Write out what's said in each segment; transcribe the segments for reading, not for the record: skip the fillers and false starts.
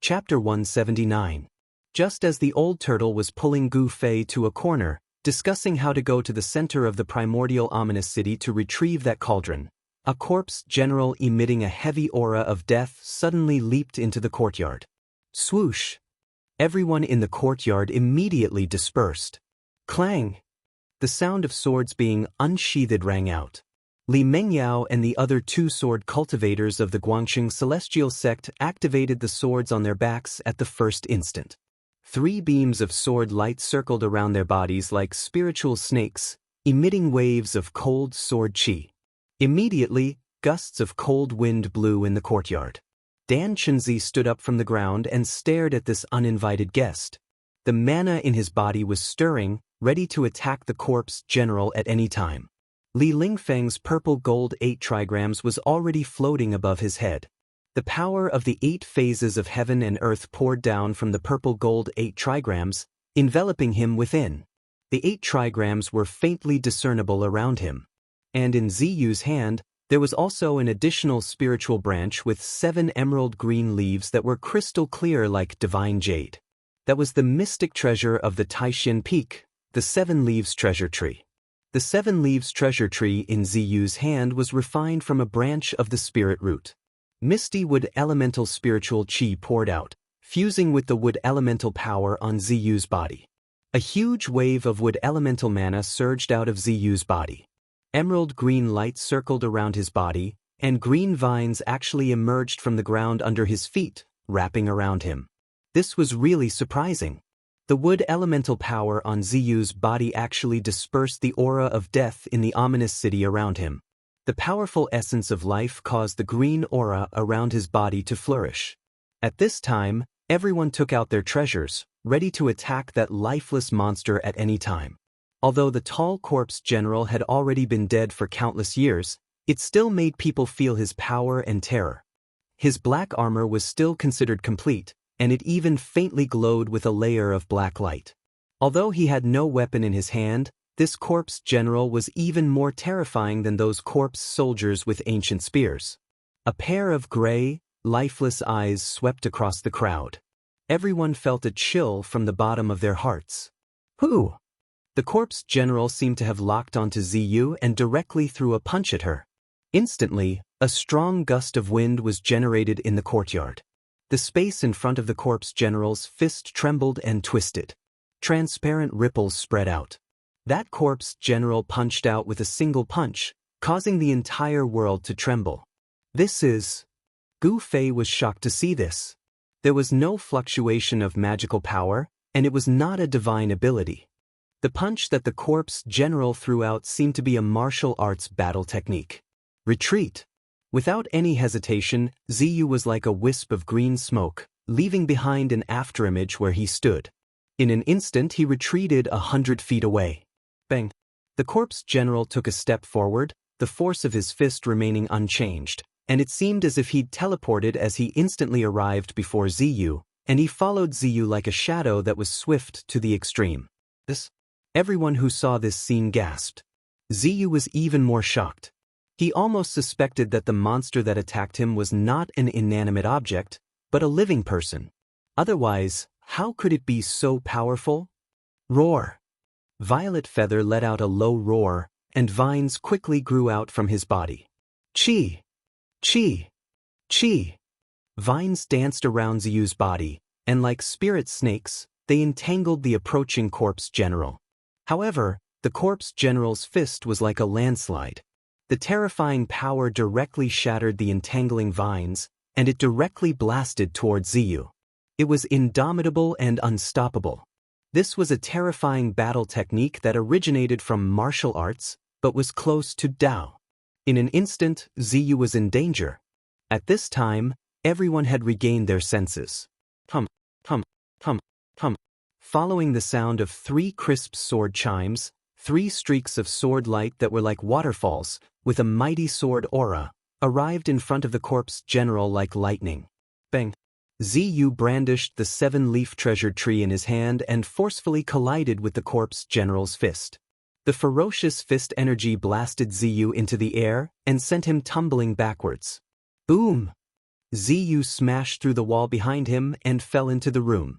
Chapter 179. Just as the old turtle was pulling Gu Fei to a corner, discussing how to go to the center of the primordial ominous city to retrieve that cauldron, a corpse general emitting a heavy aura of death suddenly leaped into the courtyard. Swoosh! Everyone in the courtyard immediately dispersed. Clang! The sound of swords being unsheathed rang out. Li Mengyao and the other two sword cultivators of the Guangxing celestial sect activated the swords on their backs at the first instant. 3 beams of sword light circled around their bodies like spiritual snakes, emitting waves of cold sword qi. Immediately, gusts of cold wind blew in the courtyard. Dan Chunzi stood up from the ground and stared at this uninvited guest. The mana in his body was stirring, ready to attack the corpse general at any time. Li Lingfeng's purple gold 8 trigrams was already floating above his head. The power of the 8 phases of heaven and earth poured down from the purple gold 8 trigrams, enveloping him within. The 8 trigrams were faintly discernible around him. And in Ziyu's hand, there was also an additional spiritual branch with 7 emerald green leaves that were crystal clear like divine jade. That was the mystic treasure of the Taishin Peak, the 7 leaves treasure tree. The 7 leaves treasure tree in Ziyu's hand was refined from a branch of the spirit root. Misty wood elemental spiritual qi poured out, fusing with the wood elemental power on Ziyu's body. A huge wave of wood elemental mana surged out of Ziyu's body. Emerald green light circled around his body, and green vines actually emerged from the ground under his feet, wrapping around him. This was really surprising. The wood elemental power on Ziyu's body actually dispersed the aura of death in the ominous city around him. The powerful essence of life caused the green aura around his body to flourish. At this time, everyone took out their treasures, ready to attack that lifeless monster at any time. Although the tall corpse general had already been dead for countless years, it still made people feel his power and terror. His black armor was still considered complete, and it even faintly glowed with a layer of black light. Although he had no weapon in his hand, this corpse general was even more terrifying than those corpse soldiers with ancient spears. A pair of gray, lifeless eyes swept across the crowd. Everyone felt a chill from the bottom of their hearts. Who? The corpse general seemed to have locked onto Ziyu and directly threw a punch at her. Instantly, a strong gust of wind was generated in the courtyard. The space in front of the corpse general's fist trembled and twisted. Transparent ripples spread out. That corpse general punched out with a single punch, causing the entire world to tremble. This is... Gu Fei was shocked to see this. There was no fluctuation of magical power, and it was not a divine ability. The punch that the corpse general threw out seemed to be a martial arts battle technique. Retreat! Without any hesitation, Ziyu was like a wisp of green smoke, leaving behind an afterimage where he stood. In an instant he retreated 100 feet away. Bang! The corpse general took a step forward, the force of his fist remaining unchanged, and it seemed as if he'd teleported as he instantly arrived before Ziyu, and he followed Ziyu like a shadow that was swift to the extreme. Everyone who saw this scene gasped. Ziyu was even more shocked. He almost suspected that the monster that attacked him was not an inanimate object, but a living person. Otherwise, how could it be so powerful? Roar! Violet Feather let out a low roar, and vines quickly grew out from his body. Chi! Chi! Chi! Vines danced around Ziyu's body, and like spirit snakes, they entangled the approaching corpse general. However, the corpse general's fist was like a landslide. The terrifying power directly shattered the entangling vines, and it directly blasted towards Ziyu. It was indomitable and unstoppable. This was a terrifying battle technique that originated from martial arts, but was close to Dao. In an instant, Ziyu was in danger. At this time, everyone had regained their senses. Hum, hum, hum, hum. Following the sound of 3 crisp sword chimes, 3 streaks of sword light that were like waterfalls, with a mighty sword aura, arrived in front of the corpse general like lightning. Bang! Ziyu brandished the 7-leaf treasure tree in his hand and forcefully collided with the corpse general's fist. The ferocious fist energy blasted Ziyu into the air and sent him tumbling backwards. Boom! Ziyu smashed through the wall behind him and fell into the room.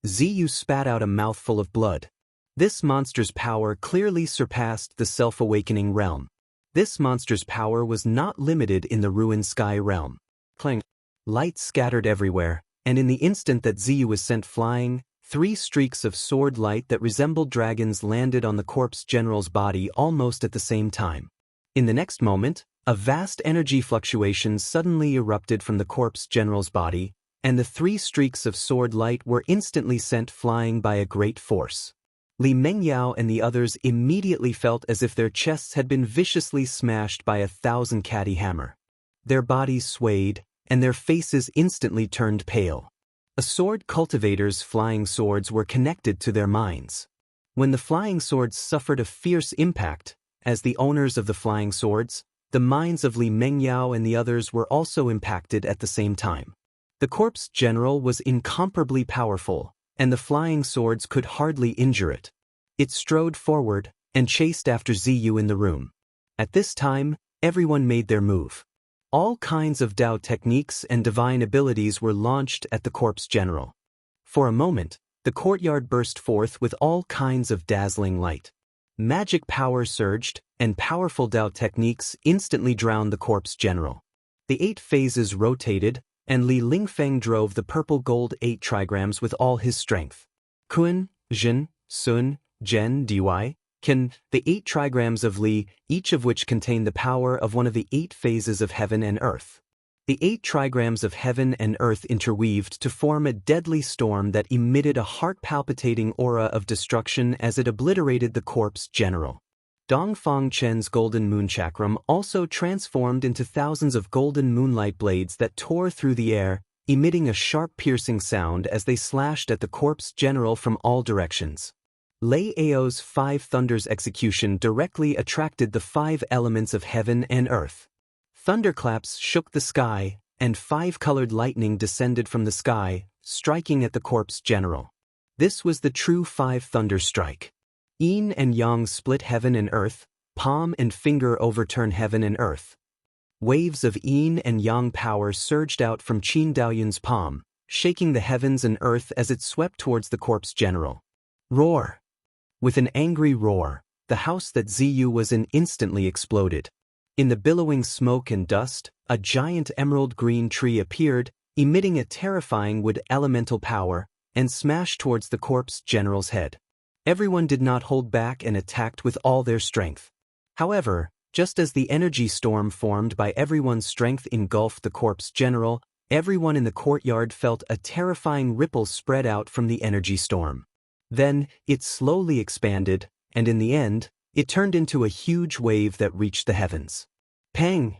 Ziyu spat out a mouthful of blood. This monster's power clearly surpassed the self-awakening realm. This monster's power was not limited in the ruined sky realm. Clang. Light scattered everywhere, and in the instant that Ziyu was sent flying, 3 streaks of sword light that resembled dragons landed on the corpse general's body almost at the same time. In the next moment, a vast energy fluctuation suddenly erupted from the corpse general's body, and the 3 streaks of sword light were instantly sent flying by a great force. Li Mengyao and the others immediately felt as if their chests had been viciously smashed by 1,000 catty hammer. Their bodies swayed, and their faces instantly turned pale. A sword cultivator's flying swords were connected to their minds. When the flying swords suffered a fierce impact, as the owners of the flying swords, the minds of Li Mengyao and the others were also impacted at the same time. The corpse general was incomparably powerful, and the flying swords could hardly injure it. It strode forward and chased after Ziyu in the room. At this time, everyone made their move. All kinds of Dao techniques and divine abilities were launched at the corpse general. For a moment, the courtyard burst forth with all kinds of dazzling light. Magic power surged, and powerful Dao techniques instantly drowned the corpse general. The 8 phases rotated, and Li Lingfeng drove the purple-gold 8 trigrams with all his strength. Kun, Jin, Sun, Zhen, Dy, Qin, the 8 trigrams of Li, each of which contain the power of one of the 8 phases of heaven and earth. The 8 trigrams of heaven and earth interweaved to form a deadly storm that emitted a heart-palpitating aura of destruction as it obliterated the corpse general. Dongfang Chen's golden moon chakram also transformed into thousands of golden moonlight blades that tore through the air, emitting a sharp piercing sound as they slashed at the corpse general from all directions. Lei Ao's 5 thunders execution directly attracted the 5 elements of heaven and earth. Thunderclaps shook the sky, and 5-colored lightning descended from the sky, striking at the corpse general. This was the true 5 thunder strike. Yin and Yang split heaven and earth, palm and finger overturn heaven and earth. Waves of Yin and Yang power surged out from Qin Daoyun's palm, shaking the heavens and earth as it swept towards the corpse general. Roar! With an angry roar, the house that Ziyu was in instantly exploded. In the billowing smoke and dust, a giant emerald green tree appeared, emitting a terrifying wood elemental power, and smashed towards the corpse general's head. Everyone did not hold back and attacked with all their strength. However, just as the energy storm formed by everyone's strength engulfed the corpse general, everyone in the courtyard felt a terrifying ripple spread out from the energy storm. Then, it slowly expanded, and in the end, it turned into a huge wave that reached the heavens. Pang!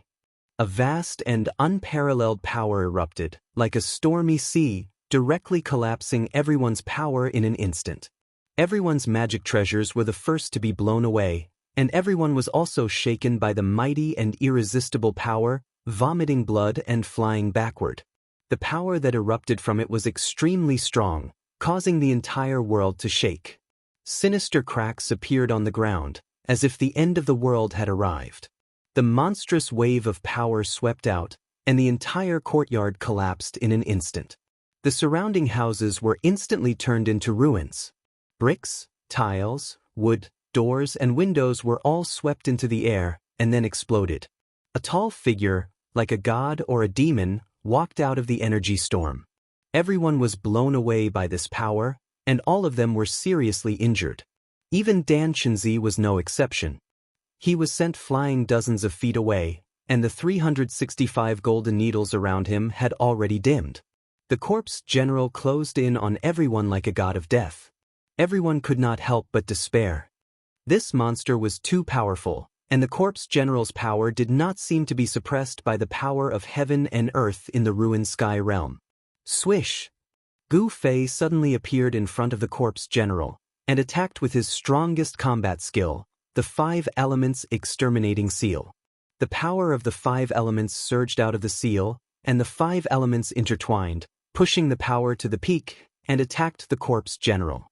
A vast and unparalleled power erupted, like a stormy sea, directly collapsing everyone's power in an instant. Everyone's magic treasures were the first to be blown away, and everyone was also shaken by the mighty and irresistible power, vomiting blood and flying backward. The power that erupted from it was extremely strong, causing the entire world to shake. Sinister cracks appeared on the ground, as if the end of the world had arrived. The monstrous wave of power swept out, and the entire courtyard collapsed in an instant. The surrounding houses were instantly turned into ruins. Bricks, tiles, wood, doors, and windows were all swept into the air, and then exploded. A tall figure, like a god or a demon, walked out of the energy storm. Everyone was blown away by this power, and all of them were seriously injured. Even Dan Chenzi was no exception. He was sent flying dozens of feet away, and the 365 golden needles around him had already dimmed. The corpse general closed in on everyone like a god of death. Everyone could not help but despair. This monster was too powerful, and the corpse general's power did not seem to be suppressed by the power of heaven and earth in the ruined sky realm. Swish! Gu Fei suddenly appeared in front of the corpse general, and attacked with his strongest combat skill, the 5 elements exterminating seal. The power of the 5 elements surged out of the seal, and the 5 elements intertwined, pushing the power to the peak, and attacked the corpse general.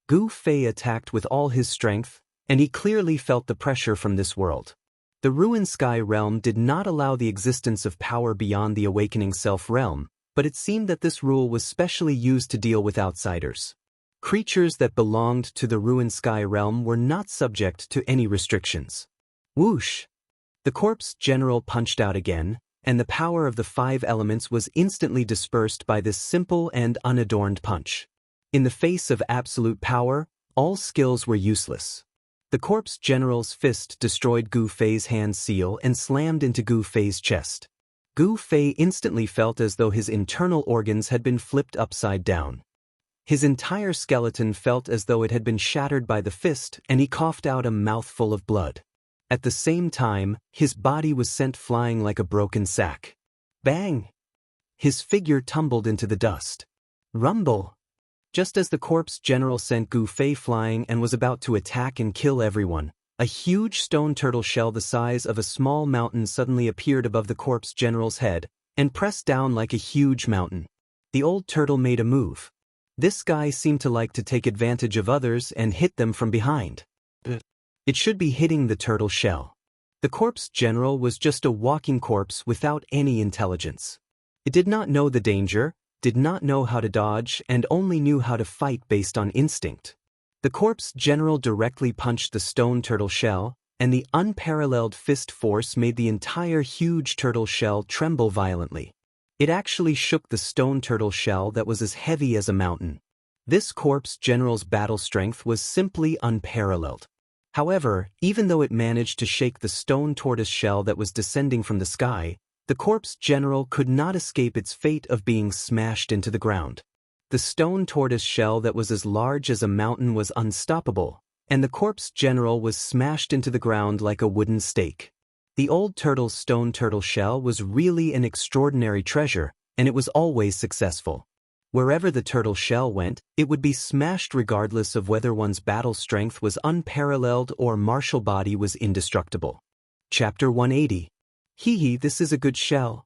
Gu Fei attacked with all his strength, and he clearly felt the pressure from this world. The Ruined Sky realm did not allow the existence of power beyond the Awakening Self realm, but it seemed that this rule was specially used to deal with outsiders. Creatures that belonged to the Ruined Sky realm were not subject to any restrictions. Whoosh! The corpse general punched out again, and the power of the 5 elements was instantly dispersed by this simple and unadorned punch. In the face of absolute power, all skills were useless. The corpse general's fist destroyed Gu Fei's hand seal and slammed into Gu Fei's chest. Gu Fei instantly felt as though his internal organs had been flipped upside down. His entire skeleton felt as though it had been shattered by the fist, and he coughed out a mouthful of blood. At the same time, his body was sent flying like a broken sack. Bang! His figure tumbled into the dust. Rumble! Just as the corpse general sent Gu Fei flying and was about to attack and kill everyone, a huge stone turtle shell the size of a small mountain suddenly appeared above the corpse general's head and pressed down like a huge mountain. The old turtle made a move. This guy seemed to like to take advantage of others and hit them from behind. It should be hitting the turtle shell. The corpse general was just a walking corpse without any intelligence. It did not know the danger, did not know how to dodge, and only knew how to fight based on instinct. The corpse general directly punched the stone turtle shell, and the unparalleled fist force made the entire huge turtle shell tremble violently. It actually shook the stone turtle shell that was as heavy as a mountain. This corpse general's battle strength was simply unparalleled. However, even though it managed to shake the stone tortoise shell that was descending from the sky, the corpse general could not escape its fate of being smashed into the ground. The stone tortoise shell that was as large as a mountain was unstoppable, and the corpse general was smashed into the ground like a wooden stake. The old turtle's stone turtle shell was really an extraordinary treasure, and it was always successful. Wherever the turtle shell went, it would be smashed regardless of whether one's battle strength was unparalleled or martial body was indestructible. Chapter 180. Hee, this is a good shell.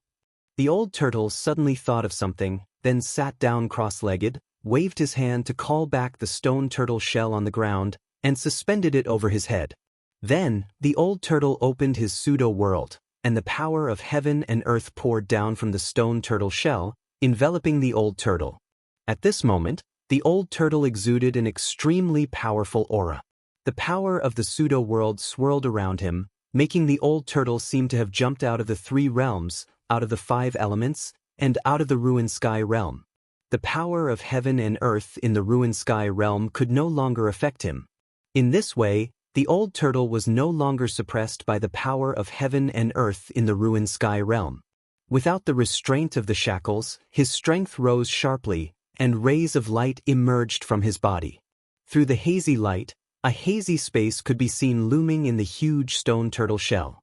The old turtle suddenly thought of something, then sat down cross-legged, waved his hand to call back the stone turtle shell on the ground, and suspended it over his head. Then, the old turtle opened his pseudo-world, and the power of heaven and earth poured down from the stone turtle shell, enveloping the old turtle. At this moment, the old turtle exuded an extremely powerful aura. The power of the pseudo-world swirled around him, making the old turtle seem to have jumped out of the 3 realms, out of the 5 elements, and out of the Ruined Sky realm. The power of heaven and earth in the Ruined Sky realm could no longer affect him. In this way, the old turtle was no longer suppressed by the power of heaven and earth in the Ruined Sky realm. Without the restraint of the shackles, his strength rose sharply, and rays of light emerged from his body. Through the hazy light, a hazy space could be seen looming in the huge stone turtle shell.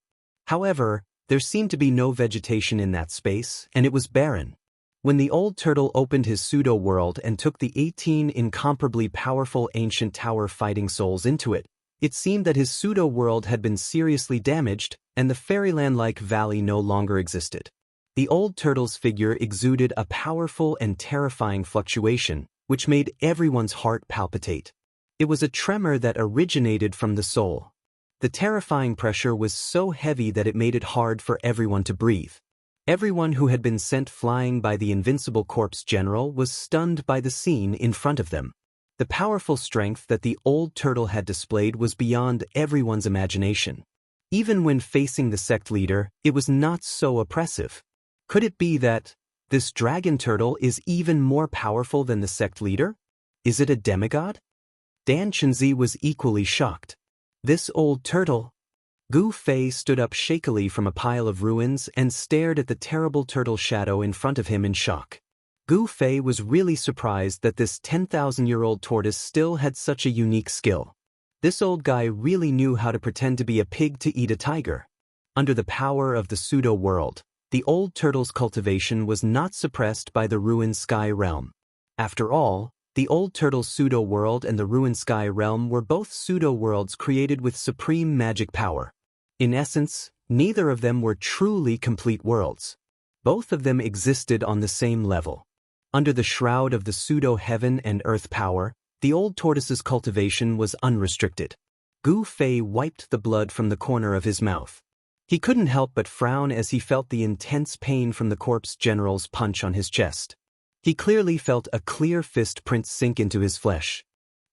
However, there seemed to be no vegetation in that space, and it was barren. When the old turtle opened his pseudo-world and took the 18 incomparably powerful ancient tower fighting souls into it, it seemed that his pseudo-world had been seriously damaged, and the fairyland-like valley no longer existed. The old turtle's figure exuded a powerful and terrifying fluctuation, which made everyone's heart palpitate. It was a tremor that originated from the soul. The terrifying pressure was so heavy that it made it hard for everyone to breathe. Everyone who had been sent flying by the invincible corpse general was stunned by the scene in front of them. The powerful strength that the old turtle had displayed was beyond everyone's imagination. Even when facing the sect leader, it was not so oppressive. Could it be that this dragon turtle is even more powerful than the sect leader? Is it a demigod? Dan Chenzi was equally shocked. This old turtle? Gu Fei stood up shakily from a pile of ruins and stared at the terrible turtle shadow in front of him in shock. Gu Fei was really surprised that this 10,000-year-old tortoise still had such a unique skill. This old guy really knew how to pretend to be a pig to eat a tiger. Under the power of the pseudo-world, the old turtle's cultivation was not suppressed by the Ruined Sky realm. After all, the old turtle's pseudo-world and the Ruined Sky realm were both pseudo-worlds created with supreme magic power. In essence, neither of them were truly complete worlds. Both of them existed on the same level. Under the shroud of the pseudo-heaven and earth power, the old tortoise's cultivation was unrestricted. Gu Fei wiped the blood from the corner of his mouth. He couldn't help but frown as he felt the intense pain from the corpse general's punch on his chest. He clearly felt a clear fist print sink into his flesh.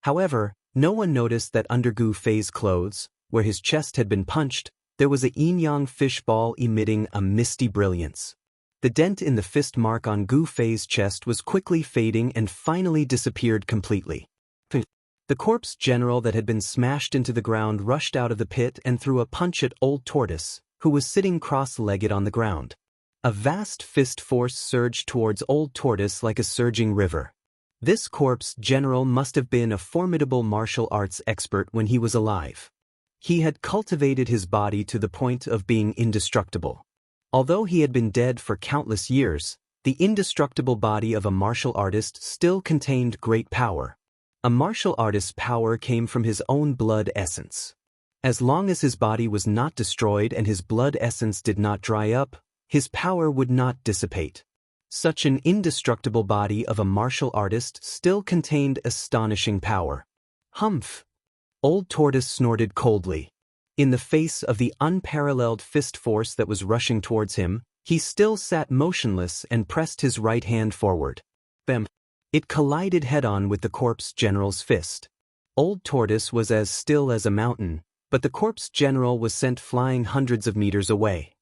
However, no one noticed that under Gu Fei's clothes, where his chest had been punched, there was a yin-yang fishball emitting a misty brilliance. The dent in the fist mark on Gu Fei's chest was quickly fading and finally disappeared completely. The corpse general that had been smashed into the ground rushed out of the pit and threw a punch at Old Tortoise, who was sitting cross-legged on the ground. A vast fist force surged towards Old Tortoise like a surging river. This corpse general must have been a formidable martial arts expert when he was alive. He had cultivated his body to the point of being indestructible. Although he had been dead for countless years, the indestructible body of a martial artist still contained great power. A martial artist's power came from his own blood essence. As long as his body was not destroyed and his blood essence did not dry up, his power would not dissipate. Such an indestructible body of a martial artist still contained astonishing power. Humph! Old Tortoise snorted coldly. In the face of the unparalleled fist force that was rushing towards him, he still sat motionless and pressed his right hand forward. Bam! It collided head-on with the corpse general's fist. Old Tortoise was as still as a mountain, but the corpse general was sent flying hundreds of meters away.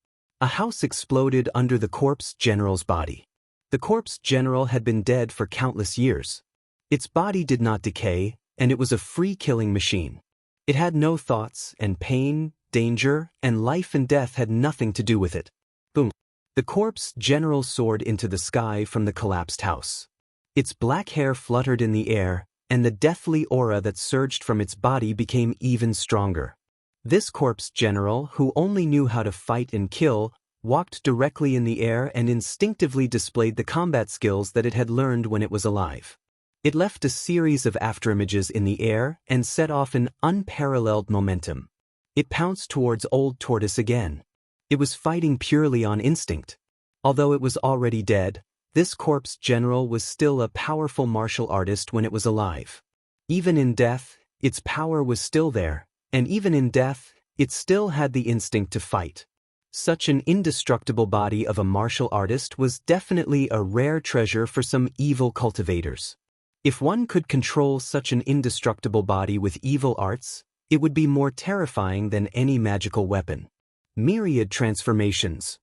A house exploded under the corpse general's body. The corpse general had been dead for countless years. Its body did not decay, and it was a free-killing machine. It had no thoughts, and pain, danger, and life and death had nothing to do with it. Boom! The corpse general soared into the sky from the collapsed house. Its black hair fluttered in the air, and the deathly aura that surged from its body became even stronger. This corpse general, who only knew how to fight and kill, walked directly in the air and instinctively displayed the combat skills that it had learned when it was alive. It left a series of afterimages in the air and set off an unparalleled momentum. It pounced towards Old Tortoise again. It was fighting purely on instinct. Although it was already dead, this corpse general was still a powerful martial artist when it was alive. Even in death, its power was still there, and even in death, it still had the instinct to fight. Such an indestructible body of a martial artist was definitely a rare treasure for some evil cultivators. If one could control such an indestructible body with evil arts, it would be more terrifying than any magical weapon. Myriad transformations.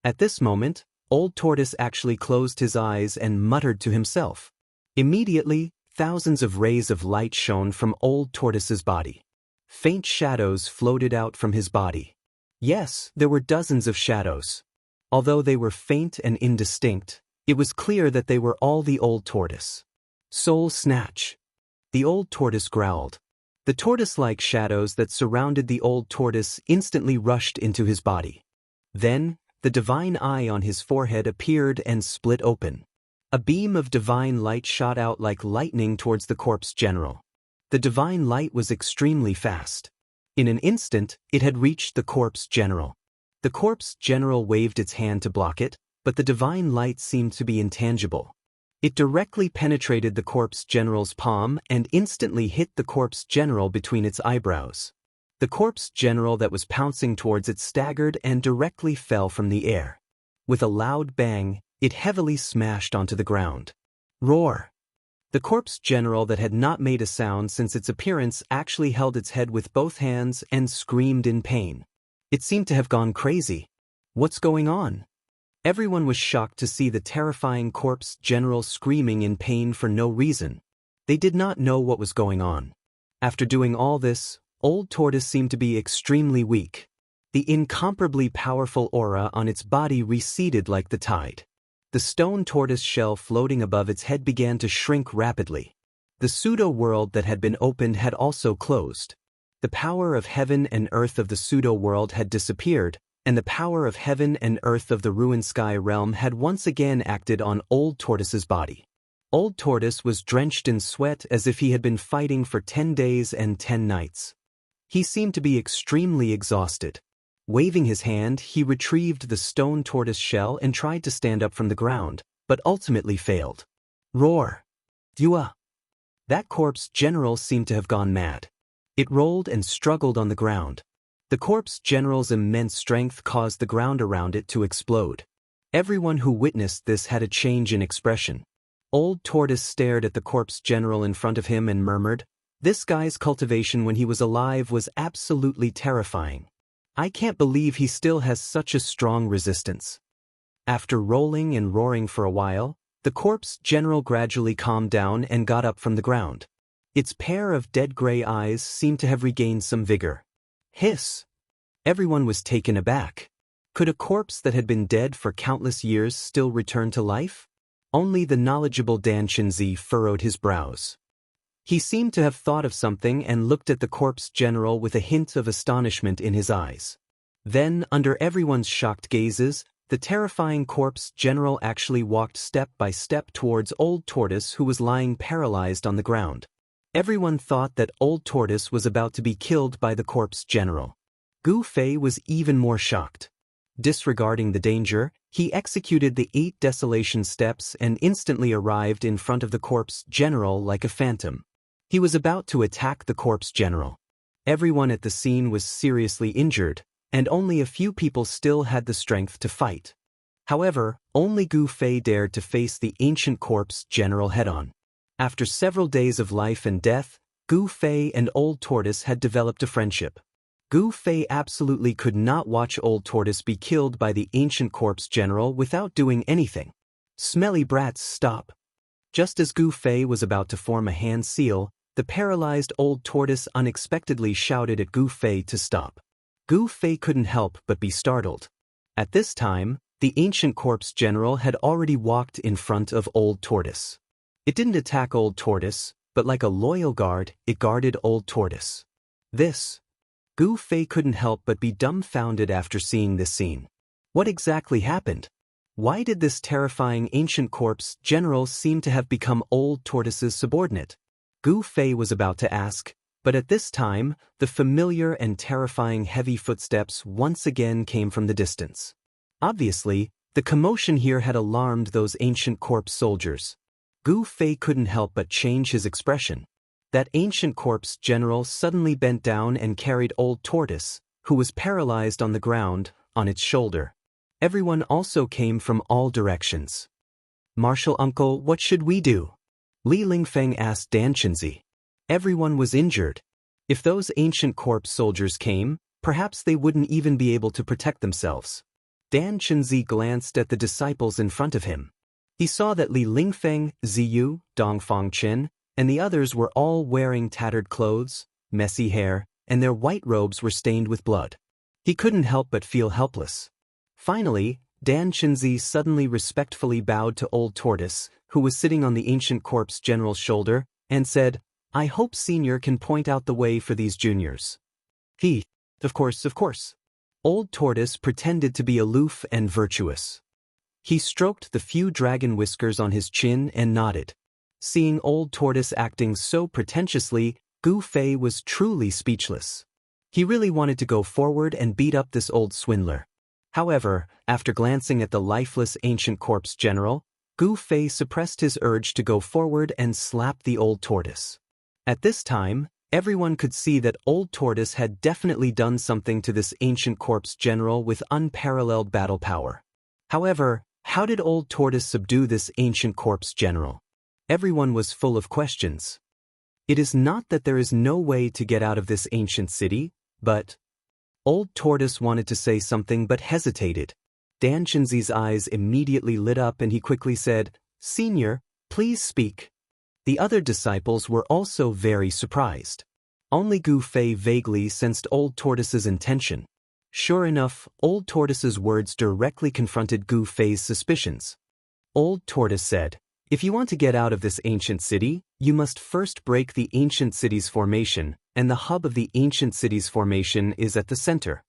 At this moment, Old Tortoise actually closed his eyes and muttered to himself. Immediately, thousands of rays of light shone from Old Tortoise's body. Faint shadows floated out from his body. Yes, there were dozens of shadows. Although they were faint and indistinct, it was clear that they were all the Old Tortoise. Soul Snatch. The Old Tortoise growled. The tortoise-like shadows that surrounded the Old Tortoise instantly rushed into his body. Then, the divine eye on his forehead appeared and split open. A beam of divine light shot out like lightning towards the corpse general. The divine light was extremely fast. In an instant, it had reached the corpse general. The corpse general waved its hand to block it, but the divine light seemed to be intangible. It directly penetrated the corpse general's palm and instantly hit the corpse general between its eyebrows. The corpse general that was pouncing towards it staggered and directly fell from the air. With a loud bang, it heavily smashed onto the ground. Roar! The corpse general that had not made a sound since its appearance actually held its head with both hands and screamed in pain. It seemed to have gone crazy. What's going on? Everyone was shocked to see the terrifying corpse general screaming in pain for no reason. They did not know what was going on. After doing all this, Old Tortoise seemed to be extremely weak. The incomparably powerful aura on its body receded like the tide. The stone tortoise shell floating above its head began to shrink rapidly. The pseudo-world that had been opened had also closed. The power of heaven and earth of the pseudo-world had disappeared, and the power of heaven and earth of the ruined sky realm had once again acted on Old Tortoise's body. Old Tortoise was drenched in sweat as if he had been fighting for 10 days and 10 nights. He seemed to be extremely exhausted. Waving his hand, he retrieved the stone tortoise shell and tried to stand up from the ground, but ultimately failed. Roar! Dua! That corpse general seemed to have gone mad. It rolled and struggled on the ground. The corpse general's immense strength caused the ground around it to explode. Everyone who witnessed this had a change in expression. Old Tortoise stared at the corpse general in front of him and murmured, "This guy's cultivation when he was alive was absolutely terrifying. I can't believe he still has such a strong resistance." After rolling and roaring for a while, the corpse general gradually calmed down and got up from the ground. Its pair of dead gray eyes seemed to have regained some vigor. Hiss! Everyone was taken aback. Could a corpse that had been dead for countless years still return to life? Only the knowledgeable Dan Chenzi furrowed his brows. He seemed to have thought of something and looked at the corpse general with a hint of astonishment in his eyes. Then, under everyone's shocked gazes, the terrifying corpse general actually walked step by step towards Old Tortoise, who was lying paralyzed on the ground. Everyone thought that Old Tortoise was about to be killed by the corpse general. Gu Fei was even more shocked. Disregarding the danger, he executed the 8 desolation steps and instantly arrived in front of the corpse general like a phantom. He was about to attack the corpse general. Everyone at the scene was seriously injured, and only a few people still had the strength to fight. However, only Gu Fei dared to face the ancient corpse general head-on. After several days of life and death, Gu Fei and Old Tortoise had developed a friendship. Gu Fei absolutely could not watch Old Tortoise be killed by the ancient corpse general without doing anything. "Smelly brats, stop!" Just as Gu Fei was about to form a hand seal, the paralyzed Old Tortoise unexpectedly shouted at Gu Fei to stop. Gu Fei couldn't help but be startled. At this time, the ancient corpse general had already walked in front of Old Tortoise. It didn't attack Old Tortoise, but like a loyal guard, it guarded Old Tortoise. Gu Fei couldn't help but be dumbfounded after seeing this scene. What exactly happened? Why did this terrifying ancient corpse general seem to have become Old Tortoise's subordinate? Gu Fei was about to ask, but at this time, the familiar and terrifying heavy footsteps once again came from the distance. Obviously, the commotion here had alarmed those ancient corpse soldiers. Gu Fei couldn't help but change his expression. That ancient corpse general suddenly bent down and carried Old Tortoise, who was paralyzed on the ground, on its shoulder. Everyone also came from all directions. "Martial uncle, what should we do?" Li Lingfeng asked Dan Chenzi. Everyone was injured. If those ancient corpse soldiers came, perhaps they wouldn't even be able to protect themselves. Dan Chenzi glanced at the disciples in front of him. He saw that Li Lingfeng, Ziyu, Dongfang Chen, and the others were all wearing tattered clothes, messy hair, and their white robes were stained with blood. He couldn't help but feel helpless. Finally, Dan Chenzi suddenly respectfully bowed to Old Tortoise, who was sitting on the ancient corpse general's shoulder, and said, "I hope Senior can point out the way for these juniors." Of course. Old Tortoise pretended to be aloof and virtuous. He stroked the few dragon whiskers on his chin and nodded. Seeing Old Tortoise acting so pretentiously, Gu Fei was truly speechless. He really wanted to go forward and beat up this old swindler. However, after glancing at the lifeless ancient corpse general, Gu Fei suppressed his urge to go forward and slap the Old Tortoise. At this time, everyone could see that Old Tortoise had definitely done something to this ancient corpse general with unparalleled battle power. However, how did Old Tortoise subdue this ancient corpse general? Everyone was full of questions. It is not that there is no way to get out of this ancient city, but... Old Tortoise wanted to say something but hesitated. Dan Chenzi's eyes immediately lit up and he quickly said, "Senior, please speak." The other disciples were also very surprised. Only Gu Fei vaguely sensed Old Tortoise's intention. Sure enough, Old Tortoise's words directly confronted Gu Fei's suspicions. Old Tortoise said, "If you want to get out of this ancient city, you must first break the ancient city's formation, and the hub of the ancient city's formation is at the center."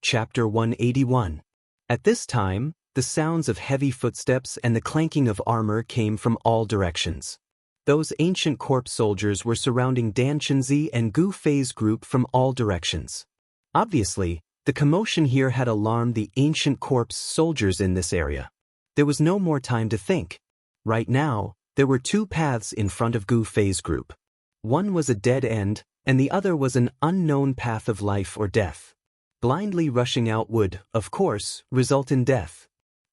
Chapter 181. At this time, the sounds of heavy footsteps and the clanking of armor came from all directions. Those ancient corpse soldiers were surrounding Dan Chenzi and Gu Fei's group from all directions. Obviously, the commotion here had alarmed the ancient corpse soldiers in this area. There was no more time to think. Right now, there were 2 paths in front of Gu Fei's group. One was a dead end, and the other was an unknown path of life or death. Blindly rushing out would, of course, result in death.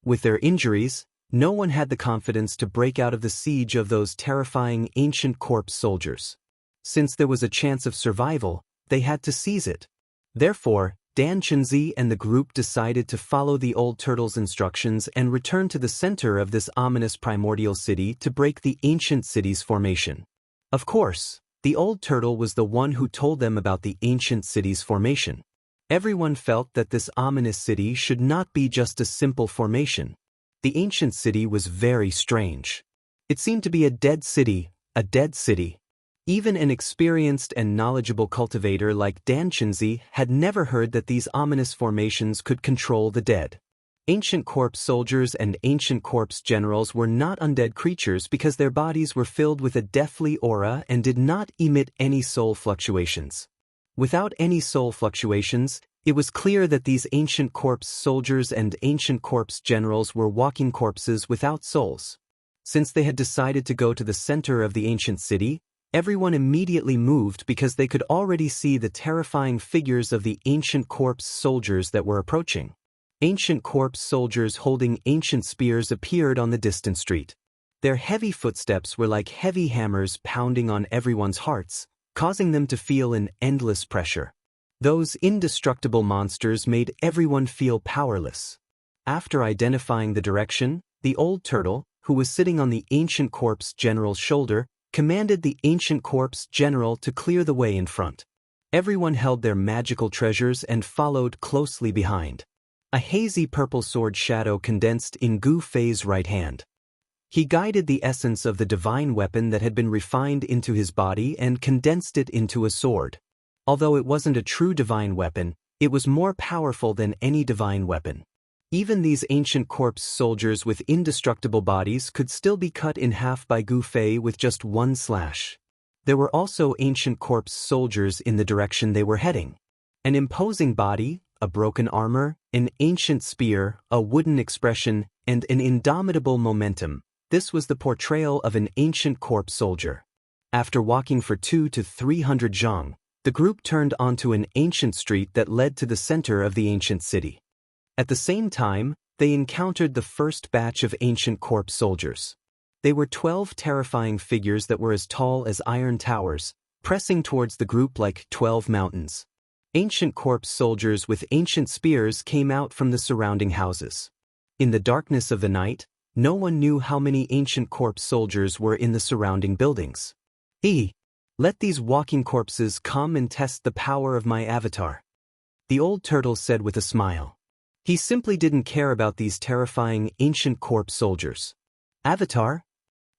With their injuries, no one had the confidence to break out of the siege of those terrifying ancient corpse soldiers. Since there was a chance of survival, they had to seize it. Therefore, Dan Chunzi and the group decided to follow the old turtle's instructions and return to the center of this ominous primordial city to break the ancient city's formation. Of course, the old turtle was the one who told them about the ancient city's formation. Everyone felt that this ominous city should not be just a simple formation. The ancient city was very strange. It seemed to be a dead city, a dead city. Even an experienced and knowledgeable cultivator like Dan Chunzi had never heard that these ominous formations could control the dead. Ancient corpse soldiers and ancient corpse generals were not undead creatures because their bodies were filled with a deathly aura and did not emit any soul fluctuations. Without any soul fluctuations, it was clear that these ancient corpse soldiers and ancient corpse generals were walking corpses without souls. Since they had decided to go to the center of the ancient city, everyone immediately moved because they could already see the terrifying figures of the ancient corpse soldiers that were approaching. Ancient corpse soldiers holding ancient spears appeared on the distant street. Their heavy footsteps were like heavy hammers pounding on everyone's hearts, causing them to feel an endless pressure. Those indestructible monsters made everyone feel powerless. After identifying the direction, the old turtle, who was sitting on the ancient corpse general's shoulder, commanded the ancient corpse general to clear the way in front. Everyone held their magical treasures and followed closely behind. A hazy purple sword shadow condensed in Gu Fei's right hand. He guided the essence of the divine weapon that had been refined into his body and condensed it into a sword. Although it wasn't a true divine weapon, it was more powerful than any divine weapon. Even these ancient corpse soldiers with indestructible bodies could still be cut in half by Gu Fei with just one slash. There were also ancient corpse soldiers in the direction they were heading. An imposing body, a broken armor, an ancient spear, a wooden expression, and an indomitable momentum. This was the portrayal of an ancient corpse soldier. After walking for 200 to 300 zhang, the group turned onto an ancient street that led to the center of the ancient city. At the same time, they encountered the first batch of ancient corpse soldiers. They were 12 terrifying figures that were as tall as iron towers, pressing towards the group like 12 mountains. Ancient corpse soldiers with ancient spears came out from the surrounding houses. In the darkness of the night, no one knew how many ancient corpse soldiers were in the surrounding buildings. Let these walking corpses come and test the power of my avatar," the old turtle said with a smile. He simply didn't care about these terrifying ancient corpse soldiers. Avatar?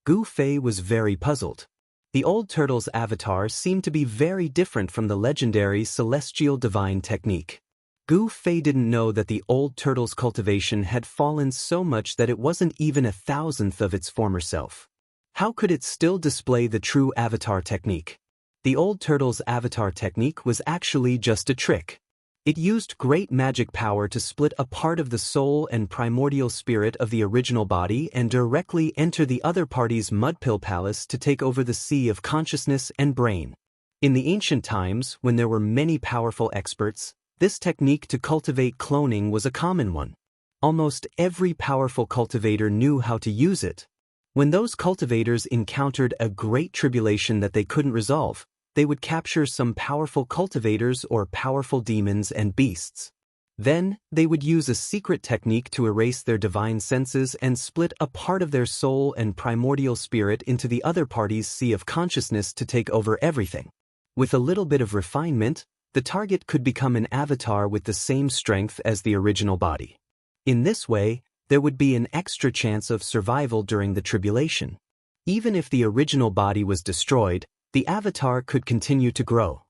Gu Fei was very puzzled. The old turtle's avatar seemed to be very different from the legendary celestial divine technique. Gu Fei didn't know that the old turtle's cultivation had fallen so much that it wasn't even 1,000th of its former self. How could it still display the true avatar technique? The old turtle's avatar technique was actually just a trick. It used great magic power to split a part of the soul and primordial spirit of the original body and directly enter the other party's mudpill palace to take over the sea of consciousness and brain. In the ancient times, when there were many powerful experts, this technique to cultivate cloning was a common one. Almost every powerful cultivator knew how to use it. When those cultivators encountered a great tribulation that they couldn't resolve, they would capture some powerful cultivators or powerful demons and beasts. Then, they would use a secret technique to erase their divine senses and split a part of their soul and primordial spirit into the other party's sea of consciousness to take over everything. With a little bit of refinement, the target could become an avatar with the same strength as the original body. In this way, there would be an extra chance of survival during the tribulation. Even if the original body was destroyed, the avatar could continue to grow.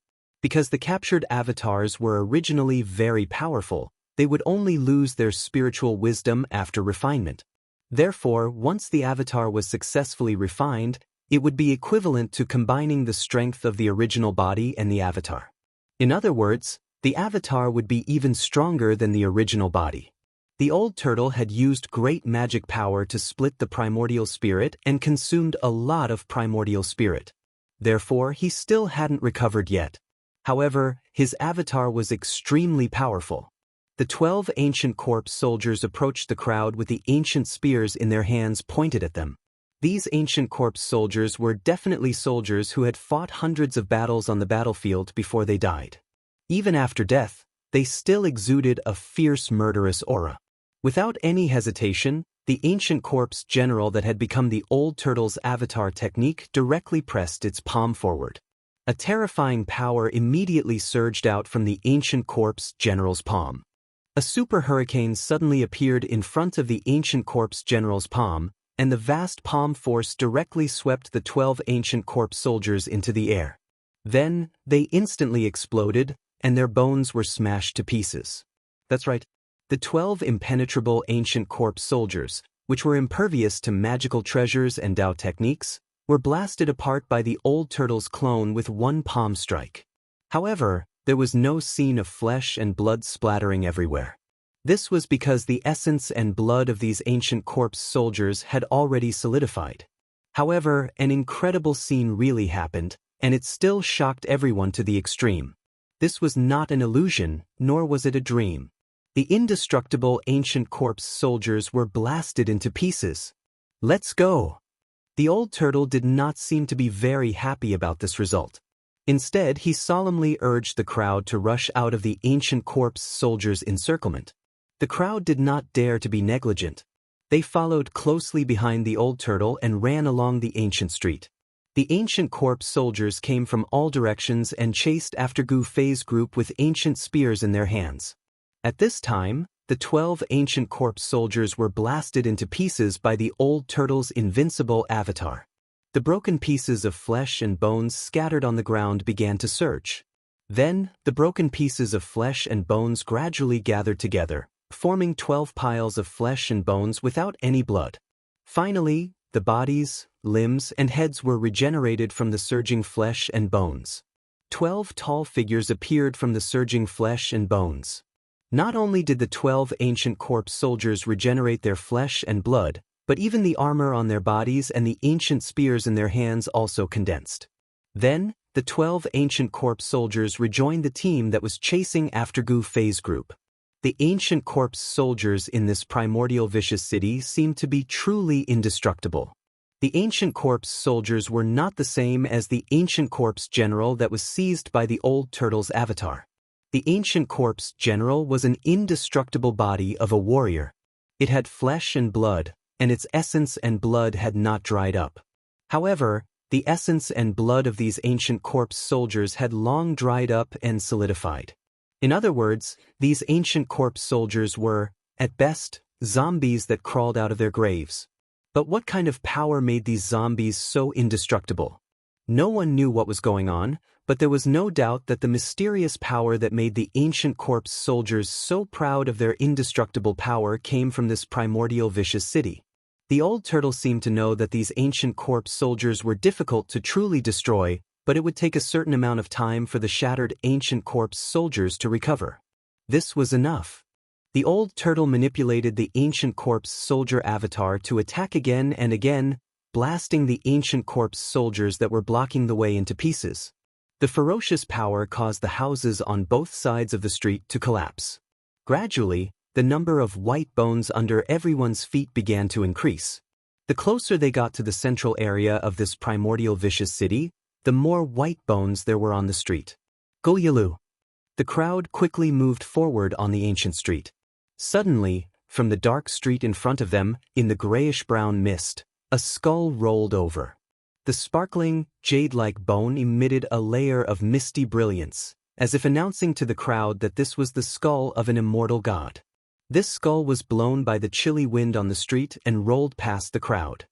Because the captured avatars were originally very powerful, they would only lose their spiritual wisdom after refinement. Therefore, once the avatar was successfully refined, it would be equivalent to combining the strength of the original body and the avatar. In other words, the avatar would be even stronger than the original body. The old turtle had used great magic power to split the primordial spirit and consumed a lot of primordial spirit. Therefore, he still hadn't recovered yet. However, his avatar was extremely powerful. The 12 ancient corpse soldiers approached the crowd with the ancient spears in their hands pointed at them. These ancient corpse soldiers were definitely soldiers who had fought hundreds of battles on the battlefield before they died. Even after death, they still exuded a fierce murderous aura. Without any hesitation, the ancient corpse general that had become the old turtle's avatar technique directly pressed its palm forward. A terrifying power immediately surged out from the ancient corpse general's palm. A super hurricane suddenly appeared in front of the ancient corpse general's palm, and the vast palm force directly swept the 12 ancient corpse soldiers into the air. Then, they instantly exploded, and their bones were smashed to pieces. That's right. The 12 impenetrable ancient corpse soldiers, which were impervious to magical treasures and Dao techniques, were blasted apart by the old turtle's clone with one palm strike. However, there was no scene of flesh and blood splattering everywhere. This was because the essence and blood of these ancient corpse soldiers had already solidified. However, an incredible scene really happened, and it still shocked everyone to the extreme. This was not an illusion, nor was it a dream. The indestructible ancient corpse soldiers were blasted into pieces. Let's go! The old turtle did not seem to be very happy about this result. Instead, he solemnly urged the crowd to rush out of the ancient corpse soldiers' encirclement. The crowd did not dare to be negligent. They followed closely behind the old turtle and ran along the ancient street. The ancient corpse soldiers came from all directions and chased after Gu Fei's group with ancient spears in their hands. At this time, the 12 ancient corpse soldiers were blasted into pieces by the old turtle's invincible avatar. The broken pieces of flesh and bones scattered on the ground began to surge. Then, the broken pieces of flesh and bones gradually gathered together, forming 12 piles of flesh and bones without any blood. Finally, the bodies, limbs, and heads were regenerated from the surging flesh and bones. 12 tall figures appeared from the surging flesh and bones. Not only did the 12 ancient corpse soldiers regenerate their flesh and blood, but even the armor on their bodies and the ancient spears in their hands also condensed. Then, the 12 ancient corpse soldiers rejoined the team that was chasing after Gu Fei's group. The ancient corpse soldiers in this primordial vicious city seemed to be truly indestructible. The ancient corpse soldiers were not the same as the ancient corpse general that was seized by the old turtle's avatar. The ancient corpse general was an indestructible body of a warrior. It had flesh and blood, and its essence and blood had not dried up. However, the essence and blood of these ancient corpse soldiers had long dried up and solidified. In other words, these ancient corpse soldiers were, at best, zombies that crawled out of their graves. But what kind of power made these zombies so indestructible? No one knew what was going on, but there was no doubt that the mysterious power that made the ancient corpse soldiers so proud of their indestructible power came from this primordial vicious city. The old turtle seemed to know that these ancient corpse soldiers were difficult to truly destroy, but it would take a certain amount of time for the shattered ancient corpse soldiers to recover. This was enough. The old turtle manipulated the ancient corpse soldier avatar to attack again and again, blasting the ancient corpse soldiers that were blocking the way into pieces. The ferocious power caused the houses on both sides of the street to collapse. Gradually, the number of white bones under everyone's feet began to increase. The closer they got to the central area of this primordial vicious city, the more white bones there were on the street. Gulyalu. The crowd quickly moved forward on the ancient street. Suddenly, from the dark street in front of them, in the grayish-brown mist, a skull rolled over. The sparkling, jade-like bone emitted a layer of misty brilliance, as if announcing to the crowd that this was the skull of an immortal god. This skull was blown by the chilly wind on the street and rolled past the crowd.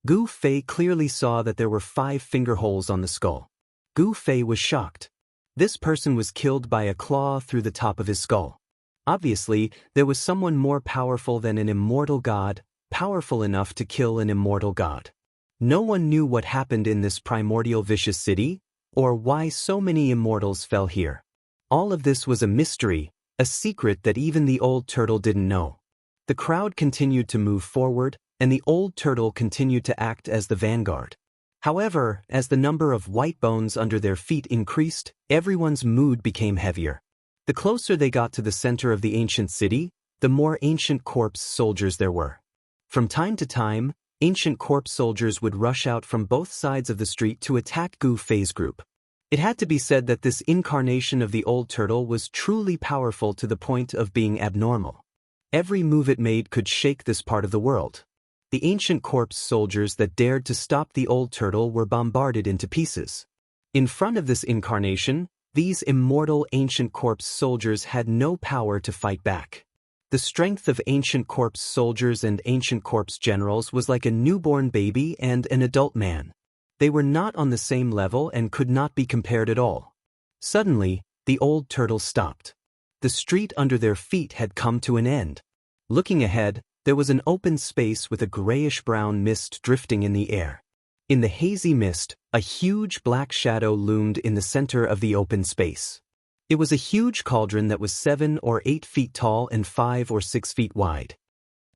Gu Fei clearly saw that there were 5 finger holes on the skull. Gu Fei was shocked. This person was killed by a claw through the top of his skull. Obviously, there was someone more powerful than an immortal god, powerful enough to kill an immortal god. No one knew what happened in this primordial vicious city, or why so many immortals fell here. All of this was a mystery, a secret that even the old turtle didn't know. The crowd continued to move forward, and the old turtle continued to act as the vanguard. However, as the number of white bones under their feet increased, everyone's mood became heavier. The closer they got to the center of the ancient city, the more ancient corpse soldiers there were. From time to time, ancient corpse soldiers would rush out from both sides of the street to attack Gu Fei's group. It had to be said that this incarnation of the old turtle was truly powerful to the point of being abnormal. Every move it made could shake this part of the world. The ancient corpse soldiers that dared to stop the old turtle were bombarded into pieces. In front of this incarnation, these immortal ancient corpse soldiers had no power to fight back. The strength of ancient corpse soldiers and ancient corpse generals was like a newborn baby and an adult man. They were not on the same level and could not be compared at all. Suddenly, the old turtle stopped. The street under their feet had come to an end. Looking ahead, there was an open space with a grayish-brown mist drifting in the air. In the hazy mist, a huge black shadow loomed in the center of the open space. It was a huge cauldron that was 7 or 8 feet tall and 5 or 6 feet wide.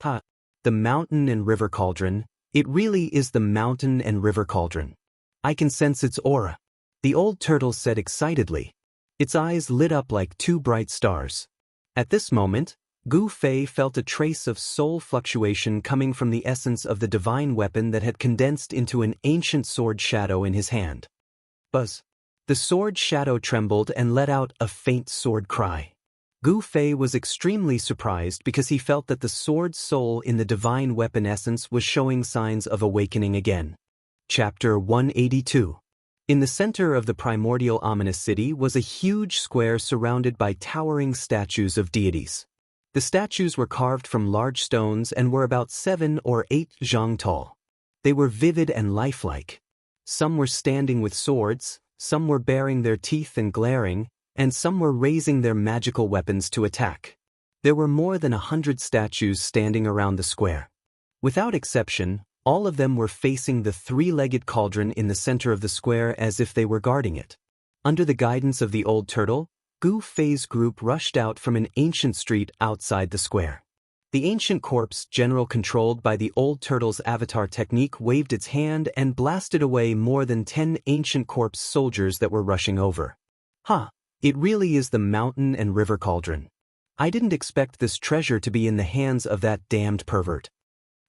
The mountain and river cauldron. It really is the mountain and river cauldron. I can sense its aura, the old turtle said excitedly. Its eyes lit up like 2 bright stars. At this moment, Gu Fei felt a trace of soul fluctuation coming from the essence of the divine weapon that had condensed into an ancient sword shadow in his hand. Buzz. The sword shadow trembled and let out a faint sword cry. Gu Fei was extremely surprised because he felt that the sword soul in the divine weapon essence was showing signs of awakening again. Chapter 182. In the center of the primordial ominous city was a huge square surrounded by towering statues of deities. The statues were carved from large stones and were about 7 or 8 zhang tall. They were vivid and lifelike. Some were standing with swords, some were baring their teeth and glaring, and some were raising their magical weapons to attack. There were more than 100 statues standing around the square. Without exception, all of them were facing the 3-legged cauldron in the center of the square as if they were guarding it. Under the guidance of the old turtle, Gu Fei's group rushed out from an ancient street outside the square. The ancient corpse general controlled by the old turtle's avatar technique waved its hand and blasted away more than 10 ancient corpse soldiers that were rushing over. It really is the mountain and river cauldron. I didn't expect this treasure to be in the hands of that damned pervert.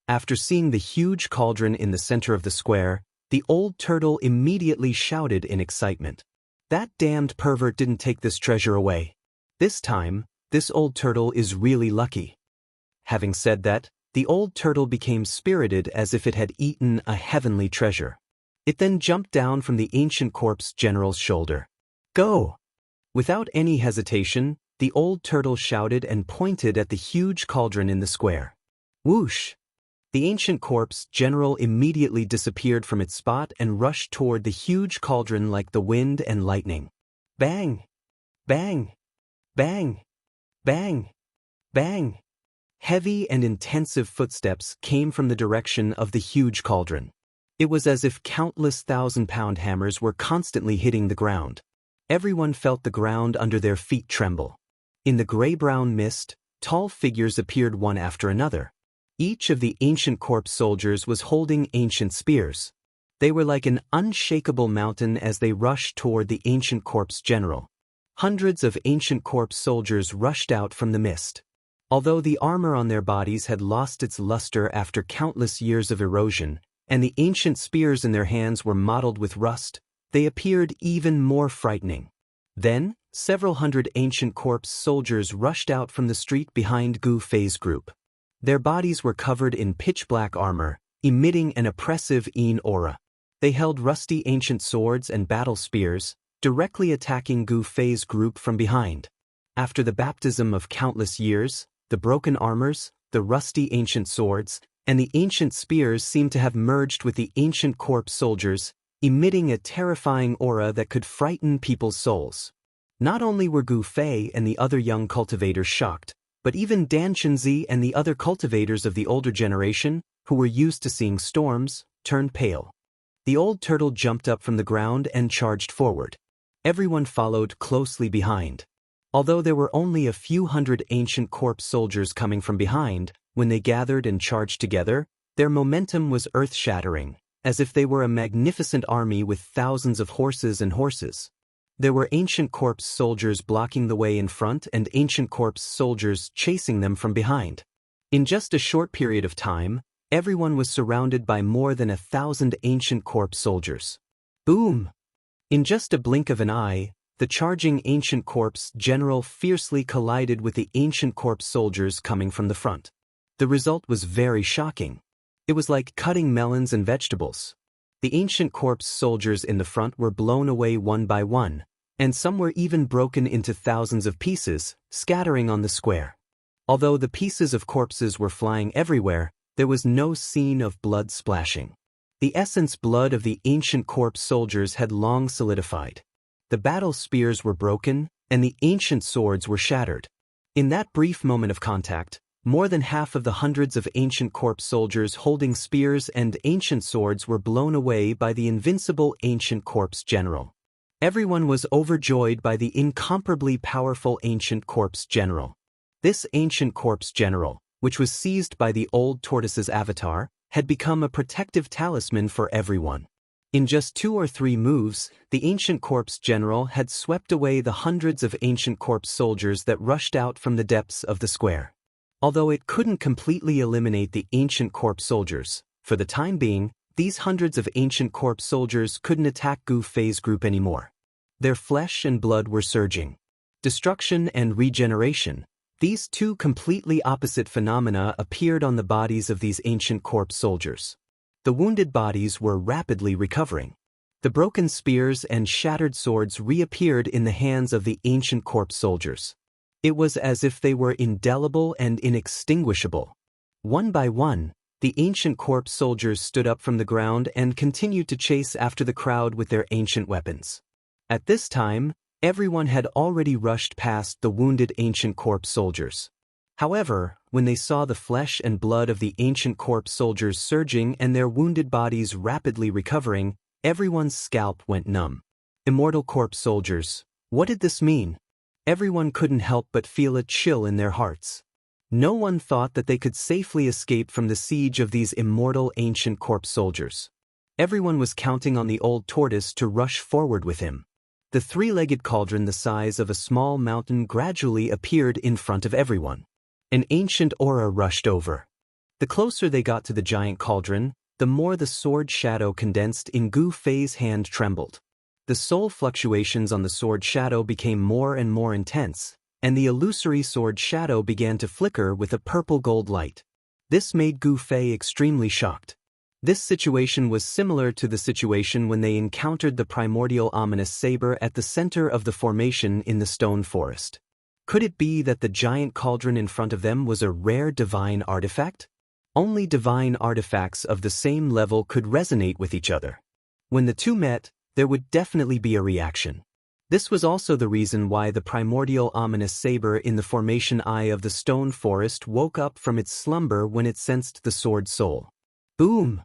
After seeing the huge cauldron in the center of the square, the old turtle immediately shouted in excitement. That damned pervert didn't take this treasure away. This time, this old turtle is really lucky. Having said that, the old turtle became spirited as if it had eaten a heavenly treasure. It then jumped down from the ancient corpse general's shoulder. Go! Without any hesitation, the old turtle shouted and pointed at the huge cauldron in the square. Whoosh! The ancient corpse general immediately disappeared from its spot and rushed toward the huge cauldron like the wind and lightning. Bang! Bang! Bang! Bang! Bang! Heavy and intensive footsteps came from the direction of the huge cauldron. It was as if countless 1,000-pound hammers were constantly hitting the ground. Everyone felt the ground under their feet tremble. In the gray-brown mist, tall figures appeared one after another. Each of the ancient corpse soldiers was holding ancient spears. They were like an unshakable mountain as they rushed toward the ancient corpse general. Hundreds of ancient corpse soldiers rushed out from the mist. Although the armor on their bodies had lost its luster after countless years of erosion, and the ancient spears in their hands were mottled with rust, they appeared even more frightening. Then, several hundred ancient corpse soldiers rushed out from the street behind Gu Fei's group. Their bodies were covered in pitch-black armor, emitting an oppressive Yin aura. They held rusty ancient swords and battle spears, directly attacking Gu Fei's group from behind. After the baptism of countless years, the broken armors, the rusty ancient swords, and the ancient spears seemed to have merged with the ancient corpse soldiers, emitting a terrifying aura that could frighten people's souls. Not only were Gu Fei and the other young cultivators shocked, but even Dan Chenzi and the other cultivators of the older generation, who were used to seeing storms, turned pale. The old turtle jumped up from the ground and charged forward. Everyone followed closely behind. Although there were only a few hundred ancient corpse soldiers coming from behind, when they gathered and charged together, their momentum was earth-shattering, as if they were a magnificent army with thousands of horses and horses. There were ancient corpse soldiers blocking the way in front and ancient corpse soldiers chasing them from behind. In just a short period of time, everyone was surrounded by more than 1,000 ancient corpse soldiers. Boom! In just a blink of an eye, the charging ancient corpse general fiercely collided with the ancient corpse soldiers coming from the front. The result was very shocking. It was like cutting melons and vegetables. The ancient corpse soldiers in the front were blown away one by one, and some were even broken into thousands of pieces, scattering on the square. Although the pieces of corpses were flying everywhere, there was no scene of blood splashing. The essence blood of the ancient corpse soldiers had long solidified. The battle spears were broken, and the ancient swords were shattered. In that brief moment of contact, more than half of the hundreds of ancient corpse soldiers holding spears and ancient swords were blown away by the invincible ancient corpse general. Everyone was overjoyed by the incomparably powerful ancient corpse general. This ancient corpse general, which was seized by the old tortoise's avatar, had become a protective talisman for everyone. In just 2 or 3 moves, the ancient corpse general had swept away the hundreds of ancient corpse soldiers that rushed out from the depths of the square. Although it couldn't completely eliminate the ancient corpse soldiers, for the time being, these hundreds of ancient corpse soldiers couldn't attack Gu Fei's group anymore. Their flesh and blood were surging. Destruction and regeneration, these two completely opposite phenomena appeared on the bodies of these ancient corpse soldiers. The wounded bodies were rapidly recovering. The broken spears and shattered swords reappeared in the hands of the ancient corpse soldiers. It was as if they were indelible and inextinguishable. One by one, the ancient corpse soldiers stood up from the ground and continued to chase after the crowd with their ancient weapons. At this time, everyone had already rushed past the wounded ancient corpse soldiers. However, when they saw the flesh and blood of the ancient corpse soldiers surging and their wounded bodies rapidly recovering, everyone's scalp went numb. Immortal corpse soldiers, what did this mean? Everyone couldn't help but feel a chill in their hearts. No one thought that they could safely escape from the siege of these immortal ancient corpse soldiers. Everyone was counting on the old tortoise to rush forward with him. The 3-legged cauldron the size of a small mountain gradually appeared in front of everyone. An ancient aura rushed over. The closer they got to the giant cauldron, the more the sword shadow condensed in Gu Fei's hand trembled. The soul fluctuations on the sword shadow became more and more intense, and the illusory sword shadow began to flicker with a purple-gold light. This made Gu Fei extremely shocked. This situation was similar to the situation when they encountered the primordial ominous saber at the center of the formation in the stone forest. Could it be that the giant cauldron in front of them was a rare divine artifact? Only divine artifacts of the same level could resonate with each other. When the two met, there would definitely be a reaction. This was also the reason why the primordial ominous saber in the formation eye of the stone forest woke up from its slumber when it sensed the sword soul. Boom!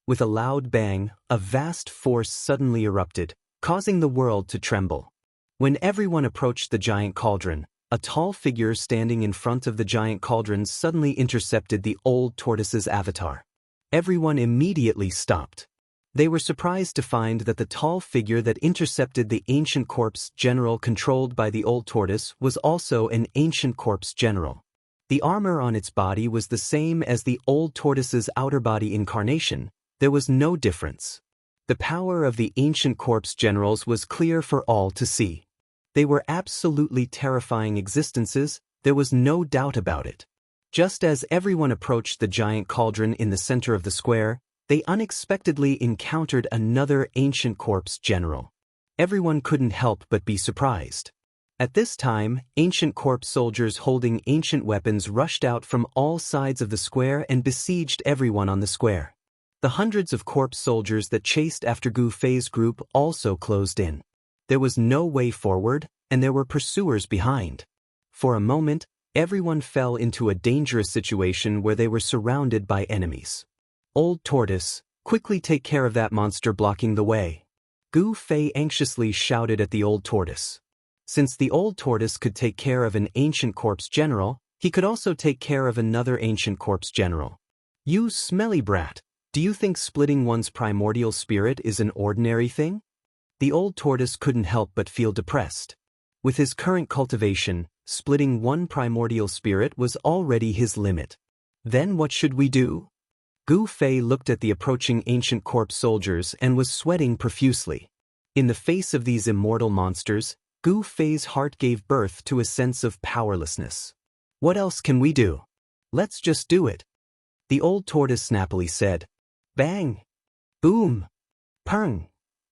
With a loud bang, a vast force suddenly erupted, causing the world to tremble. When everyone approached the giant cauldron, a tall figure standing in front of the giant cauldron suddenly intercepted the old tortoise's avatar. Everyone immediately stopped. They were surprised to find that the tall figure that intercepted the ancient corpse general controlled by the old tortoise was also an ancient corpse general. The armor on its body was the same as the old tortoise's outer body incarnation. There was no difference. The power of the ancient corpse generals was clear for all to see. They were absolutely terrifying existences, there was no doubt about it. Just as everyone approached the giant cauldron in the center of the square, they unexpectedly encountered another ancient corpse general. Everyone couldn't help but be surprised. At this time, ancient corpse soldiers holding ancient weapons rushed out from all sides of the square and besieged everyone on the square. The hundreds of corpse soldiers that chased after Gu Fei's group also closed in. There was no way forward, and there were pursuers behind. For a moment, everyone fell into a dangerous situation where they were surrounded by enemies. Old tortoise, quickly take care of that monster blocking the way. Gu Fei anxiously shouted at the old tortoise. Since the old tortoise could take care of an ancient corpse general, he could also take care of another ancient corpse general. You smelly brat, Do you think splitting one's primordial spirit is an ordinary thing? The old tortoise couldn't help but feel depressed. With his current cultivation, splitting one primordial spirit was already his limit. Then what should we do? Gu Fei looked at the approaching ancient corpse soldiers and was sweating profusely. In the face of these immortal monsters, Gu Fei's heart gave birth to a sense of powerlessness. What else can we do? Let's just do it. The old tortoise snappily said. Bang! Boom! Pung!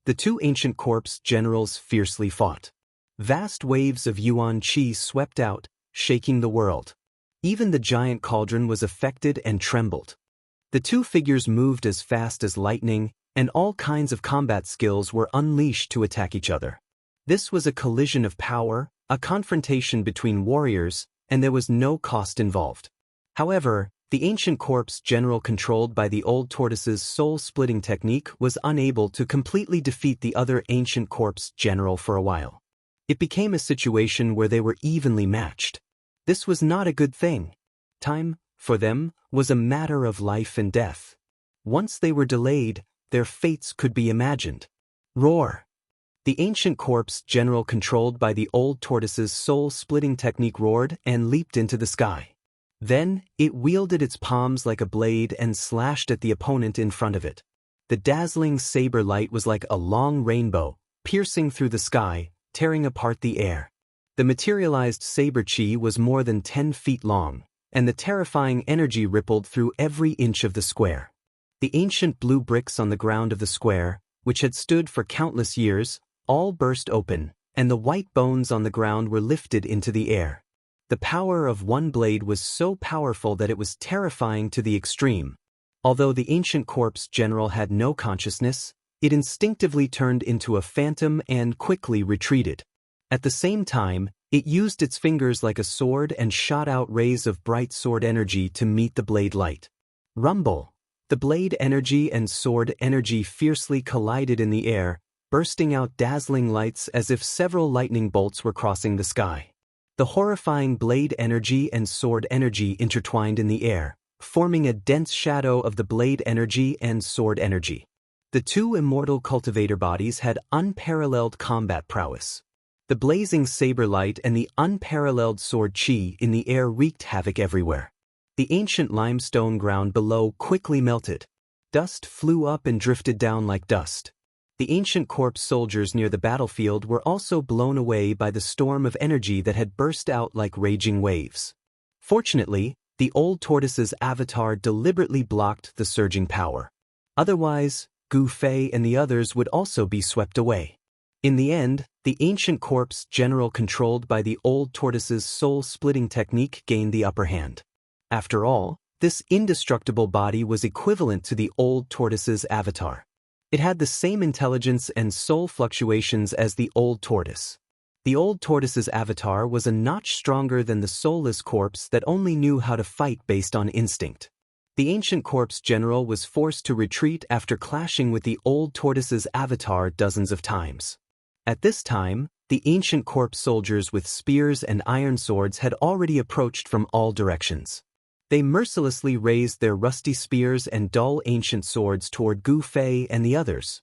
The two ancient corpse generals fiercely fought. Vast waves of yuan qi swept out, shaking the world. Even the giant cauldron was affected and trembled. The two figures moved as fast as lightning, and all kinds of combat skills were unleashed to attack each other. This was a collision of power, a confrontation between warriors, and there was no cost involved. However, the ancient corpse general controlled by the old tortoise's soul-splitting technique was unable to completely defeat the other ancient corpse general for a while. It became a situation where they were evenly matched. This was not a good thing. Time, for them, was a matter of life and death. Once they were delayed, their fates could be imagined. Roar! The ancient corpse general controlled by the old tortoise's soul-splitting technique roared and leaped into the sky. Then, it wielded its palms like a blade and slashed at the opponent in front of it. The dazzling saber light was like a long rainbow, piercing through the sky, tearing apart the air. The materialized saber chi was more than 10 feet long, and the terrifying energy rippled through every inch of the square. The ancient blue bricks on the ground of the square, which had stood for countless years, all burst open, and the white bones on the ground were lifted into the air. The power of one blade was so powerful that it was terrifying to the extreme. Although the ancient corpse general had no consciousness, it instinctively turned into a phantom and quickly retreated. At the same time, it used its fingers like a sword and shot out rays of bright sword energy to meet the blade light. Rumble! The blade energy and sword energy fiercely collided in the air, bursting out dazzling lights as if several lightning bolts were crossing the sky. The horrifying blade energy and sword energy intertwined in the air, forming a dense shadow of the blade energy and sword energy. The two immortal cultivator bodies had unparalleled combat prowess. The blazing saber light and the unparalleled sword chi in the air wreaked havoc everywhere. The ancient limestone ground below quickly melted. Dust flew up and drifted down like dust. The ancient corpse soldiers near the battlefield were also blown away by the storm of energy that had burst out like raging waves. Fortunately, the old tortoise's avatar deliberately blocked the surging power. Otherwise, Gu Fei and the others would also be swept away. In the end, the ancient corpse general controlled by the old tortoise's soul-splitting technique gained the upper hand. After all, this indestructible body was equivalent to the old tortoise's avatar. It had the same intelligence and soul fluctuations as the old tortoise. The old tortoise's avatar was a notch stronger than the soulless corpse that only knew how to fight based on instinct. The ancient corpse general was forced to retreat after clashing with the old tortoise's avatar dozens of times. At this time, the ancient corpse soldiers with spears and iron swords had already approached from all directions. They mercilessly raised their rusty spears and dull ancient swords toward Gu Fei and the others.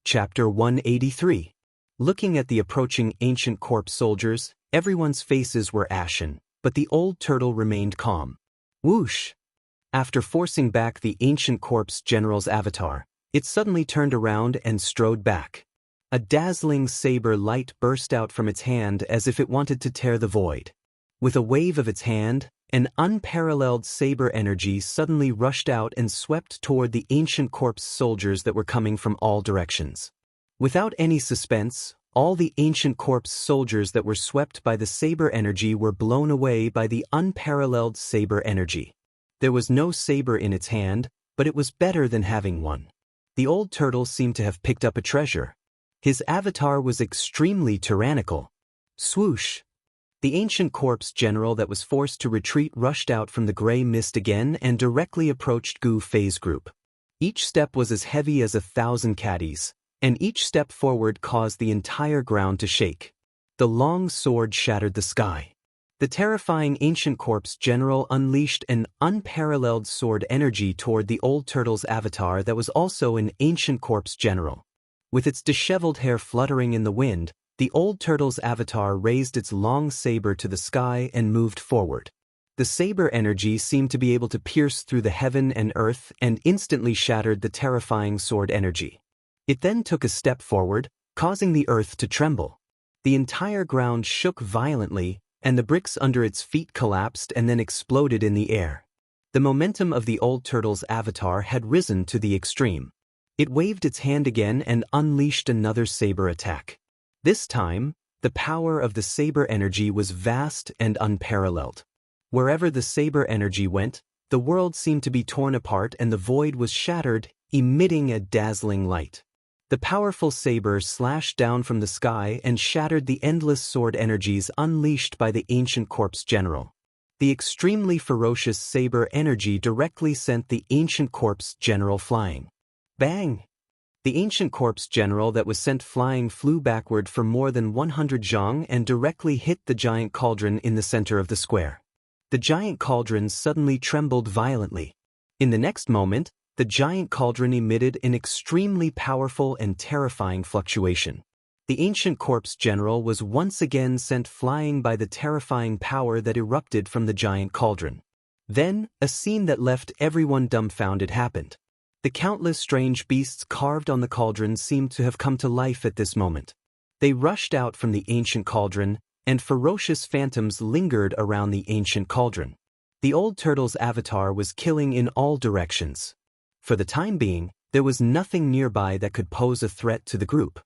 Chapter 183. Looking at the approaching ancient corpse soldiers, everyone's faces were ashen, but the old turtle remained calm. Whoosh! After forcing back the ancient corpse general's avatar, it suddenly turned around and strode back. A dazzling saber light burst out from its hand as if it wanted to tear the void. With a wave of its hand, an unparalleled saber energy suddenly rushed out and swept toward the ancient corpse soldiers that were coming from all directions. Without any suspense, all the ancient corpse soldiers that were swept by the saber energy were blown away by the unparalleled saber energy. There was no saber in its hand, but it was better than having one. The old turtle seemed to have picked up a treasure. His avatar was extremely tyrannical. Swoosh! The ancient corpse general that was forced to retreat rushed out from the gray mist again and directly approached Gu Fei's group. Each step was as heavy as 1,000 caddies, and each step forward caused the entire ground to shake. The long sword shattered the sky. The terrifying ancient corpse general unleashed an unparalleled sword energy toward the old turtle's avatar that was also an ancient corpse general. With its disheveled hair fluttering in the wind, the old turtle's avatar raised its long saber to the sky and moved forward. The saber energy seemed to be able to pierce through the heaven and earth and instantly shattered the terrifying sword energy. It then took a step forward, causing the earth to tremble. The entire ground shook violently, and the bricks under its feet collapsed and then exploded in the air. The momentum of the old turtle's avatar had risen to the extreme. It waved its hand again and unleashed another saber attack. This time, the power of the saber energy was vast and unparalleled. Wherever the saber energy went, the world seemed to be torn apart and the void was shattered, emitting a dazzling light. The powerful saber slashed down from the sky and shattered the endless sword energies unleashed by the ancient corpse general. The extremely ferocious saber energy directly sent the ancient corpse general flying. Bang! The ancient corpse general that was sent flying flew backward for more than 100 zhang and directly hit the giant cauldron in the center of the square. The giant cauldron suddenly trembled violently. In the next moment, the giant cauldron emitted an extremely powerful and terrifying fluctuation. The ancient corpse general was once again sent flying by the terrifying power that erupted from the giant cauldron. Then, a scene that left everyone dumbfounded happened. The countless strange beasts carved on the cauldron seemed to have come to life at this moment. They rushed out from the ancient cauldron, and ferocious phantoms lingered around the ancient cauldron. The old turtle's avatar was killing in all directions. For the time being, there was nothing nearby that could pose a threat to the group.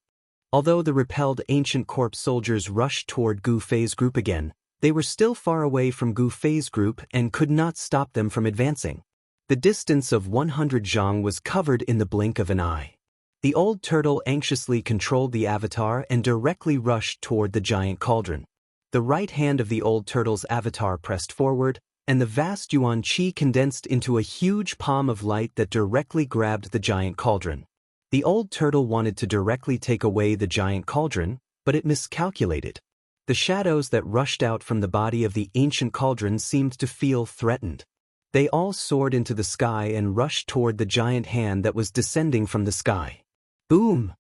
Although the repelled ancient corpse soldiers rushed toward Gu Fei's group again, they were still far away from Gu Fei's group and could not stop them from advancing. The distance of 100 zhang was covered in the blink of an eye. The old turtle anxiously controlled the avatar and directly rushed toward the giant cauldron. The right hand of the old turtle's avatar pressed forward, and the vast yuan qi condensed into a huge palm of light that directly grabbed the giant cauldron. The old turtle wanted to directly take away the giant cauldron, but it miscalculated. The shadows that rushed out from the body of the ancient cauldron seemed to feel threatened. They all soared into the sky and rushed toward the giant hand that was descending from the sky. Boom!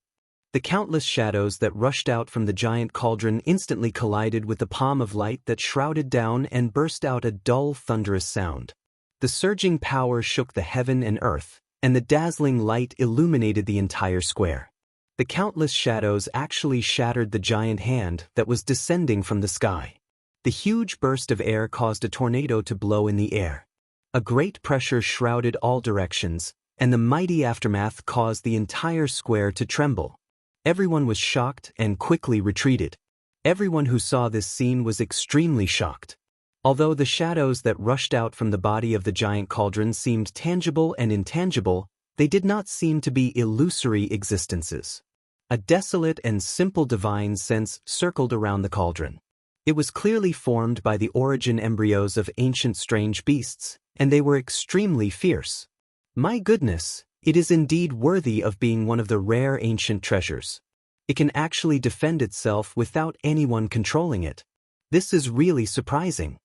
The countless shadows that rushed out from the giant cauldron instantly collided with the palm of light that shrouded down and burst out a dull, thunderous sound. The surging power shook the heaven and earth, and the dazzling light illuminated the entire square. The countless shadows actually shattered the giant hand that was descending from the sky. The huge burst of air caused a tornado to blow in the air. A great pressure shrouded all directions, and the mighty aftermath caused the entire square to tremble. Everyone was shocked and quickly retreated. Everyone who saw this scene was extremely shocked. Although the shadows that rushed out from the body of the giant cauldron seemed tangible and intangible, they did not seem to be illusory existences. A desolate and simple divine sense circled around the cauldron. It was clearly formed by the origin embryos of ancient strange beasts, and they were extremely fierce. My goodness! It is indeed worthy of being one of the rare ancient treasures. It can actually defend itself without anyone controlling it. This is really surprising.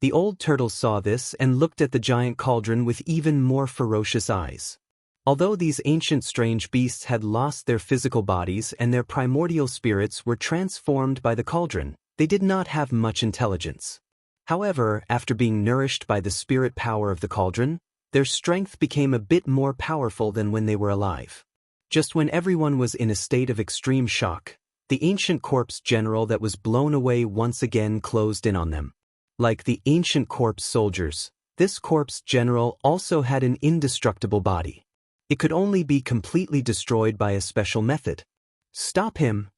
The old turtle saw this and looked at the giant cauldron with even more ferocious eyes. Although these ancient strange beasts had lost their physical bodies and their primordial spirits were transformed by the cauldron, they did not have much intelligence. However, after being nourished by the spirit power of the cauldron, their strength became a bit more powerful than when they were alive. Just when everyone was in a state of extreme shock, the ancient corpse general that was blown away once again closed in on them. Like the ancient corpse soldiers, this corpse general also had an indestructible body. It could only be completely destroyed by a special method. Stop him!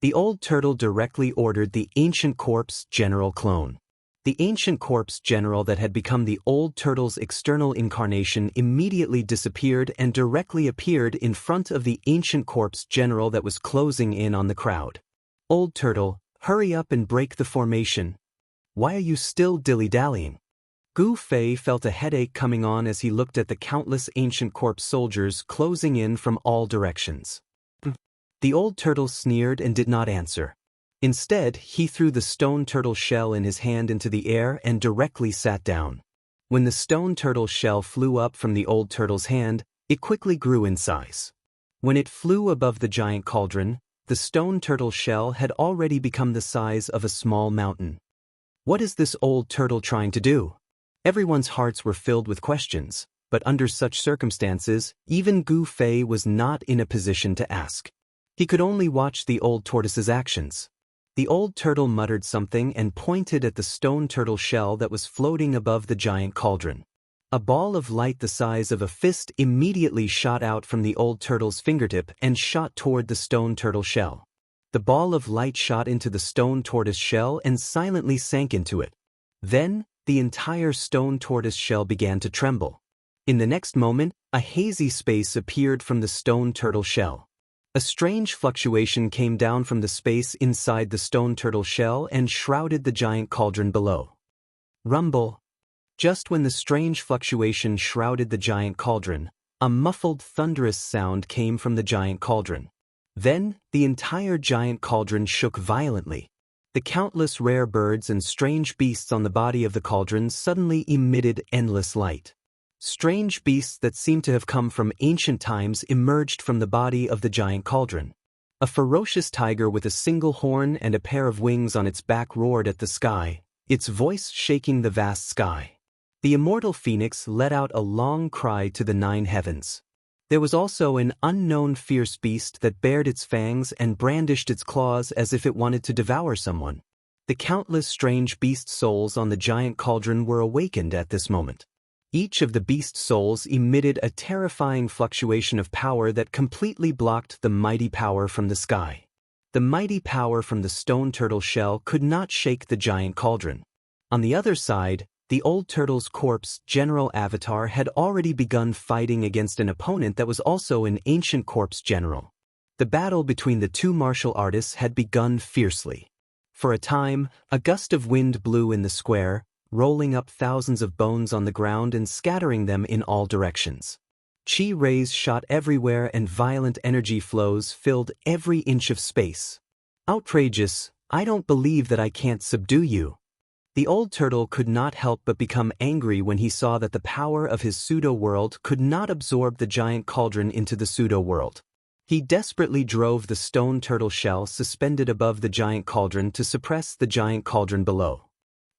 The old turtle directly ordered the ancient corpse general clone. The ancient corpse general that had become the old turtle's external incarnation immediately disappeared and directly appeared in front of the ancient corpse general that was closing in on the crowd. Old turtle, hurry up and break the formation. Why are you still dilly-dallying? Gu Fei felt a headache coming on as he looked at the countless ancient corpse soldiers closing in from all directions. The old turtle sneered and did not answer. Instead, he threw the stone turtle shell in his hand into the air and directly sat down. When the stone turtle shell flew up from the old turtle's hand, it quickly grew in size. When it flew above the giant cauldron, the stone turtle shell had already become the size of a small mountain. What is this old turtle trying to do? Everyone's hearts were filled with questions, but under such circumstances, even Gu Fei was not in a position to ask. He could only watch the old tortoise's actions. The old turtle muttered something and pointed at the stone turtle shell that was floating above the giant cauldron. A ball of light the size of a fist immediately shot out from the old turtle's fingertip and shot toward the stone turtle shell. The ball of light shot into the stone tortoise shell and silently sank into it. Then, the entire stone tortoise shell began to tremble. In the next moment, a hazy space appeared from the stone turtle shell. A strange fluctuation came down from the space inside the stone turtle shell and shrouded the giant cauldron below. Rumble. Just when the strange fluctuation shrouded the giant cauldron, a muffled thunderous sound came from the giant cauldron. Then, the entire giant cauldron shook violently. The countless rare birds and strange beasts on the body of the cauldron suddenly emitted endless light. Strange beasts that seemed to have come from ancient times emerged from the body of the giant cauldron. A ferocious tiger with a single horn and a pair of wings on its back roared at the sky, its voice shaking the vast sky. The immortal phoenix let out a long cry to the 9 heavens. There was also an unknown fierce beast that bared its fangs and brandished its claws as if it wanted to devour someone. The countless strange beast souls on the giant cauldron were awakened at this moment. Each of the beast souls emitted a terrifying fluctuation of power that completely blocked the mighty power from the sky. The mighty power from the stone turtle shell could not shake the giant cauldron. On the other side, the old turtle's corpse general avatar had already begun fighting against an opponent that was also an ancient corpse general. The battle between the two martial artists had begun fiercely. For a time, a gust of wind blew in the square, rolling up thousands of bones on the ground and scattering them in all directions. Chi rays shot everywhere and violent energy flows filled every inch of space. Outrageous, I don't believe that I can't subdue you. The old turtle could not help but become angry when he saw that the power of his pseudo-world could not absorb the giant cauldron into the pseudo-world. He desperately drove the stone turtle shell suspended above the giant cauldron to suppress the giant cauldron below.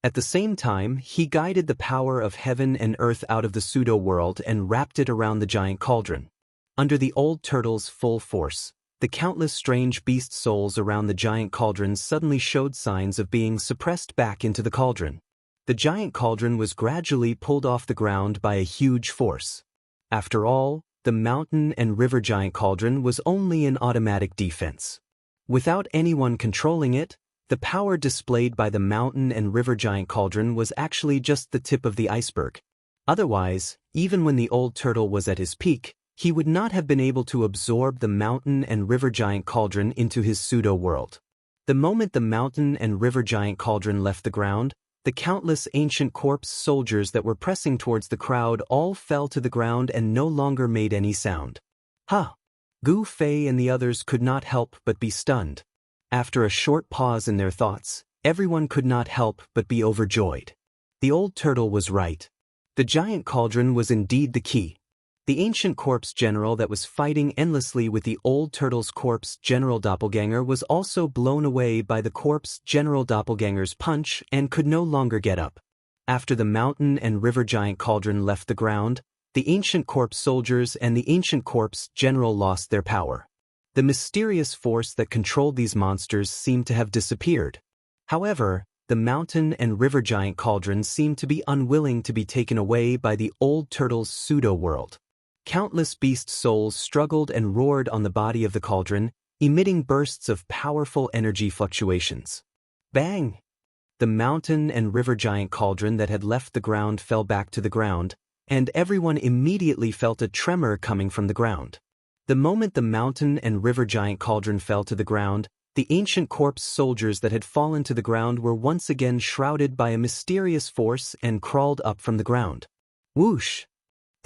At the same time, he guided the power of heaven and earth out of the pseudo-world and wrapped it around the giant cauldron. Under the old turtle's full force, the countless strange beast souls around the giant cauldron suddenly showed signs of being suppressed back into the cauldron. The giant cauldron was gradually pulled off the ground by a huge force. After all, the mountain and river giant cauldron was only an automatic defense. Without anyone controlling it, the power displayed by the mountain and river giant cauldron was actually just the tip of the iceberg. Otherwise, even when the old turtle was at his peak, he would not have been able to absorb the mountain and river giant cauldron into his pseudo-world. The moment the mountain and river giant cauldron left the ground, the countless ancient corpse soldiers that were pressing towards the crowd all fell to the ground and no longer made any sound. Ha! Gu Fei and the others could not help but be stunned. After a short pause in their thoughts, everyone could not help but be overjoyed. The old turtle was right. The giant cauldron was indeed the key. The ancient corpse general that was fighting endlessly with the old turtle's corpse general doppelganger was also blown away by the corpse general doppelganger's punch and could no longer get up. After the mountain and river giant cauldron left the ground, the ancient corpse soldiers and the ancient corpse general lost their power. The mysterious force that controlled these monsters seemed to have disappeared. However, the mountain and river giant cauldron seemed to be unwilling to be taken away by the old turtle's pseudo-world. Countless beast souls struggled and roared on the body of the cauldron, emitting bursts of powerful energy fluctuations. Bang! The mountain and river giant cauldron that had left the ground fell back to the ground, and everyone immediately felt a tremor coming from the ground. The moment the mountain and river giant cauldron fell to the ground, the ancient corpse soldiers that had fallen to the ground were once again shrouded by a mysterious force and crawled up from the ground. Whoosh!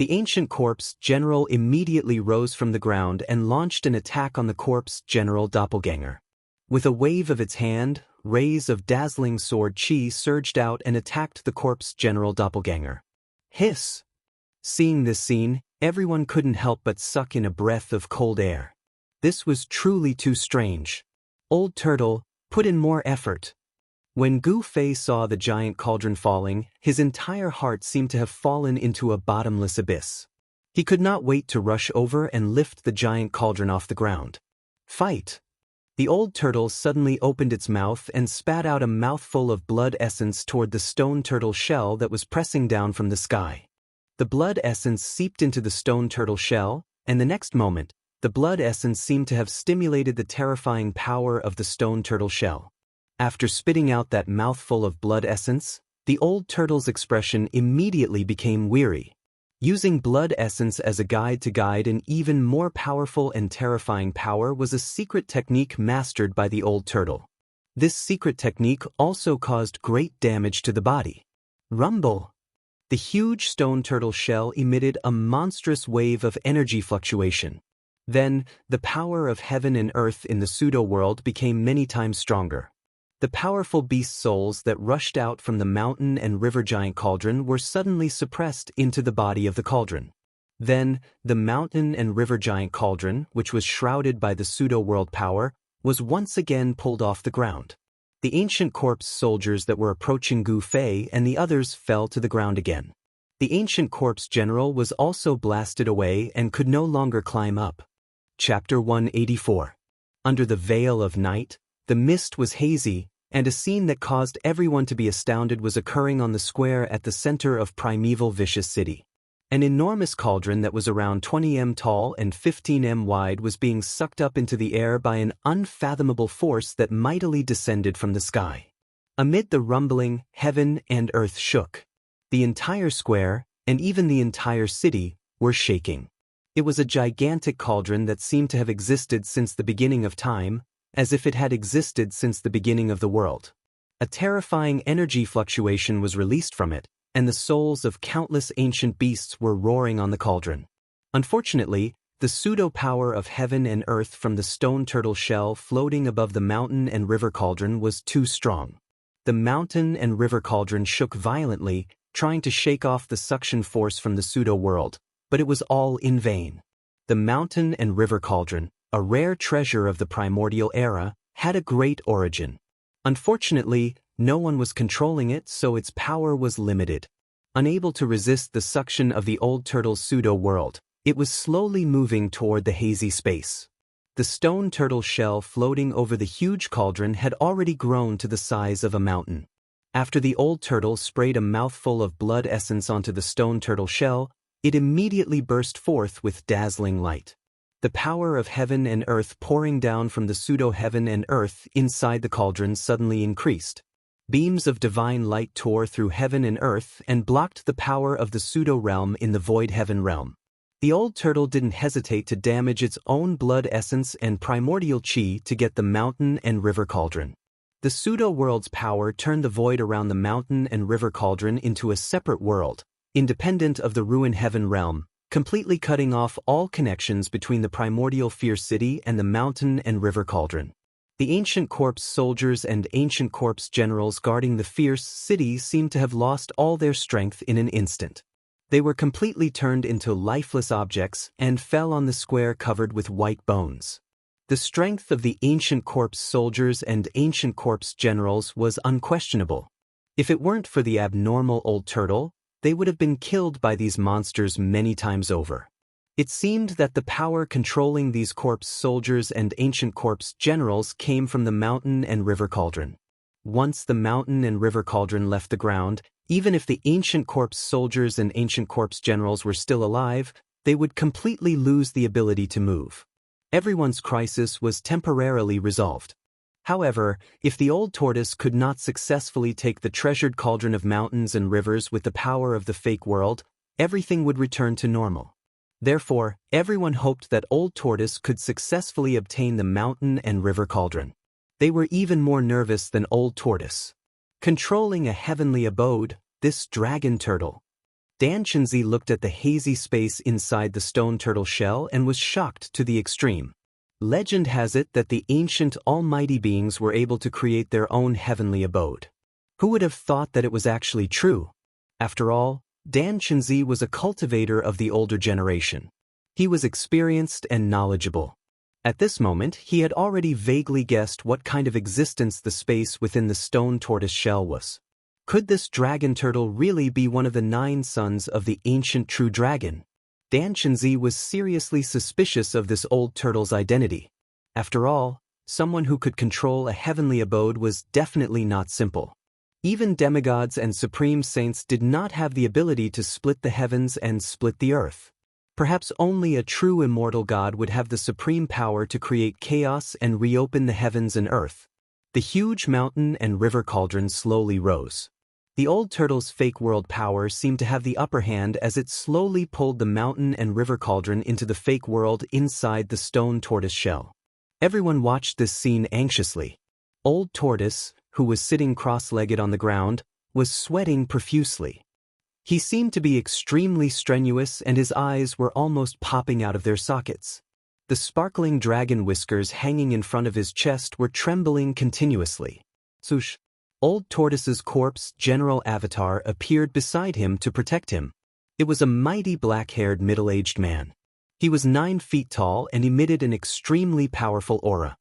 The ancient corpse general immediately rose from the ground and launched an attack on the corpse general doppelganger. With a wave of its hand, rays of dazzling sword chi surged out and attacked the corpse general doppelganger. Hiss! Seeing this scene, everyone couldn't help but suck in a breath of cold air. This was truly too strange. Old Turtle, put in more effort. When Gu Fei saw the giant cauldron falling, his entire heart seemed to have fallen into a bottomless abyss. He could not wait to rush over and lift the giant cauldron off the ground. Fight! The old turtle suddenly opened its mouth and spat out a mouthful of blood essence toward the stone turtle shell that was pressing down from the sky. The blood essence seeped into the stone turtle shell, and the next moment, the blood essence seemed to have stimulated the terrifying power of the stone turtle shell. After spitting out that mouthful of blood essence, the old turtle's expression immediately became weary. Using blood essence as a guide to guide an even more powerful and terrifying power was a secret technique mastered by the old turtle. This secret technique also caused great damage to the body. Rumble! The huge stone turtle shell emitted a monstrous wave of energy fluctuation. Then, the power of heaven and earth in the pseudo-world became many times stronger. The powerful beast souls that rushed out from the mountain and river giant cauldron were suddenly suppressed into the body of the cauldron. Then, the mountain and river giant cauldron, which was shrouded by the pseudo-world power, was once again pulled off the ground. The ancient corpse soldiers that were approaching Gu Fei and the others fell to the ground again. The ancient corpse general was also blasted away and could no longer climb up. Chapter 184. Under the veil of night, the mist was hazy, and a scene that caused everyone to be astounded was occurring on the square at the center of primeval vicious city. An enormous cauldron that was around 20 m tall and 15 m wide was being sucked up into the air by an unfathomable force that mightily descended from the sky. Amid the rumbling, heaven and earth shook. The entire square, and even the entire city, were shaking. It was a gigantic cauldron that seemed to have existed since the beginning of time, as if it had existed since the beginning of the world. A terrifying energy fluctuation was released from it, and the souls of countless ancient beasts were roaring on the cauldron. Unfortunately, the pseudo-power of heaven and earth from the stone turtle shell floating above the mountain and river cauldron was too strong. The mountain and river cauldron shook violently, trying to shake off the suction force from the pseudo-world, but it was all in vain. The mountain and river cauldron, a rare treasure of the primordial era, had a great origin. Unfortunately, no one was controlling it, so its power was limited. Unable to resist the suction of the old turtle's pseudo-world, it was slowly moving toward the hazy space. The stone turtle shell floating over the huge cauldron had already grown to the size of a mountain. After the old turtle sprayed a mouthful of blood essence onto the stone turtle shell, it immediately burst forth with dazzling light. The power of heaven and earth pouring down from the pseudo-heaven and earth inside the cauldron suddenly increased. Beams of divine light tore through heaven and earth and blocked the power of the pseudo-realm in the void heaven realm. The old turtle didn't hesitate to damage its own blood essence and primordial chi to get the mountain and river cauldron. The pseudo-world's power turned the void around the mountain and river cauldron into a separate world, independent of the ruin heaven realm, completely cutting off all connections between the primordial fierce city and the mountain and river cauldron. The ancient corpse soldiers and ancient corpse generals guarding the fierce city seemed to have lost all their strength in an instant. They were completely turned into lifeless objects and fell on the square covered with white bones. The strength of the ancient corpse soldiers and ancient corpse generals was unquestionable. If it weren't for the abnormal old turtle, they would have been killed by these monsters many times over. It seemed that the power controlling these corpse soldiers and ancient corpse generals came from the mountain and river cauldron. Once the mountain and river cauldron left the ground, even if the ancient corpse soldiers and ancient corpse generals were still alive, they would completely lose the ability to move. Everyone's crisis was temporarily resolved. However, if the old tortoise could not successfully take the treasured cauldron of mountains and rivers with the power of the fake world, everything would return to normal. Therefore, everyone hoped that old tortoise could successfully obtain the mountain and river cauldron. They were even more nervous than old tortoise. Controlling a heavenly abode, this dragon turtle. Dan Chenzi looked at the hazy space inside the stone turtle shell and was shocked to the extreme. Legend has it that the ancient almighty beings were able to create their own heavenly abode. Who would have thought that it was actually true? After all, Dan Chenzi was a cultivator of the older generation. He was experienced and knowledgeable. At this moment, he had already vaguely guessed what kind of existence the space within the stone tortoise shell was. Could this dragon turtle really be one of the 9 sons of the ancient true dragon? Dan Chenzi was seriously suspicious of this old turtle's identity. After all, someone who could control a heavenly abode was definitely not simple. Even demigods and supreme saints did not have the ability to split the heavens and split the earth. Perhaps only a true immortal god would have the supreme power to create chaos and reopen the heavens and earth. The huge mountain and river cauldron slowly rose. The old turtle's fake world power seemed to have the upper hand as it slowly pulled the mountain and river cauldron into the fake world inside the stone tortoise shell. Everyone watched this scene anxiously. Old Tortoise, who was sitting cross-legged on the ground, was sweating profusely. He seemed to be extremely strenuous and his eyes were almost popping out of their sockets. The sparkling dragon whiskers hanging in front of his chest were trembling continuously. Swoosh! Old Tortoise's corpse general avatar appeared beside him to protect him. It was a mighty black-haired middle-aged man. He was 9 feet tall and emitted an extremely powerful aura.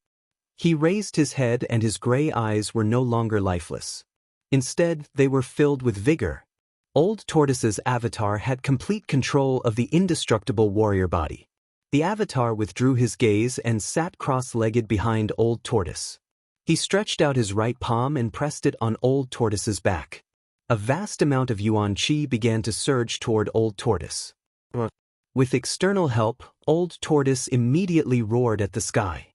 He raised his head and his gray eyes were no longer lifeless. Instead, they were filled with vigor. Old Tortoise's avatar had complete control of the indestructible warrior body. The avatar withdrew his gaze and sat cross-legged behind Old Tortoise. He stretched out his right palm and pressed it on Old Tortoise's back. A vast amount of yuan qi began to surge toward Old Tortoise. With external help, Old Tortoise immediately roared at the sky.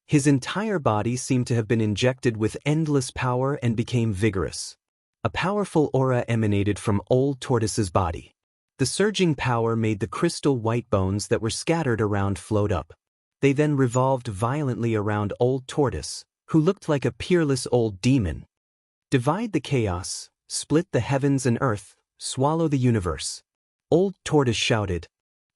His entire body seemed to have been injected with endless power and became vigorous. A powerful aura emanated from Old Tortoise's body. The surging power made the crystal white bones that were scattered around float up. They then revolved violently around Old Tortoise, who looked like a peerless old demon. Divide the chaos, split the heavens and earth, swallow the universe. Old Tortoise shouted.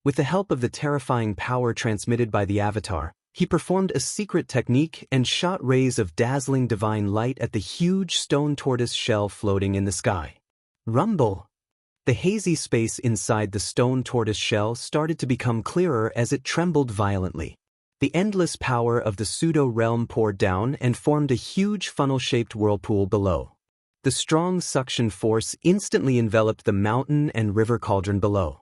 With the help of the terrifying power transmitted by the avatar, he performed a secret technique and shot rays of dazzling divine light at the huge stone tortoise shell floating in the sky. Rumble! The hazy space inside the stone tortoise shell started to become clearer as it trembled violently. The endless power of the pseudo-realm poured down and formed a huge funnel-shaped whirlpool below. The strong suction force instantly enveloped the mountain and river cauldron below.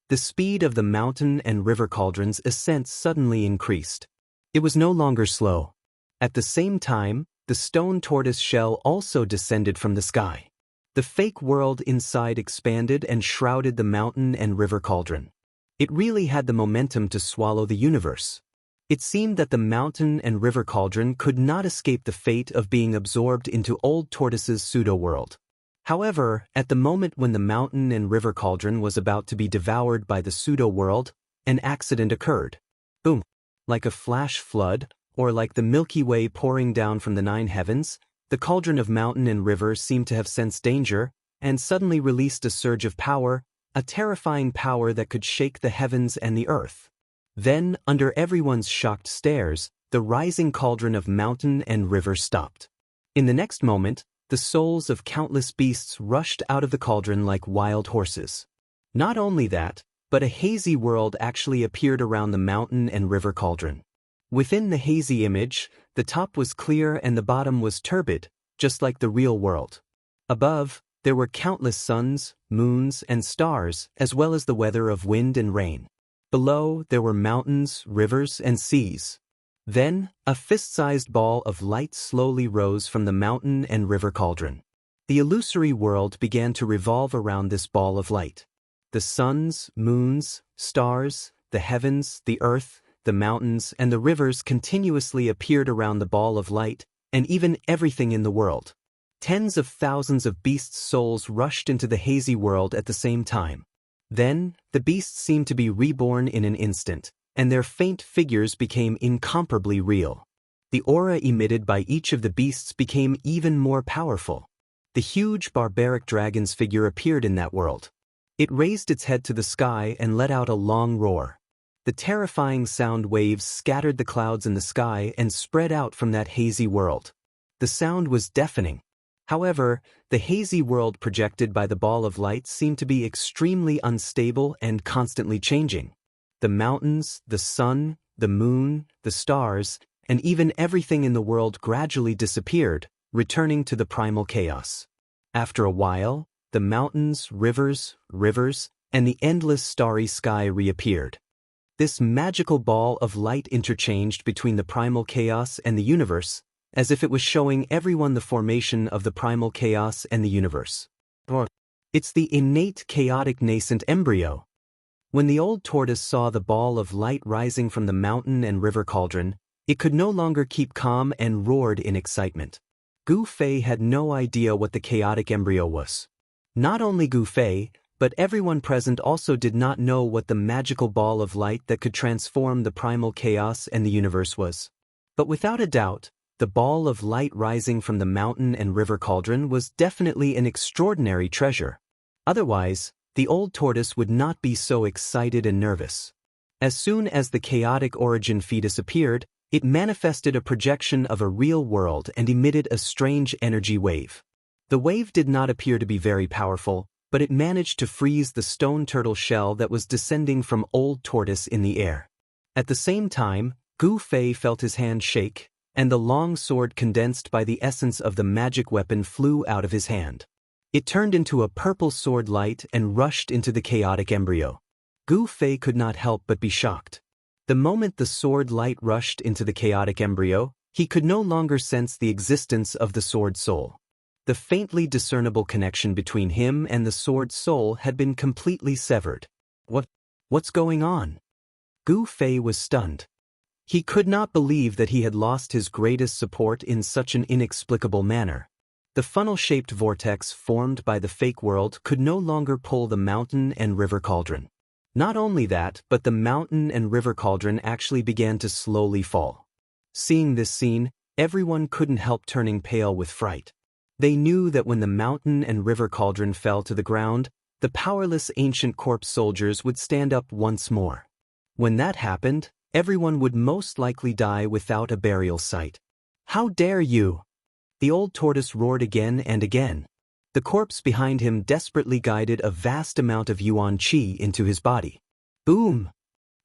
The speed of the mountain and river cauldron's ascent suddenly increased. It was no longer slow. At the same time, the stone tortoise shell also descended from the sky. The fake world inside expanded and shrouded the mountain and river cauldron. It really had the momentum to swallow the universe. It seemed that the mountain and river cauldron could not escape the fate of being absorbed into Old Tortoise's pseudo-world. However, at the moment when the mountain and river cauldron was about to be devoured by the pseudo-world, an accident occurred. Boom! Like a flash flood, or like the Milky Way pouring down from the 9 heavens, the cauldron of mountain and river seemed to have sensed danger, and suddenly released a surge of power, a terrifying power that could shake the heavens and the earth. Then, under everyone's shocked stares, the rising cauldron of mountain and river stopped. In the next moment, the souls of countless beasts rushed out of the cauldron like wild horses. Not only that, but a hazy world actually appeared around the mountain and river cauldron. Within the hazy image, the top was clear and the bottom was turbid, just like the real world. Above, there were countless suns, moons, and stars, as well as the weather of wind and rain. Below, there were mountains, rivers, and seas. Then, a fist-sized ball of light slowly rose from the mountain and river cauldron. The illusory world began to revolve around this ball of light. The suns, moons, stars, the heavens, the earth, the mountains, and the rivers continuously appeared around the ball of light, and even everything in the world. Tens of thousands of beasts' souls rushed into the hazy world at the same time. Then, the beasts seemed to be reborn in an instant, and their faint figures became incomparably real. The aura emitted by each of the beasts became even more powerful. The huge barbaric dragon's figure appeared in that world. It raised its head to the sky and let out a long roar. The terrifying sound waves scattered the clouds in the sky and spread out from that hazy world. The sound was deafening. However, the hazy world projected by the ball of light seemed to be extremely unstable and constantly changing. The mountains, the sun, the moon, the stars, and even everything in the world gradually disappeared, returning to the primal chaos. After a while, the mountains, rivers, and the endless starry sky reappeared. This magical ball of light interchanged between the primal chaos and the universe, as if it was showing everyone the formation of the primal chaos and the universe. It's the innate chaotic nascent embryo. When the old tortoise saw the ball of light rising from the mountain and river cauldron, it could no longer keep calm and roared in excitement. Gu Fei had no idea what the chaotic embryo was. Not only Gu Fei, but everyone present also did not know what the magical ball of light that could transform the primal chaos and the universe was. But without a doubt, the ball of light rising from the mountain and river cauldron was definitely an extraordinary treasure. Otherwise, the old tortoise would not be so excited and nervous. As soon as the chaotic origin fetus appeared, it manifested a projection of a real world and emitted a strange energy wave. The wave did not appear to be very powerful, but it managed to freeze the stone turtle shell that was descending from old tortoise in the air. At the same time, Gu Fei felt his hand shake, and the long sword condensed by the essence of the magic weapon flew out of his hand. It turned into a purple sword light and rushed into the chaotic embryo. Gu Fei could not help but be shocked. The moment the sword light rushed into the chaotic embryo, he could no longer sense the existence of the sword soul. The faintly discernible connection between him and the sword soul had been completely severed. What's going on? Gu Fei was stunned. He could not believe that he had lost his greatest support in such an inexplicable manner. The funnel-shaped vortex formed by the fake world could no longer pull the mountain and river cauldron. Not only that, but the mountain and river cauldron actually began to slowly fall. Seeing this scene, everyone couldn't help turning pale with fright. They knew that when the mountain and river cauldron fell to the ground, the powerless ancient corpse soldiers would stand up once more. When that happened, everyone would most likely die without a burial site. How dare you! The old tortoise roared again and again. The corpse behind him desperately guided a vast amount of yuan qi into his body. Boom!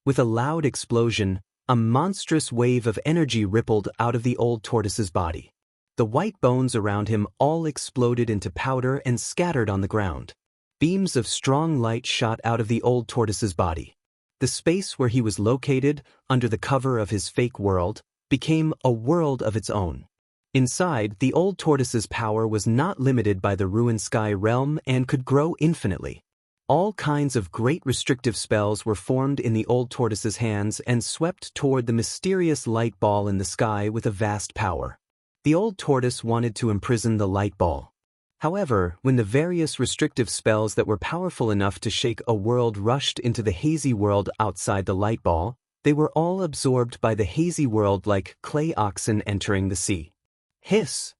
With a loud explosion, a monstrous wave of energy rippled out of the old tortoise's body. The white bones around him all exploded into powder and scattered on the ground. Beams of strong light shot out of the old tortoise's body. The space where he was located, under the cover of his fake world, became a world of its own. Inside, the old tortoise's power was not limited by the ruined sky realm and could grow infinitely. All kinds of great restrictive spells were formed in the old tortoise's hands and swept toward the mysterious light ball in the sky with a vast power. The old tortoise wanted to imprison the light ball. However, when the various restrictive spells that were powerful enough to shake a world rushed into the hazy world outside the light ball, they were all absorbed by the hazy world like clay oxen entering the sea. Hiss!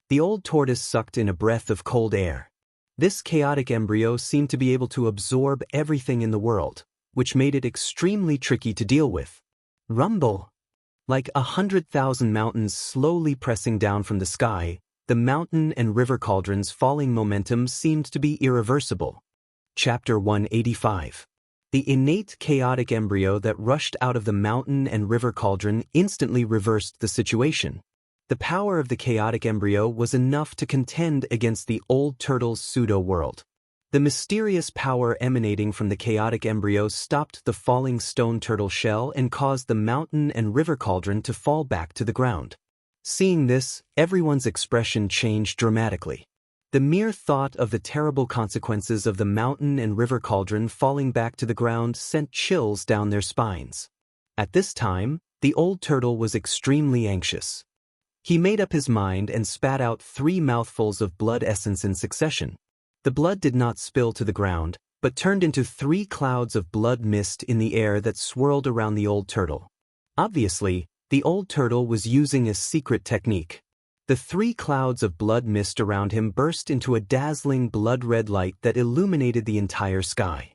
The old tortoise sucked in a breath of cold air. This chaotic embryo seemed to be able to absorb everything in the world, which made it extremely tricky to deal with. Rumble! Like 100,000 mountains slowly pressing down from the sky, the mountain and river cauldrons' falling momentum seemed to be irreversible. Chapter 185. The innate chaotic embryo that rushed out of the mountain and river cauldron instantly reversed the situation. The power of the chaotic embryo was enough to contend against the old turtle's pseudo-world. The mysterious power emanating from the chaotic embryo stopped the falling stone turtle shell and caused the mountain and river cauldron to fall back to the ground. Seeing this, everyone's expression changed dramatically. The mere thought of the terrible consequences of the mountain and river cauldron falling back to the ground sent chills down their spines. At this time, the old turtle was extremely anxious. He made up his mind and spat out 3 mouthfuls of blood essence in succession. The blood did not spill to the ground, but turned into 3 clouds of blood mist in the air that swirled around the old turtle. Obviously, the old turtle was using a secret technique. The 3 clouds of blood mist around him burst into a dazzling blood-red light that illuminated the entire sky.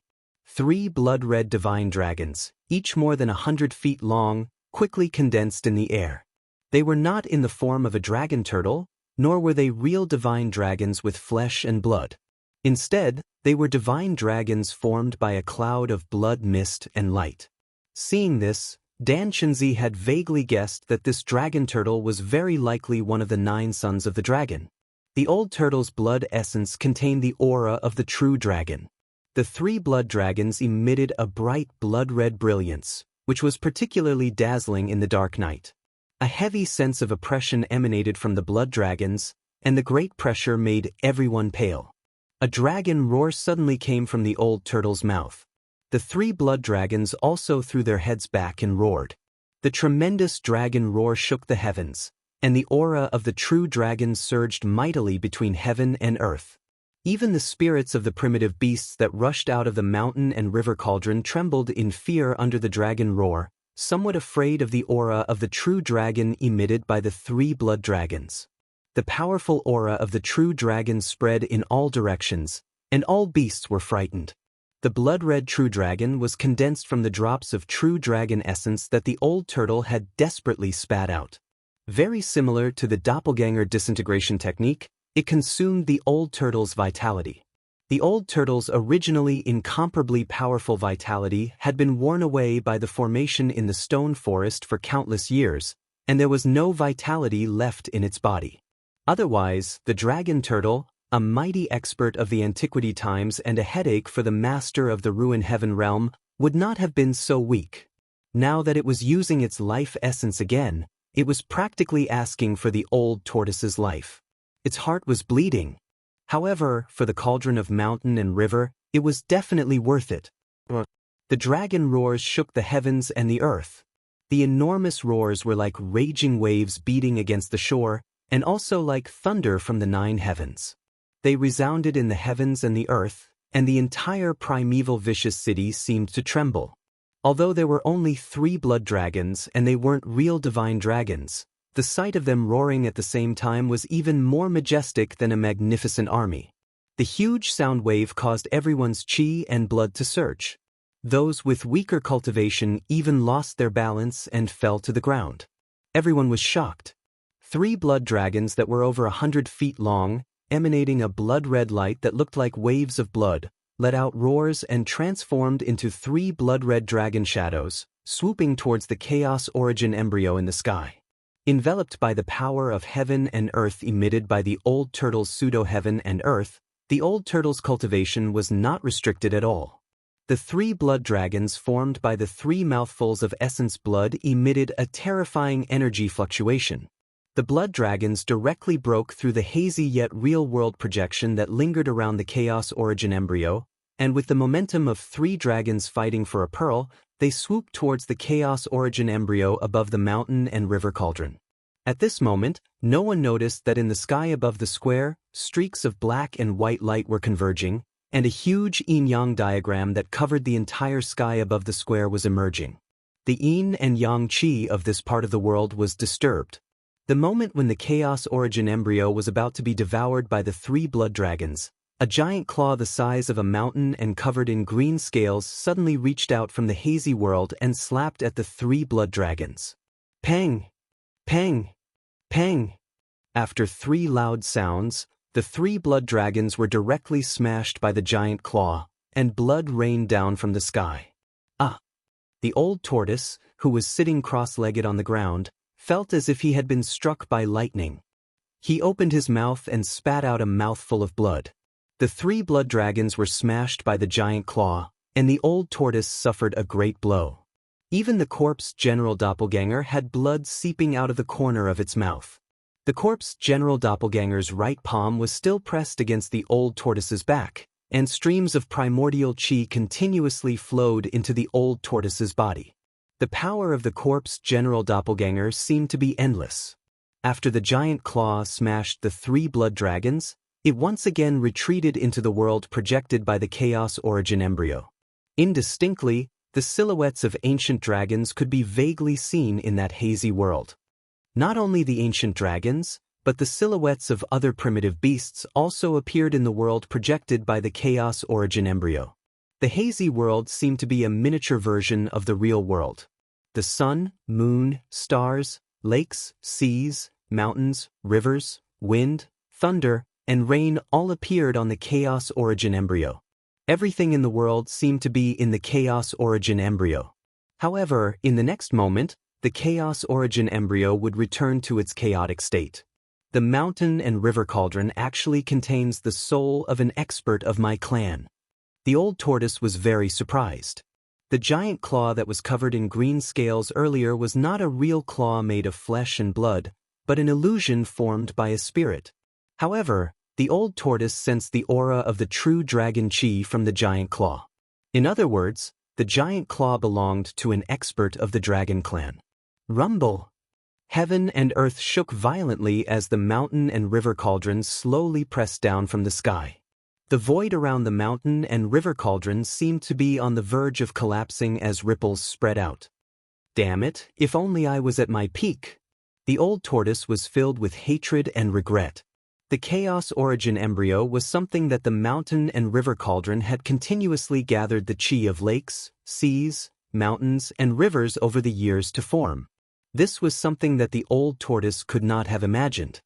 3 blood-red divine dragons, each more than 100 feet long, quickly condensed in the air. They were not in the form of a dragon turtle, nor were they real divine dragons with flesh and blood. Instead, they were divine dragons formed by a cloud of blood, mist, and light. Seeing this, Dan Chenzi had vaguely guessed that this dragon turtle was very likely one of the 9 sons of the dragon. The old turtle's blood essence contained the aura of the true dragon. The 3 blood dragons emitted a bright blood-red brilliance, which was particularly dazzling in the dark night. A heavy sense of oppression emanated from the blood dragons, and the great pressure made everyone pale. A dragon roar suddenly came from the old turtle's mouth. The 3 blood dragons also threw their heads back and roared. The tremendous dragon roar shook the heavens, and the aura of the true dragon surged mightily between heaven and earth. Even the spirits of the primitive beasts that rushed out of the mountain and river cauldron trembled in fear under the dragon roar, somewhat afraid of the aura of the true dragon emitted by the 3 blood dragons. The powerful aura of the true dragon spread in all directions, and all beasts were frightened. The blood-red true dragon was condensed from the drops of true dragon essence that the old turtle had desperately spat out. Very similar to the doppelganger disintegration technique, it consumed the old turtle's vitality. The old turtle's originally incomparably powerful vitality had been worn away by the formation in the stone forest for countless years, and there was no vitality left in its body. Otherwise, the dragon turtle, a mighty expert of the antiquity times and a headache for the master of the ruin heaven realm, would not have been so weak. Now that it was using its life essence again, it was practically asking for the old tortoise's life. Its heart was bleeding. However, for the cauldron of mountain and river, it was definitely worth it. The dragon roars shook the heavens and the earth. The enormous roars were like raging waves beating against the shore, and also like thunder from the 9 heavens. They resounded in the heavens and the earth, and the entire primeval vicious city seemed to tremble. Although there were only 3 blood dragons and they weren't real divine dragons, the sight of them roaring at the same time was even more majestic than a magnificent army. The huge sound wave caused everyone's chi and blood to surge. Those with weaker cultivation even lost their balance and fell to the ground. Everyone was shocked. 3 blood dragons that were over 100 feet long, emanating a blood-red light that looked like waves of blood, let out roars and transformed into 3 blood-red dragon shadows, swooping towards the chaos origin embryo in the sky. Enveloped by the power of heaven and earth emitted by the old turtle's pseudo-heaven and earth, the old turtle's cultivation was not restricted at all. The 3 blood dragons formed by the 3 mouthfuls of essence blood emitted a terrifying energy fluctuation. The blood dragons directly broke through the hazy yet real-world projection that lingered around the chaos origin embryo, and with the momentum of 3 dragons fighting for a pearl, they swooped towards the chaos origin embryo above the mountain and river cauldron. At this moment, no one noticed that in the sky above the square, streaks of black and white light were converging, and a huge yin-yang diagram that covered the entire sky above the square was emerging. The yin and yang chi of this part of the world was disturbed. The moment when the chaos origin embryo was about to be devoured by the 3 blood dragons, a giant claw the size of a mountain and covered in green scales suddenly reached out from the hazy world and slapped at the 3 blood dragons. Pang! Pang! Pang! After 3 loud sounds, the 3 blood dragons were directly smashed by the giant claw, and blood rained down from the sky. Ah! The old tortoise, who was sitting cross-legged on the ground, felt as if he had been struck by lightning. He opened his mouth and spat out a mouthful of blood. The 3 blood dragons were smashed by the giant claw, and the old tortoise suffered a great blow. Even the corpse general doppelganger had blood seeping out of the corner of its mouth. The corpse general doppelganger's right palm was still pressed against the old tortoise's back, and streams of primordial chi continuously flowed into the old tortoise's body. The power of the corpse general doppelganger seemed to be endless. After the giant claw smashed the 3 blood dragons, it once again retreated into the world projected by the chaos origin embryo. Indistinctly, the silhouettes of ancient dragons could be vaguely seen in that hazy world. Not only the ancient dragons, but the silhouettes of other primitive beasts also appeared in the world projected by the chaos origin embryo. The hazy world seemed to be a miniature version of the real world. The sun, moon, stars, lakes, seas, mountains, rivers, wind, thunder, and rain all appeared on the chaos origin embryo. Everything in the world seemed to be in the chaos origin embryo. However, in the next moment, the chaos origin embryo would return to its chaotic state. The mountain and river cauldron actually contains the soul of an expert of my clan. The old tortoise was very surprised. The giant claw that was covered in green scales earlier was not a real claw made of flesh and blood, but an illusion formed by a spirit. However, the old tortoise sensed the aura of the true dragon chi from the giant claw. In other words, the giant claw belonged to an expert of the dragon clan. Rumble! Heaven and earth shook violently as the mountain and river cauldrons slowly pressed down from the sky. The void around the mountain and river cauldrons seemed to be on the verge of collapsing as ripples spread out. Damn it, if only I was at my peak. The old tortoise was filled with hatred and regret. The chaos origin embryo was something that the mountain and river cauldron had continuously gathered the chi of lakes, seas, mountains, and rivers over the years to form. This was something that the old tortoise could not have imagined.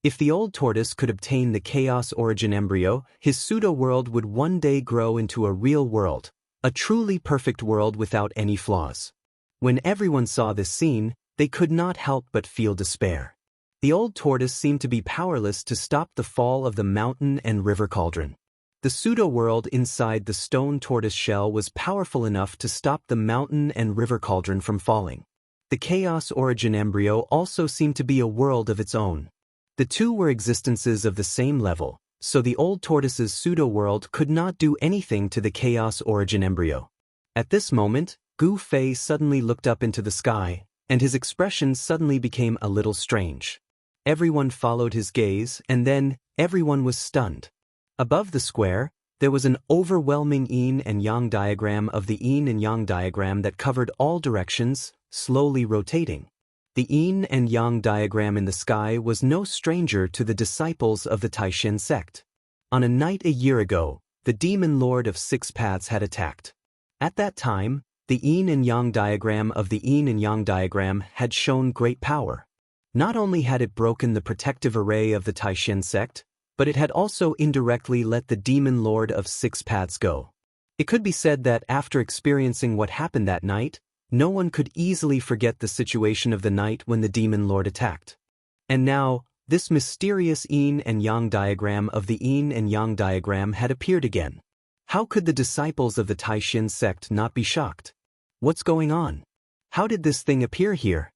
If the old tortoise could obtain the chaos origin embryo, his pseudo-world would one day grow into a real world, a truly perfect world without any flaws. When everyone saw this scene, they could not help but feel despair. The old tortoise seemed to be powerless to stop the fall of the mountain and river cauldron. The pseudo-world inside the stone tortoise shell was powerful enough to stop the mountain and river cauldron from falling. The chaos origin embryo also seemed to be a world of its own. The two were existences of the same level, so the old tortoise's pseudo-world could not do anything to the chaos origin embryo. At this moment, Gu Fei suddenly looked up into the sky, and his expression suddenly became a little strange. Everyone followed his gaze, and then, everyone was stunned. Above the square, there was an overwhelming yin and yang diagram of the yin and yang diagram that covered all directions, slowly rotating. The yin and yang diagram in the sky was no stranger to the disciples of the Taishan sect. On a night a year ago, the demon lord of six paths had attacked. At that time, the yin and yang diagram of the yin and yang diagram had shown great power. Not only had it broken the protective array of the Taishan sect, but it had also indirectly let the demon lord of six paths go. It could be said that after experiencing what happened that night, no one could easily forget the situation of the night when the demon lord attacked. And now, this mysterious yin and yang diagram of the yin and yang diagram had appeared again. How could the disciples of the Taishan sect not be shocked? What's going on? How did this thing appear here?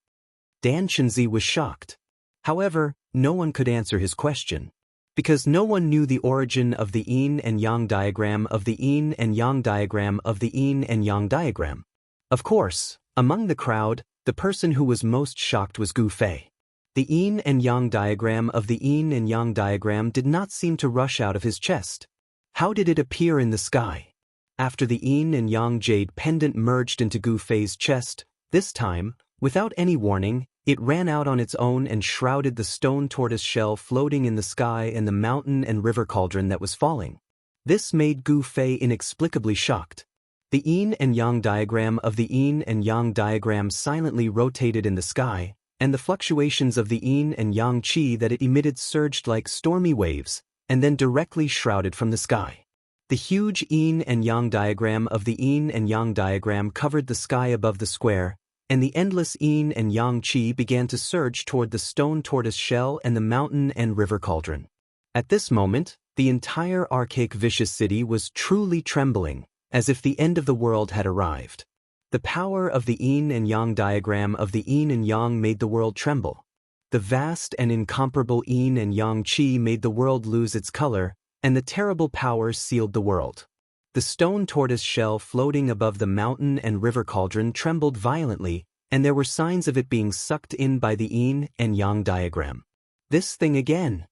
Dan Chenzi was shocked. However, no one could answer his question. Because no one knew the origin of the yin and yang diagram of the yin and yang diagram of the yin and yang diagram. Of course, among the crowd, the person who was most shocked was Gu Fei. The yin and yang diagram of the yin and yang diagram did not seem to rush out of his chest. How did it appear in the sky? After the yin and yang jade pendant merged into Gu Fei's chest, this time, without any warning, it ran out on its own and shrouded the stone tortoise shell floating in the sky and the mountain and river cauldron that was falling. This made Gu Fei inexplicably shocked. The yin and yang diagram of the yin and yang diagram silently rotated in the sky, and the fluctuations of the yin and yang chi that it emitted surged like stormy waves, and then directly shrouded from the sky. The huge yin and yang diagram of the yin and yang diagram covered the sky above the square, and the endless yin and yang chi began to surge toward the stone tortoise shell and the mountain and river cauldron. At this moment, the entire archaic vicious city was truly trembling, as if the end of the world had arrived. The power of the yin and yang diagram of the yin and yang made the world tremble. The vast and incomparable yin and yang chi made the world lose its color, and the terrible power sealed the world. The stone tortoise shell floating above the mountain and river cauldron trembled violently, and there were signs of it being sucked in by the yin and yang diagram. This thing again!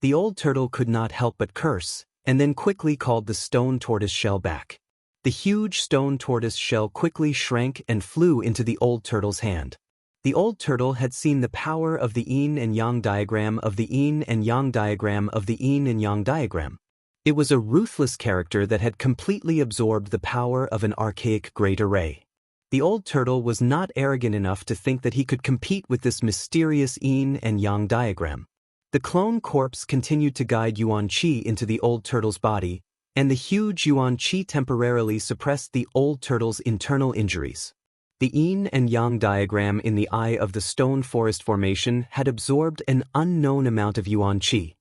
The old turtle could not help but curse, and then quickly called the stone tortoise shell back. The huge stone tortoise shell quickly shrank and flew into the old turtle's hand. The old turtle had seen the power of the yin and yang diagram of the yin and yang diagram of the yin and yang diagram. It was a ruthless character that had completely absorbed the power of an archaic great array. The old turtle was not arrogant enough to think that he could compete with this mysterious yin and yang diagram. The clone corpse continued to guide Yuan Qi into the old turtle's body, and the huge Yuan Qi temporarily suppressed the old turtle's internal injuries. The yin and yang diagram in the eye of the stone forest formation had absorbed an unknown amount of Yuan Qi.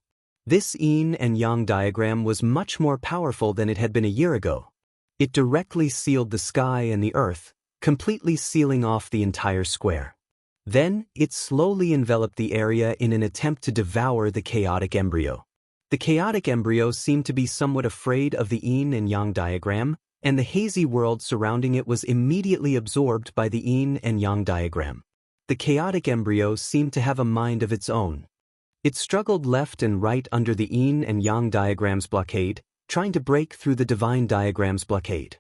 This yin and yang diagram was much more powerful than it had been a year ago. It directly sealed the sky and the earth, completely sealing off the entire square. Then, it slowly enveloped the area in an attempt to devour the chaotic embryo. The chaotic embryo seemed to be somewhat afraid of the yin and yang diagram, and the hazy world surrounding it was immediately absorbed by the yin and yang diagram. The chaotic embryo seemed to have a mind of its own. It struggled left and right under the yin and yang diagram's blockade, trying to break through the divine diagram's blockade.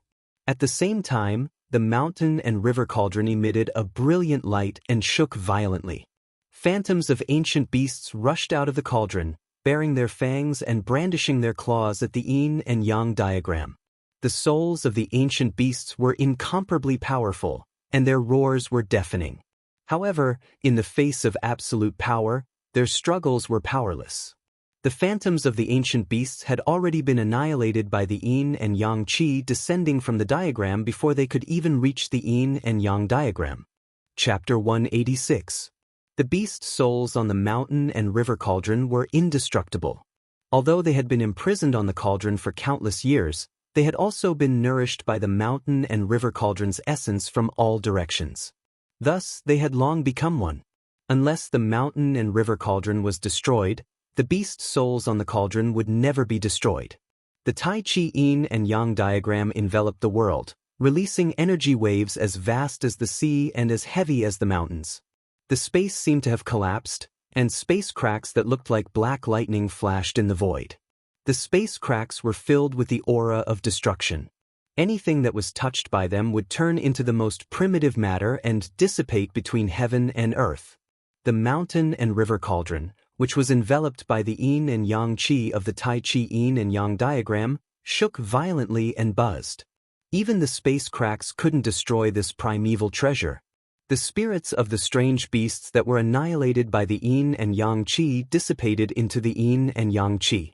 At the same time, the mountain and river cauldron emitted a brilliant light and shook violently. Phantoms of ancient beasts rushed out of the cauldron, baring their fangs and brandishing their claws at the yin and yang diagram. The souls of the ancient beasts were incomparably powerful, and their roars were deafening. However, in the face of absolute power, their struggles were powerless. The phantoms of the ancient beasts had already been annihilated by the yin and yang qi descending from the diagram before they could even reach the yin and yang diagram. Chapter 186. The beast souls on the mountain and river cauldron were indestructible. Although they had been imprisoned on the cauldron for countless years, they had also been nourished by the mountain and river cauldron's essence from all directions. Thus, they had long become one. Unless the mountain and river cauldron was destroyed, the beast souls on the cauldron would never be destroyed. The Tai Chi yin and yang diagram enveloped the world, releasing energy waves as vast as the sea and as heavy as the mountains. The space seemed to have collapsed, and space cracks that looked like black lightning flashed in the void. The space cracks were filled with the aura of destruction. Anything that was touched by them would turn into the most primitive matter and dissipate between heaven and earth. The mountain and river cauldron, which was enveloped by the yin and yang qi of the Tai Chi yin and yang diagram, shook violently and buzzed. Even the space cracks couldn't destroy this primeval treasure. The spirits of the strange beasts that were annihilated by the yin and yang qi dissipated into the yin and yang qi.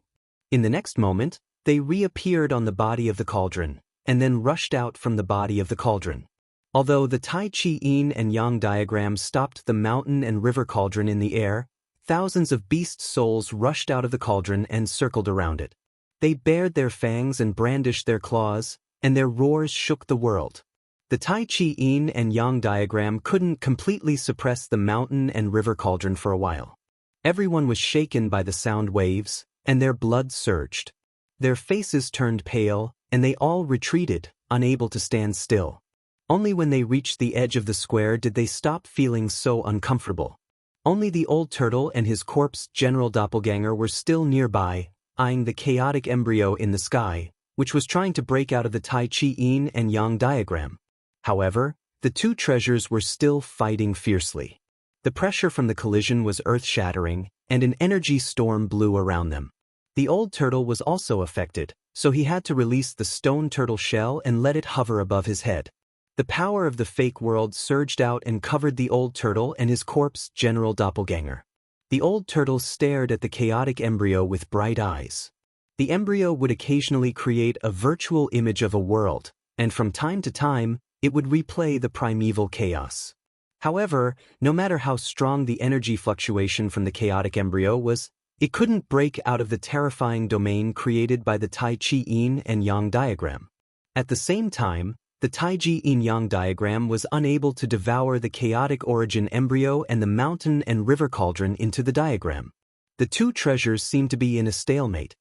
In the next moment, they reappeared on the body of the cauldron, and then rushed out from the body of the cauldron. Although the Tai Chi yin and yang diagram stopped the mountain and river cauldron in the air, thousands of beast souls rushed out of the cauldron and circled around it. They bared their fangs and brandished their claws, and their roars shook the world. The Tai Chi yin and yang diagram couldn't completely suppress the mountain and river cauldron for a while. Everyone was shaken by the sound waves, and their blood surged. Their faces turned pale, and they all retreated, unable to stand still. Only when they reached the edge of the square did they stop feeling so uncomfortable. Only the old turtle and his corpse general doppelganger were still nearby, eyeing the chaotic embryo in the sky, which was trying to break out of the Tai Chi yin and yang diagram. However, the two treasures were still fighting fiercely. The pressure from the collision was earth-shattering, and an energy storm blew around them. The old turtle was also affected, so he had to release the stone turtle shell and let it hover above his head. The power of the fake world surged out and covered the old turtle and his corpse general doppelganger. The old turtle stared at the chaotic embryo with bright eyes. The embryo would occasionally create a virtual image of a world, and from time to time, it would replay the primeval chaos. However, no matter how strong the energy fluctuation from the chaotic embryo was, it couldn't break out of the terrifying domain created by the Tai Chi yin and yang diagram. At the same time, the Tai Chi yin yang diagram was unable to devour the chaotic origin embryo and the mountain and river cauldron into the diagram. The two treasures seemed to be in a stalemate.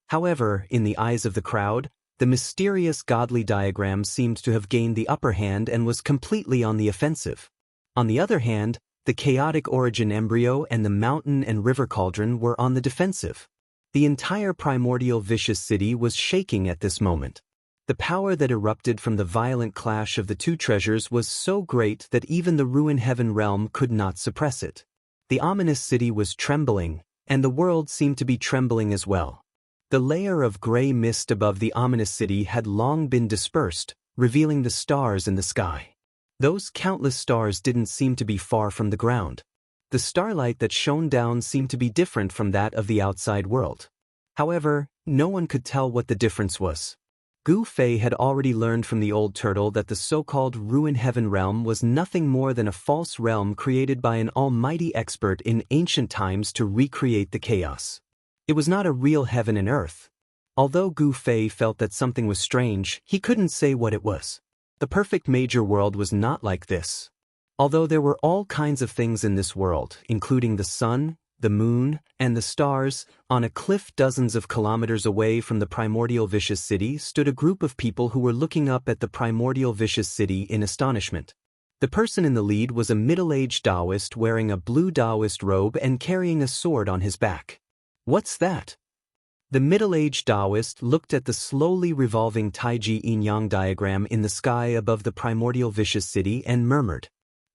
However, in the eyes of the crowd, the mysterious godly diagram seemed to have gained the upper hand and was completely on the offensive. On the other hand, the chaotic origin embryo and the mountain and river cauldron were on the defensive. The entire primordial vicious city was shaking at this moment. The power that erupted from the violent clash of the two treasures was so great that even the ruin heaven realm could not suppress it. The ominous city was trembling, and the world seemed to be trembling as well. The layer of gray mist above the ominous city had long been dispersed, revealing the stars in the sky. Those countless stars didn't seem to be far from the ground. The starlight that shone down seemed to be different from that of the outside world. However, no one could tell what the difference was. Gu Fei had already learned from the old turtle that the so-called Ruin Heaven realm was nothing more than a false realm created by an almighty expert in ancient times to recreate the chaos. It was not a real heaven and earth. Although Gu Fei felt that something was strange, he couldn't say what it was. The perfect major world was not like this. Although there were all kinds of things in this world, including the sun, the moon, and the stars, on a cliff dozens of kilometers away from the primordial vicious city stood a group of people who were looking up at the primordial vicious city in astonishment. The person in the lead was a middle-aged Taoist wearing a blue Taoist robe and carrying a sword on his back. "What's that?" The middle-aged Taoist looked at the slowly revolving Taiji yin-yang diagram in the sky above the primordial vicious city and murmured.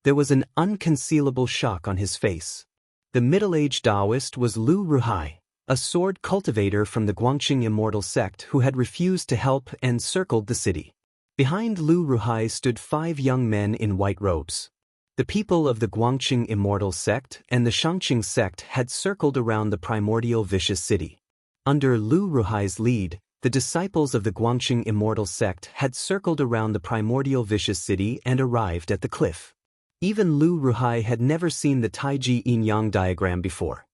There was an unconcealable shock on his face. The middle-aged Taoist was Lu Ruhai, a sword cultivator from the Guangqing Immortal sect who had refused to help and circled the city. Behind Lu Ruhai stood 5 young men in white robes. The people of the Guangqing Immortal sect and the Shangqing sect had circled around the primordial vicious city. Under Lu Ruhai's lead, the disciples of the Guangqing Immortal sect had circled around the primordial vicious city and arrived at the cliff. Even Lu Ruhai had never seen the Taiji yin-yang diagram before.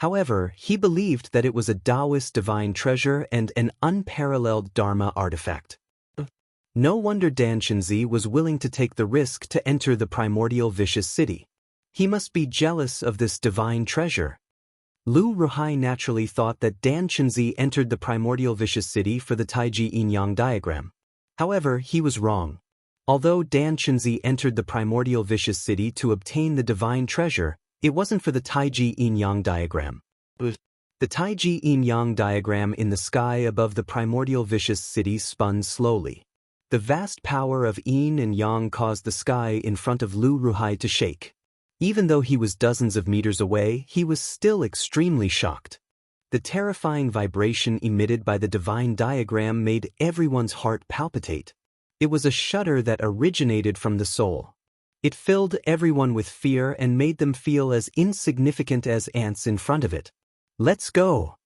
However, he believed that it was a Taoist divine treasure and an unparalleled Dharma artifact. No wonder Dan Chenzi was willing to take the risk to enter the primordial vicious city. He must be jealous of this divine treasure. Lu Ruhai naturally thought that Dan Chenzi entered the primordial vicious city for the Taiji yin-yang diagram. However, he was wrong. Although Dan Chenzi entered the primordial vicious city to obtain the divine treasure, it wasn't for the Taiji yin-yang diagram. The Taiji yin-yang diagram in the sky above the primordial vicious city spun slowly. The vast power of yin and yang caused the sky in front of Lu Ruhai to shake. Even though he was dozens of meters away, he was still extremely shocked. The terrifying vibration emitted by the divine diagram made everyone's heart palpitate. It was a shudder that originated from the soul. It filled everyone with fear and made them feel as insignificant as ants in front of it. "Let's go!"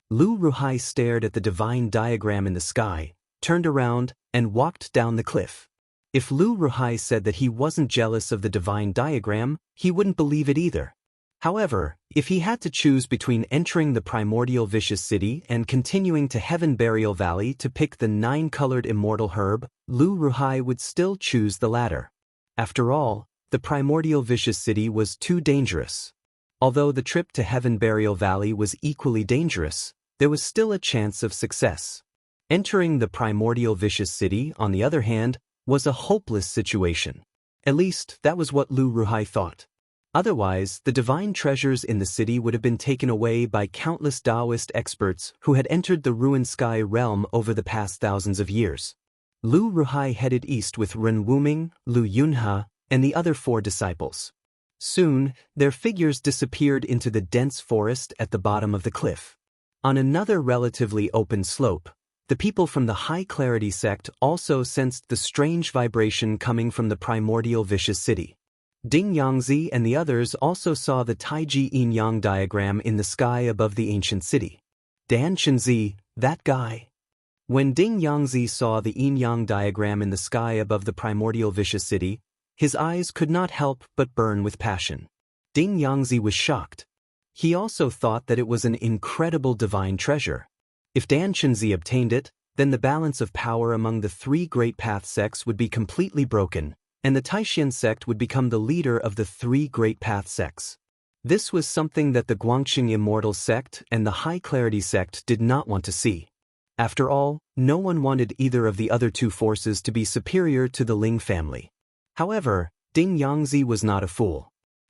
Lu Ruhai stared at the divine diagram in the sky, turned around, and walked down the cliff. If Lu Ruhai said that he wasn't jealous of the divine diagram, he wouldn't believe it either. However, if he had to choose between entering the primordial vicious city and continuing to Heaven Burial Valley to pick the 9-colored immortal herb, Lu Ruhai would still choose the latter. After all, the primordial vicious city was too dangerous. Although the trip to Heaven Burial Valley was equally dangerous, there was still a chance of success. Entering the primordial vicious city, on the other hand, was a hopeless situation. At least, that was what Lu Ruhai thought. Otherwise, the divine treasures in the city would have been taken away by countless Taoist experts who had entered the ruined sky realm over the past thousands of years. Lu Ruhai headed east with Ren Wuming, Lu Yunhe, and the other 4 disciples. Soon, their figures disappeared into the dense forest at the bottom of the cliff. On another relatively open slope, the people from the High Clarity sect also sensed the strange vibration coming from the primordial vicious city. Ding Yangzi and the others also saw the Taiji yin-yang diagram in the sky above the ancient city. Dan Chenzi, that guy. When Ding Yangzi saw the yin-yang diagram in the sky above the primordial vicious city, his eyes could not help but burn with passion. Ding Yangzi was shocked. He also thought that it was an incredible divine treasure. If Dan Chenzi obtained it, then the balance of power among the 3 Great Path sects would be completely broken, and the Taishan sect would become the leader of the 3 Great Path sects. This was something that the Guangqing Immortal sect and the High Clarity sect did not want to see. After all, no one wanted either of the other 2 forces to be superior to the Ling family. However, Ding Yangzi was not a fool.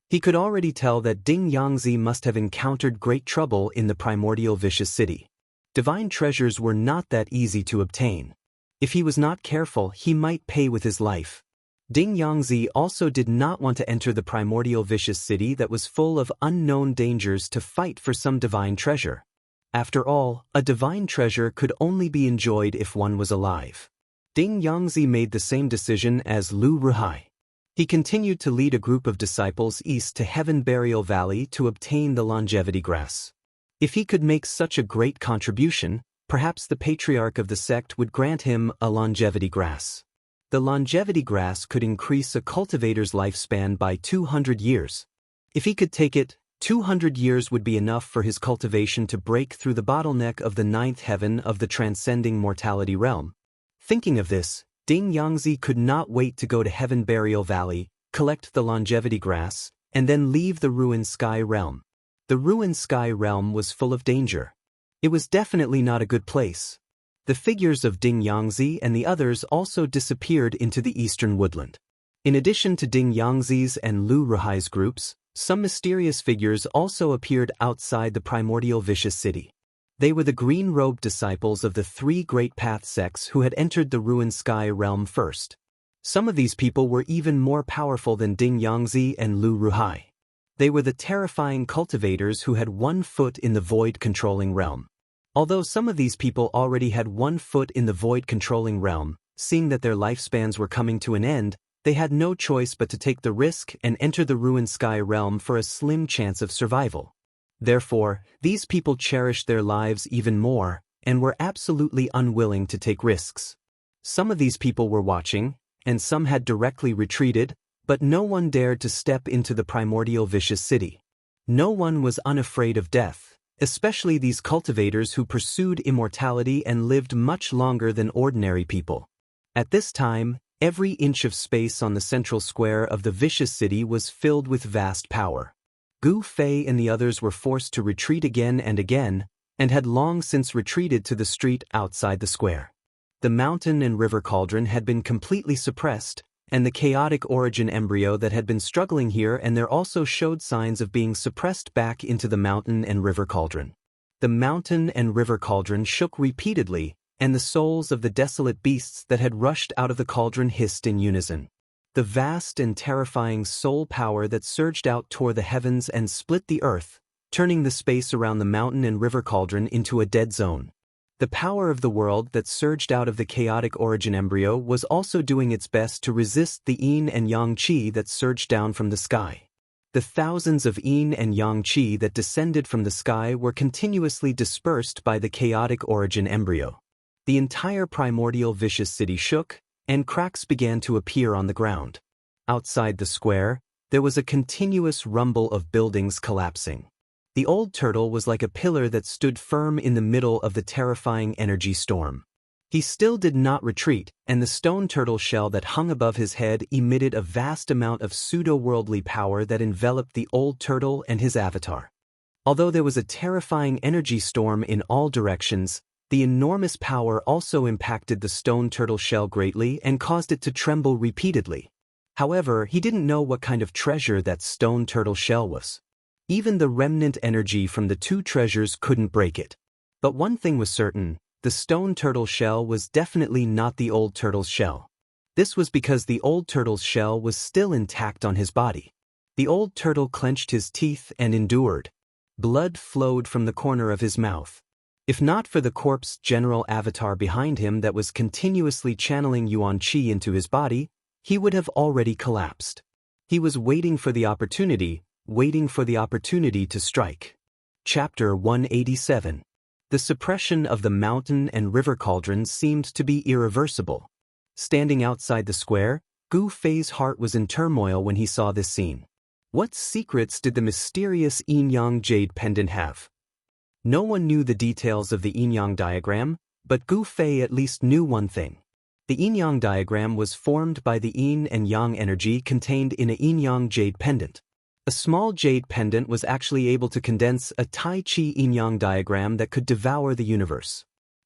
He could already tell that Ding Yangzi must have encountered great trouble in the primordial vicious city. Divine treasures were not that easy to obtain. If he was not careful, he might pay with his life. Ding Yangzi also did not want to enter the primordial vicious city that was full of unknown dangers to fight for some divine treasure. After all, a divine treasure could only be enjoyed if one was alive. Ding Yangzi made the same decision as Lu Ruhai. He continued to lead a group of disciples east to Heaven Burial Valley to obtain the longevity grass. If he could make such a great contribution, perhaps the patriarch of the sect would grant him a longevity grass. The longevity grass could increase a cultivator's lifespan by 200 years. If he could take it, 200 years would be enough for his cultivation to break through the bottleneck of the ninth heaven of the transcending mortality realm. Thinking of this, Ding Yangzi could not wait to go to Heaven Burial Valley, collect the longevity grass, and then leave the ruined sky realm. The ruined sky realm was full of danger. It was definitely not a good place. The figures of Ding Yangzi and the others also disappeared into the eastern woodland. In addition to Ding Yangzi's and Lu Ruhai's groups, some mysterious figures also appeared outside the primordial vicious city. They were the green-robed disciples of the three great path sects who had entered the ruined sky realm first. Some of these people were even more powerful than Ding Yangzi and Lu Ruhai. They were the terrifying cultivators who had 1 foot in the void-controlling realm. Although some of these people already had 1 foot in the void-controlling realm, seeing that their lifespans were coming to an end, they had no choice but to take the risk and enter the ruined sky realm for a slim chance of survival. Therefore, these people cherished their lives even more, and were absolutely unwilling to take risks. Some of these people were watching, and some had directly retreated, but no one dared to step into the primordial vicious city. No one was unafraid of death, especially these cultivators who pursued immortality and lived much longer than ordinary people. At this time, every inch of space on the central square of the vicious city was filled with vast power. Gu Fei and the others were forced to retreat again, and had long since retreated to the street outside the square. The mountain and river cauldron had been completely suppressed, and the chaotic origin embryo that had been struggling here and there also showed signs of being suppressed back into the mountain and river cauldron. The mountain and river cauldron shook repeatedly, and the souls of the desolate beasts that had rushed out of the cauldron hissed in unison. The vast and terrifying soul power that surged out tore the heavens and split the earth, turning the space around the mountain and river cauldron into a dead zone. The power of the world that surged out of the chaotic origin embryo was also doing its best to resist the yin and yang qi that surged down from the sky. The thousands of yin and yang qi that descended from the sky were continuously dispersed by the chaotic origin embryo. The entire primordial vicious city shook, and cracks began to appear on the ground. Outside the square, there was a continuous rumble of buildings collapsing. The old turtle was like a pillar that stood firm in the middle of the terrifying energy storm. He still did not retreat, and the stone turtle shell that hung above his head emitted a vast amount of pseudo-worldly power that enveloped the old turtle and his avatar. Although there was a terrifying energy storm in all directions, the enormous power also impacted the stone turtle shell greatly and caused it to tremble repeatedly. However, he didn't know what kind of treasure that stone turtle shell was. Even the remnant energy from the two treasures couldn't break it. But one thing was certain, the stone turtle shell was definitely not the old turtle's shell. This was because the old turtle's shell was still intact on his body. The old turtle clenched his teeth and endured. Blood flowed from the corner of his mouth. If not for the corpse general avatar behind him that was continuously channeling Yuan Qi into his body, he would have already collapsed. He was waiting for the opportunity to strike. Chapter 187. The suppression of the mountain and river cauldrons seemed to be irreversible. Standing outside the square, Gu Fei's heart was in turmoil when he saw this scene. What secrets did the mysterious yin-yang jade pendant have? No one knew the details of the yin-yang diagram, but Gu Fei at least knew one thing. The yin-yang diagram was formed by the yin and yang energy contained in a yin-yang jade pendant. A small jade pendant was actually able to condense a Tai Chi yin-yang diagram that could devour the universe.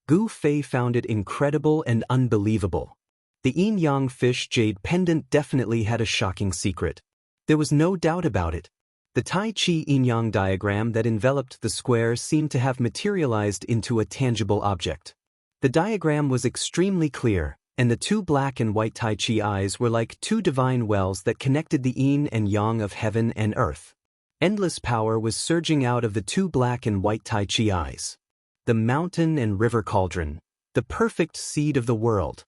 Gu Fei found it incredible and unbelievable. The yin-yang fish jade pendant definitely had a shocking secret. There was no doubt about it. The Tai Chi yin-yang diagram that enveloped the square seemed to have materialized into a tangible object. The diagram was extremely clear, and the two black and white Tai Chi eyes were like two divine wells that connected the yin and yang of heaven and earth. Endless power was surging out of the two black and white Tai Chi eyes. The mountain and river cauldron, the perfect seed of the world.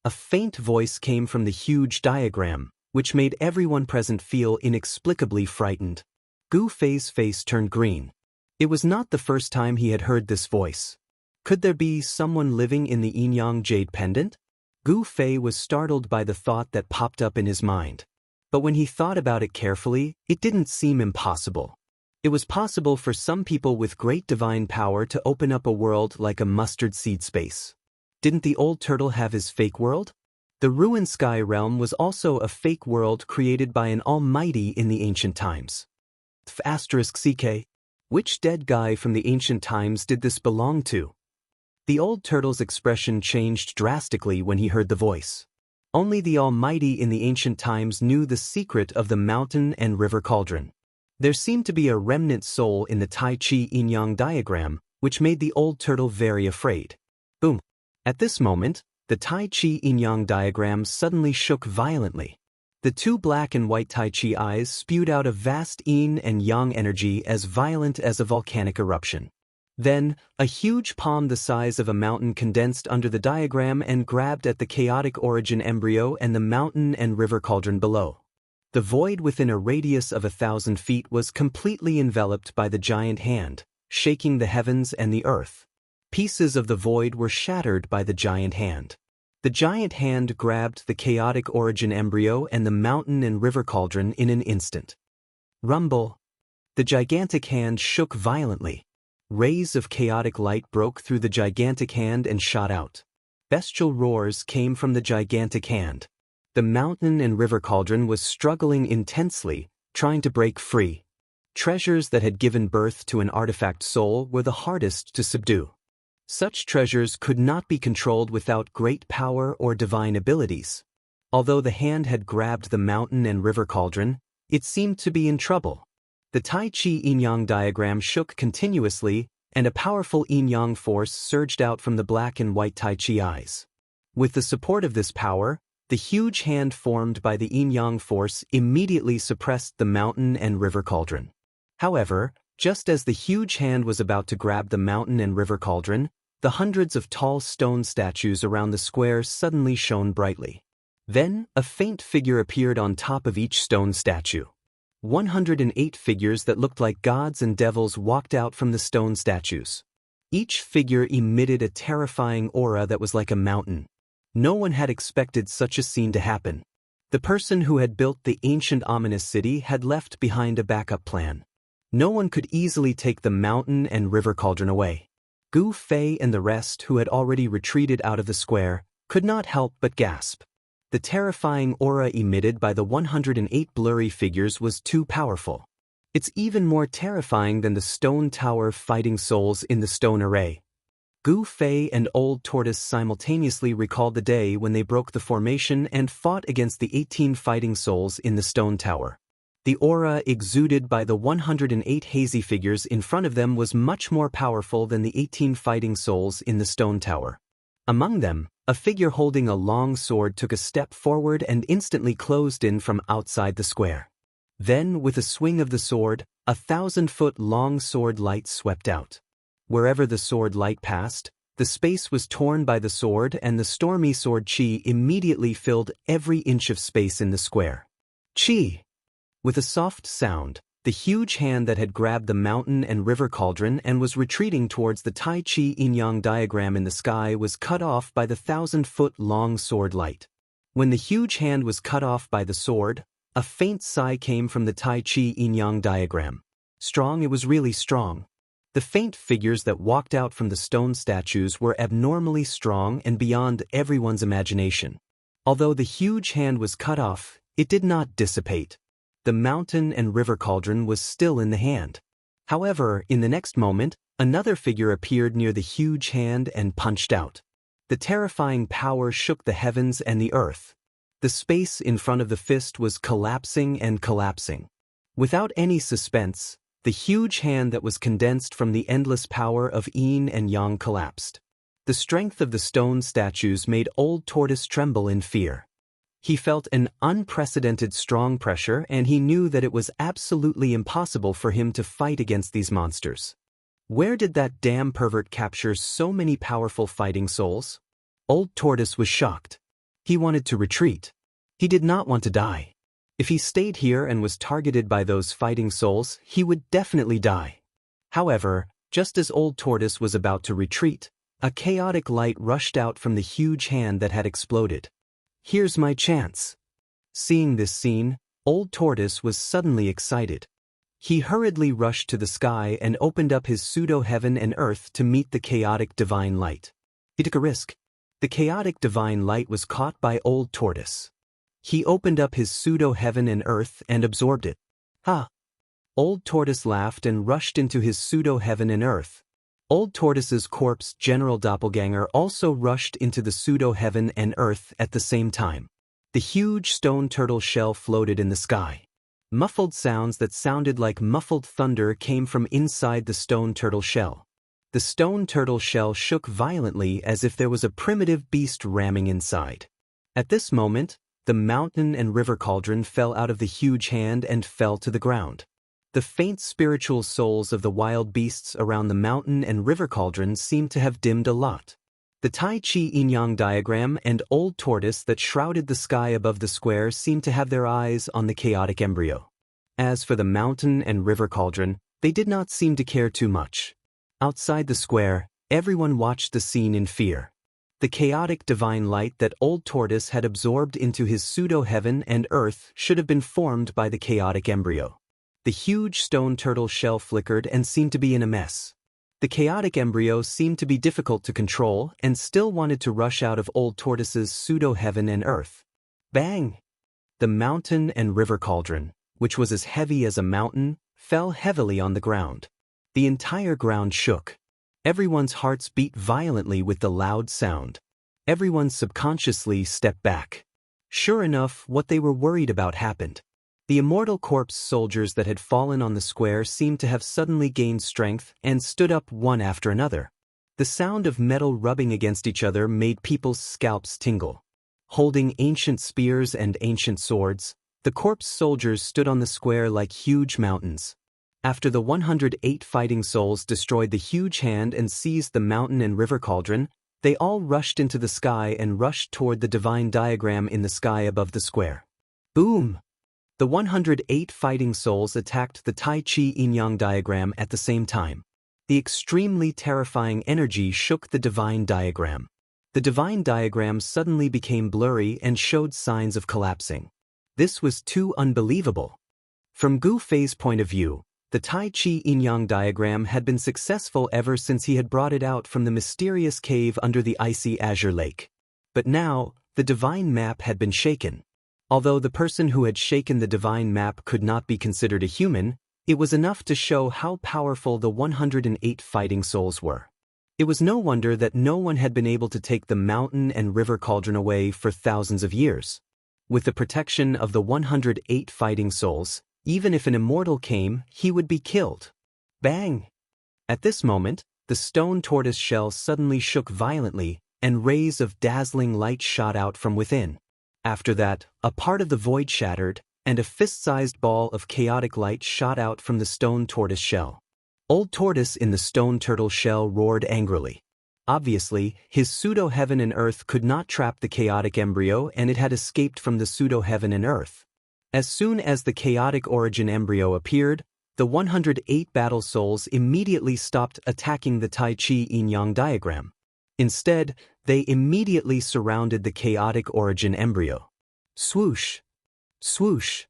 A faint voice came from the huge diagram, which made everyone present feel inexplicably frightened. Gu Fei's face turned green. It was not the first time he had heard this voice. Could there be someone living in the Yin-Yang Jade Pendant? Gu Fei was startled by the thought that popped up in his mind. But when he thought about it carefully, it didn't seem impossible. It was possible for some people with great divine power to open up a world like a mustard seed space. Didn't the old turtle have his fake world? The ruined sky realm was also a fake world created by an almighty in the ancient times. *CK. Which dead guy from the ancient times did this belong to? The old turtle's expression changed drastically when he heard the voice. Only the almighty in the ancient times knew the secret of the mountain and river cauldron. There seemed to be a remnant soul in the Tai Chi Yin-Yang diagram, which made the old turtle very afraid. Boom! At this moment, the Tai Chi Yin-Yang diagram suddenly shook violently. The two black and white Tai Chi eyes spewed out a vast yin and yang energy as violent as a volcanic eruption. Then, a huge palm the size of a mountain condensed under the diagram and grabbed at the chaotic origin embryo and the mountain and river cauldron below. The void within a radius of 1,000 feet was completely enveloped by the giant hand, shaking the heavens and the earth. Pieces of the void were shattered by the giant hand. The giant hand grabbed the chaotic origin embryo and the mountain and river cauldron in an instant. Rumble! The gigantic hand shook violently. Rays of chaotic light broke through the gigantic hand and shot out. Bestial roars came from the gigantic hand. The mountain and river cauldron was struggling intensely, trying to break free. Treasures that had given birth to an artifact soul were the hardest to subdue. Such treasures could not be controlled without great power or divine abilities. Although the hand had grabbed the mountain and river cauldron, it seemed to be in trouble. The Tai Chi Yin-Yang diagram shook continuously, and a powerful yin-yang force surged out from the black and white Tai Chi eyes. With the support of this power, the huge hand formed by the yin-yang force immediately suppressed the mountain and river cauldron. However, just as the huge hand was about to grab the mountain and river cauldron, the hundreds of tall stone statues around the square suddenly shone brightly. Then, a faint figure appeared on top of each stone statue. 108 figures that looked like gods and devils walked out from the stone statues. Each figure emitted a terrifying aura that was like a mountain. No one had expected such a scene to happen. The person who had built the ancient ominous city had left behind a backup plan. No one could easily take the mountain and river cauldron away. Gu Fei and the rest, who had already retreated out of the square, could not help but gasp. The terrifying aura emitted by the 108 blurry figures was too powerful. It's even more terrifying than the stone tower fighting souls in the stone array. Gu Fei and Old Tortoise simultaneously recalled the day when they broke the formation and fought against the 18 fighting souls in the stone tower. The aura exuded by the 108 hazy figures in front of them was much more powerful than the 18 fighting souls in the stone tower. Among them, a figure holding a long sword took a step forward and instantly closed in from outside the square. Then, with a swing of the sword, 1,000-foot-long sword light swept out. Wherever the sword light passed, the space was torn by the sword, and the stormy sword chi immediately filled every inch of space in the square. Chi! With a soft sound, the huge hand that had grabbed the mountain and river cauldron and was retreating towards the Tai Chi Yin-Yang diagram in the sky was cut off by the 1,000-foot-long sword light. When the huge hand was cut off by the sword, a faint sigh came from the Tai Chi Yin-Yang diagram. Strong, it was really strong. The faint figures that walked out from the stone statues were abnormally strong and beyond everyone's imagination. Although the huge hand was cut off, it did not dissipate. The mountain and river cauldron was still in the hand. However, in the next moment, another figure appeared near the huge hand and punched out. The terrifying power shook the heavens and the earth. The space in front of the fist was collapsing and collapsing. Without any suspense, the huge hand that was condensed from the endless power of yin and yang collapsed. The strength of the stone statues made Old Tortoise tremble in fear. He felt an unprecedented strong pressure, and he knew that it was absolutely impossible for him to fight against these monsters. Where did that damn pervert capture so many powerful fighting souls? Old Tortoise was shocked. He wanted to retreat. He did not want to die. If he stayed here and was targeted by those fighting souls, he would definitely die. However, just as Old Tortoise was about to retreat, a chaotic light rushed out from the huge hand that had exploded. Here's my chance. Seeing this scene, Old Tortoise was suddenly excited. He hurriedly rushed to the sky and opened up his pseudo-heaven and earth to meet the chaotic divine light. He took a risk. The chaotic divine light was caught by Old Tortoise. He opened up his pseudo-heaven and earth and absorbed it. Ha! Old Tortoise laughed and rushed into his pseudo-heaven and earth. Old Tortoise's corpse general doppelganger also rushed into the pseudo-heaven and earth at the same time. The huge stone turtle shell floated in the sky. Muffled sounds that sounded like muffled thunder came from inside the stone turtle shell. The stone turtle shell shook violently as if there was a primitive beast ramming inside. At this moment, the mountain and river cauldron fell out of the huge hand and fell to the ground. The faint spiritual souls of the wild beasts around the mountain and river cauldron seemed to have dimmed a lot. The Tai Chi yin-yang diagram and Old Tortoise that shrouded the sky above the square seemed to have their eyes on the chaotic embryo. As for the mountain and river cauldron, they did not seem to care too much. Outside the square, everyone watched the scene in fear. The chaotic divine light that Old Tortoise had absorbed into his pseudo-heaven and earth should have been formed by the chaotic embryo. The huge stone turtle shell flickered and seemed to be in a mess. The chaotic embryo seemed to be difficult to control and still wanted to rush out of Old Tortoise's pseudo-heaven and earth. Bang! The mountain and river cauldron, which was as heavy as a mountain, fell heavily on the ground. The entire ground shook. Everyone's hearts beat violently with the loud sound. Everyone subconsciously stepped back. Sure enough, what they were worried about happened. The immortal corpse soldiers that had fallen on the square seemed to have suddenly gained strength and stood up one after another. The sound of metal rubbing against each other made people's scalps tingle. Holding ancient spears and ancient swords, the corpse soldiers stood on the square like huge mountains. After the 108 fighting souls destroyed the huge hand and seized the mountain and river cauldron, they all rushed into the sky and rushed toward the divine diagram in the sky above the square. Boom! The 108 fighting souls attacked the Tai Chi yin-yang diagram at the same time. The extremely terrifying energy shook the divine diagram. The divine diagram suddenly became blurry and showed signs of collapsing. This was too unbelievable. From Gu Fei's point of view, the Tai Chi yin-yang diagram had been successful ever since he had brought it out from the mysterious cave under the icy azure lake. But now, the divine map had been shaken. Although the person who had shaken the divine map could not be considered a human, it was enough to show how powerful the 108 fighting souls were. It was no wonder that no one had been able to take the mountain and river cauldron away for thousands of years. With the protection of the 108 fighting souls, even if an immortal came, he would be killed. Bang! At this moment, the stone tortoise shell suddenly shook violently, and rays of dazzling light shot out from within. After that, a part of the void shattered, and a fist-sized ball of chaotic light shot out from the stone tortoise shell. Old Tortoise in the stone turtle shell roared angrily. Obviously, his pseudo-heaven and earth could not trap the chaotic embryo, and it had escaped from the pseudo-heaven and earth. As soon as the chaotic origin embryo appeared, the 108 battle souls immediately stopped attacking the Tai Chi yin-yang diagram. Instead, they immediately surrounded the chaotic origin embryo. Swoosh! Swoosh!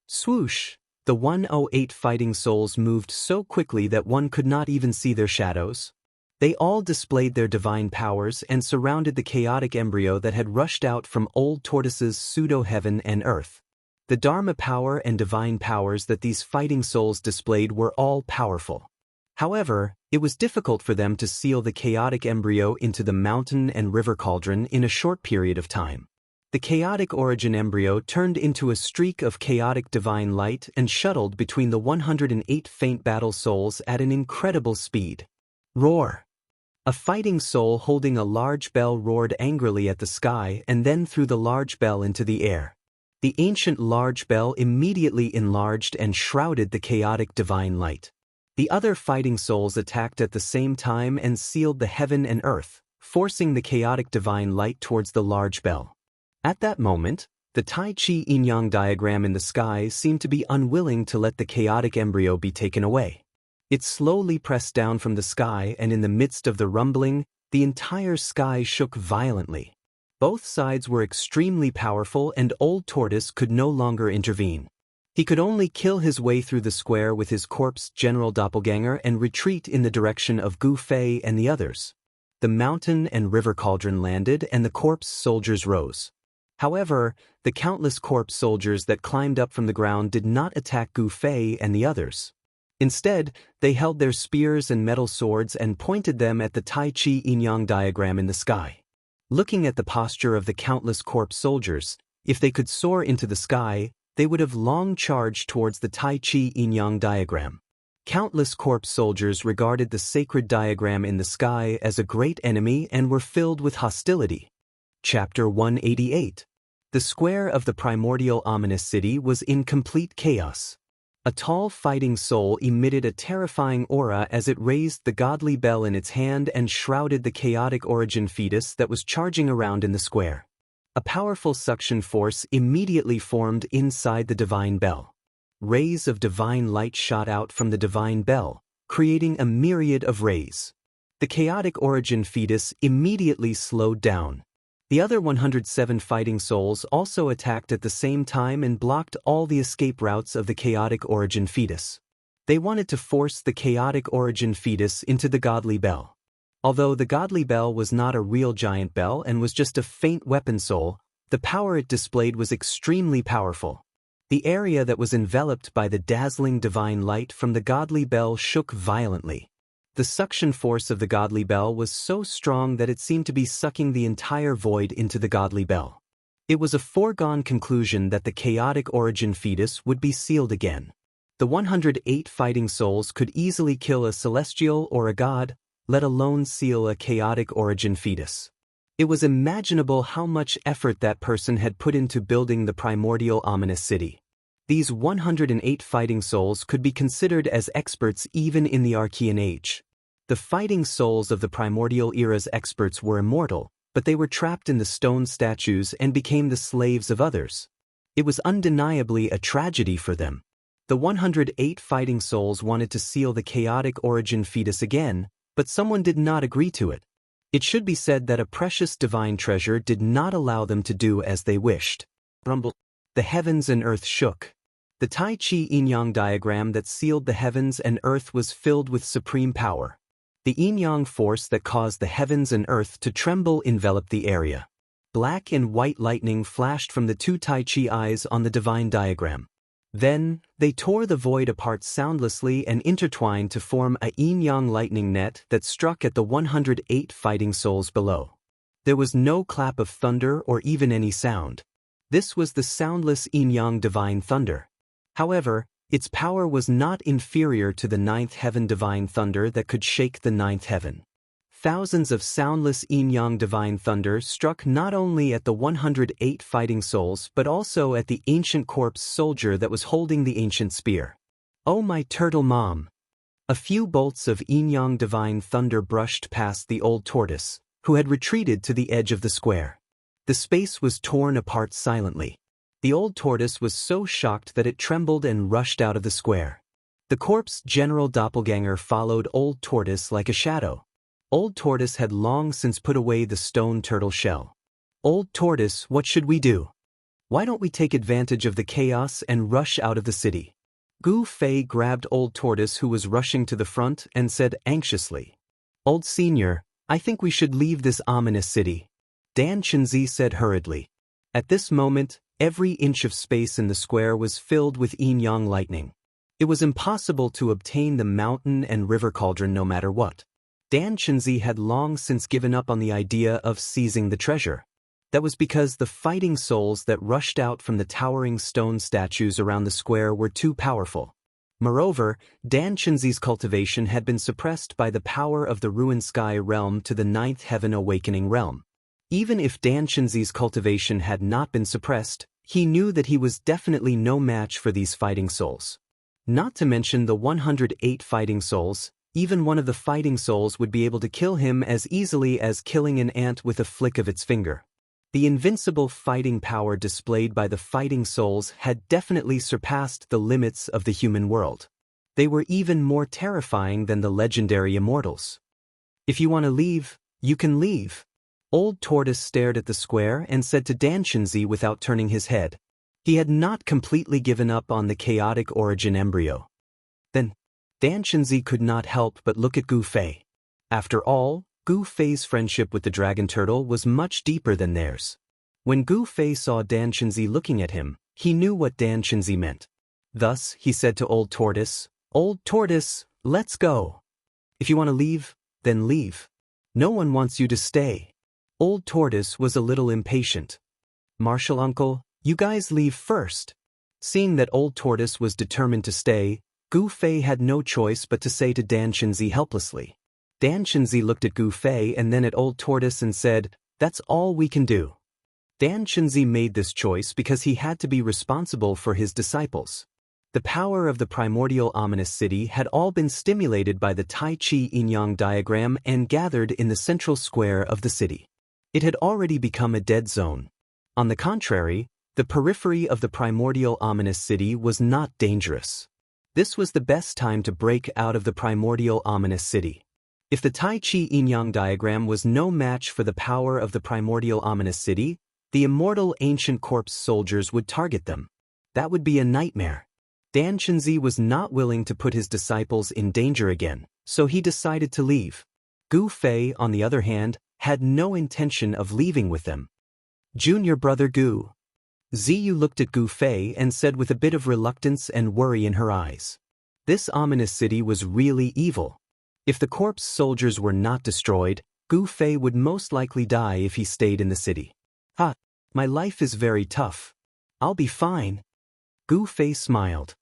Swoosh! The 108 fighting souls moved so quickly that one could not even see their shadows. They all displayed their divine powers and surrounded the chaotic embryo that had rushed out from Old Tortoise's pseudo-heaven and earth. The Dharma power and divine powers that these fighting souls displayed were all powerful. However, it was difficult for them to seal the chaotic embryo into the mountain and river cauldron in a short period of time. The chaotic origin embryo turned into a streak of chaotic divine light and shuttled between the 108 faint battle souls at an incredible speed. Roar! A fighting soul holding a large bell roared angrily at the sky and then threw the large bell into the air. The ancient large bell immediately enlarged and shrouded the chaotic divine light. The other fighting souls attacked at the same time and sealed the heaven and earth, forcing the chaotic divine light towards the large bell. At that moment, the Tai Chi yin-yang diagram in the sky seemed to be unwilling to let the chaotic embryo be taken away. It slowly pressed down from the sky, and in the midst of the rumbling, the entire sky shook violently. Both sides were extremely powerful, and Old Tortoise could no longer intervene. He could only kill his way through the square with his corpse general doppelganger and retreat in the direction of Gu Fei and the others. The mountain and river cauldron landed, and the corpse soldiers rose. However, the countless corpse soldiers that climbed up from the ground did not attack Gu Fei and the others. Instead, they held their spears and metal swords and pointed them at the Tai Chi yin-yang diagram in the sky. Looking at the posture of the countless corpse soldiers, if they could soar into the sky, they would have long charged towards the Tai Chi yin-yang diagram. Countless corpse soldiers regarded the sacred diagram in the sky as a great enemy and were filled with hostility. Chapter 188. The square of the primordial ominous city was in complete chaos. A tall fighting soul emitted a terrifying aura as it raised the godly bell in its hand and shrouded the chaotic origin fetus that was charging around in the square. A powerful suction force immediately formed inside the divine bell. Rays of divine light shot out from the divine bell, creating a myriad of rays. The chaotic origin fetus immediately slowed down. The other 107 fighting souls also attacked at the same time and blocked all the escape routes of the chaotic origin fetus. They wanted to force the chaotic origin fetus into the godly bell. Although the godly bell was not a real giant bell and was just a faint weapon soul, the power it displayed was extremely powerful. The area that was enveloped by the dazzling divine light from the godly bell shook violently. The suction force of the godly bell was so strong that it seemed to be sucking the entire void into the godly bell. It was a foregone conclusion that the chaotic origin fetus would be sealed again. The 108 fighting souls could easily kill a celestial or a god, let alone seal a chaotic origin fetus. It was imaginable how much effort that person had put into building the primordial ominous city. These 108 fighting souls could be considered as experts even in the Archean Age. The fighting souls of the primordial era's experts were immortal, but they were trapped in the stone statues and became the slaves of others. It was undeniably a tragedy for them. The 108 fighting souls wanted to seal the chaotic origin fetus again, but someone did not agree to it. It should be said that a precious divine treasure did not allow them to do as they wished. Rumble. The heavens and earth shook. The Tai Chi yin-yang diagram that sealed the heavens and earth was filled with supreme power. The yin-yang force that caused the heavens and earth to tremble enveloped the area. Black and white lightning flashed from the two Tai Chi eyes on the divine diagram. Then, they tore the void apart soundlessly and intertwined to form a yin-yang lightning net that struck at the 108 fighting souls below. There was no clap of thunder or even any sound. This was the soundless yin-yang divine thunder. However, its power was not inferior to the ninth heaven divine thunder that could shake the ninth heaven. Thousands of soundless yin-yang divine thunder struck not only at the 108 fighting souls but also at the ancient corpse soldier that was holding the ancient spear. Oh my turtle mom! A few bolts of yin-yang divine thunder brushed past the old tortoise, who had retreated to the edge of the square. The space was torn apart silently. The old tortoise was so shocked that it trembled and rushed out of the square. The corpse general doppelganger followed old tortoise like a shadow. Old tortoise had long since put away the stone turtle shell. Old tortoise, what should we do? Why don't we take advantage of the chaos and rush out of the city? Gu Fei grabbed old tortoise who was rushing to the front and said anxiously, Old senior, I think we should leave this ominous city. Dan Chenzi said hurriedly. At this moment, every inch of space in the square was filled with yin-yang lightning. It was impossible to obtain the mountain and river cauldron no matter what. Dan Chenzi had long since given up on the idea of seizing the treasure. That was because the fighting souls that rushed out from the towering stone statues around the square were too powerful. Moreover, Dan Chenzi's cultivation had been suppressed by the power of the ruined sky realm to the ninth heaven awakening realm. Even if Dan Chenzi's cultivation had not been suppressed, he knew that he was definitely no match for these fighting souls. Not to mention the 108 fighting souls, even one of the fighting souls would be able to kill him as easily as killing an ant with a flick of its finger. The invincible fighting power displayed by the fighting souls had definitely surpassed the limits of the human world. They were even more terrifying than the legendary immortals. If you want to leave, you can leave. Old Tortoise stared at the square and said to Danshinzi without turning his head. He had not completely given up on the chaotic origin embryo. Then, Danshinzi could not help but look at Gu Fei. After all, Gu Fei's friendship with the dragon turtle was much deeper than theirs. When Gu Fei saw Danshinzi looking at him, he knew what Danshinzi meant. Thus, he said to Old Tortoise, "Old Tortoise, let's go. If you want to leave, then leave. No one wants you to stay." Old Tortoise was a little impatient. "Martial uncle, you guys leave first." Seeing that Old Tortoise was determined to stay, Gu Fei had no choice but to say to Danshinzi helplessly. Danshinzi looked at Gu Fei and then at Old Tortoise and said, "That's all we can do." Danshinzi made this choice because he had to be responsible for his disciples. The power of the primordial ominous city had all been stimulated by the Tai Chi yin-yang diagram and gathered in the central square of the city. It had already become a dead zone. On the contrary, the periphery of the primordial ominous city was not dangerous. This was the best time to break out of the primordial ominous city. If the Tai Chi yin-yang diagram was no match for the power of the primordial ominous city, the immortal ancient corpse soldiers would target them. That would be a nightmare. Danshinzi was not willing to put his disciples in danger again, so he decided to leave. Gu Fei, on the other hand, had no intention of leaving with them. "Junior brother Gu." Ziyu looked at Gu Fei and said with a bit of reluctance and worry in her eyes. This ominous city was really evil. If the corpse soldiers were not destroyed, Gu Fei would most likely die if he stayed in the city. "Ha, my life is very tough. I'll be fine." Gu Fei smiled.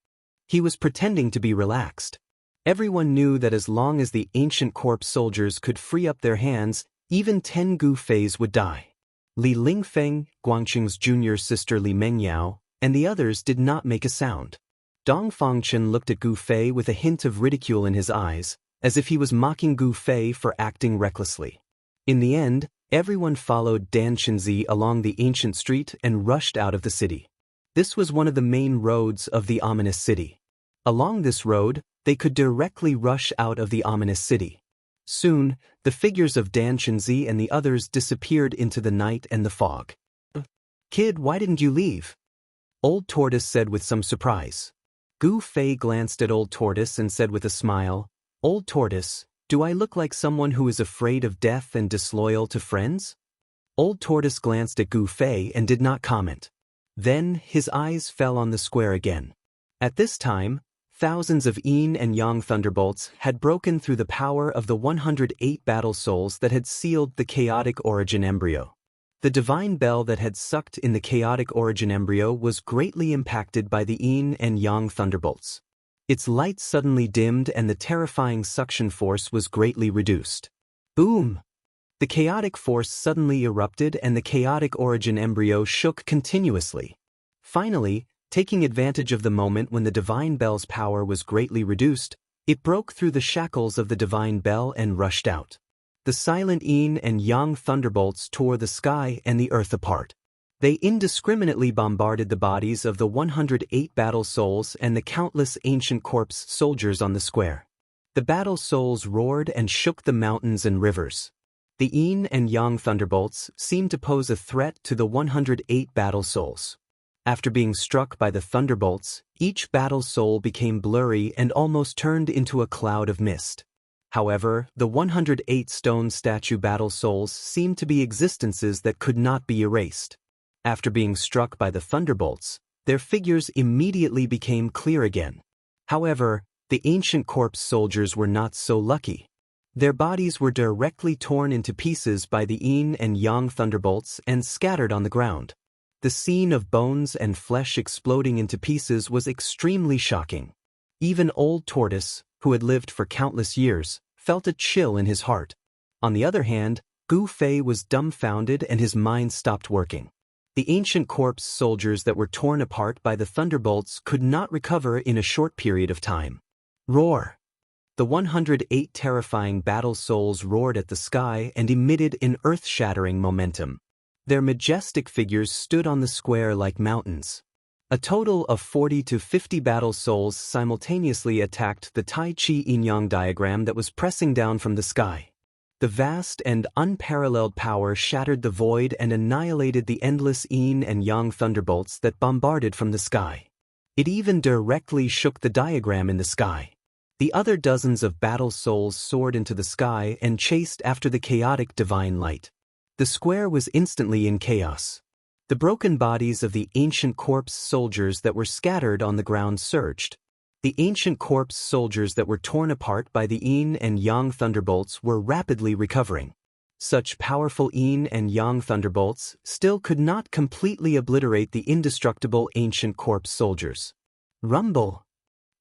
He was pretending to be relaxed. Everyone knew that as long as the ancient corpse soldiers could free up their hands, even 10 Gu Feis would die. Li Lingfeng, Guangqing's junior sister Li Mengyao, and the others did not make a sound. Dong Fangchen looked at Gu Fei with a hint of ridicule in his eyes, as if he was mocking Gu Fei for acting recklessly. In the end, everyone followed Danshinzi along the ancient street and rushed out of the city. This was one of the main roads of the ominous city. Along this road, they could directly rush out of the ominous city. Soon, the figures of Danshinzi and the others disappeared into the night and the fog. "Kid, why didn't you leave?" Old Tortoise said with some surprise. Gu Fei glanced at Old Tortoise and said with a smile, "Old Tortoise, do I look like someone who is afraid of death and disloyal to friends?" Old Tortoise glanced at Gu Fei and did not comment. Then, his eyes fell on the square again. At this time, thousands of yin and yang thunderbolts had broken through the power of the 108 battle souls that had sealed the chaotic origin embryo. The divine bell that had sucked in the chaotic origin embryo was greatly impacted by the yin and yang thunderbolts. Its light suddenly dimmed and the terrifying suction force was greatly reduced. Boom! The chaotic force suddenly erupted and the chaotic origin embryo shook continuously. Finally, taking advantage of the moment when the divine bell's power was greatly reduced, it broke through the shackles of the divine bell and rushed out. The silent yin and yang thunderbolts tore the sky and the earth apart. They indiscriminately bombarded the bodies of the 108 battle souls and the countless ancient corpse soldiers on the square. The battle souls roared and shook the mountains and rivers. The yin and yang thunderbolts seemed to pose a threat to the 108 battle souls. After being struck by the thunderbolts, each battle soul became blurry and almost turned into a cloud of mist. However, the 108 stone statue battle souls seemed to be existences that could not be erased. After being struck by the thunderbolts, their figures immediately became clear again. However, the ancient corpse soldiers were not so lucky. Their bodies were directly torn into pieces by the yin and yang thunderbolts and scattered on the ground. The scene of bones and flesh exploding into pieces was extremely shocking. Even Old Tortoise, who had lived for countless years, felt a chill in his heart. On the other hand, Gu Fei was dumbfounded and his mind stopped working. The ancient corpse soldiers that were torn apart by the thunderbolts could not recover in a short period of time. Roar! The 108 terrifying battle souls roared at the sky and emitted an earth-shattering momentum. Their majestic figures stood on the square like mountains. A total of 40 to 50 battle souls simultaneously attacked the Tai Chi yin-yang diagram that was pressing down from the sky. The vast and unparalleled power shattered the void and annihilated the endless yin and yang thunderbolts that bombarded from the sky. It even directly shook the diagram in the sky. The other dozens of battle souls soared into the sky and chased after the chaotic divine light. The square was instantly in chaos. The broken bodies of the ancient corpse soldiers that were scattered on the ground surged. The ancient corpse soldiers that were torn apart by the yin and yang thunderbolts were rapidly recovering. Such powerful yin and yang thunderbolts still could not completely obliterate the indestructible ancient corpse soldiers. Rumble!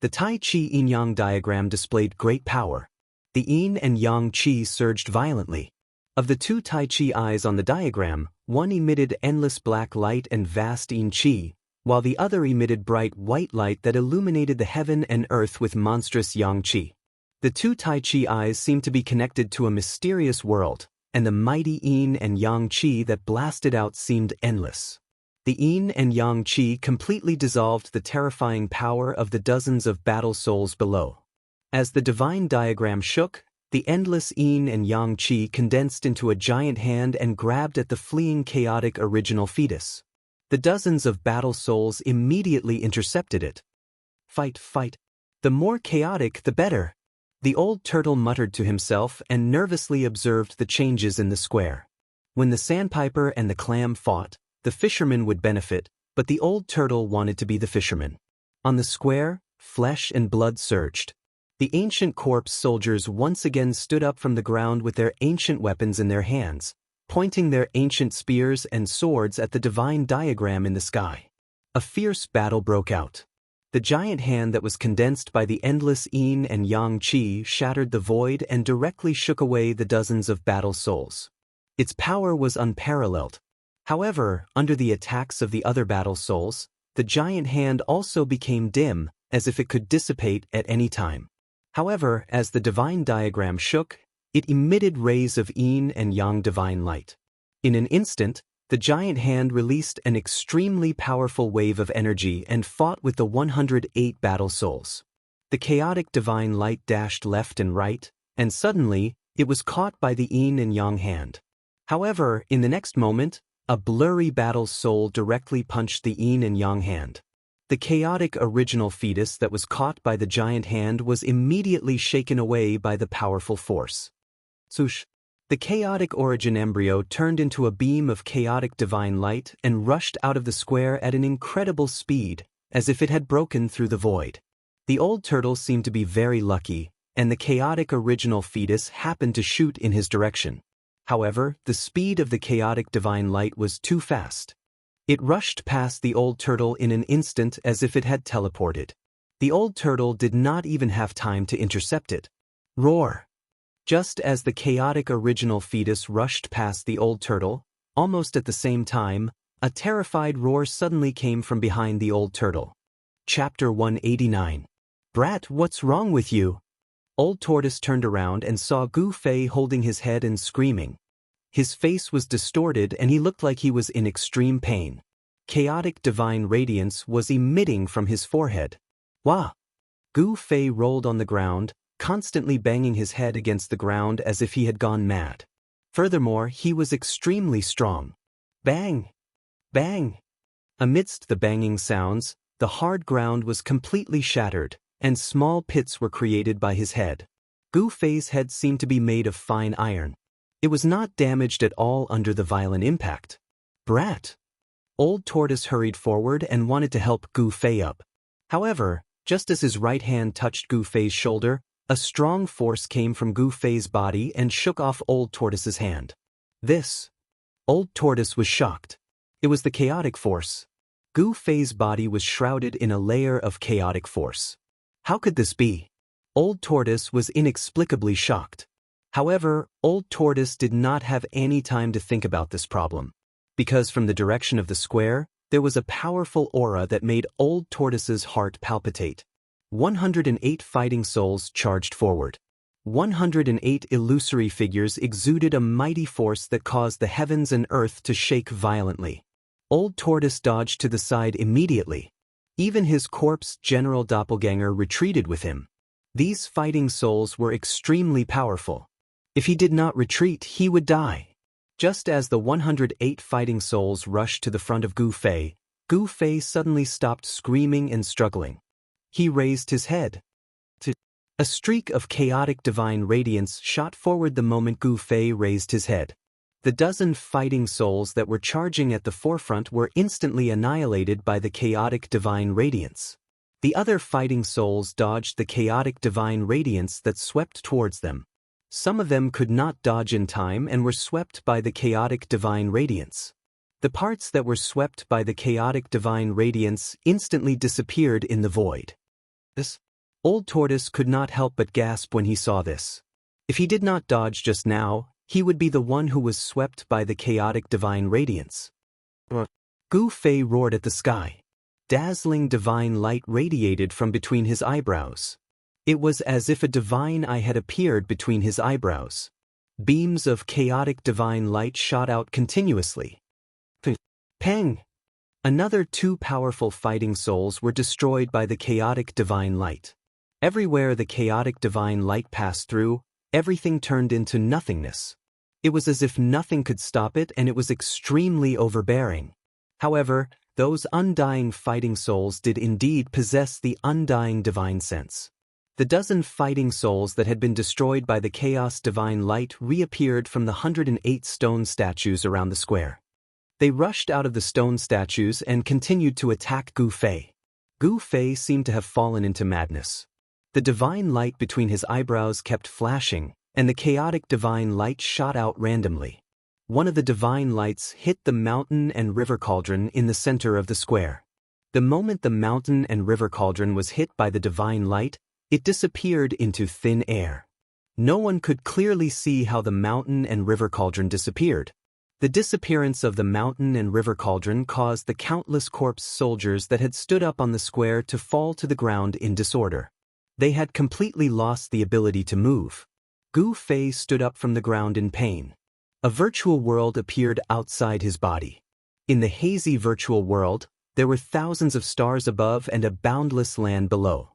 The Tai Chi yin-yang diagram displayed great power. The yin and yang chi surged violently. Of the two Tai Chi eyes on the diagram, one emitted endless black light and vast yin chi, while the other emitted bright white light that illuminated the heaven and earth with monstrous yang chi. The two Tai Chi eyes seemed to be connected to a mysterious world, and the mighty yin and yang chi that blasted out seemed endless. The yin and yang chi completely dissolved the terrifying power of the dozens of battle souls below. As the divine diagram shook, the endless yin and yang chi condensed into a giant hand and grabbed at the fleeing chaotic original fetus. The dozens of battle souls immediately intercepted it. Fight, fight. The more chaotic, the better. The old turtle muttered to himself and nervously observed the changes in the square. When the sandpiper and the clam fought, the fisherman would benefit, but the old turtle wanted to be the fisherman. On the square, flesh and blood surged. The ancient corpse soldiers once again stood up from the ground with their ancient weapons in their hands, pointing their ancient spears and swords at the divine diagram in the sky. A fierce battle broke out. The giant hand that was condensed by the endless yin and yang chi shattered the void and directly shook away the dozens of battle souls. Its power was unparalleled. However, under the attacks of the other battle souls, the giant hand also became dim, as if it could dissipate at any time. However, as the divine diagram shook, it emitted rays of yin and yang divine light. In an instant, the giant hand released an extremely powerful wave of energy and fought with the 108 battle souls. The chaotic divine light dashed left and right, and suddenly, it was caught by the yin and yang hand. However, in the next moment, a blurry battle soul directly punched the yin and yang hand. The chaotic original fetus that was caught by the giant hand was immediately shaken away by the powerful force. Swoosh! The chaotic origin embryo turned into a beam of chaotic divine light and rushed out of the square at an incredible speed, as if it had broken through the void. The old turtle seemed to be very lucky, and the chaotic original fetus happened to shoot in his direction. However, the speed of the chaotic divine light was too fast. It rushed past the old turtle in an instant as if it had teleported. The old turtle did not even have time to intercept it. Roar! Just as the chaotic original fetus rushed past the old turtle, almost at the same time, a terrified roar suddenly came from behind the old turtle. Chapter 189. Brat, what's wrong with you? Old Tortoise turned around and saw Gu Fei holding his head and screaming. His face was distorted and he looked like he was in extreme pain. Chaotic divine radiance was emitting from his forehead. Wah! Gu Fei rolled on the ground, constantly banging his head against the ground as if he had gone mad. Furthermore, he was extremely strong. Bang! Bang! Amidst the banging sounds, the hard ground was completely shattered, and small pits were created by his head. Gu Fei's head seemed to be made of fine iron. It was not damaged at all under the violent impact. Brat! Old Tortoise hurried forward and wanted to help Gu Fei up. However, just as his right hand touched Gu Fei's shoulder, a strong force came from Gu Fei's body and shook off Old Tortoise's hand. This! Old Tortoise was shocked. It was the chaotic force. Gu Fei's body was shrouded in a layer of chaotic force. How could this be? Old Tortoise was inexplicably shocked. However, Old Tortoise did not have any time to think about this problem. because from the direction of the square, there was a powerful aura that made Old Tortoise's heart palpitate. 108 fighting souls charged forward. 108 illusory figures exuded a mighty force that caused the heavens and earth to shake violently. Old Tortoise dodged to the side immediately. Even his corpse general doppelganger retreated with him. These fighting souls were extremely powerful. If he did not retreat, he would die. Just as the 108 fighting souls rushed to the front of Gu Fei suddenly stopped screaming and struggling. He raised his head. A streak of chaotic divine radiance shot forward the moment Gu Fei raised his head. The dozen fighting souls that were charging at the forefront were instantly annihilated by the chaotic divine radiance. The other fighting souls dodged the chaotic divine radiance that swept towards them. Some of them could not dodge in time and were swept by the chaotic divine radiance. The parts that were swept by the chaotic divine radiance instantly disappeared in the void. Old Tortoise could not help but gasp when he saw this. If he did not dodge just now, he would be the one who was swept by the chaotic divine radiance. Gu Fei roared at the sky. Dazzling divine light radiated from between his eyebrows. It was as if a divine eye had appeared between his eyebrows. Beams of chaotic divine light shot out continuously. Peng! Another two powerful fighting souls were destroyed by the chaotic divine light. Everywhere the chaotic divine light passed through, everything turned into nothingness. It was as if nothing could stop it, and it was extremely overbearing. However, those undying fighting souls did indeed possess the undying divine sense. The dozen fighting souls that had been destroyed by the chaos divine light reappeared from the 108 stone statues around the square. They rushed out of the stone statues and continued to attack Gu Fei. Gu Fei seemed to have fallen into madness. The divine light between his eyebrows kept flashing, and the chaotic divine light shot out randomly. One of the divine lights hit the mountain and river cauldron in the center of the square. The moment the mountain and river cauldron was hit by the divine light, it disappeared into thin air. No one could clearly see how the mountain and river cauldron disappeared. The disappearance of the mountain and river cauldron caused the countless corpse soldiers that had stood up on the square to fall to the ground in disorder. They had completely lost the ability to move. Gu Fei stood up from the ground in pain. A virtual world appeared outside his body. In the hazy virtual world, there were thousands of stars above and a boundless land below.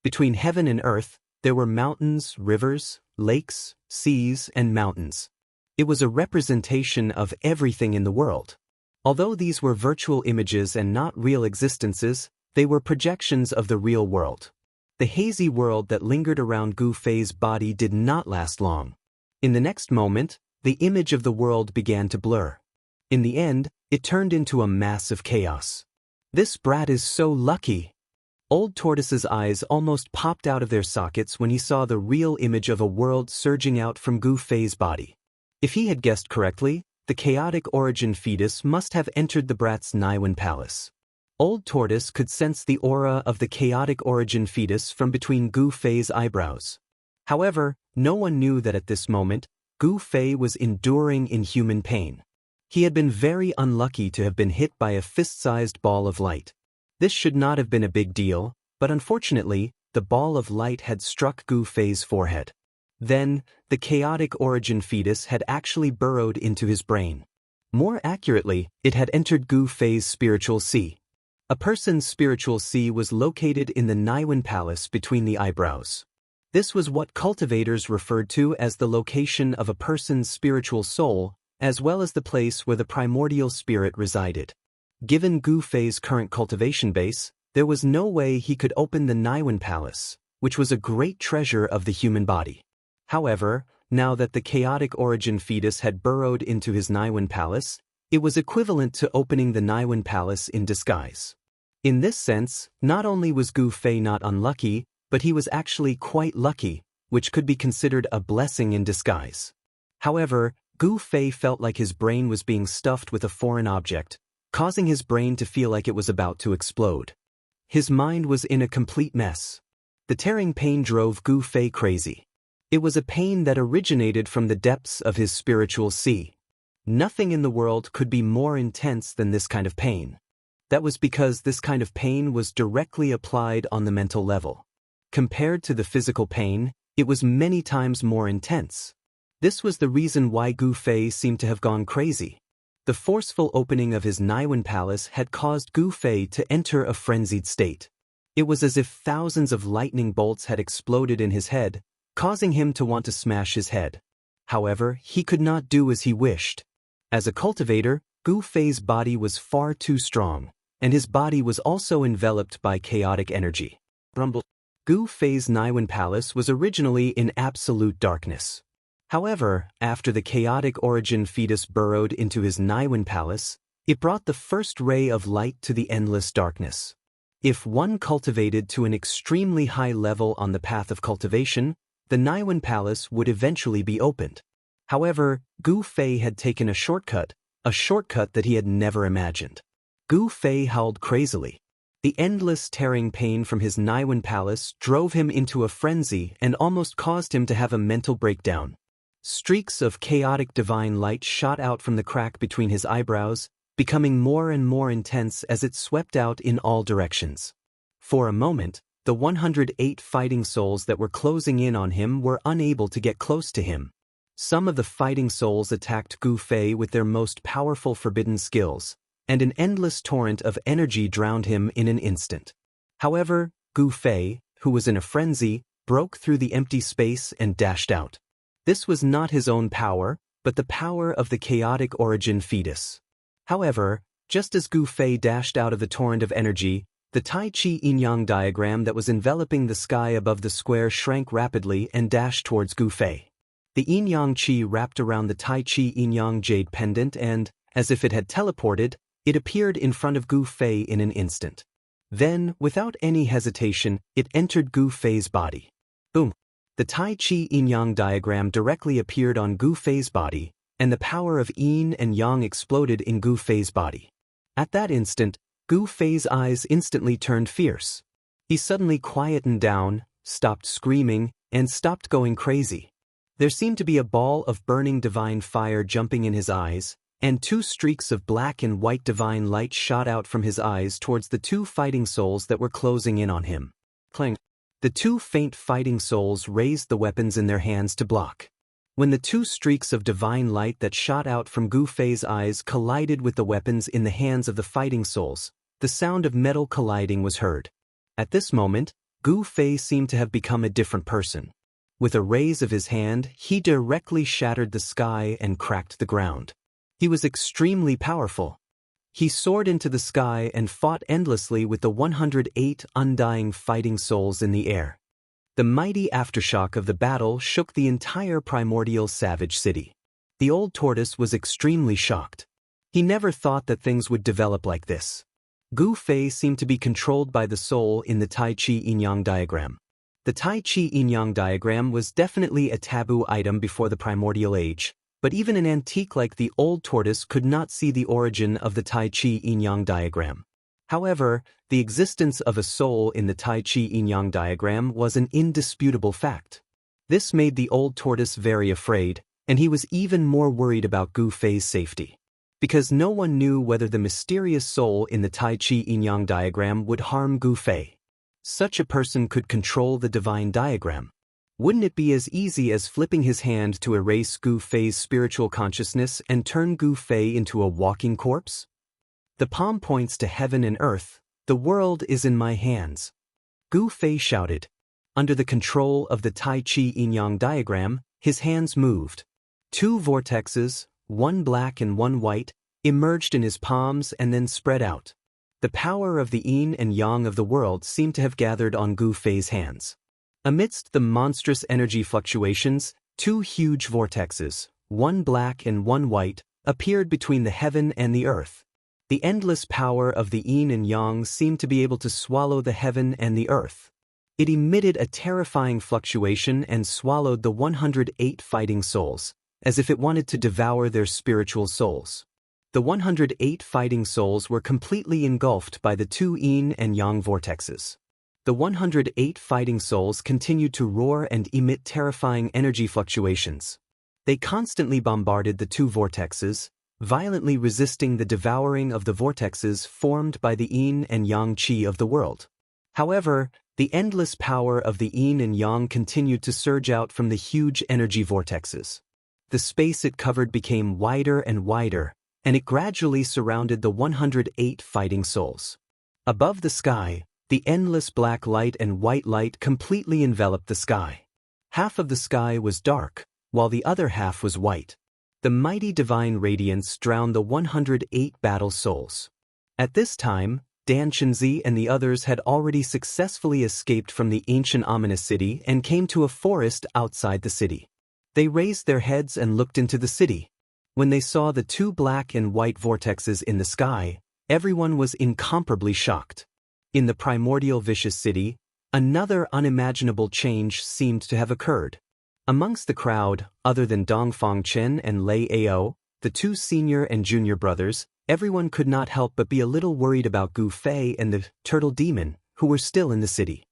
Between heaven and earth, there were mountains, rivers, lakes, seas, and mountains. It was a representation of everything in the world. Although these were virtual images and not real existences, they were projections of the real world. The hazy world that lingered around Gu Fei's body did not last long. In the next moment, the image of the world began to blur. In the end, it turned into a mass of chaos. This brat is so lucky. Old Tortoise's eyes almost popped out of their sockets when he saw the real image of a world surging out from Gu Fei's body. If he had guessed correctly, the chaotic origin fetus must have entered the brat's Niwen palace. Old Tortoise could sense the aura of the chaotic origin fetus from between Gu Fei's eyebrows. However, no one knew that at this moment, Gu Fei was enduring inhuman pain. He had been very unlucky to have been hit by a fist-sized ball of light. This should not have been a big deal, but unfortunately, the ball of light had struck Gu Fei's forehead. Then, the chaotic origin fetus had actually burrowed into his brain. More accurately, it had entered Gu Fei's spiritual sea. A person's spiritual sea was located in the Niwen palace between the eyebrows. This was what cultivators referred to as the location of a person's spiritual soul, as well as the place where the primordial spirit resided. Given Gu Fei's current cultivation base, there was no way he could open the Niwen palace, which was a great treasure of the human body. However, now that the chaotic origin fetus had burrowed into his Niwen palace, it was equivalent to opening the Niwen palace in disguise. In this sense, not only was Gu Fei not unlucky, but he was actually quite lucky, which could be considered a blessing in disguise. However, Gu Fei felt like his brain was being stuffed with a foreign object, causing his brain to feel like it was about to explode. His mind was in a complete mess. The tearing pain drove Gu Fei crazy. It was a pain that originated from the depths of his spiritual sea. Nothing in the world could be more intense than this kind of pain. That was because this kind of pain was directly applied on the mental level. Compared to the physical pain, it was many times more intense. This was the reason why Gu Fei seemed to have gone crazy. The forceful opening of his Naiwen Palace had caused Gu Fei to enter a frenzied state. It was as if thousands of lightning bolts had exploded in his head, causing him to want to smash his head. However, he could not do as he wished. As a cultivator, Gu Fei's body was far too strong, and his body was also enveloped by chaotic energy. Gu Fei's Naiwen Palace was originally in absolute darkness. However, after the chaotic origin fetus burrowed into his Naiwen Palace, it brought the first ray of light to the endless darkness. If one cultivated to an extremely high level on the path of cultivation, the Naiwen Palace would eventually be opened. However, Gu Fei had taken a shortcut that he had never imagined. Gu Fei howled crazily. The endless tearing pain from his Naiwen Palace drove him into a frenzy and almost caused him to have a mental breakdown. Streaks of chaotic divine light shot out from the crack between his eyebrows, becoming more and more intense as it swept out in all directions. For a moment, the 108 fighting souls that were closing in on him were unable to get close to him. Some of the fighting souls attacked Gu Fei with their most powerful forbidden skills, and an endless torrent of energy drowned him in an instant. However, Gu Fei, who was in a frenzy, broke through the empty space and dashed out. This was not his own power, but the power of the chaotic origin fetus. However, just as Gu Fei dashed out of the torrent of energy, the Tai Chi yin-yang diagram that was enveloping the sky above the square shrank rapidly and dashed towards Gu Fei. The yin-yang chi wrapped around the Tai Chi yin-yang jade pendant and, as if it had teleported, it appeared in front of Gu Fei in an instant. Then, without any hesitation, it entered Gu Fei's body. Boom! The Tai Chi yin-yang diagram directly appeared on Gu Fei's body, and the power of yin and yang exploded in Gu Fei's body. At that instant, Gu Fei's eyes instantly turned fierce. He suddenly quietened down, stopped screaming, and stopped going crazy. There seemed to be a ball of burning divine fire jumping in his eyes, and two streaks of black and white divine light shot out from his eyes towards the two fighting souls that were closing in on him. Clang! The two faint fighting souls raised the weapons in their hands to block. When the two streaks of divine light that shot out from Gu Fei's eyes collided with the weapons in the hands of the fighting souls, the sound of metal colliding was heard. At this moment, Gu Fei seemed to have become a different person. With a raise of his hand, he directly shattered the sky and cracked the ground. He was extremely powerful. He soared into the sky and fought endlessly with the 108 undying fighting souls in the air. The mighty aftershock of the battle shook the entire primordial savage city. The old tortoise was extremely shocked. He never thought that things would develop like this. Gu Fei seemed to be controlled by the soul in the Tai Chi yin-yang diagram. The Tai Chi yin-yang diagram was definitely a taboo item before the primordial age, but even an antique like the old tortoise could not see the origin of the Tai Chi yin-yang diagram. However, the existence of a soul in the Tai Chi yin-yang diagram was an indisputable fact. This made the old tortoise very afraid, and he was even more worried about Gu Fei's safety. Because no one knew whether the mysterious soul in the Tai Chi yin-yang diagram would harm Gu Fei. Such a person could control the divine diagram. Wouldn't it be as easy as flipping his hand to erase Gu Fei's spiritual consciousness and turn Gu Fei into a walking corpse? The palm points to heaven and earth. The world is in my hands. Gu Fei shouted. Under the control of the Tai Chi yin-yang diagram, his hands moved. Two vortexes, one black and one white, emerged in his palms and then spread out. The power of the yin and yang of the world seemed to have gathered on Gu Fei's hands. Amidst the monstrous energy fluctuations, two huge vortexes, one black and one white, appeared between the heaven and the earth. The endless power of the yin and yang seemed to be able to swallow the heaven and the earth. It emitted a terrifying fluctuation and swallowed the 108 fighting souls, as if it wanted to devour their spiritual souls. The 108 fighting souls were completely engulfed by the two yin and yang vortexes. The 108 fighting souls continued to roar and emit terrifying energy fluctuations. They constantly bombarded the two vortexes, violently resisting the devouring of the vortexes formed by the yin and yang qi of the world. However, the endless power of the yin and yang continued to surge out from the huge energy vortexes. The space it covered became wider and wider, and it gradually surrounded the 108 fighting souls. Above the sky, the endless black light and white light completely enveloped the sky. Half of the sky was dark, while the other half was white. The mighty divine radiance drowned the 108 battle souls. At this time, Dan Chenzi and the others had already successfully escaped from the ancient ominous city and came to a forest outside the city. They raised their heads and looked into the city. When they saw the two black and white vortexes in the sky, everyone was incomparably shocked. In the primordial vicious city, another unimaginable change seemed to have occurred. Amongst the crowd, other than Dongfang Chen and Lei Ao, the two senior and junior brothers, everyone could not help but be a little worried about Gu Fei and the turtle demon, who were still in the city.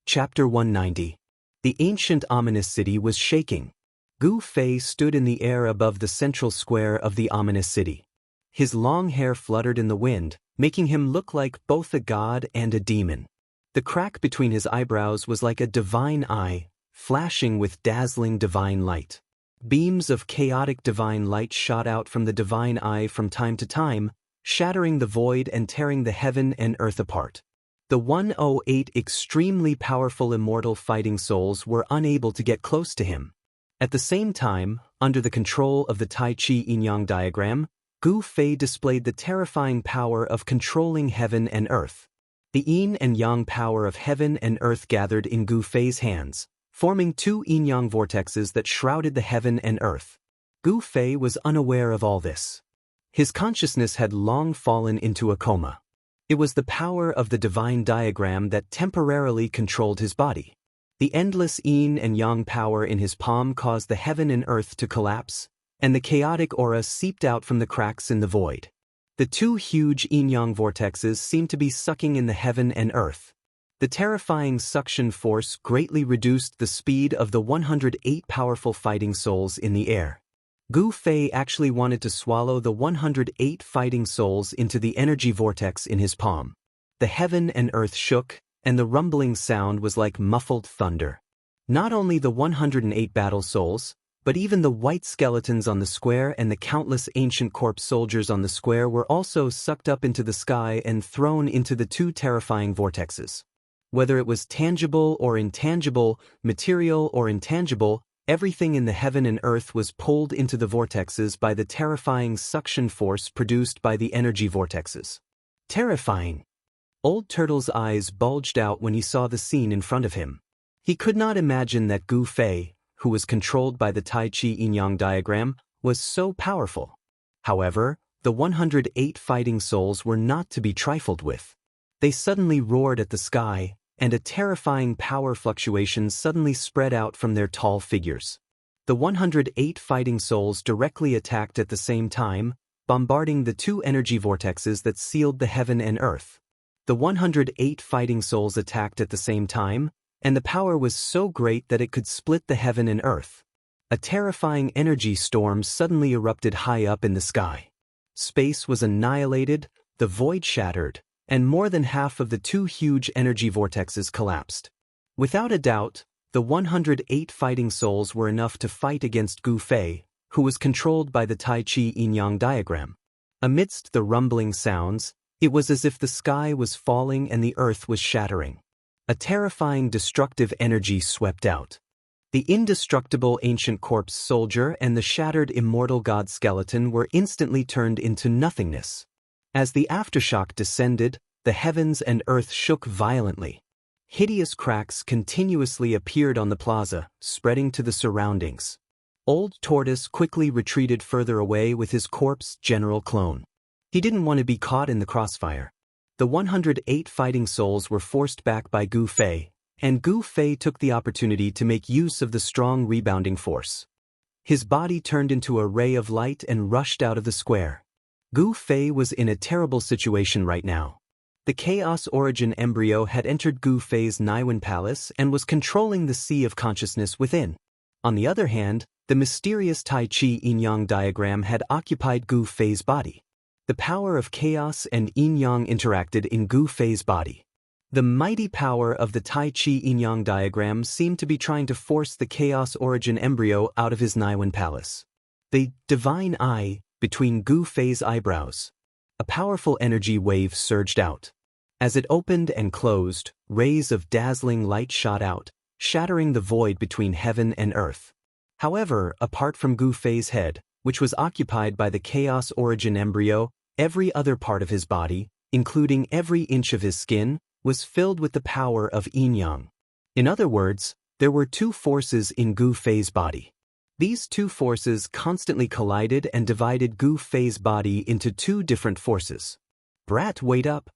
Chapter 190. The ancient ominous city was shaking. Gu Fei stood in the air above the central square of the ominous city. His long hair fluttered in the wind, making him look like both a god and a demon. The crack between his eyebrows was like a divine eye, flashing with dazzling divine light. Beams of chaotic divine light shot out from the divine eye from time to time, shattering the void and tearing the heaven and earth apart. The 108 extremely powerful immortal fighting souls were unable to get close to him. At the same time, under the control of the Tai Chi yin-yang diagram, Gu Fei displayed the terrifying power of controlling heaven and earth. The yin and yang power of heaven and earth gathered in Gu Fei's hands, forming two yin-yang vortexes that shrouded the heaven and earth. Gu Fei was unaware of all this. His consciousness had long fallen into a coma. It was the power of the divine diagram that temporarily controlled his body. The endless yin and yang power in his palm caused the heaven and earth to collapse, and the chaotic aura seeped out from the cracks in the void. The two huge yin-yang vortexes seemed to be sucking in the heaven and earth. The terrifying suction force greatly reduced the speed of the 108 powerful fighting souls in the air. Gu Fei actually wanted to swallow the 108 fighting souls into the energy vortex in his palm. The heaven and earth shook, and the rumbling sound was like muffled thunder. Not only the 108 battle souls, but even the white skeletons on the square and the countless ancient corpse soldiers on the square were also sucked up into the sky and thrown into the two terrifying vortexes. Whether it was tangible or intangible, material or intangible, everything in the heaven and earth was pulled into the vortexes by the terrifying suction force produced by the energy vortexes. Terrifying. Old Turtle's eyes bulged out when he saw the scene in front of him. He could not imagine that Gu Fei, who was controlled by the Tai Chi yin-yang diagram, was so powerful. However, the 108 fighting souls were not to be trifled with. They suddenly roared at the sky, and a terrifying power fluctuation suddenly spread out from their tall figures. The 108 fighting souls directly attacked at the same time, bombarding the two energy vortexes that sealed the heaven and earth. The 108 fighting souls attacked at the same time, and the power was so great that it could split the heaven and earth. A terrifying energy storm suddenly erupted high up in the sky. Space was annihilated, the void shattered, and more than half of the two huge energy vortexes collapsed. Without a doubt, the 108 fighting souls were enough to fight against Gu Fei, who was controlled by the Tai Chi yin-yang diagram. Amidst the rumbling sounds, it was as if the sky was falling and the earth was shattering. A terrifying destructive energy swept out. The indestructible ancient corpse soldier and the shattered immortal god skeleton were instantly turned into nothingness. As the aftershock descended, the heavens and earth shook violently. Hideous cracks continuously appeared on the plaza, spreading to the surroundings. Old Tortoise quickly retreated further away with his corpse general clone. He didn't want to be caught in the crossfire. The 108 fighting souls were forced back by Gu Fei, and Gu Fei took the opportunity to make use of the strong rebounding force. His body turned into a ray of light and rushed out of the square. Gu Fei was in a terrible situation right now. The Chaos Origin embryo had entered Gu Fei's Naiwen Palace and was controlling the sea of consciousness within. On the other hand, The mysterious Tai Chi yin-yang diagram had occupied Gu Fei's body. The power of chaos and yin-yang interacted in Gu Fei's body. The mighty power of the Tai Chi yin-yang diagram seemed to be trying to force the chaos origin embryo out of his Naiwan palace. The divine eye between Gu Fei's eyebrows. A powerful energy wave surged out. As it opened and closed, rays of dazzling light shot out, shattering the void between heaven and earth. However, apart from Gu Fei's head, which was occupied by the chaos origin embryo, every other part of his body, including every inch of his skin, was filled with the power of yin-yang. In other words, there were two forces in Gu Fei's body. These two forces constantly collided and divided Gu Fei's body into two different forces. Brat, wait up!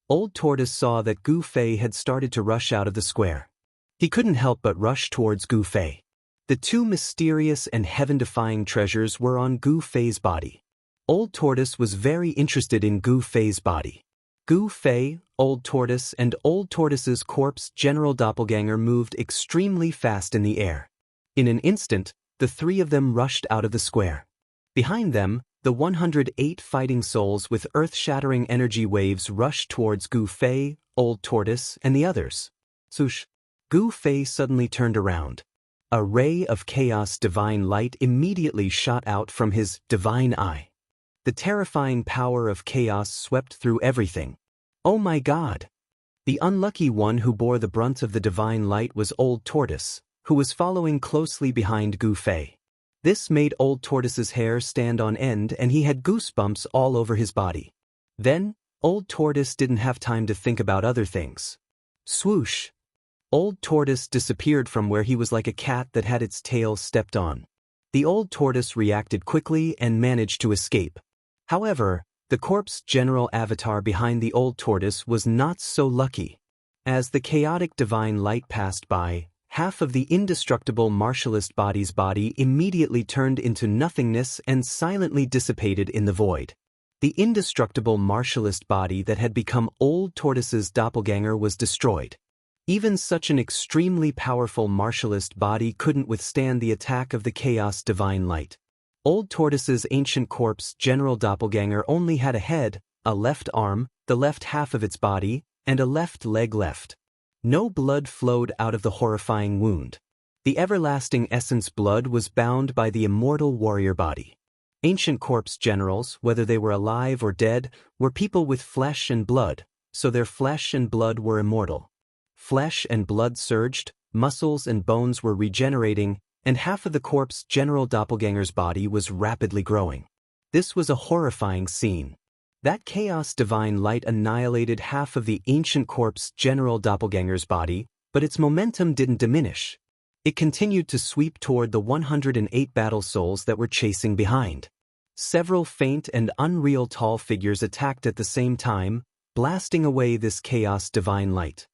Old Tortoise saw that Gu Fei had started to rush out of the square. He couldn't help but rush towards Gu Fei. The two mysterious and heaven-defying treasures were on Gu Fei's body. Old Tortoise was very interested in Gu Fei's body. Gu Fei, Old Tortoise, and Old Tortoise's corpse general doppelganger moved extremely fast in the air. In an instant, the three of them rushed out of the square. Behind them, the 108 fighting souls with earth-shattering energy waves rushed towards Gu Fei, Old Tortoise, and the others. Swoosh! Gu Fei suddenly turned around. A ray of chaos divine light immediately shot out from his divine eye. The terrifying power of chaos swept through everything. Oh my God! The unlucky one who bore the brunt of the divine light was Old Tortoise, who was following closely behind Gu Fei. This made Old Tortoise's hair stand on end and he had goosebumps all over his body. Then, Old Tortoise didn't have time to think about other things. Swoosh! Old Tortoise disappeared from where he was like a cat that had its tail stepped on. The Old Tortoise reacted quickly and managed to escape. However, the corpse general avatar behind the Old Tortoise was not so lucky. As the chaotic divine light passed by, half of the indestructible martialist body's body immediately turned into nothingness and silently dissipated in the void. The indestructible martialist body that had become Old Tortoise's doppelganger was destroyed. Even such an extremely powerful martialist body couldn't withstand the attack of the chaos divine light. Old Tortoise's ancient corpse general doppelganger only had a head, a left arm, the left half of its body, and a left leg left. No blood flowed out of the horrifying wound. The everlasting essence blood was bound by the immortal warrior body. Ancient corpse generals, whether they were alive or dead, were people with flesh and blood, so their flesh and blood were immortal. Flesh and blood surged, muscles and bones were regenerating, and half of the corpse general doppelganger's body was rapidly growing. This was a horrifying scene. That chaos divine light annihilated half of the ancient corpse general doppelganger's body, but its momentum didn't diminish. It continued to sweep toward the 108 battle souls that were chasing behind. Several faint and unreal tall figures attacked at the same time, blasting away this chaos divine light.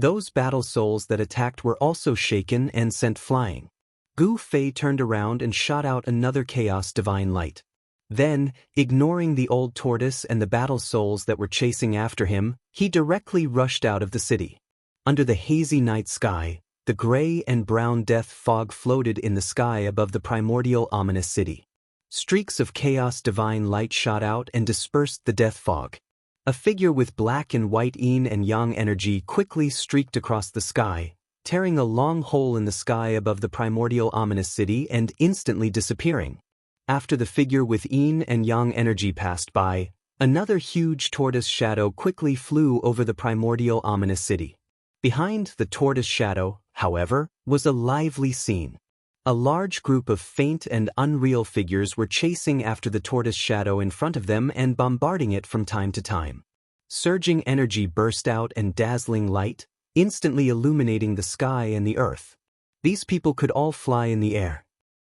Those battle souls that attacked were also shaken and sent flying. Gu Fei turned around and shot out another chaos divine light. Then, ignoring the Old Tortoise and the battle souls that were chasing after him, he directly rushed out of the city. Under the hazy night sky, the gray and brown death fog floated in the sky above the primordial ominous city. Streaks of chaos divine light shot out and dispersed the death fog. A figure with black and white yin and yang energy quickly streaked across the sky, tearing a long hole in the sky above the primordial ominous city and instantly disappearing. After the figure with yin and yang energy passed by, another huge tortoise shadow quickly flew over the primordial ominous city. Behind the tortoise shadow, however, was a lively scene. A large group of faint and unreal figures were chasing after the tortoise shadow in front of them and bombarding it from time to time. Surging energy burst out and dazzling light, instantly illuminating the sky and the earth. These people could all fly in the air.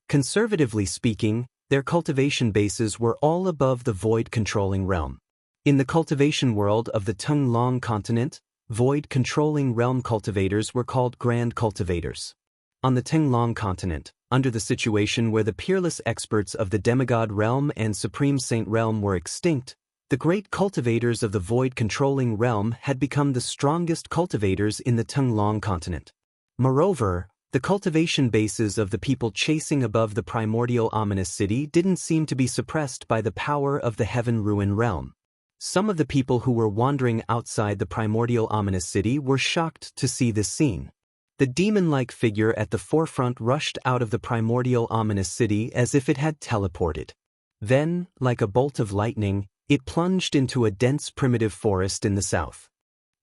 Conservatively speaking, their cultivation bases were all above the void-controlling realm. In the cultivation world of the Tenglong continent, void-controlling realm cultivators were called grand cultivators. On the Tenglong continent, under the situation where the peerless experts of the demigod realm and supreme saint realm were extinct, the great cultivators of the void-controlling realm had become the strongest cultivators in the Tenglong continent. Moreover, The cultivation bases of the people chasing above the primordial ominous city didn't seem to be suppressed by the power of the heaven ruin realm. Some of the people who were wandering outside the primordial ominous city were shocked to see this scene. The demon-like figure at the forefront rushed out of the primordial ominous city as if it had teleported. Then, like a bolt of lightning, it plunged into a dense primitive forest in the south.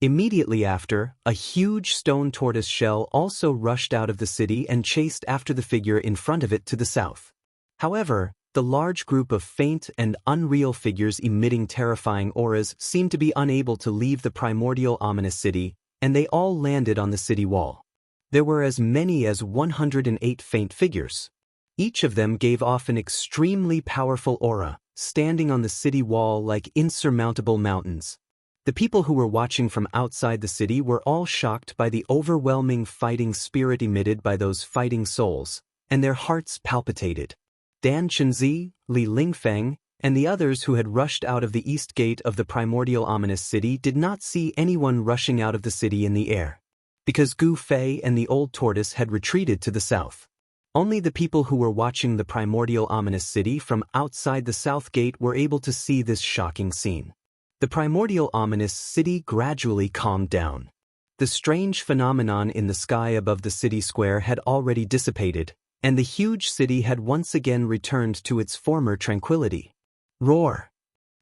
Immediately after, a huge stone tortoise shell also rushed out of the city and chased after the figure in front of it to the south. However, the large group of faint and unreal figures emitting terrifying auras seemed to be unable to leave the primordial ominous city, and they all landed on the city wall. There were as many as 108 faint figures. Each of them gave off an extremely powerful aura, standing on the city wall like insurmountable mountains. The people who were watching from outside the city were all shocked by the overwhelming fighting spirit emitted by those fighting souls, and their hearts palpitated. Dan Chenzi, Li Lingfeng, and the others who had rushed out of the east gate of the primordial ominous city did not see anyone rushing out of the city in the air, because Gu Fei and the old tortoise had retreated to the south. Only the people who were watching the primordial ominous city from outside the south gate were able to see this shocking scene. The primordial ominous city gradually calmed down. The strange phenomenon in the sky above the city square had already dissipated, and the huge city had once again returned to its former tranquility. Roar!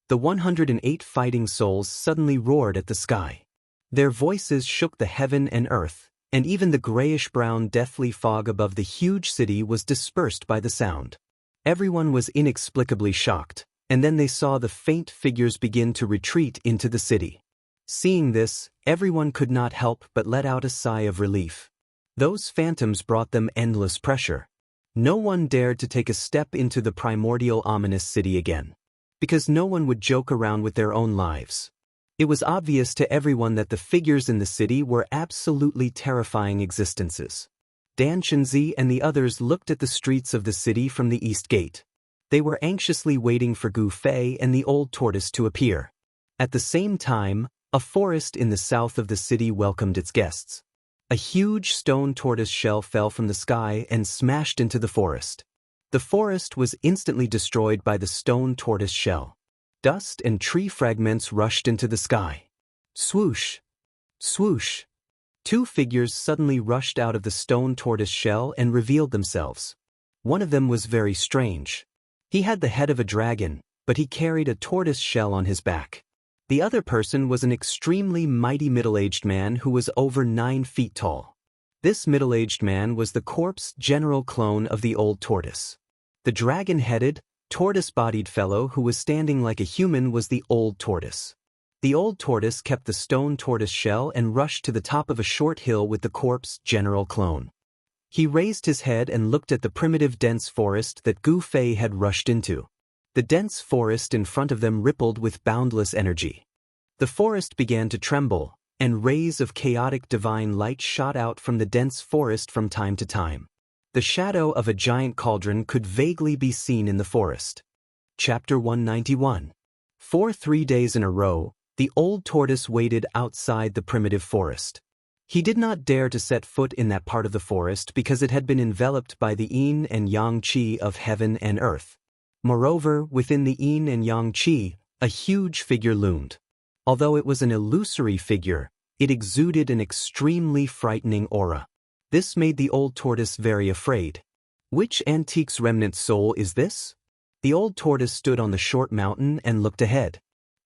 The 108 fighting souls suddenly roared at the sky. Their voices shook the heaven and earth, and even the grayish-brown deathly fog above the huge city was dispersed by the sound. Everyone was inexplicably shocked, and then they saw the faint figures begin to retreat into the city. Seeing this, everyone could not help but let out a sigh of relief. Those phantoms brought them endless pressure. No one dared to take a step into the primordial ominous city again, because no one would joke around with their own lives. It was obvious to everyone that the figures in the city were absolutely terrifying existences. Dan Chenzi and the others looked at the streets of the city from the east gate. They were anxiously waiting for Gu Fei and the old tortoise to appear. At the same time, a forest in the south of the city welcomed its guests. A huge stone tortoise shell fell from the sky and smashed into the forest. The forest was instantly destroyed by the stone tortoise shell. Dust and tree fragments rushed into the sky. Swoosh! Swoosh! Two figures suddenly rushed out of the stone tortoise shell and revealed themselves. One of them was very strange. He had the head of a dragon, but he carried a tortoise shell on his back. The other person was an extremely mighty middle-aged man who was over 9 feet tall. This middle-aged man was the corpse general clone of the old tortoise. The dragon-headed, tortoise-bodied fellow who was standing like a human was the old tortoise. The old tortoise kept the stone tortoise shell and rushed to the top of a short hill with the corpse general clone. He raised his head and looked at the primitive dense forest that Gu Fei had rushed into. The dense forest in front of them rippled with boundless energy. The forest began to tremble, and rays of chaotic divine light shot out from the dense forest from time to time. The shadow of a giant cauldron could vaguely be seen in the forest. Chapter 191. For 3 days in a row, the old tortoise waited outside the primitive forest. He did not dare to set foot in that part of the forest because it had been enveloped by the yin and yang qi of heaven and earth. Moreover, within the yin and yang qi, a huge figure loomed. Although it was an illusory figure, it exuded an extremely frightening aura. This made the old tortoise very afraid. Which antique's remnant soul is this? The old tortoise stood on the short mountain and looked ahead.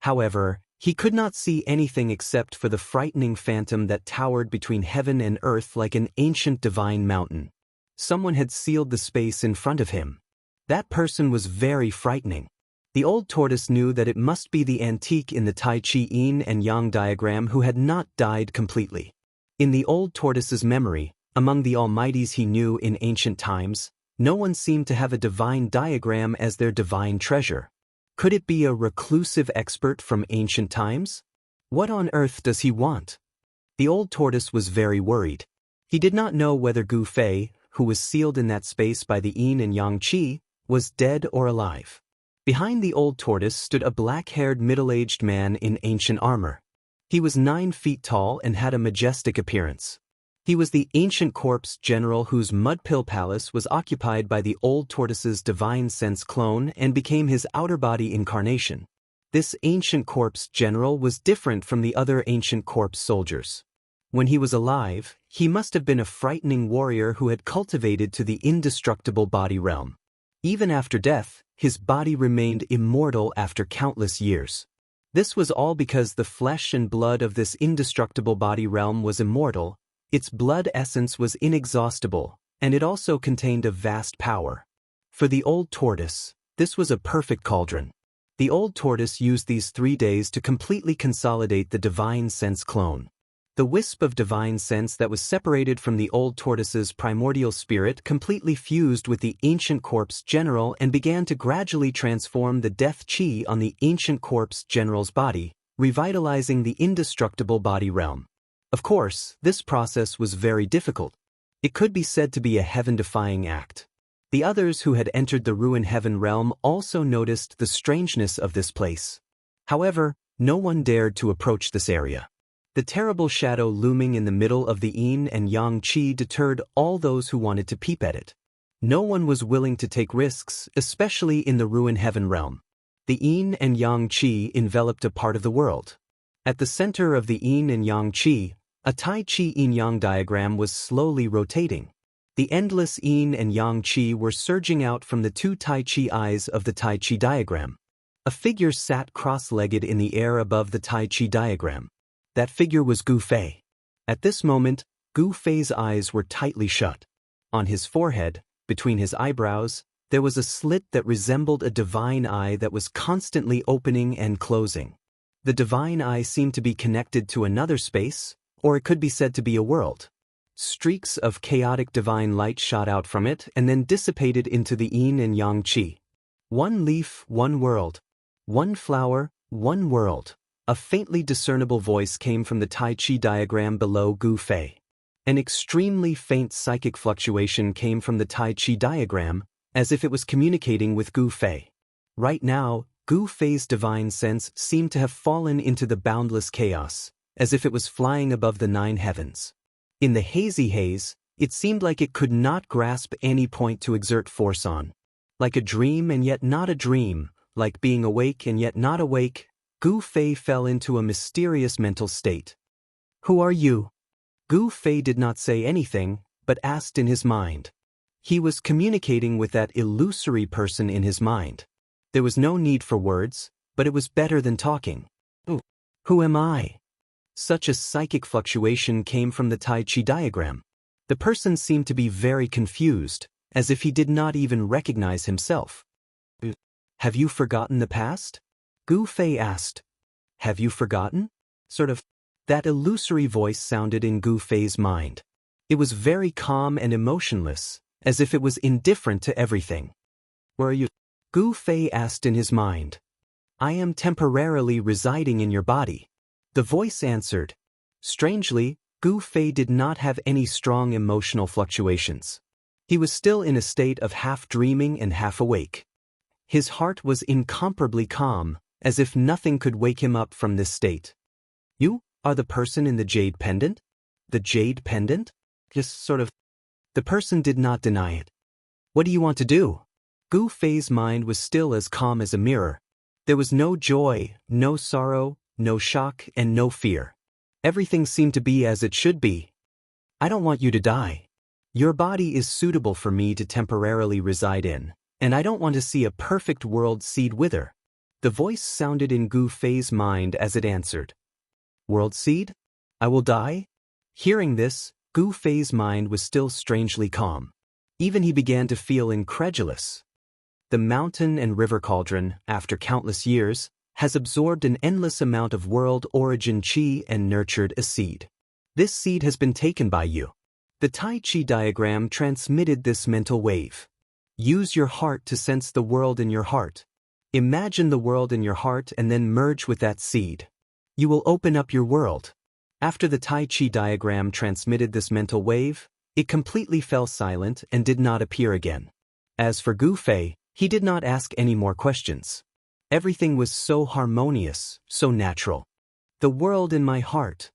However, he could not see anything except for the frightening phantom that towered between heaven and earth like an ancient divine mountain. Someone had sealed the space in front of him. That person was very frightening. The old tortoise knew that it must be the antique in the Tai Chi yin and yang diagram who had not died completely. In the old tortoise's memory, among the almighties he knew in ancient times, no one seemed to have a divine diagram as their divine treasure. Could it be a reclusive expert from ancient times? What on earth does he want? The old tortoise was very worried. He did not know whether Gu Fei, who was sealed in that space by the yin and yang qi, was dead or alive. Behind the old tortoise stood a black-haired middle-aged man in ancient armor. He was 9 feet tall and had a majestic appearance. He was the ancient corpse general whose mud-pill palace was occupied by the old tortoise's divine sense clone and became his outer body incarnation. This ancient corpse general was different from the other ancient corpse soldiers. When he was alive, he must have been a frightening warrior who had cultivated to the indestructible body realm. Even after death, his body remained immortal after countless years. This was all because the flesh and blood of this indestructible body realm was immortal, its blood essence was inexhaustible, and it also contained a vast power. For the old tortoise, this was a perfect cauldron. The old tortoise used these 3 days to completely consolidate the divine sense clone. The wisp of divine sense that was separated from the old tortoise's primordial spirit completely fused with the ancient corpse general and began to gradually transform the death chi on the ancient corpse general's body, revitalizing the indestructible body realm. Of course, this process was very difficult. It could be said to be a heaven-defying act. The others who had entered the ruin heaven realm also noticed the strangeness of this place. However, no one dared to approach this area. The terrible shadow looming in the middle of the yin and yang chi deterred all those who wanted to peep at it. No one was willing to take risks, especially in the ruin heaven realm. The yin and yang chi enveloped a part of the world. At the center of the yin and yang chi, a Tai Chi yin-yang diagram was slowly rotating. The endless yin and yang chi were surging out from the 2 Tai Chi eyes of the Tai Chi diagram. A figure sat cross-legged in the air above the Tai Chi diagram. That figure was Gu Fei. At this moment, Gu Fei's eyes were tightly shut. On his forehead, between his eyebrows, there was a slit that resembled a divine eye that was constantly opening and closing. The divine eye seemed to be connected to another space, or it could be said to be a world. Streaks of chaotic divine light shot out from it and then dissipated into the yin and yang chi. One leaf, one world. One flower, one world. A faintly discernible voice came from the Tai Chi diagram below Gu Fei. An extremely faint psychic fluctuation came from the Tai Chi diagram, as if it was communicating with Gu Fei. Right now, Gu Fei's divine sense seemed to have fallen into the boundless chaos, as if it was flying above the 9 heavens. In the hazy haze, it seemed like it could not grasp any point to exert force on. Like a dream and yet not a dream, like being awake and yet not awake, Gu Fei fell into a mysterious mental state. "Who are you?" Gu Fei did not say anything, but asked in his mind. He was communicating with that illusory person in his mind. There was no need for words, but it was better than talking. "Who am I?" Such a psychic fluctuation came from the Tai Chi diagram. The person seemed to be very confused, as if he did not even recognize himself. "Have you forgotten the past?" Gu Fei asked. "Have you forgotten?" Sort of. That illusory voice sounded in Gu Fei's mind. It was very calm and emotionless, as if it was indifferent to everything. "Where are you?" Gu Fei asked in his mind. "I am temporarily residing in your body." The voice answered. Strangely, Gu Fei did not have any strong emotional fluctuations. He was still in a state of half dreaming and half awake. His heart was incomparably calm, as if nothing could wake him up from this state. "You are the person in the jade pendant?" "The jade pendant?" Just sort of. The person did not deny it. "What do you want to do?" Gu Fei's mind was still as calm as a mirror. There was no joy, no sorrow, no shock, and no fear. Everything seemed to be as it should be. "I don't want you to die. Your body is suitable for me to temporarily reside in, and I don't want to see a perfect world seed wither." The voice sounded in Gu Fei's mind as it answered. "World seed? I will die?" Hearing this, Gu Fei's mind was still strangely calm. Even he began to feel incredulous. The mountain and river cauldron, after countless years, has absorbed an endless amount of world origin chi and nurtured a seed. This seed has been taken by you. The Tai Chi diagram transmitted this mental wave. Use your heart to sense the world in your heart. Imagine the world in your heart and then merge with that seed. You will open up your world. After the Tai Chi diagram transmitted this mental wave, it completely fell silent and did not appear again. As for Gu Fei, he did not ask any more questions. Everything was so harmonious, so natural. "The world in my heart."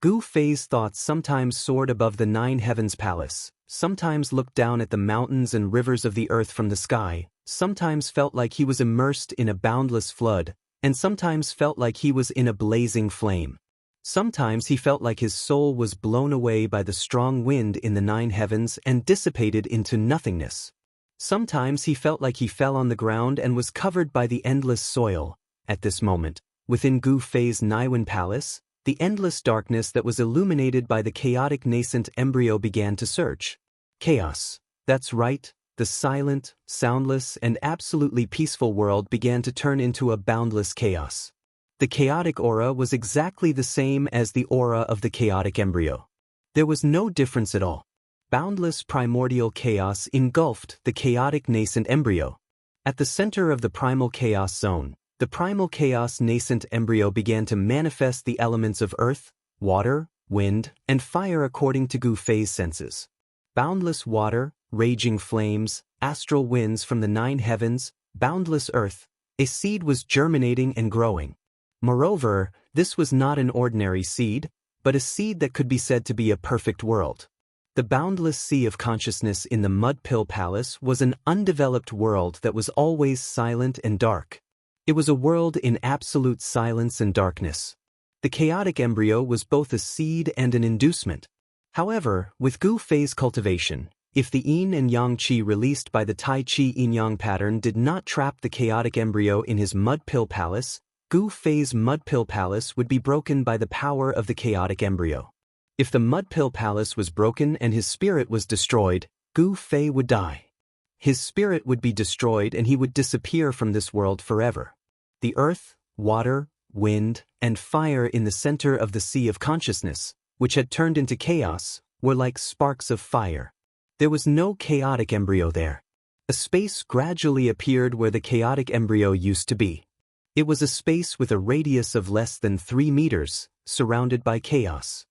Gu Fei's thoughts sometimes soared above the nine heavens palace, sometimes looked down at the mountains and rivers of the earth from the sky, sometimes felt like he was immersed in a boundless flood, and sometimes felt like he was in a blazing flame. Sometimes he felt like his soul was blown away by the strong wind in the nine heavens and dissipated into nothingness. Sometimes he felt like he fell on the ground and was covered by the endless soil. At this moment, within Gu Fei's Naiwen Palace, the endless darkness that was illuminated by the chaotic nascent embryo began to surge. Chaos. That's right, the silent, soundless, and absolutely peaceful world began to turn into a boundless chaos. The chaotic aura was exactly the same as the aura of the chaotic embryo. There was no difference at all. Boundless primordial chaos engulfed the chaotic nascent embryo. At the center of the primal chaos zone, the primal chaos nascent embryo began to manifest the elements of earth, water, wind, and fire according to Gu Fei's senses. Boundless water, raging flames, astral winds from the nine heavens, boundless earth, a seed was germinating and growing. Moreover, this was not an ordinary seed, but a seed that could be said to be a perfect world. The boundless sea of consciousness in the Mud Pill Palace was an undeveloped world that was always silent and dark. It was a world in absolute silence and darkness. The chaotic embryo was both a seed and an inducement. However, with Gu Fei's cultivation, if the yin and yang qi released by the Tai Chi yin-yang pattern did not trap the chaotic embryo in his Mud Pill Palace, Gu Fei's Mud Pill Palace would be broken by the power of the chaotic embryo. If the Mud Pill Palace was broken and his spirit was destroyed, Gu Fei would die. His spirit would be destroyed and he would disappear from this world forever. The earth, water, wind, and fire in the center of the sea of consciousness, which had turned into chaos, were like sparks of fire. There was no chaotic embryo there. A space gradually appeared where the chaotic embryo used to be. It was a space with a radius of less than 3 meters, surrounded by chaos.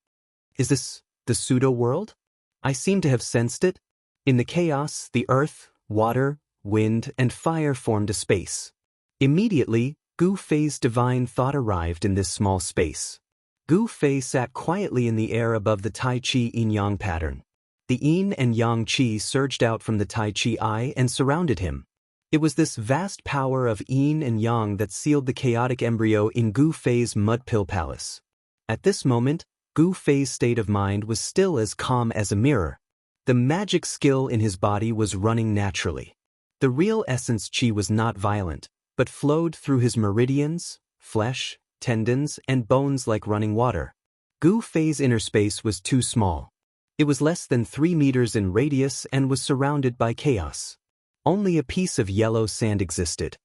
Is this the pseudo-world? I seem to have sensed it. In the chaos, the earth, water, wind, and fire formed a space. Immediately, Gu Fei's divine thought arrived in this small space. Gu Fei sat quietly in the air above the Tai Chi yin-yang pattern. The yin and yang qi surged out from the Tai Chi eye and surrounded him. It was this vast power of yin and yang that sealed the chaotic embryo in Gu Fei's Mud Pill Palace. At this moment, Gu Fei's state of mind was still as calm as a mirror. The magic skill in his body was running naturally. The real essence qi was not violent, but flowed through his meridians, flesh, tendons, and bones like running water. Gu Fei's inner space was too small. It was less than 3 meters in radius and was surrounded by chaos. Only a piece of yellow sand existed.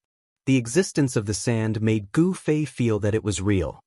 The existence of the sand made Gu Fei feel that it was real.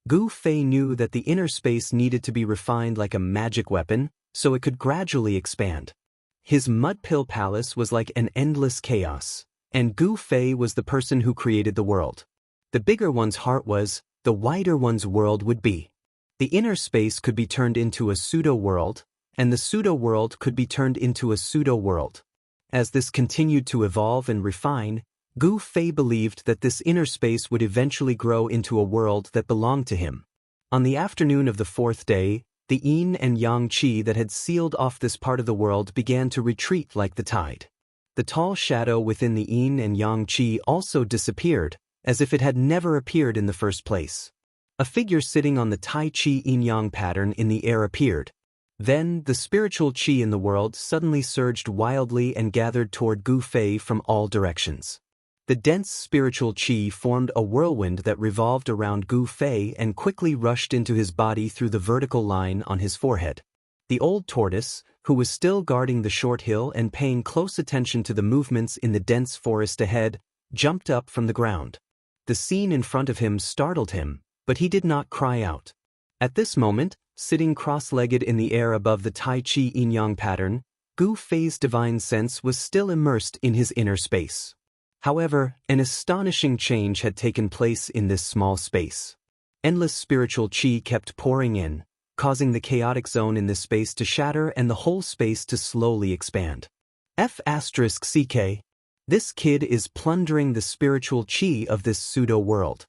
Gu Fei knew that the inner space needed to be refined like a magic weapon, so it could gradually expand. His Mud Pill Palace was like an endless chaos, and Gu Fei was the person who created the world. The bigger one's heart was, the wider one's world would be. The inner space could be turned into a pseudo-world, and the pseudo-world could be turned into a pseudo-world. As this continued to evolve and refine, Gu Fei believed that this inner space would eventually grow into a world that belonged to him. On the afternoon of the 4th day, the yin and yang qi that had sealed off this part of the world began to retreat like the tide. The tall shadow within the yin and yang qi also disappeared, as if it had never appeared in the first place. A figure sitting on the Tai Chi yin-yang pattern in the air appeared. Then, the spiritual qi in the world suddenly surged wildly and gathered toward Gu Fei from all directions. The dense spiritual qi formed a whirlwind that revolved around Gu Fei and quickly rushed into his body through the vertical line on his forehead. The old tortoise, who was still guarding the short hill and paying close attention to the movements in the dense forest ahead, jumped up from the ground. The scene in front of him startled him, but he did not cry out. At this moment, sitting cross-legged in the air above the Tai Chi yin-yang pattern, Gu Fei's divine sense was still immersed in his inner space. However, an astonishing change had taken place in this small space. Endless spiritual qi kept pouring in, causing the chaotic zone in this space to shatter and the whole space to slowly expand. F***CK. This kid is plundering the spiritual qi of this pseudo-world.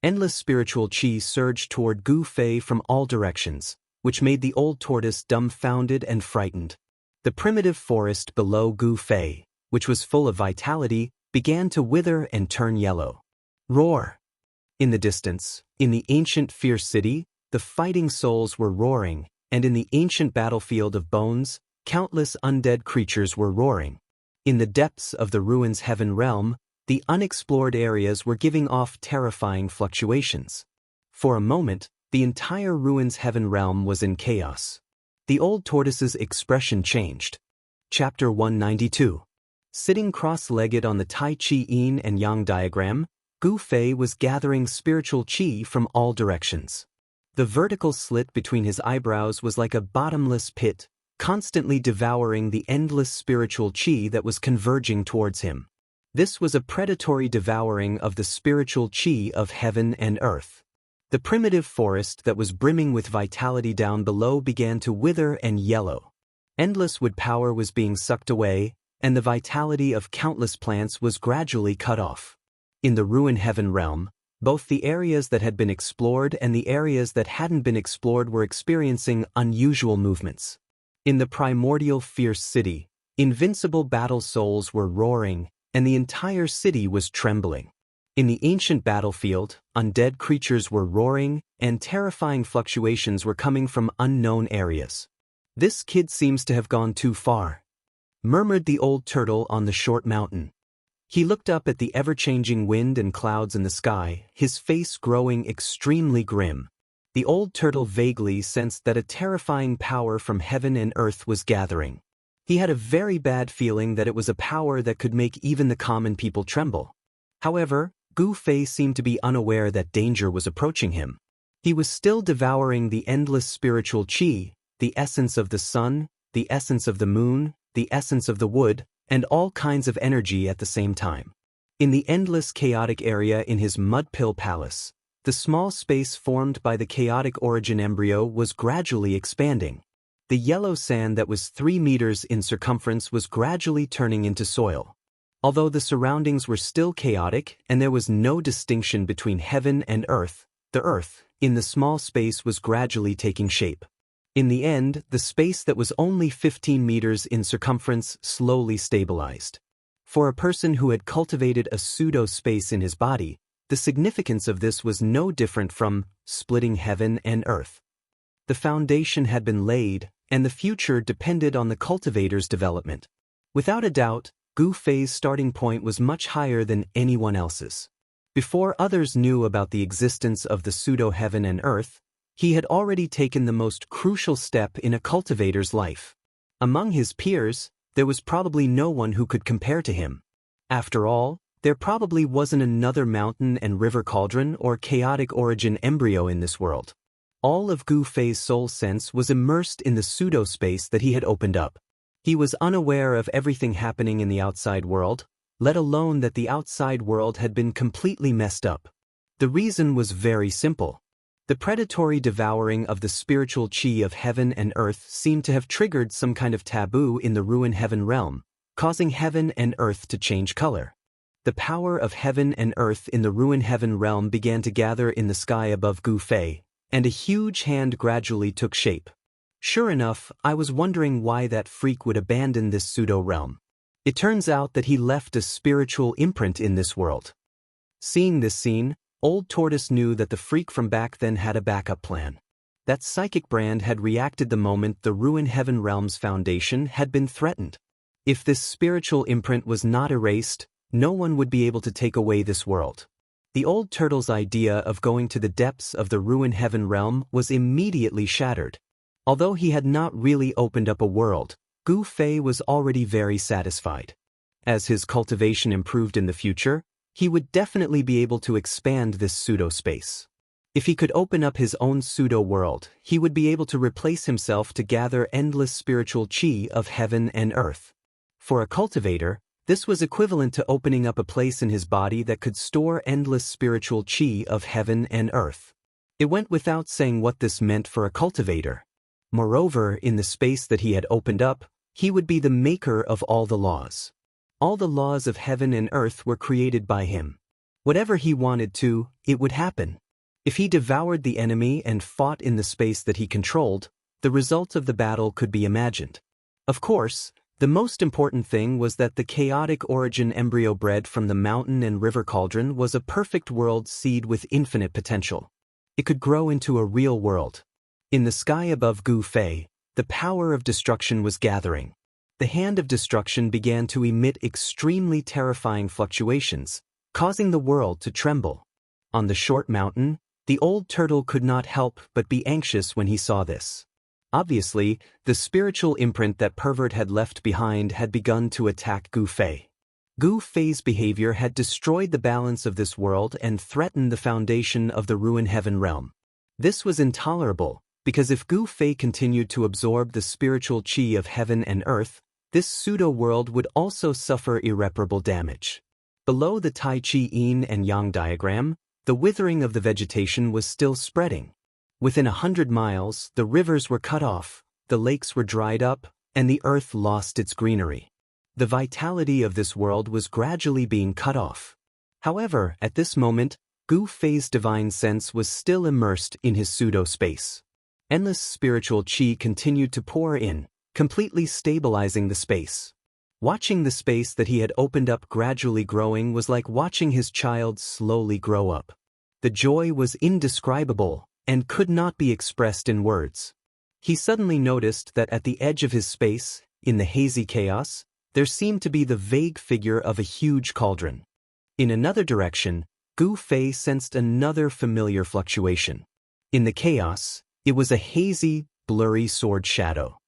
Endless spiritual qi surged toward Gu Fei from all directions, which made the old tortoise dumbfounded and frightened. The primitive forest below Gu Fei, which was full of vitality, began to wither and turn yellow. Roar! In the distance, in the ancient fierce city, the fighting souls were roaring, and in the ancient battlefield of bones, countless undead creatures were roaring. In the depths of the ruins heaven realm, the unexplored areas were giving off terrifying fluctuations. For a moment, the entire ruins heaven realm was in chaos. The old tortoise's expression changed. Chapter 192. Sitting cross-legged on the Tai Chi Yin and Yang diagram, Gu Fei was gathering spiritual qi from all directions. The vertical slit between his eyebrows was like a bottomless pit, constantly devouring the endless spiritual qi that was converging towards him. This was a predatory devouring of the spiritual qi of heaven and earth. The primitive forest that was brimming with vitality down below began to wither and yellow. Endless wood power was being sucked away, and the vitality of countless plants was gradually cut off. In the ruin heaven realm, both the areas that had been explored and the areas that hadn't been explored were experiencing unusual movements. In the primordial fierce city, invincible battle souls were roaring, and the entire city was trembling. In the ancient battlefield, undead creatures were roaring, and terrifying fluctuations were coming from unknown areas. "This kid seems to have gone too far," murmured the old turtle on the short mountain. He looked up at the ever-changing wind and clouds in the sky, his face growing extremely grim. The old turtle vaguely sensed that a terrifying power from heaven and earth was gathering. He had a very bad feeling that it was a power that could make even the common people tremble. However, Gu Fei seemed to be unaware that danger was approaching him. He was still devouring the endless spiritual qi, the essence of the sun, the essence of the moon, the essence of the wood, and all kinds of energy at the same time. In the endless chaotic area in his mud pill palace, the small space formed by the chaotic origin embryo was gradually expanding. The yellow sand that was 3 meters in circumference was gradually turning into soil. Although the surroundings were still chaotic and there was no distinction between heaven and earth, the earth, in the small space, was gradually taking shape. In the end, the space that was only 15 meters in circumference slowly stabilized. For a person who had cultivated a pseudo-space in his body, the significance of this was no different from splitting heaven and earth. The foundation had been laid, and the future depended on the cultivator's development. Without a doubt, Gu Fei's starting point was much higher than anyone else's. Before others knew about the existence of the pseudo-heaven and earth, he had already taken the most crucial step in a cultivator's life. Among his peers, there was probably no one who could compare to him. After all, there probably wasn't another mountain and river cauldron or chaotic origin embryo in this world. All of Gu Fei's soul sense was immersed in the pseudo-space that he had opened up. He was unaware of everything happening in the outside world, let alone that the outside world had been completely messed up. The reason was very simple. The predatory devouring of the spiritual qi of heaven and earth seemed to have triggered some kind of taboo in the ruin heaven realm, causing heaven and earth to change color. The power of heaven and earth in the ruin heaven realm began to gather in the sky above Gu Fei, and a huge hand gradually took shape. Sure enough, I was wondering why that freak would abandon this pseudo-realm. It turns out that he left a spiritual imprint in this world. Seeing this scene, Old Tortoise knew that the freak from back then had a backup plan. That psychic brand had reacted the moment the ruin heaven realm's foundation had been threatened. If this spiritual imprint was not erased, no one would be able to take away this world. The old turtle's idea of going to the depths of the ruin heaven realm was immediately shattered. Although he had not really opened up a world, Gu Fei was already very satisfied. As his cultivation improved in the future, he would definitely be able to expand this pseudo-space. If he could open up his own pseudo-world, he would be able to replace himself to gather endless spiritual qi of heaven and earth. For a cultivator, this was equivalent to opening up a place in his body that could store endless spiritual qi of heaven and earth. It went without saying what this meant for a cultivator. Moreover, in the space that he had opened up, he would be the maker of all the laws. All the laws of heaven and earth were created by him. Whatever he wanted to, it would happen. If he devoured the enemy and fought in the space that he controlled, the result of the battle could be imagined. Of course, the most important thing was that the chaotic origin embryo bred from the mountain and river cauldron was a perfect world seed with infinite potential. It could grow into a real world. In the sky above Gu Fei, the power of destruction was gathering. The hand of destruction began to emit extremely terrifying fluctuations, causing the world to tremble. On the short mountain, the old turtle could not help but be anxious when he saw this. Obviously, the spiritual imprint that pervert had left behind had begun to attack Gu Fei. Gu Fei's behavior had destroyed the balance of this world and threatened the foundation of the ruined heaven realm. This was intolerable, because if Gu Fei continued to absorb the spiritual qi of heaven and earth, this pseudo-world would also suffer irreparable damage. Below the Tai Chi Yin and Yang diagram, the withering of the vegetation was still spreading. Within 100 miles, the rivers were cut off, the lakes were dried up, and the earth lost its greenery. The vitality of this world was gradually being cut off. However, at this moment, Gu Fei's divine sense was still immersed in his pseudo-space. Endless spiritual qi continued to pour in, completely stabilizing the space. Watching the space that he had opened up gradually growing was like watching his child slowly grow up. The joy was indescribable and could not be expressed in words. He suddenly noticed that at the edge of his space, in the hazy chaos, there seemed to be the vague figure of a huge cauldron. In another direction, Gu Fei sensed another familiar fluctuation. In the chaos, it was a hazy, blurry sword shadow.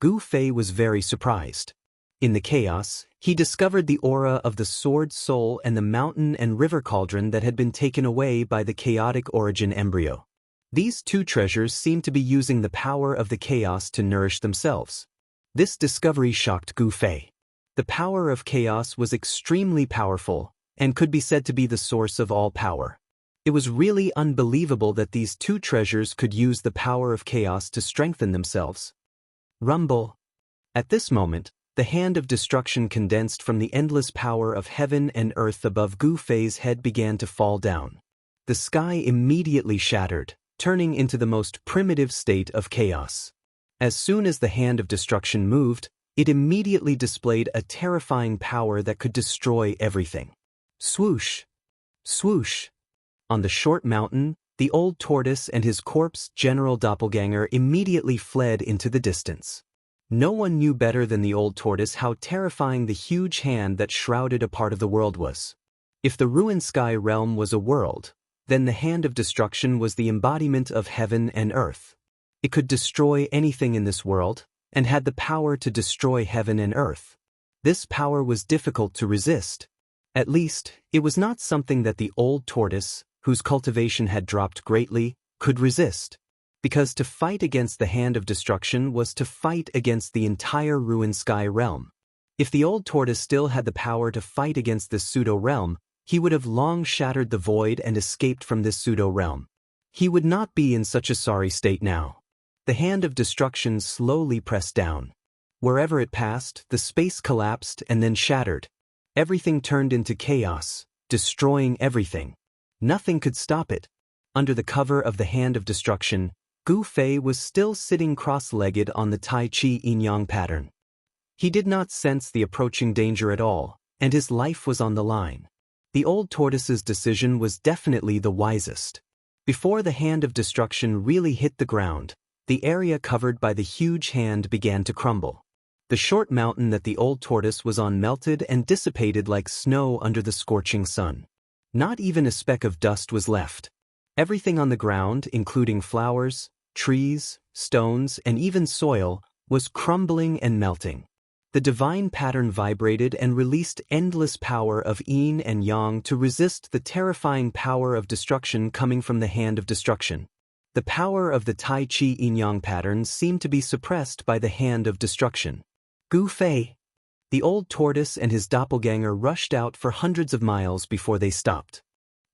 Gu Fei was very surprised. In the chaos, he discovered the aura of the sword soul and the mountain and river cauldron that had been taken away by the chaotic origin embryo. These two treasures seemed to be using the power of the chaos to nourish themselves. This discovery shocked Gu Fei. The power of chaos was extremely powerful and could be said to be the source of all power. It was really unbelievable that these two treasures could use the power of chaos to strengthen themselves. Rumble. At this moment, the hand of destruction condensed from the endless power of heaven and earth above Gu Fei's head began to fall down. The sky immediately shattered, turning into the most primitive state of chaos. As soon as the hand of destruction moved, it immediately displayed a terrifying power that could destroy everything. Swoosh! Swoosh! On the short mountain, the old tortoise and his corpse general doppelganger immediately fled into the distance. No one knew better than the old tortoise how terrifying the huge hand that shrouded a part of the world was. If the ruined sky realm was a world, then the hand of destruction was the embodiment of heaven and earth. It could destroy anything in this world, and had the power to destroy heaven and earth. This power was difficult to resist. At least, it was not something that the old tortoise, whose cultivation had dropped greatly, could resist. Because to fight against the hand of destruction was to fight against the entire ruined sky realm. If the old tortoise still had the power to fight against this pseudo-realm, he would have long shattered the void and escaped from this pseudo-realm. He would not be in such a sorry state now. The hand of destruction slowly pressed down. Wherever it passed, the space collapsed and then shattered. Everything turned into chaos, destroying everything. Nothing could stop it. Under the cover of the hand of destruction, Gu Fei was still sitting cross-legged on the Tai Chi Yin-Yang pattern. He did not sense the approaching danger at all, and his life was on the line. The old tortoise's decision was definitely the wisest. Before the hand of destruction really hit the ground, the area covered by the huge hand began to crumble. The short mountain that the old tortoise was on melted and dissipated like snow under the scorching sun. Not even a speck of dust was left. Everything on the ground, including flowers, trees, stones, and even soil, was crumbling and melting. The divine pattern vibrated and released endless power of yin and yang to resist the terrifying power of destruction coming from the hand of destruction. The power of the Tai Chi Yin-Yang pattern seemed to be suppressed by the hand of destruction. Gu Fei! The old tortoise and his doppelganger rushed out for hundreds of miles before they stopped.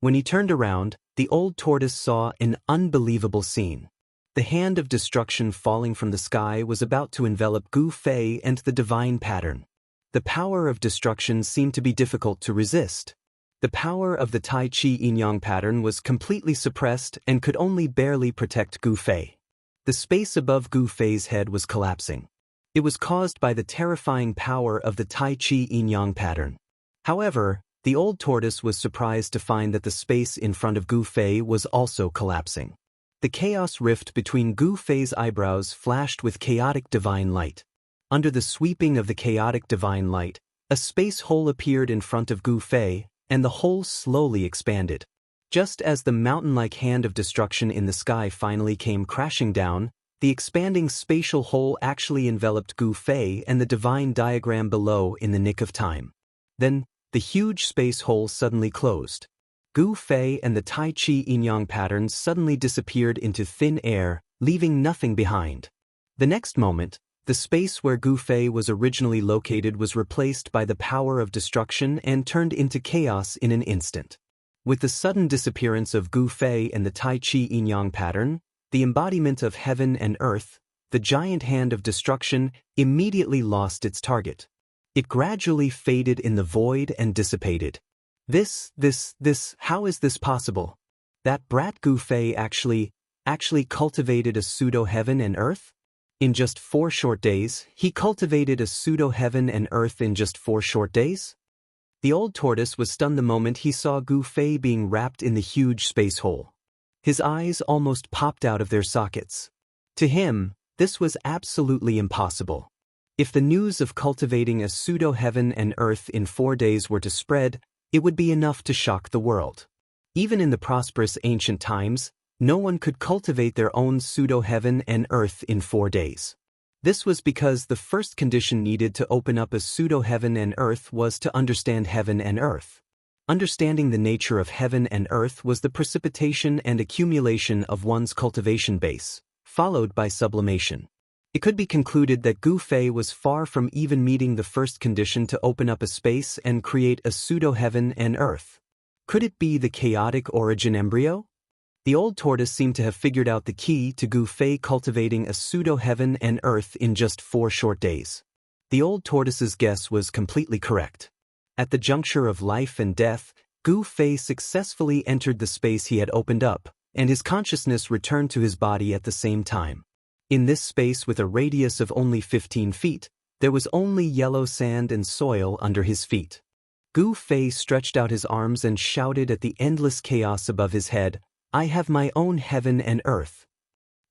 When he turned around, the old tortoise saw an unbelievable scene. The hand of destruction falling from the sky was about to envelop Gu Fei and the divine pattern. The power of destruction seemed to be difficult to resist. The power of the Tai Chi yin-yang pattern was completely suppressed and could only barely protect Gu Fei. The space above Gu Fei's head was collapsing. It was caused by the terrifying power of the Tai Chi yin-yang pattern. However, the old tortoise was surprised to find that the space in front of Gu Fei was also collapsing. The chaos rift between Gu Fei's eyebrows flashed with chaotic divine light. Under the sweeping of the chaotic divine light, a space hole appeared in front of Gu Fei, and the hole slowly expanded. Just as the mountain-like hand of destruction in the sky finally came crashing down, the expanding spatial hole actually enveloped Gu Fei and the divine diagram below in the nick of time. Then, the huge space hole suddenly closed. Gu Fei and the Tai Chi yin-yang patterns suddenly disappeared into thin air, leaving nothing behind. The next moment, the space where Gu Fei was originally located was replaced by the power of destruction and turned into chaos in an instant. With the sudden disappearance of Gu Fei and the Tai Chi yin-yang pattern, the embodiment of heaven and earth, the giant hand of destruction, immediately lost its target. It gradually faded in the void and dissipated. How is this possible? That brat Gu Fei actually cultivated a pseudo-heaven and earth? In just 4 short days, he cultivated a pseudo-heaven and earth in just 4 short days? The old tortoise was stunned the moment he saw Gu Fei being wrapped in the huge space hole. His eyes almost popped out of their sockets. To him, this was absolutely impossible. If the news of cultivating a pseudo-heaven and earth in 4 days were to spread, it would be enough to shock the world. Even in the prosperous ancient times, no one could cultivate their own pseudo-heaven and earth in 4 days. This was because the first condition needed to open up a pseudo-heaven and earth was to understand heaven and earth. Understanding the nature of heaven and earth was the precipitation and accumulation of one's cultivation base, followed by sublimation. It could be concluded that Gu Fei was far from even meeting the first condition to open up a space and create a pseudo-heaven and earth. Could it be the chaotic origin embryo? The old tortoise seemed to have figured out the key to Gu Fei cultivating a pseudo-heaven and earth in just 4 short days. The old tortoise's guess was completely correct. At the juncture of life and death, Gu Fei successfully entered the space he had opened up, and his consciousness returned to his body at the same time. In this space with a radius of only 15 feet, there was only yellow sand and soil under his feet. Gu Fei stretched out his arms and shouted at the endless chaos above his head, "I have my own heaven and earth."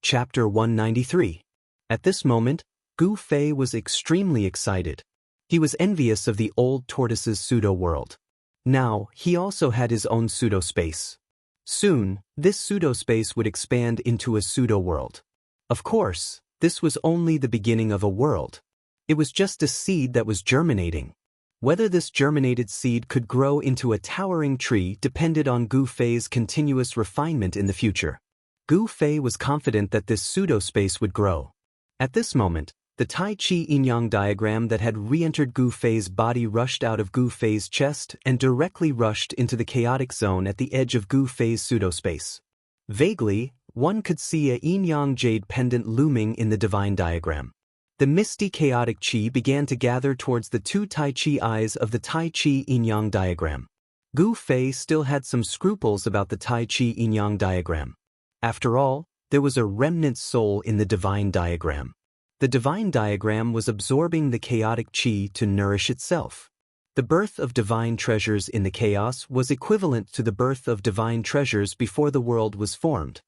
Chapter 193. At this moment, Gu Fei was extremely excited. He was envious of the old tortoise's pseudo-world. Now, he also had his own pseudo-space. Soon, this pseudo-space would expand into a pseudo-world. Of course, this was only the beginning of a world. It was just a seed that was germinating. Whether this germinated seed could grow into a towering tree depended on Gu Fei's continuous refinement in the future. Gu Fei was confident that this pseudo-space would grow. At this moment, the Tai Chi yin-yang diagram that had re-entered Gu Fei's body rushed out of Gu Fei's chest and directly rushed into the chaotic zone at the edge of Gu Fei's pseudo-space. Vaguely, one could see a yin-yang jade pendant looming in the divine diagram. The misty chaotic chi began to gather towards the 2 Tai Chi eyes of the Tai Chi yin-yang diagram. Gu Fei still had some scruples about the Tai Chi yin-yang diagram. After all, there was a remnant soul in the divine diagram. The divine diagram was absorbing the chaotic chi to nourish itself. The birth of divine treasures in the chaos was equivalent to the birth of divine treasures before the world was formed.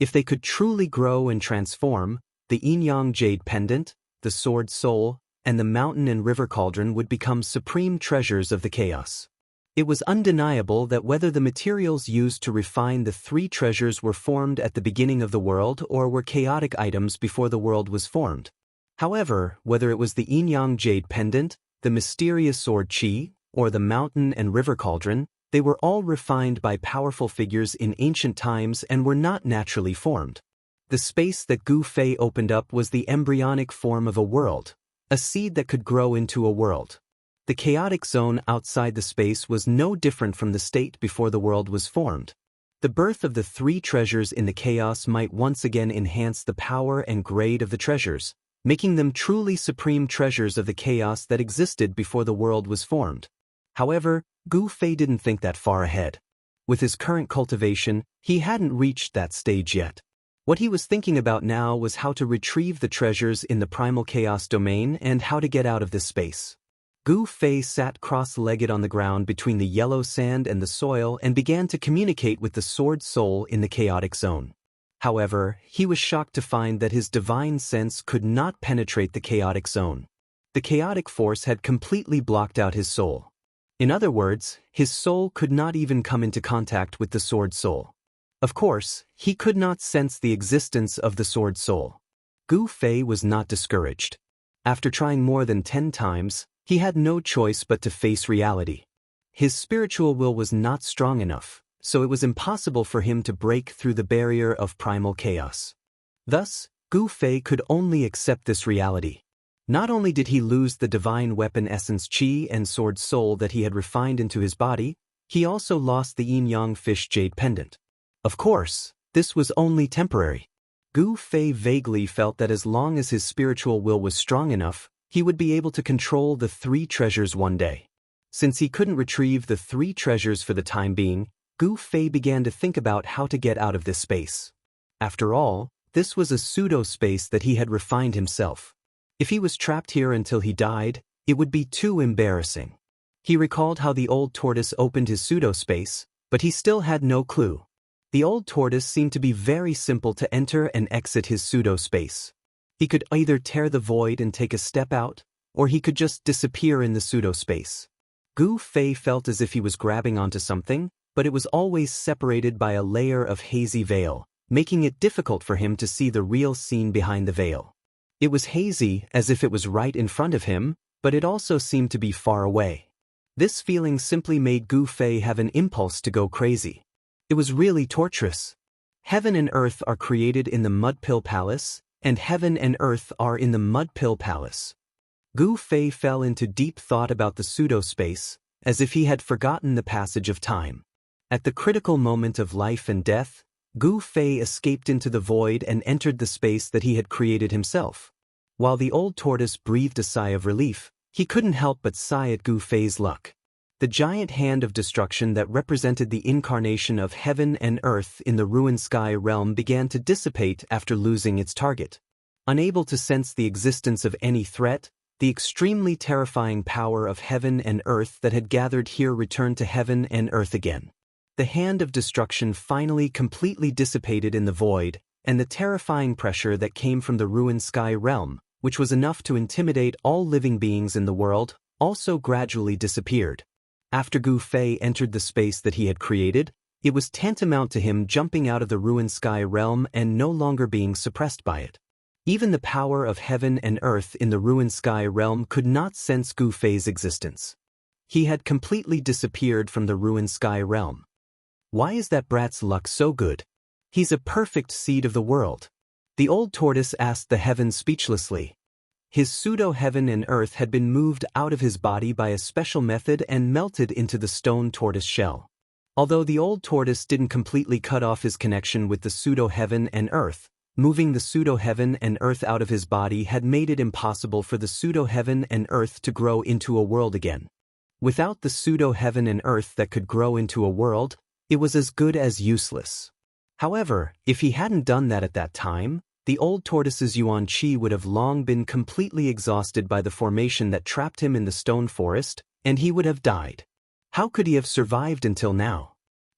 If they could truly grow and transform, the yin-yang jade pendant, the sword soul, and the mountain and river cauldron would become supreme treasures of the chaos. It was undeniable that whether the materials used to refine the 3 treasures were formed at the beginning of the world or were chaotic items before the world was formed. However, whether it was the yin-yang jade pendant, the mysterious sword chi, or the mountain and river cauldron, they were all refined by powerful figures in ancient times and were not naturally formed. The space that Gu Fei opened up was the embryonic form of a world, a seed that could grow into a world. The chaotic zone outside the space was no different from the state before the world was formed. The birth of the 3 treasures in the chaos might once again enhance the power and grade of the treasures, making them truly supreme treasures of the chaos that existed before the world was formed. However, Gu Fei didn't think that far ahead. With his current cultivation, he hadn't reached that stage yet. What he was thinking about now was how to retrieve the treasures in the primal chaos domain and how to get out of this space. Gu Fei sat cross-legged on the ground between the yellow sand and the soil and began to communicate with the sword soul in the chaotic zone. However, he was shocked to find that his divine sense could not penetrate the chaotic zone. The chaotic force had completely blocked out his soul. In other words, his soul could not even come into contact with the sword soul. Of course, he could not sense the existence of the sword soul. Gu Fei was not discouraged. After trying more than 10 times, he had no choice but to face reality. His spiritual will was not strong enough, so it was impossible for him to break through the barrier of primal chaos. Thus, Gu Fei could only accept this reality. Not only did he lose the divine weapon essence Qi and sword soul that he had refined into his body, he also lost the yin-yang fish jade pendant. Of course, this was only temporary. Gu Fei vaguely felt that as long as his spiritual will was strong enough, he would be able to control the 3 treasures one day. Since he couldn't retrieve the 3 treasures for the time being, Gu Fei began to think about how to get out of this space. After all, this was a pseudo-space that he had refined himself. If he was trapped here until he died, it would be too embarrassing. He recalled how the old tortoise opened his pseudo-space, but he still had no clue. The old tortoise seemed to be very simple to enter and exit his pseudo-space. He could either tear the void and take a step out, or he could just disappear in the pseudo-space. Gu Fei felt as if he was grabbing onto something, but it was always separated by a layer of hazy veil, making it difficult for him to see the real scene behind the veil. It was hazy as if it was right in front of him, but it also seemed to be far away. This feeling simply made Gu Fei have an impulse to go crazy. It was really torturous. Heaven and earth are created in the Mud Pill Palace, and heaven and earth are in the Mud Pill Palace. Gu Fei fell into deep thought about the pseudo-space, as if he had forgotten the passage of time. At the critical moment of life and death, Gu Fei escaped into the void and entered the space that he had created himself. While the old tortoise breathed a sigh of relief, he couldn't help but sigh at Gu Fei's luck. The giant hand of destruction that represented the incarnation of heaven and earth in the ruined sky realm began to dissipate after losing its target. Unable to sense the existence of any threat, the extremely terrifying power of heaven and earth that had gathered here returned to heaven and earth again. The hand of destruction finally completely dissipated in the void, and the terrifying pressure that came from the ruined sky realm, which was enough to intimidate all living beings in the world, also gradually disappeared. After Gu Fei entered the space that he had created, it was tantamount to him jumping out of the ruined sky realm and no longer being suppressed by it. Even the power of heaven and earth in the ruined sky realm could not sense Gu Fei's existence. He had completely disappeared from the ruined sky realm. Why is that brat's luck so good? He's a perfect seed of the world. The old tortoise asked the heavens speechlessly. His pseudo-heaven and earth had been moved out of his body by a special method and melted into the stone tortoise shell. Although the old tortoise didn't completely cut off his connection with the pseudo-heaven and earth, moving the pseudo-heaven and earth out of his body had made it impossible for the pseudo-heaven and earth to grow into a world again. Without the pseudo-heaven and earth that could grow into a world, it was as good as useless. However, if he hadn't done that at that time, the old tortoise's yuan qi would have long been completely exhausted by the formation that trapped him in the stone forest, and he would have died. How could he have survived until now?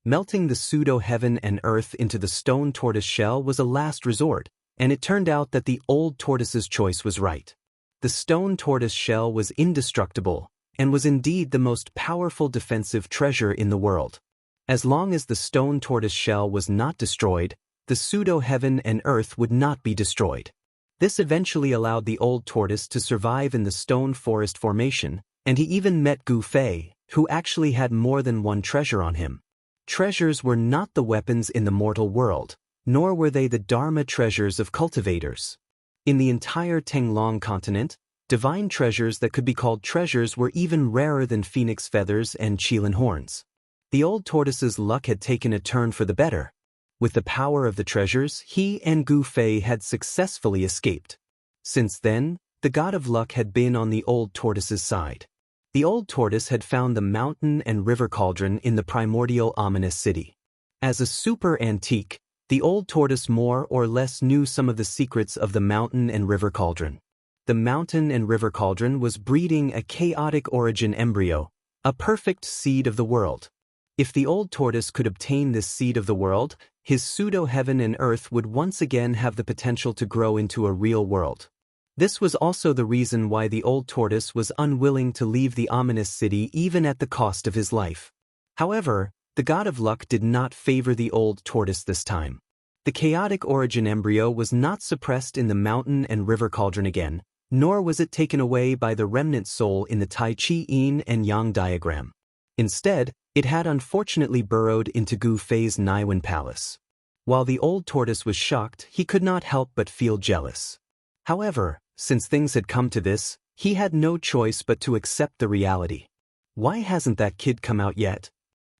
Melting the pseudo-heaven and earth into the stone tortoise shell was a last resort, and it turned out that the old tortoise's choice was right. The stone tortoise shell was indestructible, and was indeed the most powerful defensive treasure in the world. As long as the stone tortoise shell was not destroyed, the pseudo-heaven and earth would not be destroyed. This eventually allowed the old tortoise to survive in the stone forest formation, and he even met Gu Fei, who actually had more than one treasure on him. Treasures were not the weapons in the mortal world, nor were they the Dharma treasures of cultivators. In the entire Tenglong continent, divine treasures that could be called treasures were even rarer than phoenix feathers and qilin horns. The old tortoise's luck had taken a turn for the better. With the power of the treasures, he and Gu Fei had successfully escaped. Since then, the god of luck had been on the old tortoise's side. The old tortoise had found the mountain and river cauldron in the primordial ominous city. As a super antique, the old tortoise more or less knew some of the secrets of the mountain and river cauldron. The mountain and river cauldron was breeding a chaotic origin embryo, a perfect seed of the world. If the old tortoise could obtain this seed of the world, his pseudo-heaven and earth would once again have the potential to grow into a real world. This was also the reason why the old tortoise was unwilling to leave the ominous city even at the cost of his life. However, the god of luck did not favor the old tortoise this time. The chaotic origin embryo was not suppressed in the mountain and river cauldron again, nor was it taken away by the remnant soul in the Tai Chi Yin and Yang diagram. Instead, it had unfortunately burrowed into Gu Fei's Naiwen palace. While the old tortoise was shocked, he could not help but feel jealous. However, since things had come to this, he had no choice but to accept the reality. Why hasn't that kid come out yet?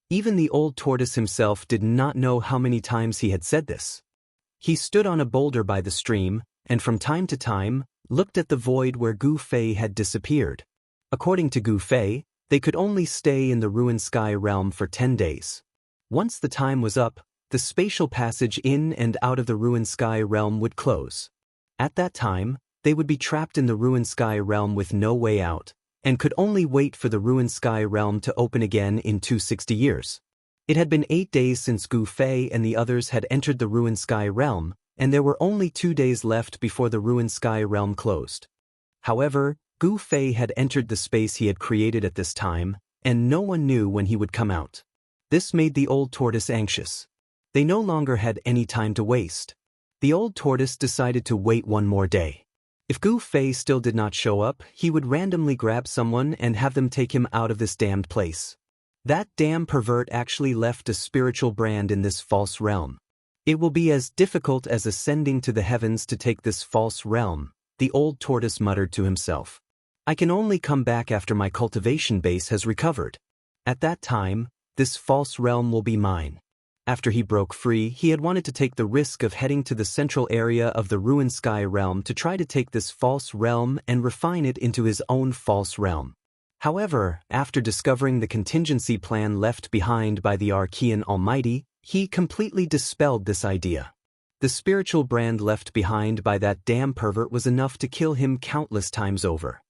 Even the old tortoise himself did not know how many times he had said this. He stood on a boulder by the stream, and from time to time, looked at the void where Gu Fei had disappeared. According to Gu Fei, they could only stay in the ruined sky realm for 10 days. Once the time was up, the spatial passage in and out of the ruined sky realm would close. At that time, they would be trapped in the ruined sky realm with no way out, and could only wait for the ruined sky realm to open again in 260 years. It had been 8 days since Gu Fei and the others had entered the ruined sky realm, and there were only 2 days left before the ruined sky realm closed. However, Gu Fei had entered the space he had created at this time, and no one knew when he would come out. This made the old tortoise anxious. They no longer had any time to waste. The old tortoise decided to wait one more day. If Gu Fei still did not show up, he would randomly grab someone and have them take him out of this damned place. That damn pervert actually left a spiritual brand in this false realm. It will be as difficult as ascending to the heavens to take this false realm, the old tortoise muttered to himself. I can only come back after my cultivation base has recovered. At that time, this false realm will be mine. After he broke free, he had wanted to take the risk of heading to the central area of the ruined sky realm to try to take this false realm and refine it into his own false realm. However, after discovering the contingency plan left behind by the Archean Almighty, he completely dispelled this idea. The spiritual brand left behind by that damn pervert was enough to kill him countless times over.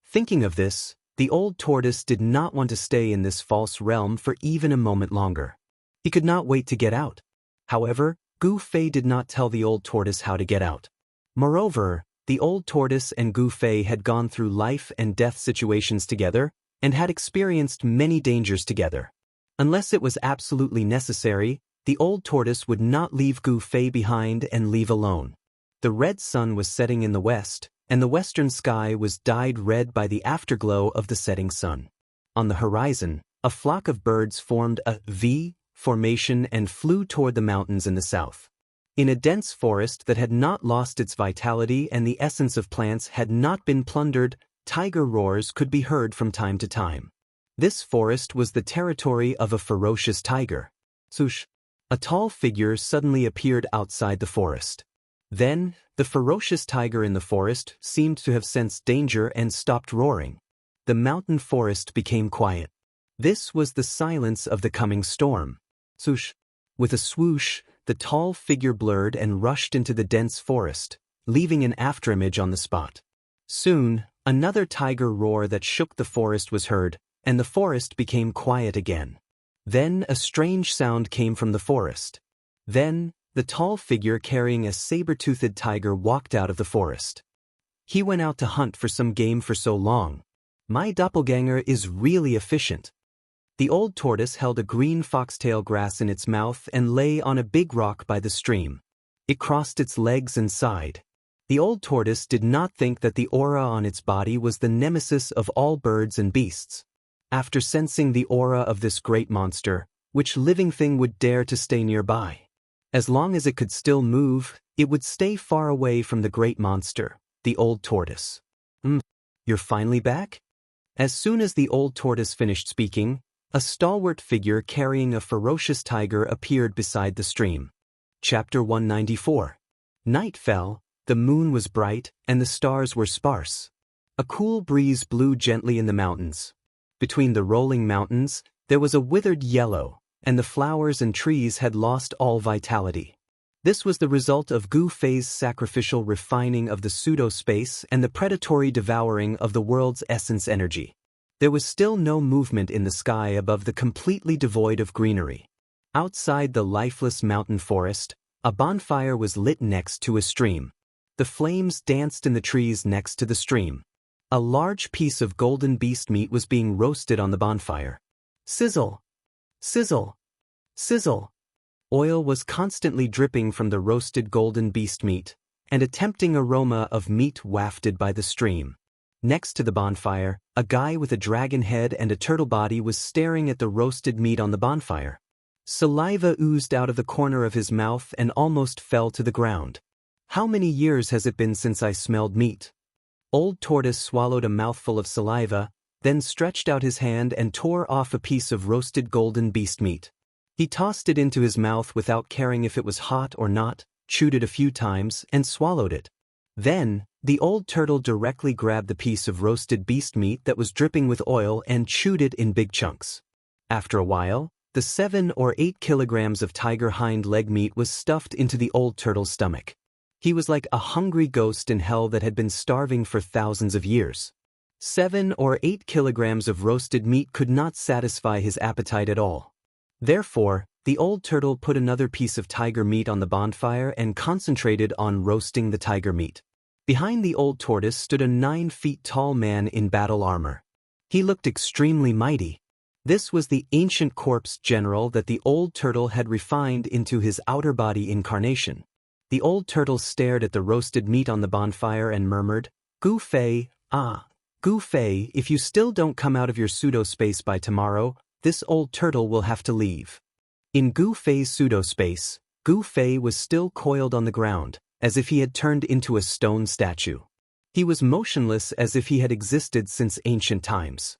Thinking of this, the old tortoise did not want to stay in this false realm for even a moment longer. He could not wait to get out. However, Gu Fei did not tell the old tortoise how to get out. Moreover, the old tortoise and Gu Fei had gone through life and death situations together and had experienced many dangers together. Unless it was absolutely necessary, the old tortoise would not leave Gu Fei behind and leave alone. The red sun was setting in the west, and the western sky was dyed red by the afterglow of the setting sun. On the horizon, a flock of birds formed a V formation and flew toward the mountains in the south. In a dense forest that had not lost its vitality and the essence of plants had not been plundered, tiger roars could be heard from time to time. This forest was the territory of a ferocious tiger. Swoosh! A tall figure suddenly appeared outside the forest. Then, the ferocious tiger in the forest seemed to have sensed danger and stopped roaring. The mountain forest became quiet. This was the silence of the coming storm. Swoosh! With a swoosh, the tall figure blurred and rushed into the dense forest, leaving an afterimage on the spot. Soon, another tiger roar that shook the forest was heard, and the forest became quiet again. Then a strange sound came from the forest. Then, the tall figure carrying a saber-toothed tiger walked out of the forest. He went out to hunt for some game for so long. My doppelganger is really efficient. The old tortoise held a green foxtail grass in its mouth and lay on a big rock by the stream. It crossed its legs and sighed. The old tortoise did not think that the aura on its body was the nemesis of all birds and beasts. After sensing the aura of this great monster, which living thing would dare to stay nearby? As long as it could still move, it would stay far away from the great monster, the old tortoise. You're finally back? As soon as the old tortoise finished speaking, a stalwart figure carrying a ferocious tiger appeared beside the stream. Chapter 194. Night fell, the moon was bright, and the stars were sparse. A cool breeze blew gently in the mountains. Between the rolling mountains, there was a withered yellow, and the flowers and trees had lost all vitality. This was the result of Gu Fei's sacrificial refining of the pseudo-space and the predatory devouring of the world's essence energy. There was still no movement in the sky above the completely devoid of greenery. Outside the lifeless mountain forest, a bonfire was lit next to a stream. The flames danced in the trees next to the stream. A large piece of golden beast meat was being roasted on the bonfire. Sizzle! Sizzle! Sizzle! Oil was constantly dripping from the roasted golden beast meat, and a tempting aroma of meat wafted by the stream. Next to the bonfire, a guy with a dragon head and a turtle body was staring at the roasted meat on the bonfire. Saliva oozed out of the corner of his mouth and almost fell to the ground. How many years has it been since I smelled meat? Old Tortoise swallowed a mouthful of saliva, then stretched out his hand and tore off a piece of roasted golden beast meat. He tossed it into his mouth without caring if it was hot or not, chewed it a few times, and swallowed it. Then, the old turtle directly grabbed the piece of roasted beast meat that was dripping with oil and chewed it in big chunks. After a while, the 7 or 8 kilograms of tiger hind leg meat was stuffed into the old turtle's stomach. He was like a hungry ghost in hell that had been starving for thousands of years. 7 or 8 kilograms of roasted meat could not satisfy his appetite at all. Therefore, the old turtle put another piece of tiger meat on the bonfire and concentrated on roasting the tiger meat. Behind the old tortoise stood a 9 feet tall man in battle armor. He looked extremely mighty. This was the ancient corpse general that the old turtle had refined into his outer body incarnation. The old turtle stared at the roasted meat on the bonfire and murmured, "Gu Fei, Gu Fei, if you still don't come out of your pseudo-space by tomorrow, this old turtle will have to leave." In Gu Fei's pseudo-space, Gu Fei was still coiled on the ground, as if he had turned into a stone statue. He was motionless as if he had existed since ancient times.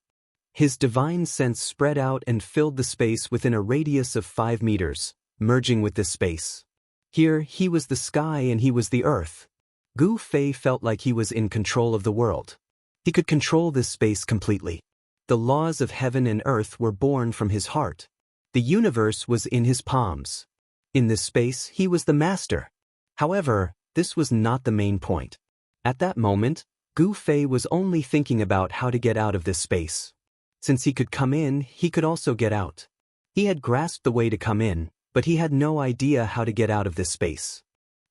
His divine sense spread out and filled the space within a radius of 5 meters, merging with this space. Here, he was the sky and he was the earth. Gu Fei felt like he was in control of the world. He could control this space completely. The laws of heaven and earth were born from his heart. The universe was in his palms. In this space, he was the master. However, this was not the main point. At that moment, Gu Fei was only thinking about how to get out of this space. Since he could come in, he could also get out. He had grasped the way to come in, but he had no idea how to get out of this space.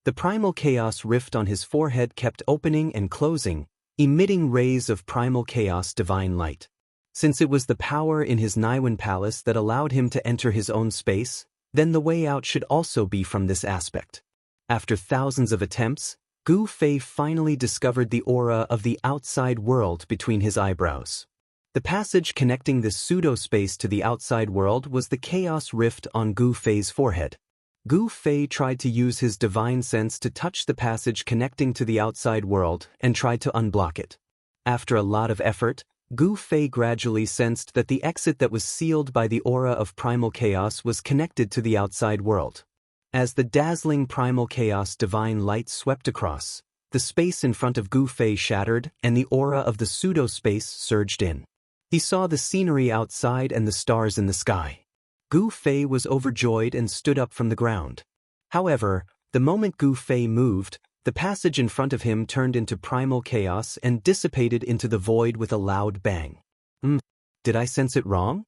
The primal chaos rift on his forehead kept opening and closing, emitting rays of primal chaos divine light. Since it was the power in his Niwen palace that allowed him to enter his own space, then the way out should also be from this aspect. After thousands of attempts, Gu Fei finally discovered the aura of the outside world between his eyebrows. The passage connecting this pseudo-space to the outside world was the chaos rift on Gu Fei's forehead. Gu Fei tried to use his divine sense to touch the passage connecting to the outside world and tried to unblock it. After a lot of effort, Gu Fei gradually sensed that the exit that was sealed by the aura of primal chaos was connected to the outside world. As the dazzling primal chaos divine light swept across, the space in front of Gu Fei shattered and the aura of the pseudo-space surged in. He saw the scenery outside and the stars in the sky. Gu Fei was overjoyed and stood up from the ground. However, the moment Gu Fei moved, the passage in front of him turned into primal chaos and dissipated into the void with a loud bang. Did I sense it wrong?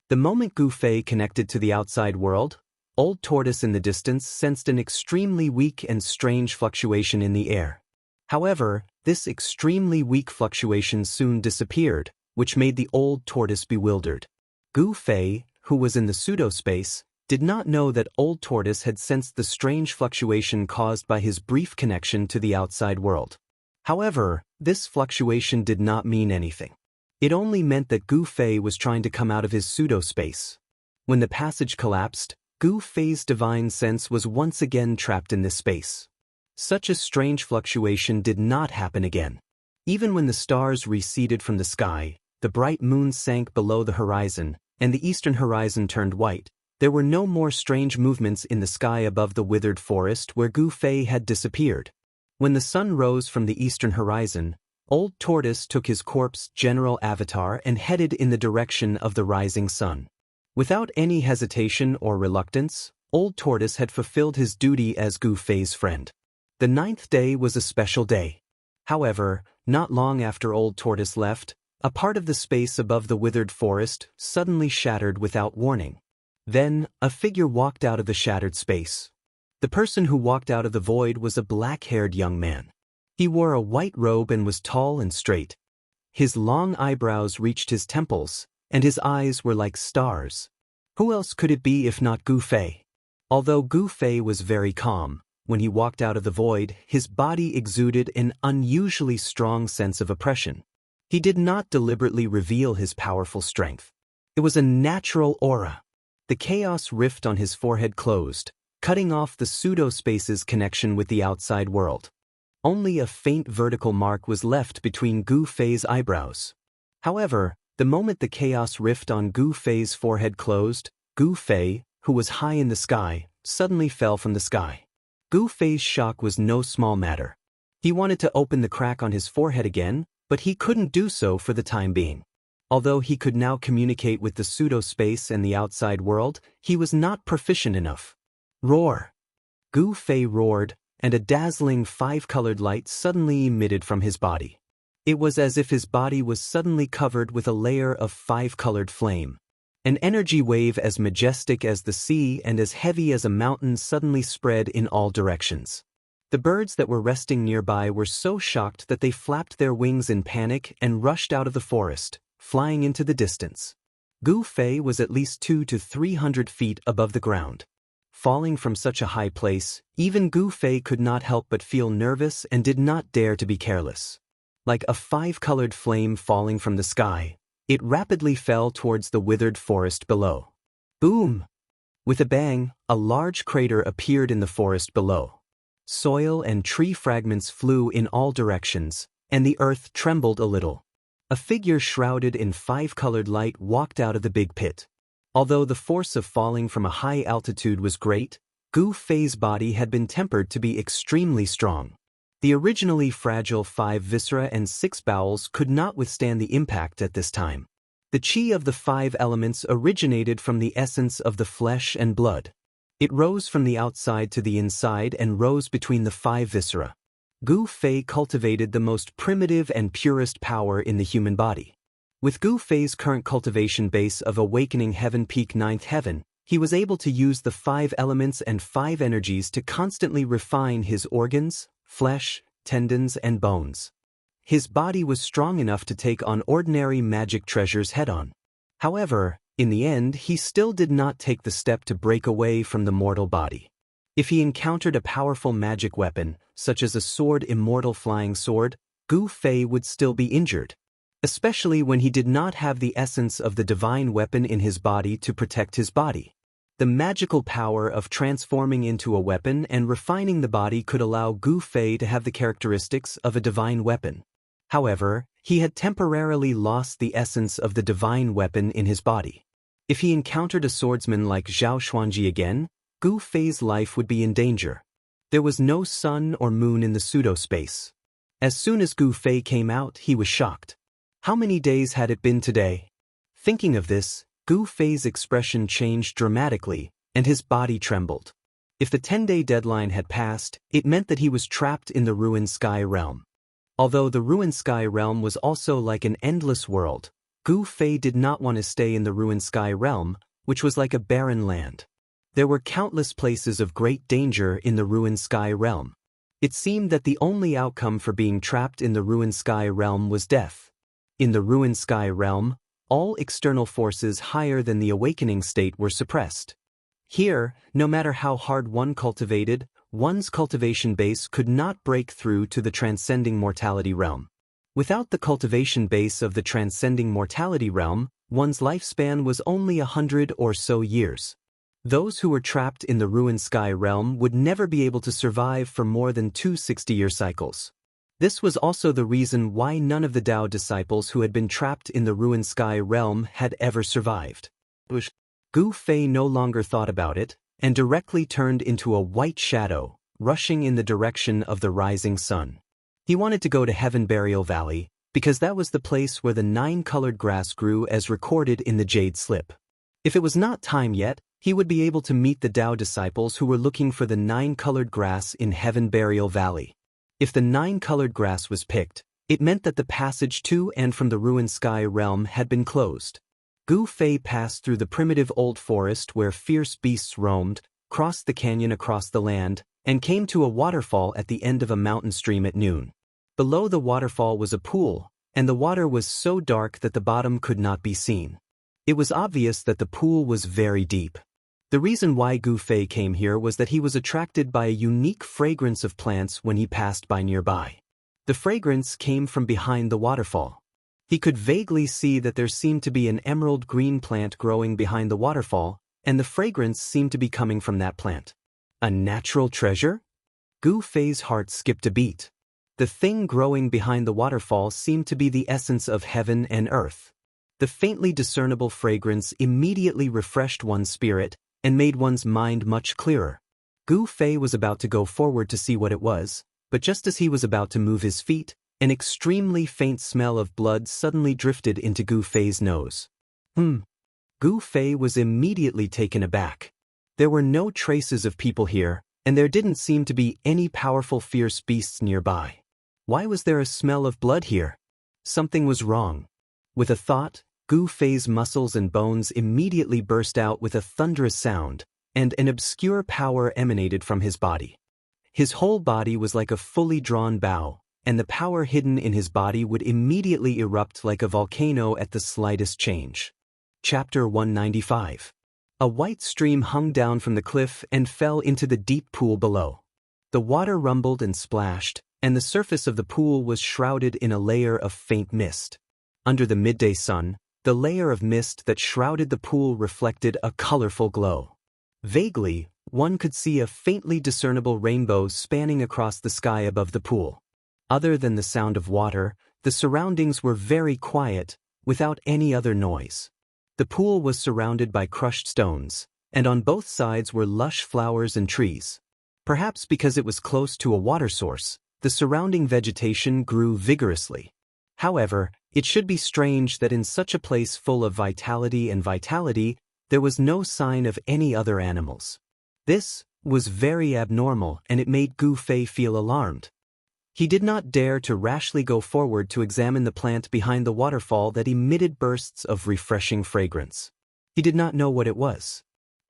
The moment Gu Fei connected to the outside world, Old Tortoise in the distance sensed an extremely weak and strange fluctuation in the air. However, this extremely weak fluctuation soon disappeared, which made the old tortoise bewildered. Gu Fei, who was in the pseudo-space, did not know that Old Tortoise had sensed the strange fluctuation caused by his brief connection to the outside world. However, this fluctuation did not mean anything. It only meant that Gu Fei was trying to come out of his pseudo-space. When the passage collapsed, Gu Fei's divine sense was once again trapped in this space. Such a strange fluctuation did not happen again. Even when the stars receded from the sky, the bright moon sank below the horizon, and the eastern horizon turned white, there were no more strange movements in the sky above the withered forest where Gu Fei had disappeared. When the sun rose from the eastern horizon, Old Tortoise took his corpse general avatar and headed in the direction of the rising sun. Without any hesitation or reluctance, Old Tortoise had fulfilled his duty as Gu Fei's friend. The 9th day was a special day. However, not long after Old Tortoise left, a part of the space above the withered forest suddenly shattered without warning. Then, a figure walked out of the shattered space. The person who walked out of the void was a black-haired young man. He wore a white robe and was tall and straight. His long eyebrows reached his temples, and his eyes were like stars. Who else could it be if not Gu Fei? Although Gu Fei was very calm, when he walked out of the void, his body exuded an unusually strong sense of oppression. He did not deliberately reveal his powerful strength. It was a natural aura. The chaos rift on his forehead closed, cutting off the pseudo-space's connection with the outside world. Only a faint vertical mark was left between Gu Fei's eyebrows. However, the moment the chaos rift on Gu Fei's forehead closed, Gu Fei, who was high in the sky, suddenly fell from the sky. Gu Fei's shock was no small matter. He wanted to open the crack on his forehead again, but he couldn't do so for the time being. Although he could now communicate with the pseudo-space and the outside world, he was not proficient enough. Roar! Gu Fei roared, and a dazzling 5-colored light suddenly emitted from his body. It was as if his body was suddenly covered with a layer of 5-colored flame. An energy wave as majestic as the sea and as heavy as a mountain suddenly spread in all directions. The birds that were resting nearby were so shocked that they flapped their wings in panic and rushed out of the forest, flying into the distance. Gu Fei was at least 200 to 300 feet above the ground. Falling from such a high place, even Gu Fei could not help but feel nervous and did not dare to be careless. Like a 5-colored flame falling from the sky, it rapidly fell towards the withered forest below. Boom! With a bang, a large crater appeared in the forest below. Soil and tree fragments flew in all directions, and the earth trembled a little. A figure shrouded in 5-colored light walked out of the big pit. Although the force of falling from a high altitude was great, Gu Fei's body had been tempered to be extremely strong. The originally fragile 5 viscera and 6 bowels could not withstand the impact at this time. The chi of the 5 elements originated from the essence of the flesh and blood. It rose from the outside to the inside and rose between the 5 viscera. Gu Fei cultivated the most primitive and purest power in the human body. With Gu Fei's current cultivation base of Awakening Heaven Peak 9th Heaven, he was able to use the 5 elements and 5 energies to constantly refine his organs, flesh, tendons, and bones. His body was strong enough to take on ordinary magic treasures head-on. However, in the end, he still did not take the step to break away from the mortal body. If he encountered a powerful magic weapon, such as a sword, Immortal flying sword, Gu Fei would still be injured. Especially when he did not have the essence of the divine weapon in his body to protect his body. The magical power of transforming into a weapon and refining the body could allow Gu Fei to have the characteristics of a divine weapon. However, he had temporarily lost the essence of the divine weapon in his body. If he encountered a swordsman like Zhao Xuanji again, Gu Fei's life would be in danger. There was no sun or moon in the pseudo-space. As soon as Gu Fei came out, he was shocked. How many days had it been today? Thinking of this, Gu Fei's expression changed dramatically, and his body trembled. If the 10-day deadline had passed, it meant that he was trapped in the ruined sky realm. Although the ruined sky realm was also like an endless world, Gu Fei did not want to stay in the ruined sky realm, which was like a barren land. There were countless places of great danger in the ruined sky realm. It seemed that the only outcome for being trapped in the ruined sky realm was death. In the ruined sky realm, all external forces higher than the awakening state were suppressed. Here, no matter how hard one cultivated, one's cultivation base could not break through to the transcending mortality realm. Without the cultivation base of the transcending mortality realm, one's lifespan was only 100 or so years. Those who were trapped in the ruined sky realm would never be able to survive for more than 2 60-year cycles. This was also the reason why none of the Tao disciples who had been trapped in the ruined sky realm had ever survived. Gu Fei no longer thought about it, and directly turned into a white shadow, rushing in the direction of the rising sun. He wanted to go to Heaven Burial Valley, because that was the place where the 9-colored grass grew as recorded in the Jade Slip. If it was not time yet, he would be able to meet the Tao disciples who were looking for the 9-colored grass in Heaven Burial Valley. If the 9-colored grass was picked, it meant that the passage to and from the ruined sky realm had been closed. Gu Fei passed through the primitive old forest where fierce beasts roamed, crossed the canyon across the land, and came to a waterfall at the end of a mountain stream at noon. Below the waterfall was a pool, and the water was so dark that the bottom could not be seen. It was obvious that the pool was very deep. The reason why Gu Fei came here was that he was attracted by a unique fragrance of plants when he passed by nearby. The fragrance came from behind the waterfall. He could vaguely see that there seemed to be an emerald green plant growing behind the waterfall, and the fragrance seemed to be coming from that plant. A natural treasure? Gu Fei's heart skipped a beat. The thing growing behind the waterfall seemed to be the essence of heaven and earth. The faintly discernible fragrance immediately refreshed one's spirit and made one's mind much clearer. Gu Fei was about to go forward to see what it was, but just as he was about to move his feet, an extremely faint smell of blood suddenly drifted into Gu Fei's nose. Gu Fei was immediately taken aback. There were no traces of people here, and there didn't seem to be any powerful fierce beasts nearby. Why was there a smell of blood here? Something was wrong. With a thought, Gu Fei's muscles and bones immediately burst out with a thunderous sound, and an obscure power emanated from his body. His whole body was like a fully drawn bow, and the power hidden in his body would immediately erupt like a volcano at the slightest change. Chapter 195. A white stream hung down from the cliff and fell into the deep pool below. The water rumbled and splashed, and the surface of the pool was shrouded in a layer of faint mist. Under the midday sun, the layer of mist that shrouded the pool reflected a colorful glow. Vaguely, one could see a faintly discernible rainbow spanning across the sky above the pool. Other than the sound of water, the surroundings were very quiet, without any other noise. The pool was surrounded by crushed stones, and on both sides were lush flowers and trees. Perhaps because it was close to a water source, the surrounding vegetation grew vigorously. However, it should be strange that in such a place full of vitality, there was no sign of any other animals. This was very abnormal, and it made Gu Fei feel alarmed. He did not dare to rashly go forward to examine the plant behind the waterfall that emitted bursts of refreshing fragrance. He did not know what it was.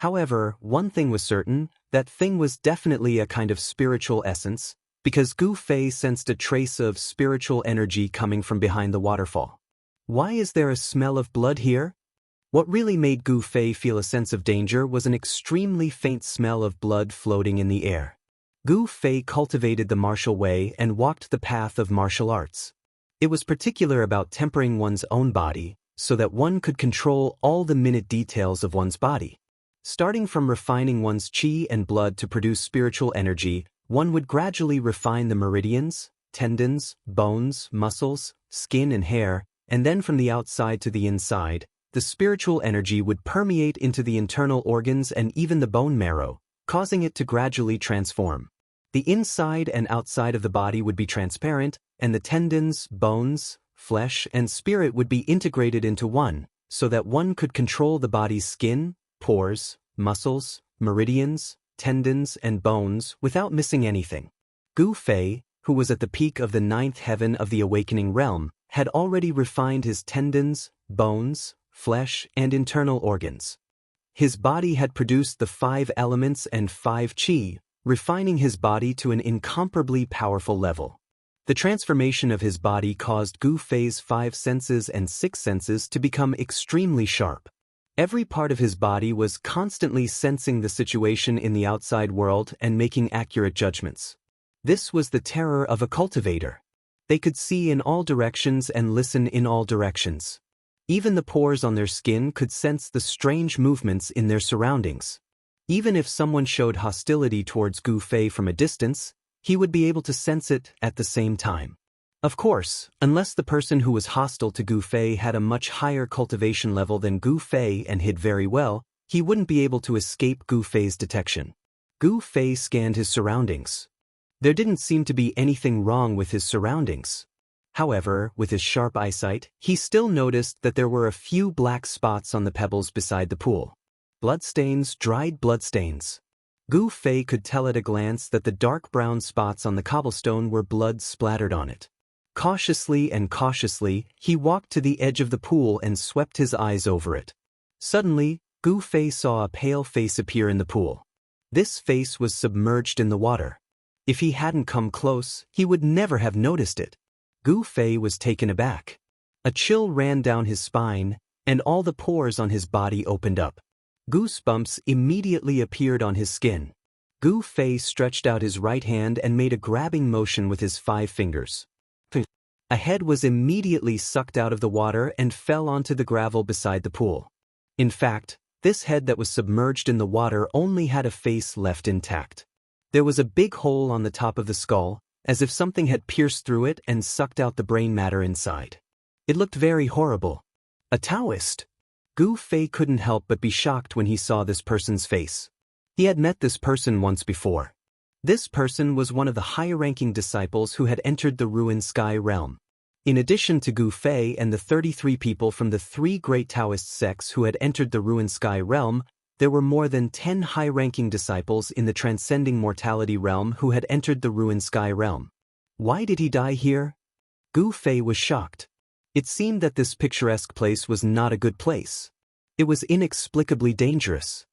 However, one thing was certain, that thing was definitely a kind of spiritual essence, because Gu Fei sensed a trace of spiritual energy coming from behind the waterfall. Why is there a smell of blood here? What really made Gu Fei feel a sense of danger was an extremely faint smell of blood floating in the air. Gu Fei cultivated the martial way and walked the path of martial arts. It was particular about tempering one's own body, so that one could control all the minute details of one's body. Starting from refining one's qi and blood to produce spiritual energy, one would gradually refine the meridians, tendons, bones, muscles, skin and hair, and then from the outside to the inside, the spiritual energy would permeate into the internal organs and even the bone marrow, causing it to gradually transform. The inside and outside of the body would be transparent, and the tendons, bones, flesh, and spirit would be integrated into one, so that one could control the body's skin, pores, muscles, meridians, tendons, and bones without missing anything. Gu Fei, who was at the peak of the 9th heaven of the awakening realm, had already refined his tendons, bones, flesh, and internal organs. His body had produced the 5 elements and 5 qi, refining his body to an incomparably powerful level. The transformation of his body caused Gu Fei's 5 senses and 6 senses to become extremely sharp. Every part of his body was constantly sensing the situation in the outside world and making accurate judgments. This was the terror of a cultivator. They could see in all directions and listen in all directions. Even the pores on their skin could sense the strange movements in their surroundings. Even if someone showed hostility towards Gu Fei from a distance, he would be able to sense it at the same time. Of course, unless the person who was hostile to Gu Fei had a much higher cultivation level than Gu Fei and hid very well, he wouldn't be able to escape Gu Fei's detection. Gu Fei scanned his surroundings. There didn't seem to be anything wrong with his surroundings. However, with his sharp eyesight, he still noticed that there were a few black spots on the pebbles beside the pool. Bloodstains, dried bloodstains. Gu Fei could tell at a glance that the dark brown spots on the cobblestone were blood splattered on it. Cautiously, he walked to the edge of the pool and swept his eyes over it. Suddenly, Gu Fei saw a pale face appear in the pool. This face was submerged in the water. If he hadn't come close, he would never have noticed it. Gu Fei was taken aback. A chill ran down his spine, and all the pores on his body opened up. Goosebumps immediately appeared on his skin. Gu Fei stretched out his right hand and made a grabbing motion with his 5 fingers. A head was immediately sucked out of the water and fell onto the gravel beside the pool. In fact, this head that was submerged in the water only had a face left intact. There was a big hole on the top of the skull, as if something had pierced through it and sucked out the brain matter inside. It looked very horrible. A Taoist? Gu Fei couldn't help but be shocked when he saw this person's face. He had met this person once before. This person was one of the high-ranking disciples who had entered the Ruined Sky realm. In addition to Gu Fei and the 33 people from the 3 great Taoist sects who had entered the Ruined Sky realm, there were more than 10 high-ranking disciples in the Transcending Mortality realm who had entered the Ruined Sky realm. Why did he die here? Gu Fei was shocked. It seemed that this picturesque place was not a good place. It was inexplicably dangerous.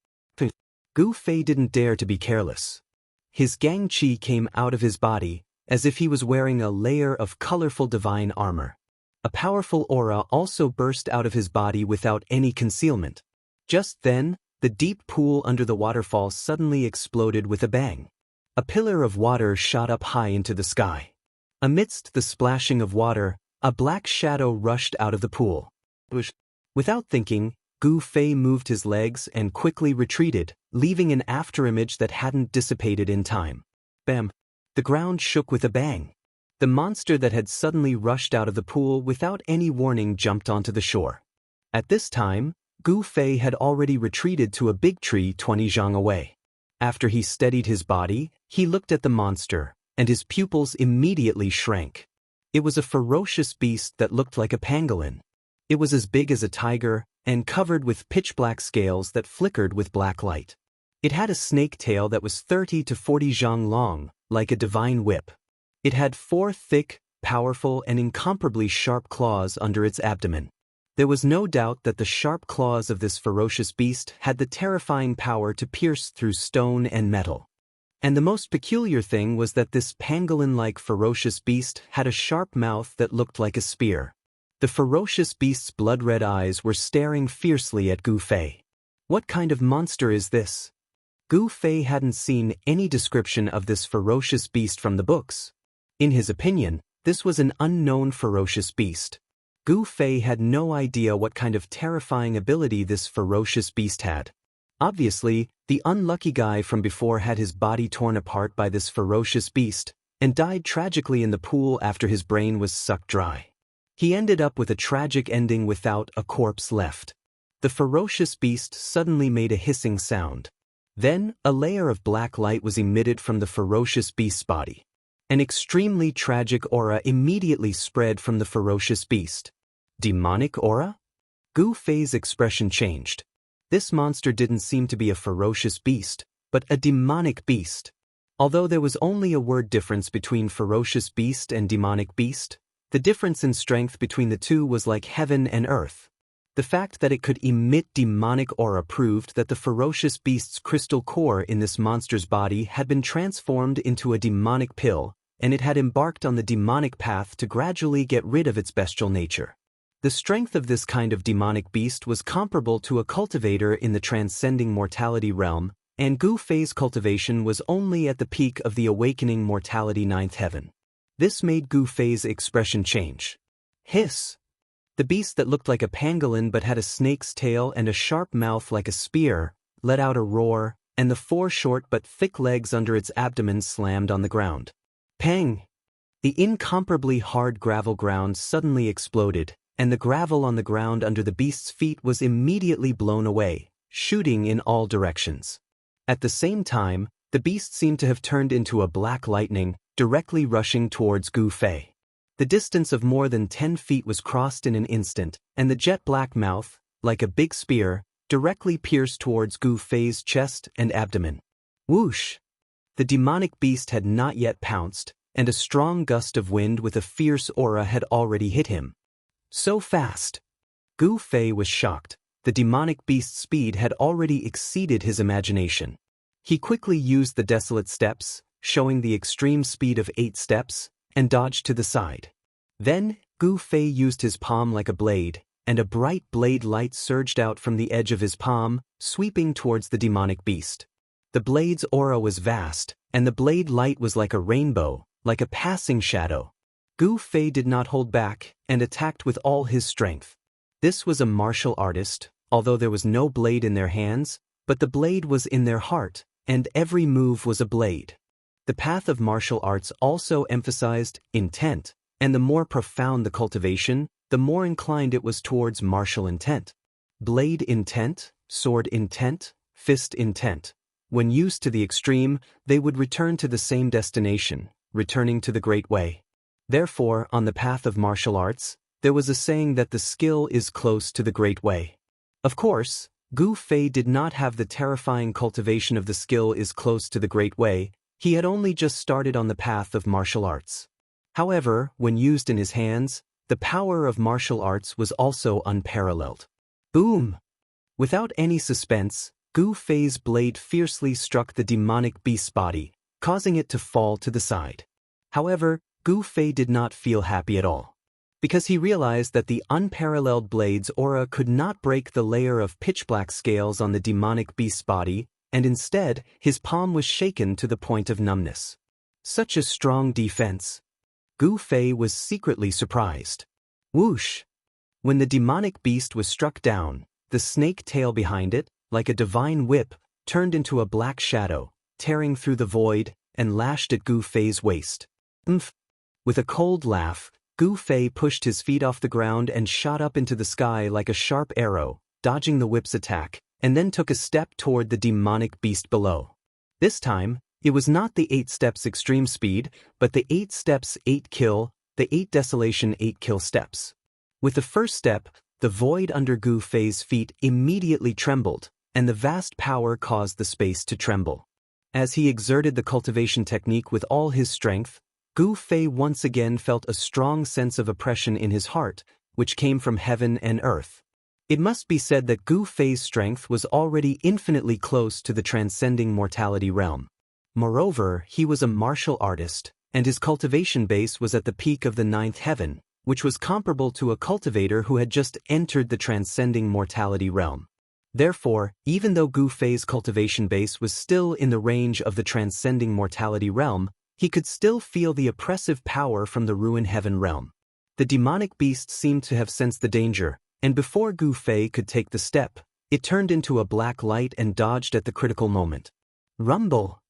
Gu Fei didn't dare to be careless. His gang qi came out of his body, as if he was wearing a layer of colorful divine armor. A powerful aura also burst out of his body without any concealment. Just then, the deep pool under the waterfall suddenly exploded with a bang. A pillar of water shot up high into the sky. Amidst the splashing of water, a black shadow rushed out of the pool. Without thinking, Gu Fei moved his legs and quickly retreated, leaving an afterimage that hadn't dissipated in time. Bam! The ground shook with a bang. The monster that had suddenly rushed out of the pool without any warning jumped onto the shore. At this time, Gu Fei had already retreated to a big tree 20 zhang away. After he steadied his body, he looked at the monster, and his pupils immediately shrank. It was a ferocious beast that looked like a pangolin. It was as big as a tiger, and covered with pitch-black scales that flickered with black light. It had a snake tail that was 30 to 40 zhang long, like a divine whip. It had 4 thick, powerful, and incomparably sharp claws under its abdomen. There was no doubt that the sharp claws of this ferocious beast had the terrifying power to pierce through stone and metal. And the most peculiar thing was that this pangolin-like ferocious beast had a sharp mouth that looked like a spear. The ferocious beast's blood-red eyes were staring fiercely at Gu Fei. What kind of monster is this? Gu Fei hadn't seen any description of this ferocious beast from the books. In his opinion, this was an unknown ferocious beast. Gu Fei had no idea what kind of terrifying ability this ferocious beast had. Obviously, the unlucky guy from before had his body torn apart by this ferocious beast, and died tragically in the pool after his brain was sucked dry. He ended up with a tragic ending without a corpse left. The ferocious beast suddenly made a hissing sound. Then, a layer of black light was emitted from the ferocious beast's body. An extremely tragic aura immediately spread from the ferocious beast. Demonic aura? Gu Fei's expression changed. This monster didn't seem to be a ferocious beast, but a demonic beast. Although there was only a word difference between ferocious beast and demonic beast, the difference in strength between the two was like heaven and earth. The fact that it could emit demonic aura proved that the ferocious beast's crystal core in this monster's body had been transformed into a demonic pill, and it had embarked on the demonic path to gradually get rid of its bestial nature. The strength of this kind of demonic beast was comparable to a cultivator in the Transcending Mortality realm, and Gu Fei's cultivation was only at the peak of the Awakening Mortality 9th heaven. This made Gu Fei's expression change. Hiss! The beast that looked like a pangolin but had a snake's tail and a sharp mouth like a spear, let out a roar, and the 4 short but thick legs under its abdomen slammed on the ground. Pang! The incomparably hard gravel ground suddenly exploded, and the gravel on the ground under the beast's feet was immediately blown away, shooting in all directions. At the same time, The beast seemed to have turned into a black lightning, directly rushing towards Gu Fei. The distance of more than 10 feet was crossed in an instant, and the jet-black mouth, like a big spear, directly pierced towards Gu Fei's chest and abdomen. Whoosh! The demonic beast had not yet pounced, and a strong gust of wind with a fierce aura had already hit him. So fast! Gu Fei was shocked. The demonic beast's speed had already exceeded his imagination. He quickly used the desolate steps, showing the extreme speed of 8 steps, and dodged to the side. Then, Gu Fei used his palm like a blade, and a bright blade light surged out from the edge of his palm, sweeping towards the demonic beast. The blade's aura was vast, and the blade light was like a rainbow, like a passing shadow. Gu Fei did not hold back, and attacked with all his strength. This was a martial artist, although there was no blade in their hands, but the blade was in their heart, and every move was a blade. The path of martial arts also emphasized intent, and the more profound the cultivation, the more inclined it was towards martial intent. Blade intent, sword intent, fist intent. When used to the extreme, they would return to the same destination, returning to the Great Way. Therefore, on the path of martial arts, there was a saying that the skill is close to the Great Way. Of course, Gu Fei did not have the terrifying cultivation of the skill is close to the Great Way. He had only just started on the path of martial arts. However, when used in his hands, the power of martial arts was also unparalleled. Boom! Without any suspense, Gu Fei's blade fiercely struck the demonic beast's body, causing it to fall to the side. However, Gu Fei did not feel happy at all, because he realized that the unparalleled blade's aura could not break the layer of pitch-black scales on the demonic beast's body, and instead, his palm was shaken to the point of numbness. Such a strong defense. Gu Fei was secretly surprised. Whoosh! When the demonic beast was struck down, the snake tail behind it, like a divine whip, turned into a black shadow, tearing through the void, and lashed at Gu Fei's waist. Umph! With a cold laugh, Gu Fei pushed his feet off the ground and shot up into the sky like a sharp arrow, dodging the whip's attack, and then took a step toward the demonic beast below. This time, it was not the 8 steps extreme speed, but the 8 steps 8 kill, the 8 desolation 8 kill steps. With the first step, the void under Gu Fei's feet immediately trembled, and the vast power caused the space to tremble. As he exerted the cultivation technique with all his strength, Gu Fei once again felt a strong sense of oppression in his heart, which came from heaven and earth. It must be said that Gu Fei's strength was already infinitely close to the transcending mortality realm. Moreover, he was a martial artist, and his cultivation base was at the peak of the 9th heaven, which was comparable to a cultivator who had just entered the transcending mortality realm. Therefore, even though Gu Fei's cultivation base was still in the range of the transcending mortality realm, he could still feel the oppressive power from the ruin heaven realm. The demonic beast seemed to have sensed the danger, and before Gu Fei could take the step, it turned into a black light and dodged at the critical moment. Rumble!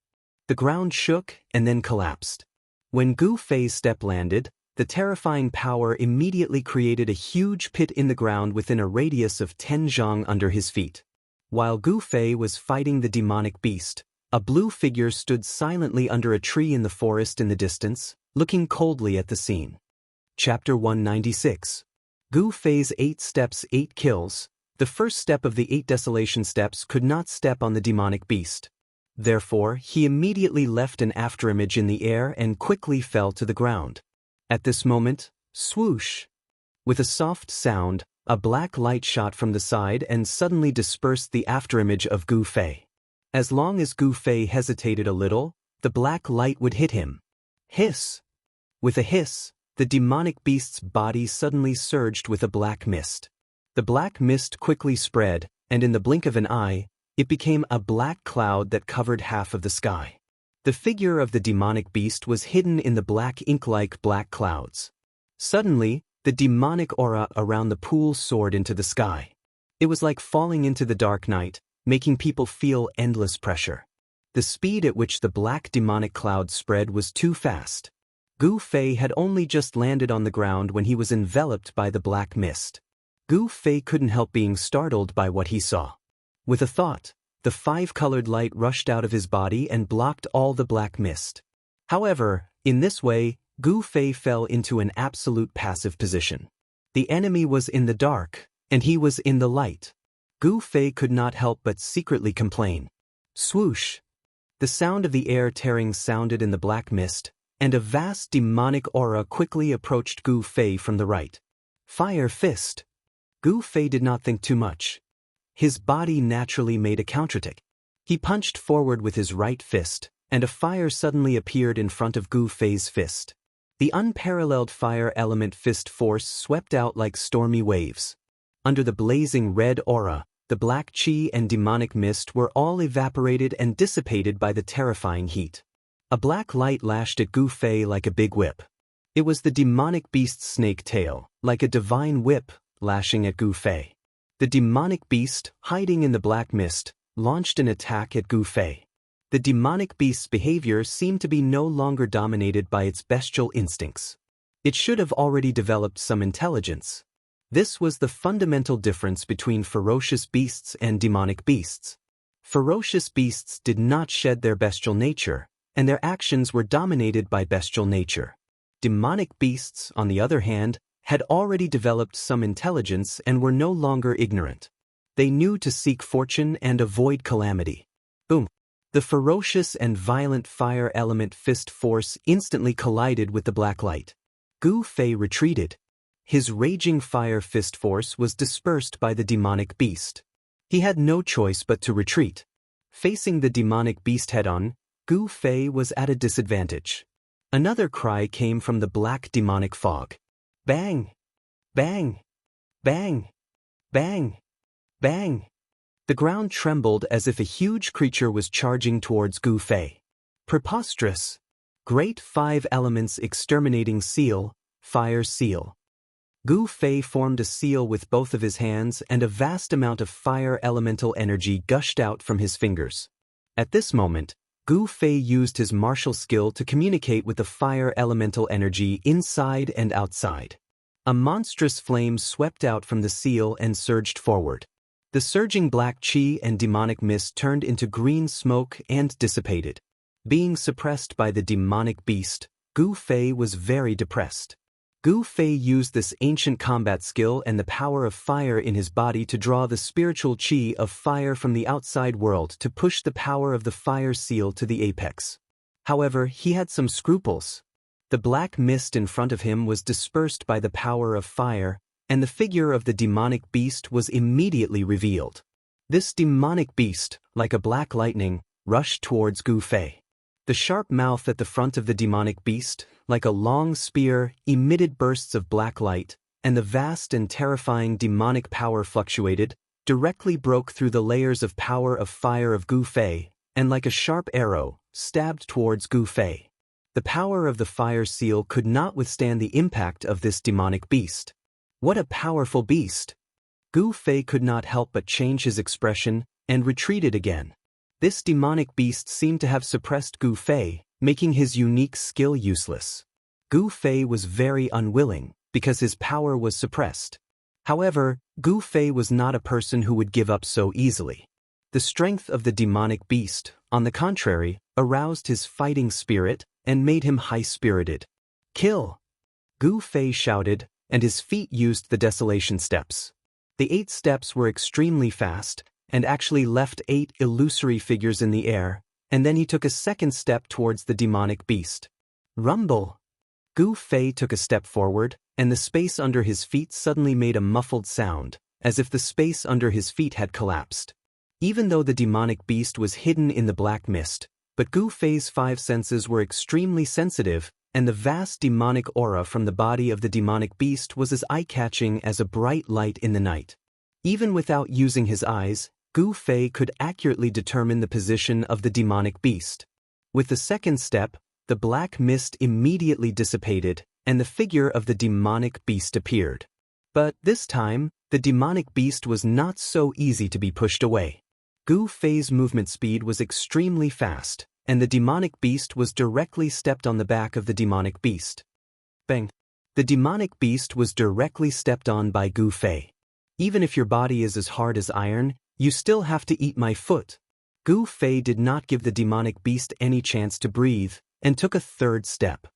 The ground shook and then collapsed. When Gu Fei's step landed, the terrifying power immediately created a huge pit in the ground within a radius of 10 zhang under his feet. While Gu Fei was fighting the demonic beast, a blue figure stood silently under a tree in the forest in the distance, looking coldly at the scene. Chapter 196. Gu Fei's 8 steps 8 kills. The first step of the 8 desolation steps could not step on the demonic beast. Therefore, he immediately left an afterimage in the air and quickly fell to the ground. At this moment, swoosh! With a soft sound, a black light shot from the side and suddenly dispersed the afterimage of Gu Fei. As long as Gu Fei hesitated a little, the black light would hit him. Hiss! With a hiss, the demonic beast's body suddenly surged with a black mist. The black mist quickly spread, and in the blink of an eye, it became a black cloud that covered half of the sky. The figure of the demonic beast was hidden in the black ink-like black clouds. Suddenly, the demonic aura around the pool soared into the sky. It was like falling into the dark night, making people feel endless pressure. The speed at which the black demonic cloud spread was too fast. Gu Fei had only just landed on the ground when he was enveloped by the black mist. Gu Fei couldn't help being startled by what he saw. With a thought, The five-colored light rushed out of his body and blocked all the black mist. However, in this way, Gu Fei fell into an absolute passive position. The enemy was in the dark, and he was in the light. Gu Fei could not help but secretly complain. Swoosh! The sound of the air tearing sounded in the black mist, and a vast demonic aura quickly approached Gu Fei from the right. Fire fist! Gu Fei did not think too much. His body naturally made a counterattack. He punched forward with his right fist, and a fire suddenly appeared in front of Gu Fei's fist. The unparalleled fire element fist force swept out like stormy waves. Under the blazing red aura, the black chi and demonic mist were all evaporated and dissipated by the terrifying heat. A black light lashed at Gu Fei like a big whip. It was the demonic beast's snake tail, like a divine whip, lashing at Gu Fei. The demonic beast, hiding in the black mist, launched an attack at Gu Fei. The demonic beast's behavior seemed to be no longer dominated by its bestial instincts. It should have already developed some intelligence. This was the fundamental difference between ferocious beasts and demonic beasts. Ferocious beasts did not shed their bestial nature, and their actions were dominated by bestial nature. Demonic beasts, on the other hand, had already developed some intelligence and were no longer ignorant. They knew to seek fortune and avoid calamity. Boom! The ferocious and violent fire element fist force instantly collided with the black light. Gu Fei retreated. His raging fire fist force was dispersed by the demonic beast. He had no choice but to retreat. Facing the demonic beast head-on, Gu Fei was at a disadvantage. Another cry came from the black demonic fog. Bang! Bang! Bang! Bang! Bang! The ground trembled as if a huge creature was charging towards Gu Fei. Preposterous! Great Five Elements Exterminating Seal, Fire Seal. Gu Fei formed a seal with both of his hands and a vast amount of fire elemental energy gushed out from his fingers. At this moment, Gu Fei used his martial skill to communicate with the fire elemental energy inside and outside. A monstrous flame swept out from the seal and surged forward. The surging black chi and demonic mist turned into green smoke and dissipated. Being suppressed by the demonic beast, Gu Fei was very depressed. Gu Fei used this ancient combat skill and the power of fire in his body to draw the spiritual chi of fire from the outside world to push the power of the fire seal to the apex. However, he had some scruples. The black mist in front of him was dispersed by the power of fire, and the figure of the demonic beast was immediately revealed. This demonic beast, like a black lightning, rushed towards Gu Fei. The sharp mouth at the front of the demonic beast, like a long spear, emitted bursts of black light, and the vast and terrifying demonic power fluctuated, directly broke through the layers of power of fire of Gu Fei, and like a sharp arrow, stabbed towards Gu Fei. The power of the fire seal could not withstand the impact of this demonic beast. What a powerful beast! Gu Fei could not help but change his expression and retreated again. This demonic beast seemed to have suppressed Gu Fei, making his unique skill useless. Gu Fei was very unwilling, because his power was suppressed. However, Gu Fei was not a person who would give up so easily. The strength of the demonic beast, on the contrary, aroused his fighting spirit and made him high-spirited. Kill! Gu Fei shouted, and his feet used the desolation steps. The 8 steps were extremely fast, and actually left 8 illusory figures in the air, and then he took a second step towards the demonic beast. Rumble! Gu Fei took a step forward, and the space under his feet suddenly made a muffled sound, as if the space under his feet had collapsed. Even though the demonic beast was hidden in the black mist, but Gu Fei's 5 senses were extremely sensitive, and the vast demonic aura from the body of the demonic beast was as eye-catching as a bright light in the night. Even without using his eyes, Gu Fei could accurately determine the position of the demonic beast. With the second step, the black mist immediately dissipated, and the figure of the demonic beast appeared. But this time, the demonic beast was not so easy to be pushed away. Gu Fei's movement speed was extremely fast, and the demonic beast was directly stepped on the back of the demonic beast. Bang! The demonic beast was directly stepped on by Gu Fei. Even if your body is as hard as iron, you still have to eat my foot, Gu Fei did not give the demonic beast any chance to breathe, and took a third step.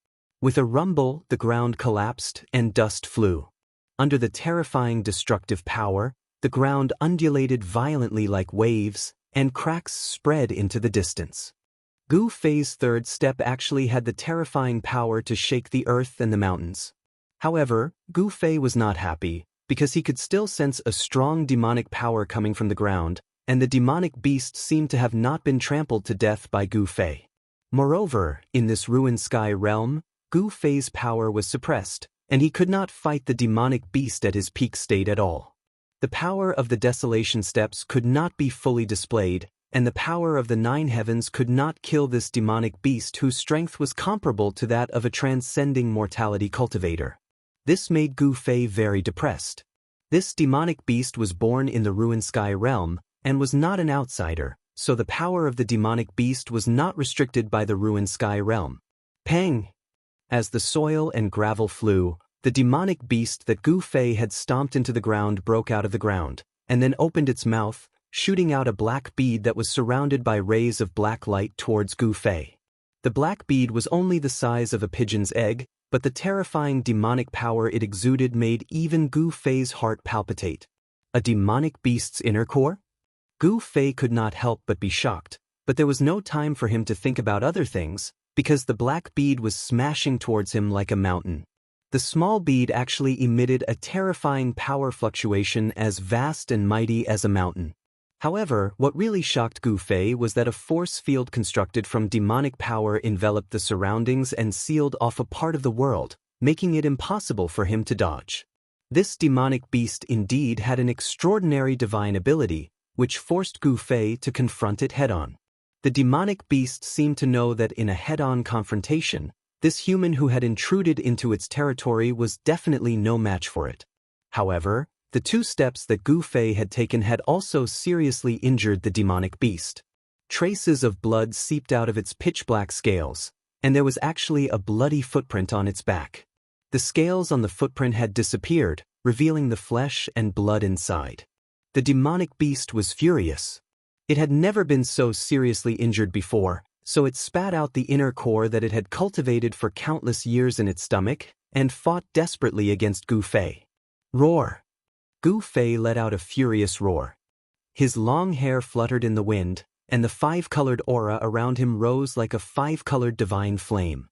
With a rumble, the ground collapsed and dust flew. Under the terrifying destructive power, the ground undulated violently like waves, and cracks spread into the distance. Gu Fei's third step actually had the terrifying power to shake the earth and the mountains. However, Gu Fei was not happy, because he could still sense a strong demonic power coming from the ground, and the demonic beast seemed to have not been trampled to death by Gu Fei. Moreover, in this ruined sky realm, Gu Fei's power was suppressed, and he could not fight the demonic beast at his peak state at all. The power of the Desolation Steps could not be fully displayed, and the power of the Nine Heavens could not kill this demonic beast whose strength was comparable to that of a transcending mortality cultivator. This made Gu Fei very depressed. This demonic beast was born in the ruined sky realm, and was not an outsider, so the power of the demonic beast was not restricted by the ruined sky realm. Pang! As the soil and gravel flew, the demonic beast that Gu Fei had stomped into the ground broke out of the ground, and then opened its mouth, shooting out a black bead that was surrounded by rays of black light towards Gu Fei. The black bead was only the size of a pigeon's egg, but the terrifying demonic power it exuded made even Gu Fei's heart palpitate. A demonic beast's inner core? Gu Fei could not help but be shocked, but there was no time for him to think about other things, because the black bead was smashing towards him like a mountain. The small bead actually emitted a terrifying power fluctuation as vast and mighty as a mountain. However, what really shocked Gu Fei was that a force field constructed from demonic power enveloped the surroundings and sealed off a part of the world, making it impossible for him to dodge. This demonic beast indeed had an extraordinary divine ability, which forced Gu Fei to confront it head-on. The demonic beast seemed to know that in a head-on confrontation, this human who had intruded into its territory was definitely no match for it. However, the two steps that Gu Fei had taken had also seriously injured the demonic beast. Traces of blood seeped out of its pitch-black scales, and there was actually a bloody footprint on its back. The scales on the footprint had disappeared, revealing the flesh and blood inside. The demonic beast was furious. It had never been so seriously injured before, so it spat out the inner core that it had cultivated for countless years in its stomach, and fought desperately against Gu Fei. Roar! Gu Fei let out a furious roar. His long hair fluttered in the wind, and the five-colored aura around him rose like a five-colored divine flame.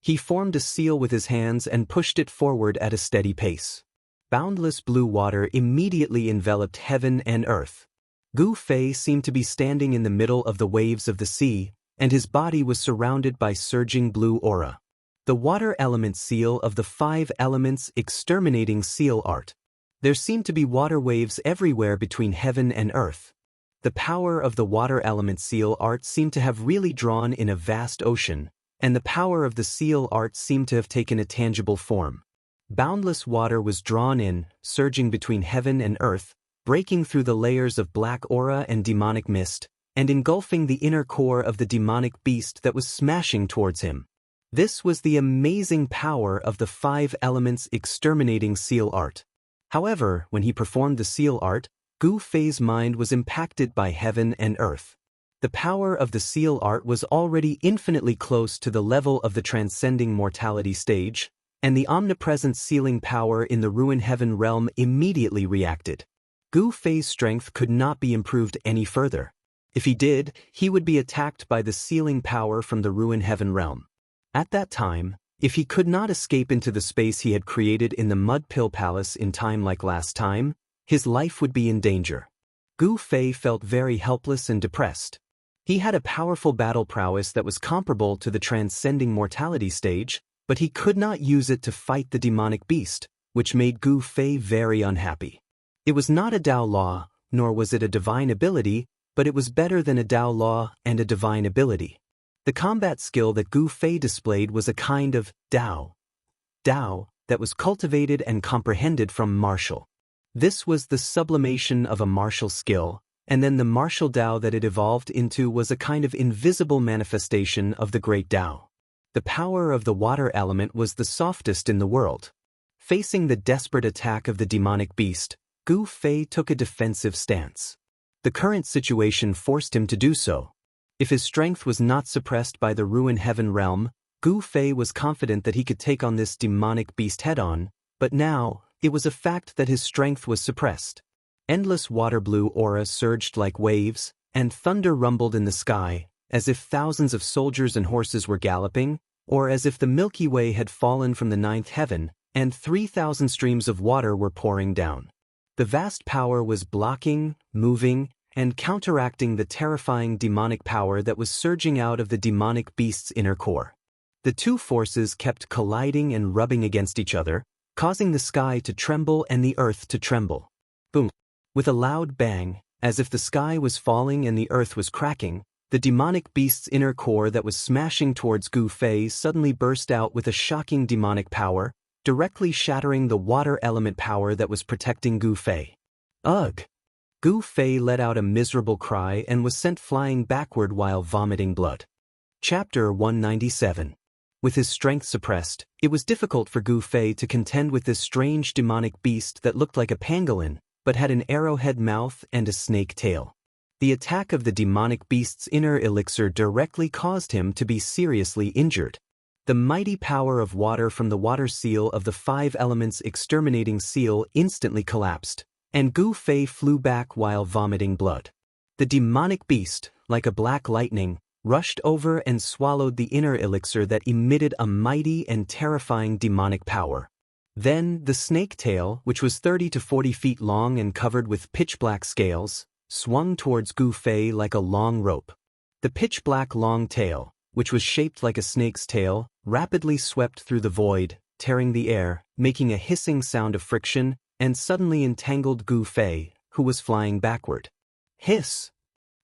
He formed a seal with his hands and pushed it forward at a steady pace. Boundless blue water immediately enveloped heaven and earth. Gu Fei seemed to be standing in the middle of the waves of the sea, and his body was surrounded by surging blue aura. The water element seal of the 5 elements exterminating seal art. There seemed to be water waves everywhere between heaven and earth. The power of the water element seal art seemed to have really drawn in a vast ocean, and the power of the seal art seemed to have taken a tangible form. Boundless water was drawn in, surging between heaven and earth, breaking through the layers of black aura and demonic mist, and engulfing the inner core of the demonic beast that was smashing towards him. This was the amazing power of the 5 elements exterminating seal art. However, when he performed the seal art, Gu Fei's mind was impacted by heaven and earth. The power of the seal art was already infinitely close to the level of the transcending mortality stage, and the omnipresent sealing power in the ruined heaven realm immediately reacted. Gu Fei's strength could not be improved any further. If he did, he would be attacked by the sealing power from the ruined heaven realm. At that time, if he could not escape into the space he had created in the Mud Pill Palace in time like last time, his life would be in danger. Gu Fei felt very helpless and depressed. He had a powerful battle prowess that was comparable to the transcending mortality stage, but he could not use it to fight the demonic beast, which made Gu Fei very unhappy. It was not a Tao law, nor was it a divine ability, but it was better than a Tao law and a divine ability. The combat skill that Gu Fei displayed was a kind of Tao that was cultivated and comprehended from martial. This was the sublimation of a martial skill, and then the martial Tao that it evolved into was a kind of invisible manifestation of the great Tao. The power of the water element was the softest in the world. Facing the desperate attack of the demonic beast, Gu Fei took a defensive stance. The current situation forced him to do so. If his strength was not suppressed by the Ruin Heaven realm, Gu Fei was confident that he could take on this demonic beast head-on, but now, it was a fact that his strength was suppressed. Endless water-blue aura surged like waves, and thunder rumbled in the sky, as if thousands of soldiers and horses were galloping, or as if the Milky Way had fallen from the ninth heaven, and 3,000 streams of water were pouring down. The vast power was blocking, moving, and counteracting the terrifying demonic power that was surging out of the demonic beast's inner core. The two forces kept colliding and rubbing against each other, causing the sky to tremble and the earth to tremble. Boom! With a loud bang, as if the sky was falling and the earth was cracking, the demonic beast's inner core that was smashing towards Gu Fei suddenly burst out with a shocking demonic power, directly shattering the water element power that was protecting Gu Fei. Ugh! Gu Fei let out a miserable cry and was sent flying backward while vomiting blood. Chapter 197. With his strength suppressed, it was difficult for Gu Fei to contend with this strange demonic beast that looked like a pangolin, but had an arrowhead mouth and a snake tail. The attack of the demonic beast's inner elixir directly caused him to be seriously injured. The mighty power of water from the water seal of the 5 elements exterminating seal instantly collapsed, and Gu Fei flew back while vomiting blood. The demonic beast, like a black lightning, rushed over and swallowed the inner elixir that emitted a mighty and terrifying demonic power. Then, the snake tail, which was 30 to 40 feet long and covered with pitch-black scales, swung towards Gu Fei like a long rope. The pitch-black long tail, which was shaped like a snake's tail, rapidly swept through the void, tearing the air, making a hissing sound of friction, and suddenly entangled Gu Fei, who was flying backward. Hiss!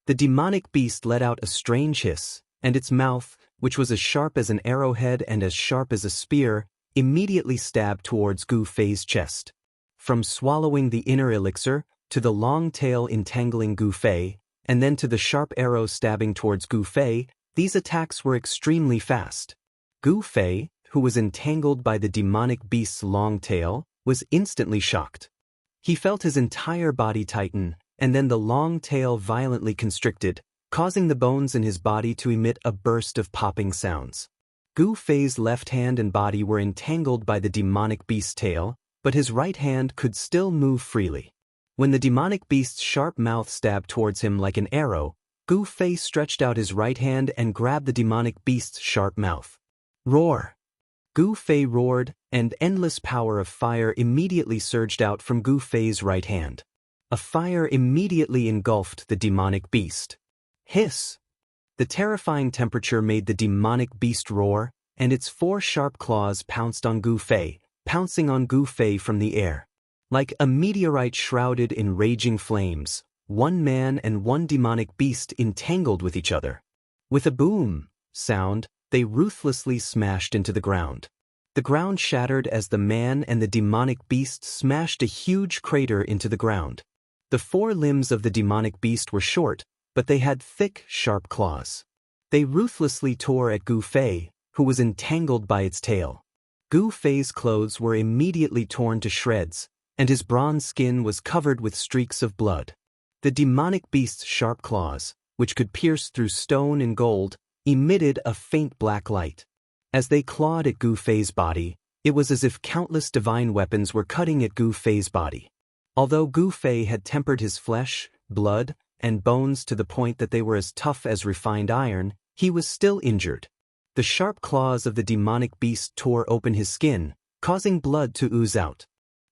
The demonic beast let out a strange hiss, and its mouth, which was as sharp as an arrowhead and as sharp as a spear, immediately stabbed towards Gu Fei's chest. From swallowing the inner elixir, to the long tail entangling Gu Fei, and then to the sharp arrow stabbing towards Gu Fei, these attacks were extremely fast. Gu Fei, who was entangled by the demonic beast's long tail, was instantly shocked. He felt his entire body tighten, and then the long tail violently constricted, causing the bones in his body to emit a burst of popping sounds. Gu Fei's left hand and body were entangled by the demonic beast's tail, but his right hand could still move freely. When the demonic beast's sharp mouth stabbed towards him like an arrow, Gu Fei stretched out his right hand and grabbed the demonic beast's sharp mouth. Roar! Gu Fei roared, and endless power of fire immediately surged out from Gu Fei's right hand. A fire immediately engulfed the demonic beast. Hiss! The terrifying temperature made the demonic beast roar, and its 4 sharp claws pounced on Gu Fei, pouncing on Gu Fei from the air. Like a meteorite shrouded in raging flames, one man and one demonic beast entangled with each other. With a boom sound, they ruthlessly smashed into the ground. The ground shattered as the man and the demonic beast smashed a huge crater into the ground. The 4 limbs of the demonic beast were short, but they had thick, sharp claws. They ruthlessly tore at Gu Fei, who was entangled by its tail. Gu Fei's clothes were immediately torn to shreds, and his bronze skin was covered with streaks of blood. The demonic beast's sharp claws, which could pierce through stone and gold, emitted a faint black light. As they clawed at Gu Fei's body, it was as if countless divine weapons were cutting at Gu Fei's body. Although Gu Fei had tempered his flesh, blood, and bones to the point that they were as tough as refined iron, he was still injured. The sharp claws of the demonic beast tore open his skin, causing blood to ooze out.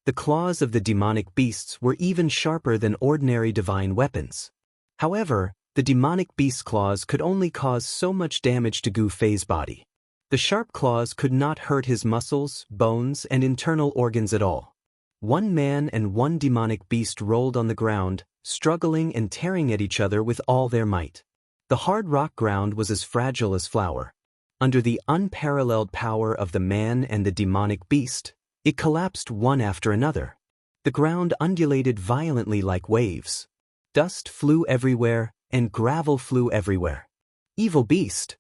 The claws of the demonic beasts were even sharper than ordinary divine weapons. However, the demonic beast's claws could only cause so much damage to Gu Fei's body. The sharp claws could not hurt his muscles, bones, and internal organs at all. One man and one demonic beast rolled on the ground, struggling and tearing at each other with all their might. The hard rock ground was as fragile as flour. Under the unparalleled power of the man and the demonic beast, it collapsed one after another. The ground undulated violently like waves. Dust flew everywhere, and gravel flew everywhere. Evil beast!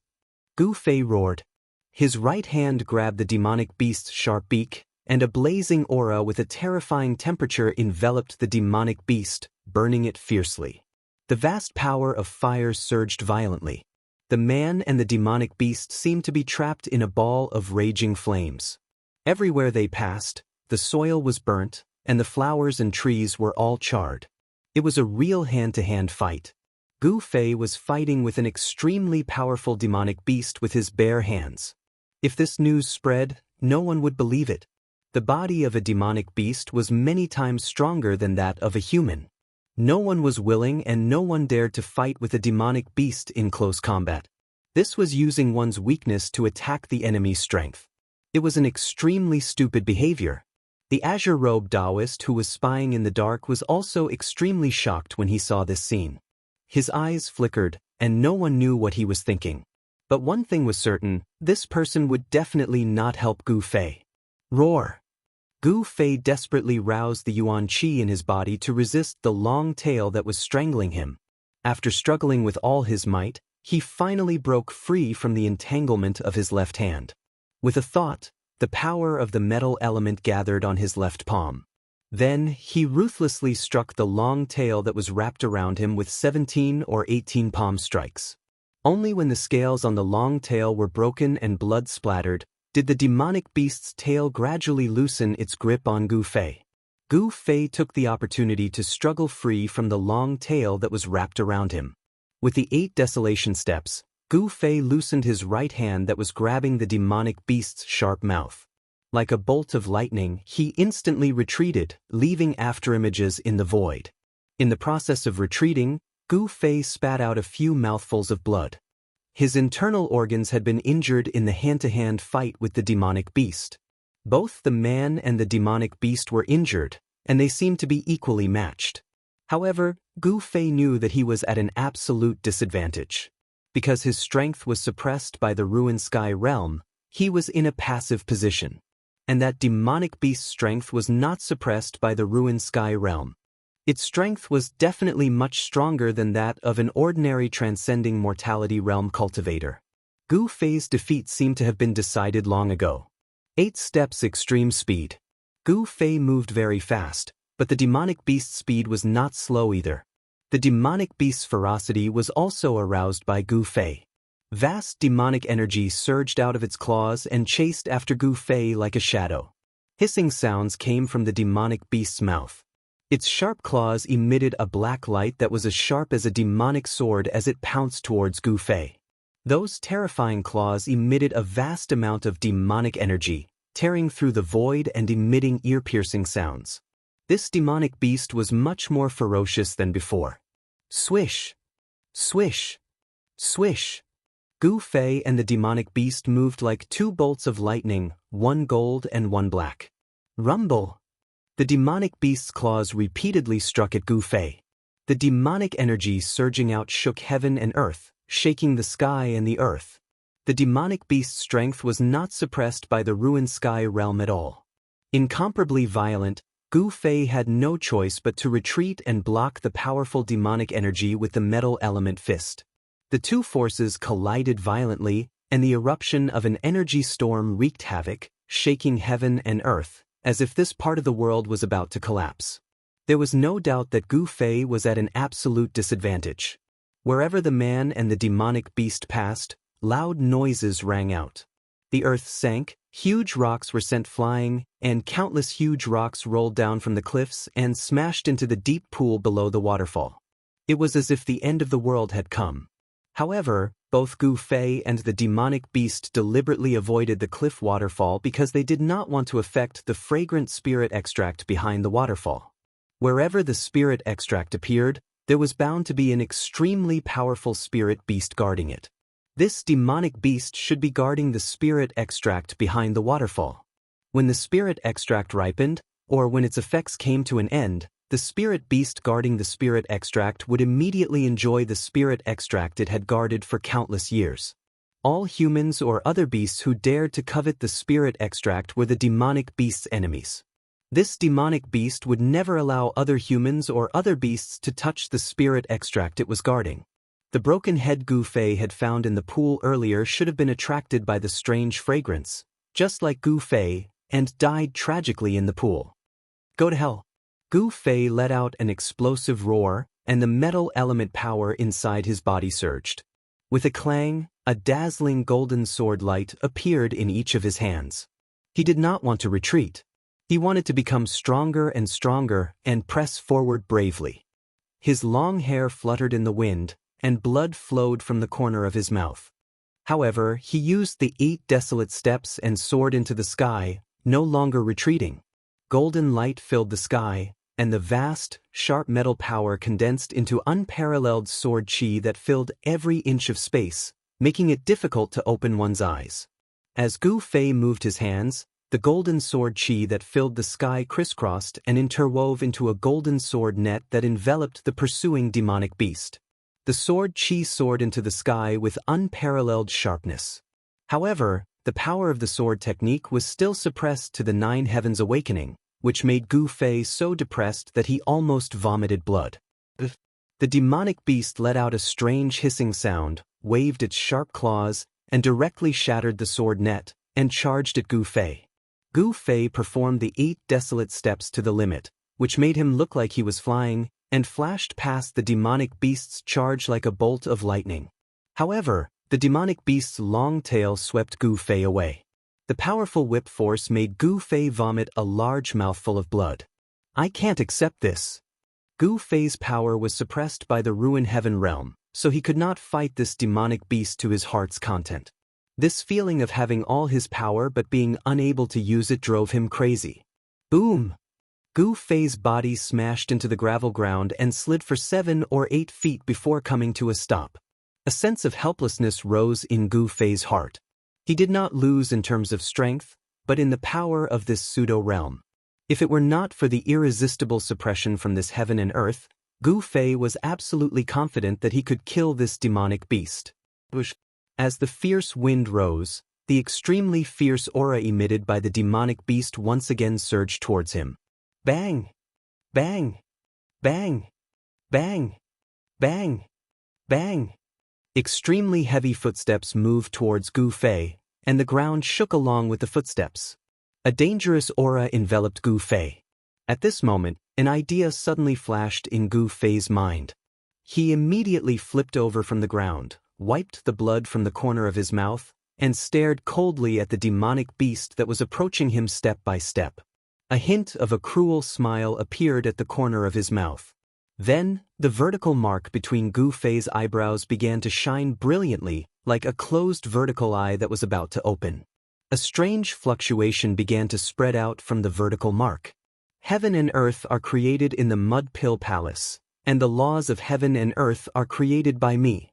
Gu Fei roared. His right hand grabbed the demonic beast's sharp beak, and a blazing aura with a terrifying temperature enveloped the demonic beast, burning it fiercely. The vast power of fire surged violently. The man and the demonic beast seemed to be trapped in a ball of raging flames. Everywhere they passed, the soil was burnt, and the flowers and trees were all charred. It was a real hand-to-hand fight. Gu Fei was fighting with an extremely powerful demonic beast with his bare hands. If this news spread, no one would believe it. The body of a demonic beast was many times stronger than that of a human. No one was willing and no one dared to fight with a demonic beast in close combat. This was using one's weakness to attack the enemy's strength. It was an extremely stupid behavior. The azure-robed Taoist who was spying in the dark was also extremely shocked when he saw this scene. His eyes flickered, and no one knew what he was thinking. But one thing was certain, this person would definitely not help Gu Fei. Roar! Gu Fei desperately roused the yuan qi in his body to resist the long tail that was strangling him. After struggling with all his might, he finally broke free from the entanglement of his left hand. With a thought, the power of the metal element gathered on his left palm. Then, he ruthlessly struck the long tail that was wrapped around him with 17 or 18 palm strikes. Only when the scales on the long tail were broken and blood splattered, did the demonic beast's tail gradually loosen its grip on Gu Fei. Gu Fei took the opportunity to struggle free from the long tail that was wrapped around him. With the 8 desolation steps, Gu Fei loosened his right hand that was grabbing the demonic beast's sharp mouth. Like a bolt of lightning, he instantly retreated, leaving afterimages in the void. In the process of retreating, Gu Fei spat out a few mouthfuls of blood. His internal organs had been injured in the hand-to-hand fight with the demonic beast. Both the man and the demonic beast were injured, and they seemed to be equally matched. However, Gu Fei knew that he was at an absolute disadvantage. Because his strength was suppressed by the ruined sky realm, he was in a passive position. And that demonic beast's strength was not suppressed by the ruined sky realm. Its strength was definitely much stronger than that of an ordinary transcending mortality realm cultivator. Gu Fei's defeat seemed to have been decided long ago. 8 steps extreme speed. Gu Fei moved very fast, but the demonic beast's speed was not slow either. The demonic beast's ferocity was also aroused by Gu Fei. Vast demonic energy surged out of its claws and chased after Gu Fei like a shadow. Hissing sounds came from the demonic beast's mouth. Its sharp claws emitted a black light that was as sharp as a demonic sword as it pounced towards Gu Fei. Those terrifying claws emitted a vast amount of demonic energy, tearing through the void and emitting ear-piercing sounds. This demonic beast was much more ferocious than before. Swish! Swish! Swish! Gu Fei and the demonic beast moved like 2 bolts of lightning, one gold and one black. Rumble! The demonic beast's claws repeatedly struck at Gu Fei. The demonic energy surging out shook heaven and earth, shaking the sky and the earth. The demonic beast's strength was not suppressed by the ruined sky realm at all. Incomparably violent, Gu Fei had no choice but to retreat and block the powerful demonic energy with the metal element fist. The 2 forces collided violently, and the eruption of an energy storm wreaked havoc, shaking heaven and earth, as if this part of the world was about to collapse. There was no doubt that Gu Fei was at an absolute disadvantage. Wherever the man and the demonic beast passed, loud noises rang out. The earth sank, huge rocks were sent flying, and countless huge rocks rolled down from the cliffs and smashed into the deep pool below the waterfall. It was as if the end of the world had come. However, both Gu Fei and the demonic beast deliberately avoided the cliff waterfall because they did not want to affect the fragrant spirit extract behind the waterfall. Wherever the spirit extract appeared, there was bound to be an extremely powerful spirit beast guarding it. This demonic beast should be guarding the spirit extract behind the waterfall. When the spirit extract ripened, or when its effects came to an end, the spirit beast guarding the spirit extract would immediately enjoy the spirit extract it had guarded for countless years. All humans or other beasts who dared to covet the spirit extract were the demonic beast's enemies. This demonic beast would never allow other humans or other beasts to touch the spirit extract it was guarding. The broken head Gu Fei had found in the pool earlier should have been attracted by the strange fragrance, just like Gu Fei, and died tragically in the pool. Go to hell! Gu Fei let out an explosive roar, and the metal element power inside his body surged. With a clang, a dazzling golden sword light appeared in each of his hands. He did not want to retreat. He wanted to become stronger and stronger and press forward bravely. His long hair fluttered in the wind, and blood flowed from the corner of his mouth. However, he used the 8 desolate steps and soared into the sky, no longer retreating. Golden light filled the sky, and the vast, sharp metal power condensed into unparalleled sword chi that filled every inch of space, making it difficult to open one's eyes. As Gu Fei moved his hands, the golden sword chi that filled the sky crisscrossed and interwove into a golden sword net that enveloped the pursuing demonic beast. The sword chi soared into the sky with unparalleled sharpness. However, the power of the sword technique was still suppressed to the 9 heavens awakening, which made Gu Fei so depressed that he almost vomited blood. The demonic beast let out a strange hissing sound, waved its sharp claws, and directly shattered the sword net, and charged at Gu Fei. Gu Fei performed the 8 desolate steps to the limit, which made him look like he was flying, and flashed past the demonic beast's charge like a bolt of lightning. However, the demonic beast's long tail swept Gu Fei away. The powerful whip force made Gu Fei vomit a large mouthful of blood. I can't accept this. Gu Fei's power was suppressed by the Ruin Heaven realm, so he could not fight this demonic beast to his heart's content. This feeling of having all his power but being unable to use it drove him crazy. Boom! Gu Fei's body smashed into the gravel ground and slid for 7 or 8 feet before coming to a stop. A sense of helplessness rose in Gu Fei's heart. He did not lose in terms of strength, but in the power of this pseudo-realm. If it were not for the irresistible suppression from this heaven and earth, Gu Fei was absolutely confident that he could kill this demonic beast. As the fierce wind rose, the extremely fierce aura emitted by the demonic beast once again surged towards him. Bang! Bang! Bang! Bang! Bang! Bang! Extremely heavy footsteps moved towards Gu Fei, and the ground shook along with the footsteps. A dangerous aura enveloped Gu Fei. At this moment, an idea suddenly flashed in Gu Fei's mind. He immediately flipped over from the ground, wiped the blood from the corner of his mouth, and stared coldly at the demonic beast that was approaching him step by step. A hint of a cruel smile appeared at the corner of his mouth. Then, the vertical mark between Gu Fei's eyebrows began to shine brilliantly, like a closed vertical eye that was about to open. A strange fluctuation began to spread out from the vertical mark. Heaven and earth are created in the Mud Pill Palace, and the laws of heaven and earth are created by me.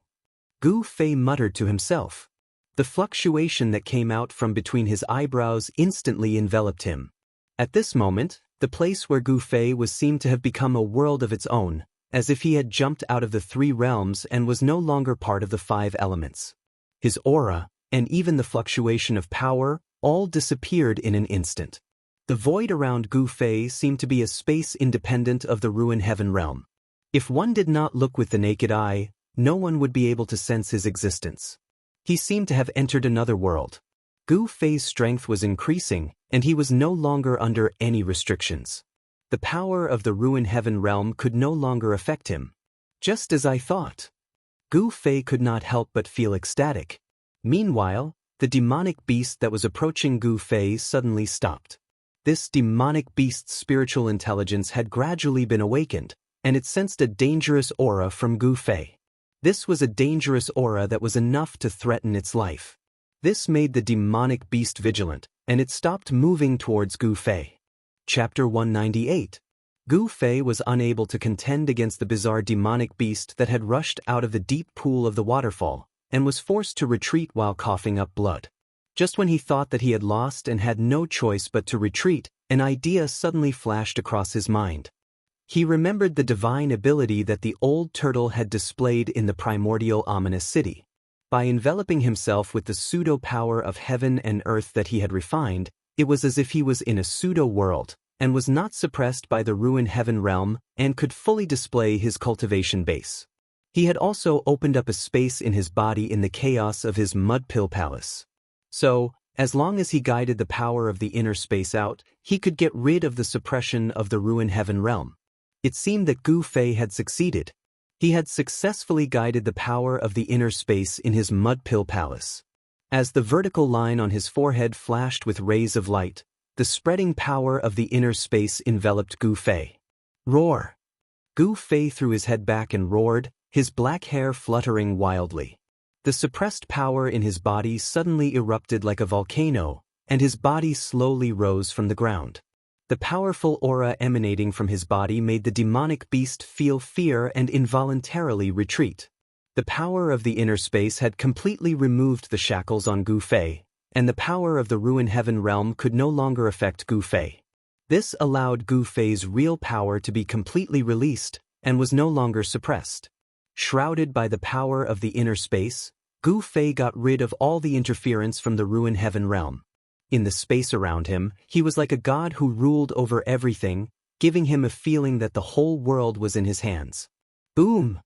Gu Fei muttered to himself. The fluctuation that came out from between his eyebrows instantly enveloped him. At this moment, the place where Gu Fei was seemed to have become a world of its own, as if he had jumped out of the 3 realms and was no longer part of the 5 elements. His aura, and even the fluctuation of power, all disappeared in an instant. The void around Gu Fei seemed to be a space independent of the Ruin Heaven realm. If one did not look with the naked eye, no one would be able to sense his existence. He seemed to have entered another world. Gu Fei's strength was increasing, and he was no longer under any restrictions. The power of the Ruin Heaven realm could no longer affect him. Just as I thought. Gu Fei could not help but feel ecstatic. Meanwhile, the demonic beast that was approaching Gu Fei suddenly stopped. This demonic beast's spiritual intelligence had gradually been awakened, and it sensed a dangerous aura from Gu Fei. This was a dangerous aura that was enough to threaten its life. This made the demonic beast vigilant, and it stopped moving towards Gu Fei. Chapter 198. Gu Fei was unable to contend against the bizarre demonic beast that had rushed out of the deep pool of the waterfall, and was forced to retreat while coughing up blood. Just when he thought that he had lost and had no choice but to retreat, an idea suddenly flashed across his mind. He remembered the divine ability that the old turtle had displayed in the primordial ominous city. By enveloping himself with the pseudo-power of heaven and earth that he had refined, it was as if he was in a pseudo-world, and was not suppressed by the Ruin Heaven realm, and could fully display his cultivation base. He had also opened up a space in his body in the chaos of his Mud Pill Palace. So, as long as he guided the power of the inner space out, he could get rid of the suppression of the Ruin Heaven realm. It seemed that Gu Fei had succeeded. He had successfully guided the power of the inner space in his mud-pill palace. As the vertical line on his forehead flashed with rays of light, the spreading power of the inner space enveloped Gu Fei. Roar! Gu Fei threw his head back and roared, his black hair fluttering wildly. The suppressed power in his body suddenly erupted like a volcano, and his body slowly rose from the ground. The powerful aura emanating from his body made the demonic beast feel fear and involuntarily retreat. The power of the inner space had completely removed the shackles on Gu Fei, and the power of the ruin heaven realm could no longer affect Gu Fei. This allowed Gu Fei's real power to be completely released, and was no longer suppressed. Shrouded by the power of the inner space, Gu Fei got rid of all the interference from the ruin heaven realm. In the space around him, he was like a god who ruled over everything, giving him a feeling that the whole world was in his hands. Boom!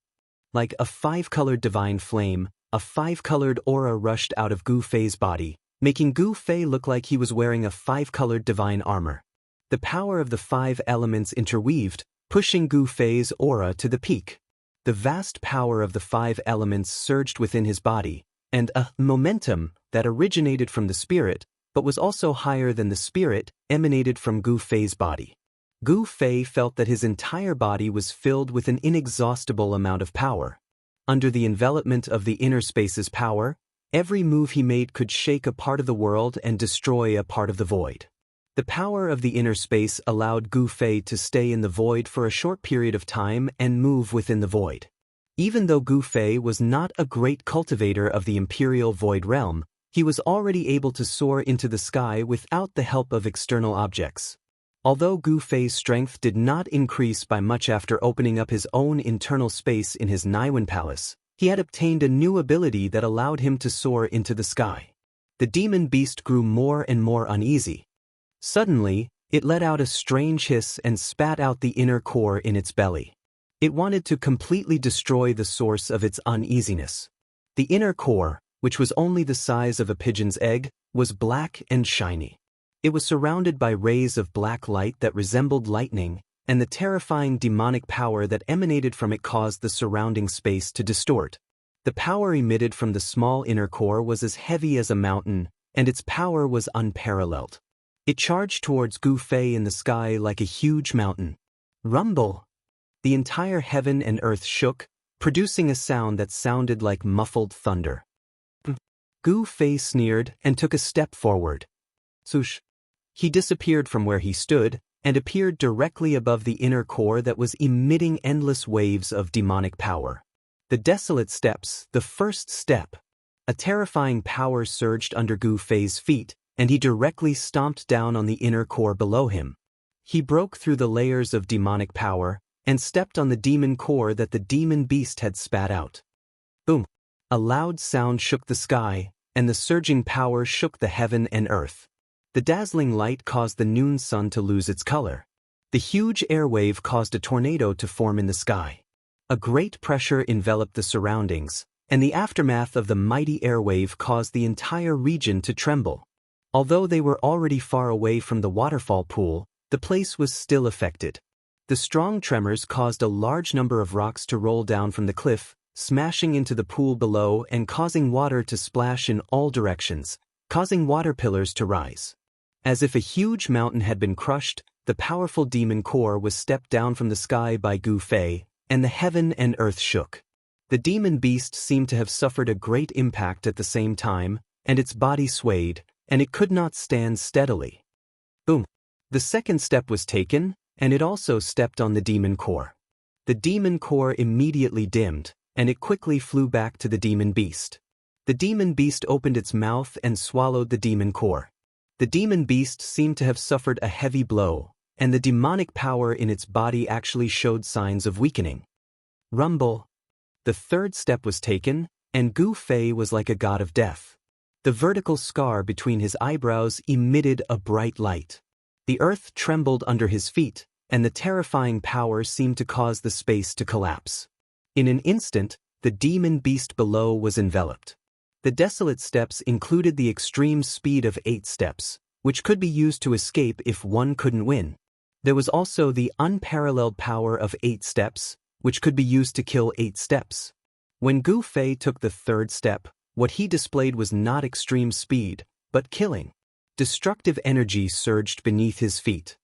Like a five-colored divine flame, a five-colored aura rushed out of Gu Fei's body, making Gu Fei look like he was wearing a five-colored divine armor. The power of the five elements interweaved, pushing Gu Fei's aura to the peak. The vast power of the five elements surged within his body, and a momentum that originated from the spirit, but was also higher than the spirit, emanated from Gu Fei's body. Gu Fei felt that his entire body was filled with an inexhaustible amount of power. Under the envelopment of the inner space's power, every move he made could shake a part of the world and destroy a part of the void. The power of the inner space allowed Gu Fei to stay in the void for a short period of time and move within the void. Even though Gu Fei was not a great cultivator of the imperial void realm, he was already able to soar into the sky without the help of external objects. Although Gu Fei's strength did not increase by much after opening up his own internal space in his Naiwen Palace, he had obtained a new ability that allowed him to soar into the sky. The demon beast grew more and more uneasy. Suddenly, it let out a strange hiss and spat out the inner core in its belly. It wanted to completely destroy the source of its uneasiness. The inner core, which was only the size of a pigeon's egg, was black and shiny. It was surrounded by rays of black light that resembled lightning, and the terrifying demonic power that emanated from it caused the surrounding space to distort. The power emitted from the small inner core was as heavy as a mountain, and its power was unparalleled. It charged towards Gu Fei in the sky like a huge mountain. Rumble! The entire heaven and earth shook, producing a sound that sounded like muffled thunder. Gu Fei sneered and took a step forward. Swoosh! He disappeared from where he stood and appeared directly above the inner core that was emitting endless waves of demonic power. The desolate steps, the first step. A terrifying power surged under Gu Fei's feet, and he directly stomped down on the inner core below him. He broke through the layers of demonic power and stepped on the demon core that the demon beast had spat out. Boom! A loud sound shook the sky, and the surging power shook the heaven and earth. The dazzling light caused the noon sun to lose its color. The huge airwave caused a tornado to form in the sky. A great pressure enveloped the surroundings, and the aftermath of the mighty airwave caused the entire region to tremble. Although they were already far away from the waterfall pool, the place was still affected. The strong tremors caused a large number of rocks to roll down from the cliff, smashing into the pool below and causing water to splash in all directions, causing water pillars to rise. As if a huge mountain had been crushed, the powerful demon core was stepped down from the sky by Gu Fei, and the heaven and earth shook. The demon beast seemed to have suffered a great impact at the same time, and its body swayed, and it could not stand steadily. Boom! The second step was taken, and it also stepped on the demon core. The demon core immediately dimmed, and it quickly flew back to the demon beast. The demon beast opened its mouth and swallowed the demon core. The demon beast seemed to have suffered a heavy blow, and the demonic power in its body actually showed signs of weakening. Rumble! The third step was taken, and Gu Fei was like a god of death. The vertical scar between his eyebrows emitted a bright light. The earth trembled under his feet, and the terrifying power seemed to cause the space to collapse. In an instant, the demon beast below was enveloped. The desolate steps included the extreme speed of 8 steps, which could be used to escape if one couldn't win. There was also the unparalleled power of 8 steps, which could be used to kill 8 steps. When Gu Fei took the 3rd step, what he displayed was not extreme speed, but killing. Destructive energy surged beneath his feet.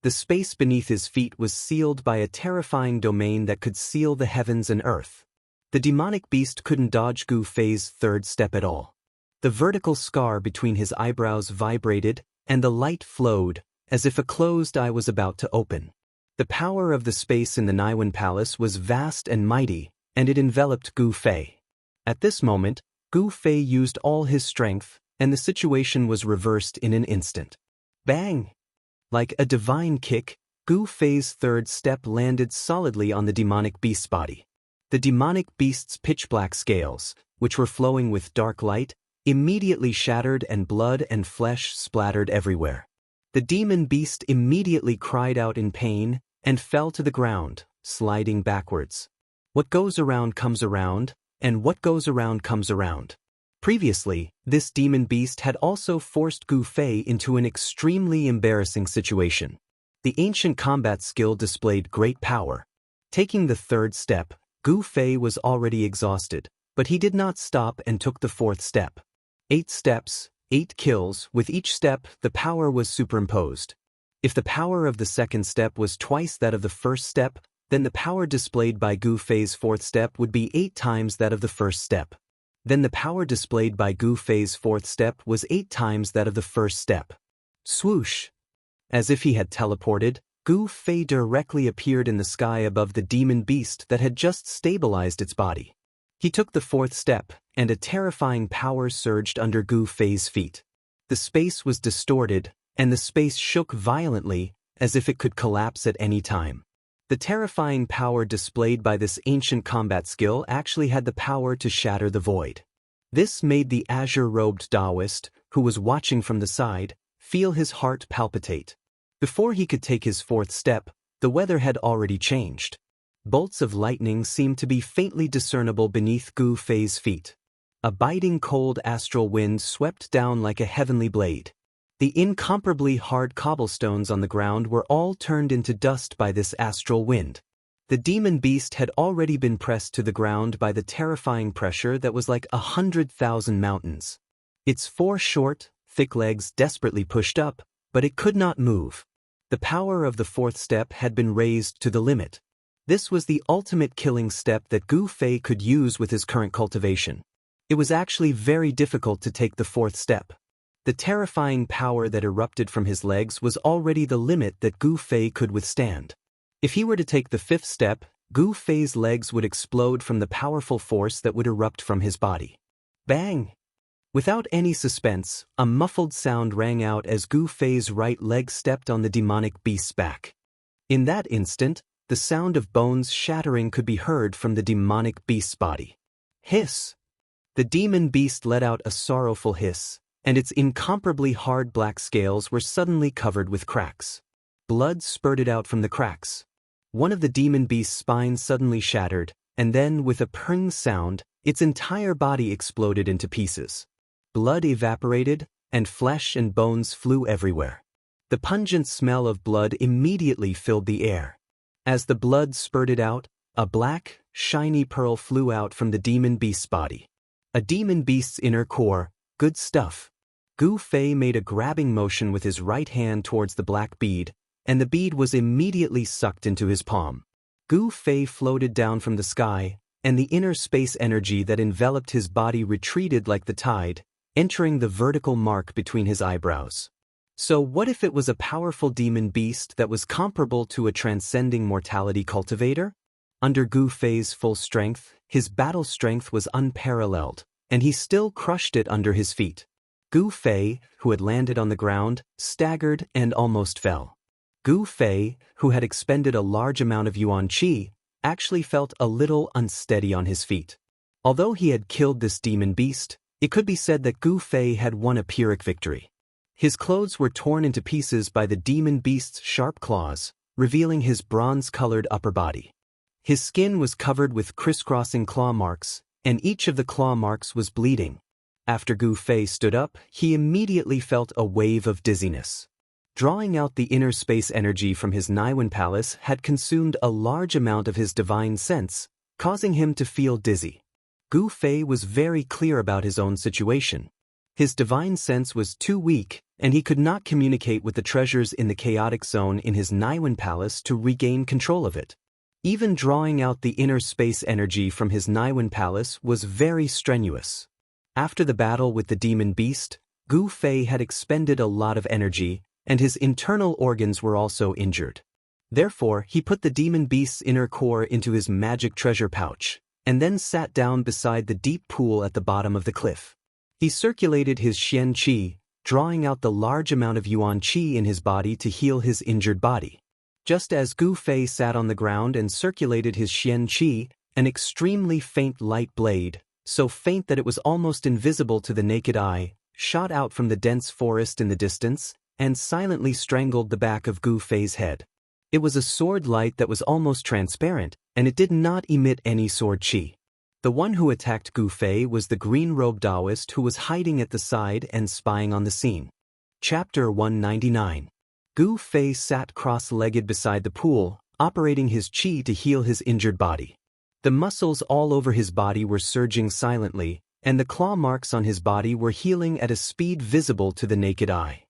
The space beneath his feet was sealed by a terrifying domain that could seal the heavens and earth. The demonic beast couldn't dodge Gu Fei's 3rd step at all. The vertical scar between his eyebrows vibrated, and the light flowed, as if a closed eye was about to open. The power of the space in the Naiwan Palace was vast and mighty, and it enveloped Gu Fei. At this moment, Gu Fei used all his strength, and the situation was reversed in an instant. Bang! Like a divine kick, Gu Fei's 3rd step landed solidly on the demonic beast's body. The demonic beast's pitch-black scales, which were flowing with dark light, immediately shattered and blood and flesh splattered everywhere. The demon beast immediately cried out in pain and fell to the ground, sliding backwards. What goes around comes around, and what goes around comes around. Previously, this demon beast had also forced Gu Fei into an extremely embarrassing situation. The ancient combat skill displayed great power. Taking the 3rd step, Gu Fei was already exhausted, but he did not stop and took the 4th step. 8 steps, 8 kills, with each step the power was superimposed. If the power of the 2nd step was twice that of the 1st step, then the power displayed by Gu Fei's 4th step would be 8 times that of the 1st step. Then the power displayed by Gu Fei's 4th step was 8 times that of the 1st step. Swoosh! As if he had teleported, Gu Fei directly appeared in the sky above the demon beast that had just stabilized its body. He took the 4th step, and a terrifying power surged under Gu Fei's feet. The space was distorted, and the space shook violently, as if it could collapse at any time. The terrifying power displayed by this ancient combat skill actually had the power to shatter the void. This made the azure-robed Taoist, who was watching from the side, feel his heart palpitate. Before he could take his 4th step, the weather had already changed. Bolts of lightning seemed to be faintly discernible beneath Gu Fei's feet. A biting cold astral wind swept down like a heavenly blade. The incomparably hard cobblestones on the ground were all turned into dust by this astral wind. The demon beast had already been pressed to the ground by the terrifying pressure that was like 100,000 mountains. Its 4 short, thick legs desperately pushed up, but it could not move. The power of the 4th step had been raised to the limit. This was the ultimate killing step that Gu Fei could use with his current cultivation. It was actually very difficult to take the 4th step. The terrifying power that erupted from his legs was already the limit that Gu Fei could withstand. If he were to take the 5th step, Gu Fei's legs would explode from the powerful force that would erupt from his body. Bang! Without any suspense, a muffled sound rang out as Gu Fei's right leg stepped on the demonic beast's back. In that instant, the sound of bones shattering could be heard from the demonic beast's body. Hiss! The demon beast let out a sorrowful hiss, and its incomparably hard black scales were suddenly covered with cracks. Blood spurted out from the cracks. One of the demon beast's spines suddenly shattered, and then, with a purring sound, its entire body exploded into pieces. Blood evaporated, and flesh and bones flew everywhere. The pungent smell of blood immediately filled the air. As the blood spurted out, a black, shiny pearl flew out from the demon beast's body. A demon beast's inner core, good stuff. Gu Fei made a grabbing motion with his right hand towards the black bead, and the bead was immediately sucked into his palm. Gu Fei floated down from the sky, and the inner space energy that enveloped his body retreated like the tide, entering the vertical mark between his eyebrows. So what if it was a powerful demon beast that was comparable to a transcending mortality cultivator? Under Gu Fei's full strength, his battle strength was unparalleled, and he still crushed it under his feet. Gu Fei, who had landed on the ground, staggered and almost fell. Gu Fei, who had expended a large amount of yuan qi, actually felt a little unsteady on his feet. Although he had killed this demon beast, it could be said that Gu Fei had won a Pyrrhic victory. His clothes were torn into pieces by the demon beast's sharp claws, revealing his bronze-colored upper body. His skin was covered with crisscrossing claw marks, and each of the claw marks was bleeding. After Gu Fei stood up, he immediately felt a wave of dizziness. Drawing out the inner space energy from his Niwen palace had consumed a large amount of his divine sense, causing him to feel dizzy. Gu Fei was very clear about his own situation. His divine sense was too weak, and he could not communicate with the treasures in the chaotic zone in his Niwen palace to regain control of it. Even drawing out the inner space energy from his Niwen palace was very strenuous. After the battle with the demon beast, Gu Fei had expended a lot of energy, and his internal organs were also injured. Therefore, he put the demon beast's inner core into his magic treasure pouch, and then sat down beside the deep pool at the bottom of the cliff. He circulated his Xian Qi, drawing out the large amount of Yuan Qi in his body to heal his injured body. Just as Gu Fei sat on the ground and circulated his Xian Qi, an extremely faint light blade, so faint that it was almost invisible to the naked eye, shot out from the dense forest in the distance, and silently strangled the back of Gu Fei's head. It was a sword light that was almost transparent, and it did not emit any sword qi. The one who attacked Gu Fei was the green-robed Taoist who was hiding at the side and spying on the scene. Chapter 199. Gu Fei sat cross-legged beside the pool, operating his qi to heal his injured body. The muscles all over his body were surging silently, and the claw marks on his body were healing at a speed visible to the naked eye.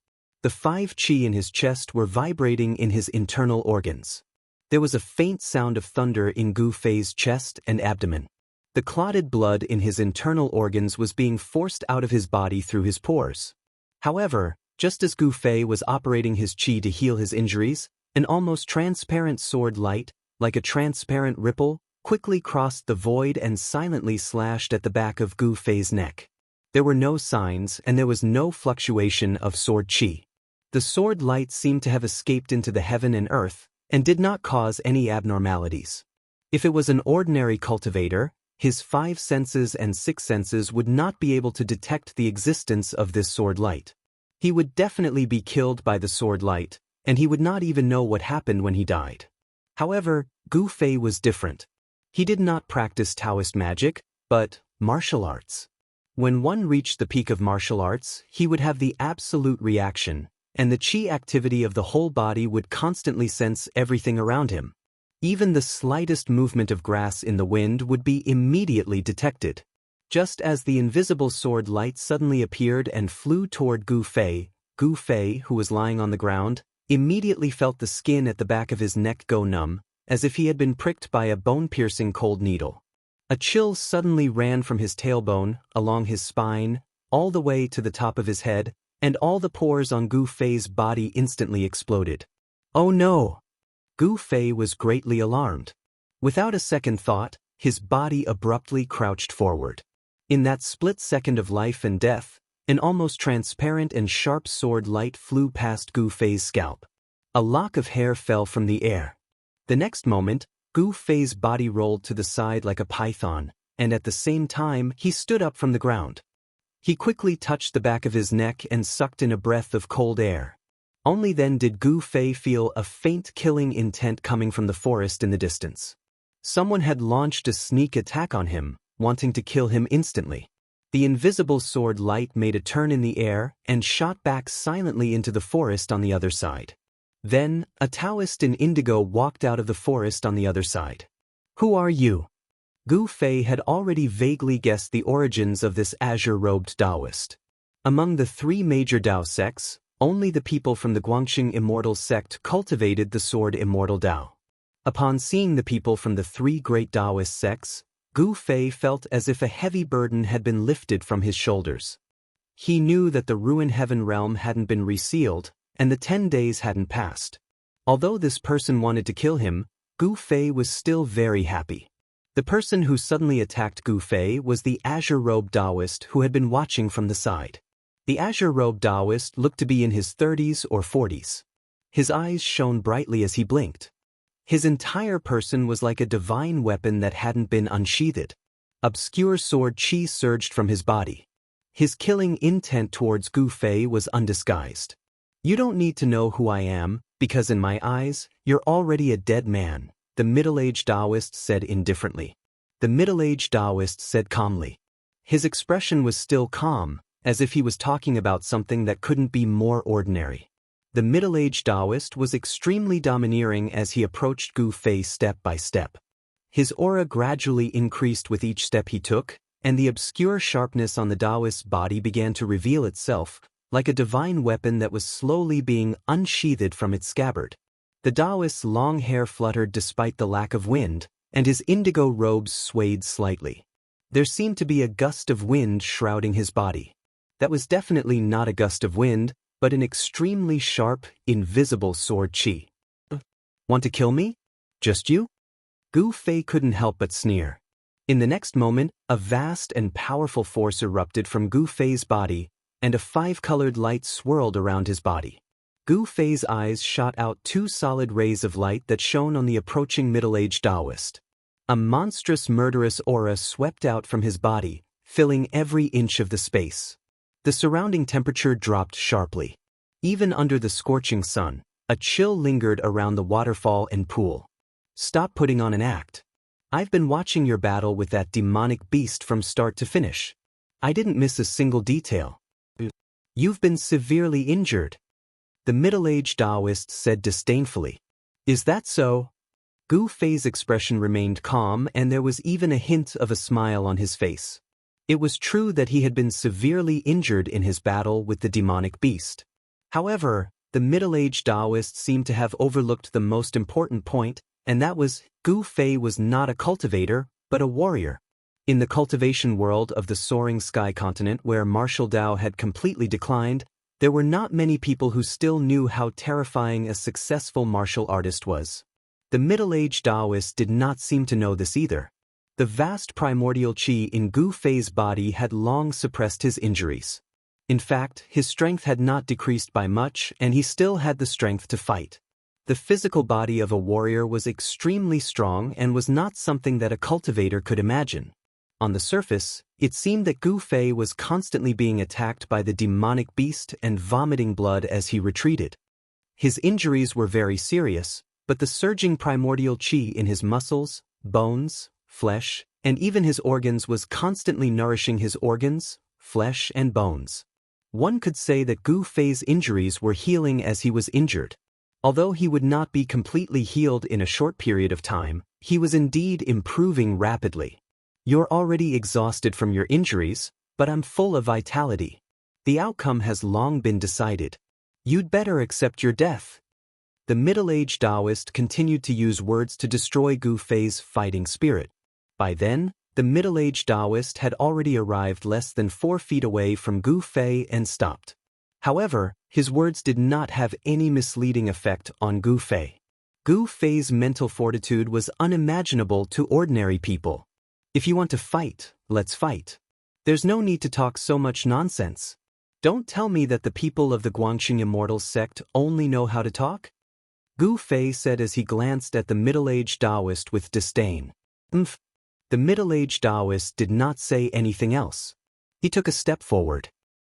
The 5 qi in his chest were vibrating in his internal organs. There was a faint sound of thunder in Gu Fei's chest and abdomen. The clotted blood in his internal organs was being forced out of his body through his pores. However, just as Gu Fei was operating his qi to heal his injuries, an almost transparent sword light, like a transparent ripple, quickly crossed the void and silently slashed at the back of Gu Fei's neck. There were no signs and there was no fluctuation of sword qi. The sword light seemed to have escaped into the heaven and earth, and did not cause any abnormalities. If it was an ordinary cultivator, his 5 senses and 6 senses would not be able to detect the existence of this sword light. He would definitely be killed by the sword light, and he would not even know what happened when he died. However, Gu Fei was different. He did not practice Taoist magic, but martial arts. When one reached the peak of martial arts, he would have the absolute reaction, and the qi activity of the whole body would constantly sense everything around him. Even the slightest movement of grass in the wind would be immediately detected. Just as the invisible sword light suddenly appeared and flew toward Gu Fei, who was lying on the ground, immediately felt the skin at the back of his neck go numb, as if he had been pricked by a bone-piercing cold needle. A chill suddenly ran from his tailbone, along his spine, all the way to the top of his head, and all the pores on Gu Fei's body instantly exploded. Oh no! Gu Fei was greatly alarmed. Without a second thought, his body abruptly crouched forward. In that split second of life and death, an almost transparent and sharp sword light flew past Gu Fei's scalp. A lock of hair fell from the air. The next moment, Gu Fei's body rolled to the side like a python, and at the same time he stood up from the ground. He quickly touched the back of his neck and sucked in a breath of cold air. Only then did Gu Fei feel a faint killing intent coming from the forest in the distance. Someone had launched a sneak attack on him, wanting to kill him instantly. The invisible sword light made a turn in the air and shot back silently into the forest on the other side. Then, a Taoist in indigo walked out of the forest on the other side. Who are you? Gu Fei had already vaguely guessed the origins of this azure-robed Taoist. Among the 3 major Tao sects, only the people from the Guangxing Immortal sect cultivated the sword Immortal Tao. Upon seeing the people from the 3 great Taoist sects, Gu Fei felt as if a heavy burden had been lifted from his shoulders. He knew that the Ruin Heaven realm hadn't been resealed, and the 10 days hadn't passed. Although this person wanted to kill him, Gu Fei was still very happy. The person who suddenly attacked Gu Fei was the azure-robed Taoist who had been watching from the side. The azure-robed Taoist looked to be in his 30s or 40s. His eyes shone brightly as he blinked. His entire person was like a divine weapon that hadn't been unsheathed. Obscure sword qi surged from his body. His killing intent towards Gu Fei was undisguised. You don't need to know who I am, because in my eyes, you're already a dead man, the middle-aged Taoist said indifferently. The middle-aged Taoist said calmly. His expression was still calm, as if he was talking about something that couldn't be more ordinary. The middle-aged Taoist was extremely domineering as he approached Gu Fei step by step. His aura gradually increased with each step he took, and the obscure sharpness on the Taoist's body began to reveal itself, like a divine weapon that was slowly being unsheathed from its scabbard. The Taoist's long hair fluttered despite the lack of wind, and his indigo robes swayed slightly. There seemed to be a gust of wind shrouding his body. That was definitely not a gust of wind, but an extremely sharp, invisible sword qi. Want to kill me? Just you? Gu Fei couldn't help but sneer. In the next moment, a vast and powerful force erupted from Gu Fei's body, and a five-colored light swirled around his body. Gu Fei's eyes shot out two solid rays of light that shone on the approaching middle-aged Taoist. A monstrous murderous aura swept out from his body, filling every inch of the space. The surrounding temperature dropped sharply. Even under the scorching sun, a chill lingered around the waterfall and pool. Stop putting on an act. I've been watching your battle with that demonic beast from start to finish. I didn't miss a single detail. You've been severely injured. The middle-aged Taoist said disdainfully. Is that so? Gu Fei's expression remained calm, and there was even a hint of a smile on his face. It was true that he had been severely injured in his battle with the demonic beast. However, the middle-aged Taoist seemed to have overlooked the most important point, and that was, Gu Fei was not a cultivator, but a warrior. In the cultivation world of the soaring sky continent where martial Dao had completely declined, there were not many people who still knew how terrifying a successful martial artist was. The middle-aged Taoist did not seem to know this either. The vast primordial qi in Gu Fei's body had long suppressed his injuries. In fact, his strength had not decreased by much, and he still had the strength to fight. The physical body of a warrior was extremely strong and was not something that a cultivator could imagine. On the surface, it seemed that Gu Fei was constantly being attacked by the demonic beast and vomiting blood as he retreated. His injuries were very serious, but the surging primordial qi in his muscles, bones, flesh, and even his organs was constantly nourishing his organs, flesh, and bones. One could say that Gu Fei's injuries were healing as he was injured. Although he would not be completely healed in a short period of time, he was indeed improving rapidly. You're already exhausted from your injuries, but I'm full of vitality. The outcome has long been decided. You'd better accept your death. The middle-aged Taoist continued to use words to destroy Gu Fei's fighting spirit. By then, the middle-aged Taoist had already arrived less than 4 feet away from Gu Fei and stopped. However, his words did not have any misleading effect on Gu Fei. Gu Fei's mental fortitude was unimaginable to ordinary people. If you want to fight, let's fight. There's no need to talk so much nonsense. Don't tell me that the people of the Guangxing Immortal sect only know how to talk. Gu Fei said as he glanced at the middle-aged Taoist with disdain. The middle-aged Taoist did not say anything else. He took a step forward.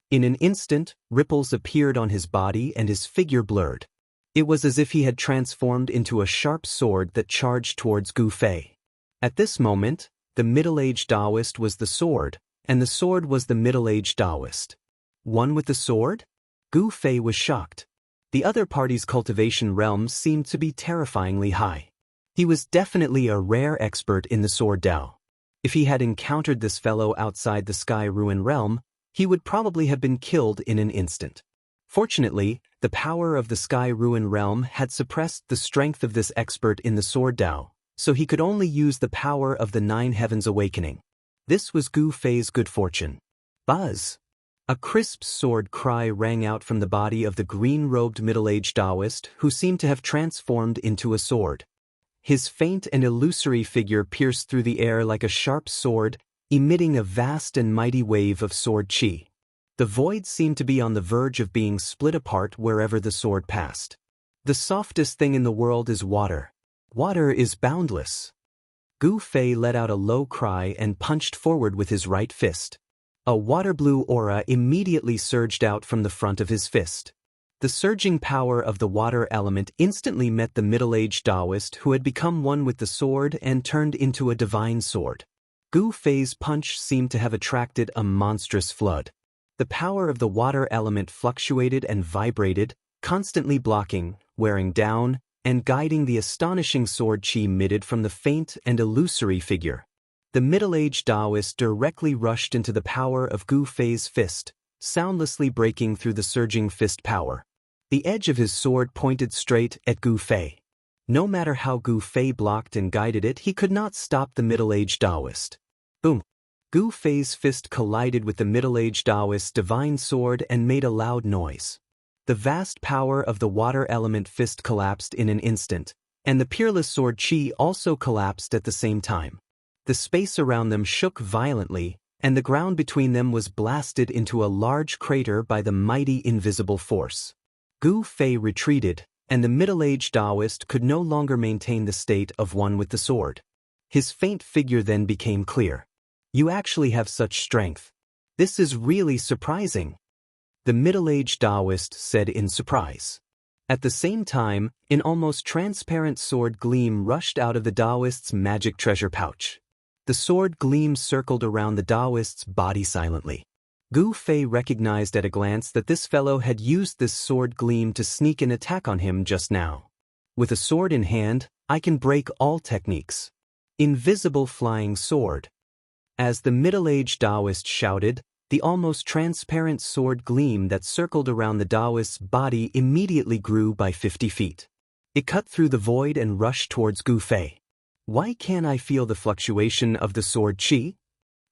In an instant, ripples appeared on his body and his figure blurred. It was as if he had transformed into a sharp sword that charged towards Gu Fei. At this moment, the middle-aged Taoist was the sword, and the sword was the middle-aged Taoist. One with the sword? Gu Fei was shocked. The other party's cultivation realm seemed to be terrifyingly high. He was definitely a rare expert in the sword Dao. If he had encountered this fellow outside the Sky Ruin realm, he would probably have been killed in an instant. Fortunately, the power of the Sky Ruin realm had suppressed the strength of this expert in the sword Dao, so he could only use the power of the 9 Heavens awakening. This was Gu Fei's good fortune. Buzz! A crisp sword cry rang out from the body of the green-robed middle-aged Taoist who seemed to have transformed into a sword. His faint and illusory figure pierced through the air like a sharp sword, emitting a vast and mighty wave of sword qi. The void seemed to be on the verge of being split apart wherever the sword passed. The softest thing in the world is water. Water is boundless. Gu Fei let out a low cry and punched forward with his right fist. A water-blue aura immediately surged out from the front of his fist. The surging power of the water element instantly met the middle-aged Taoist who had become one with the sword and turned into a divine sword. Gu Fei's punch seemed to have attracted a monstrous flood. The power of the water element fluctuated and vibrated, constantly blocking, wearing down, and guiding the astonishing sword chi emitted from the faint and illusory figure. The middle-aged Taoist directly rushed into the power of Gu Fei's fist, soundlessly breaking through the surging fist power. The edge of his sword pointed straight at Gu Fei. No matter how Gu Fei blocked and guided it, he could not stop the middle-aged Taoist. Boom! Gu Fei's fist collided with the middle-aged Taoist's divine sword and made a loud noise. The vast power of the water element fist collapsed in an instant, and the peerless sword chi also collapsed at the same time. The space around them shook violently, and the ground between them was blasted into a large crater by the mighty invisible force. Gu Fei retreated, and the middle-aged Taoist could no longer maintain the state of one with the sword. His faint figure then became clear. "You actually have such strength. This is really surprising," the middle-aged Taoist said in surprise. At the same time, an almost transparent sword gleam rushed out of the Taoist's magic treasure pouch. The sword gleam circled around the Taoist's body silently. Gu Fei recognized at a glance that this fellow had used this sword gleam to sneak an attack on him just now. "With a sword in hand, I can break all techniques." Invisible flying sword. As the middle-aged Taoist shouted, the almost transparent sword gleam that circled around the Taoist's body immediately grew by 50 feet. It cut through the void and rushed towards Gu Fei. "Why can't I feel the fluctuation of the sword chi?"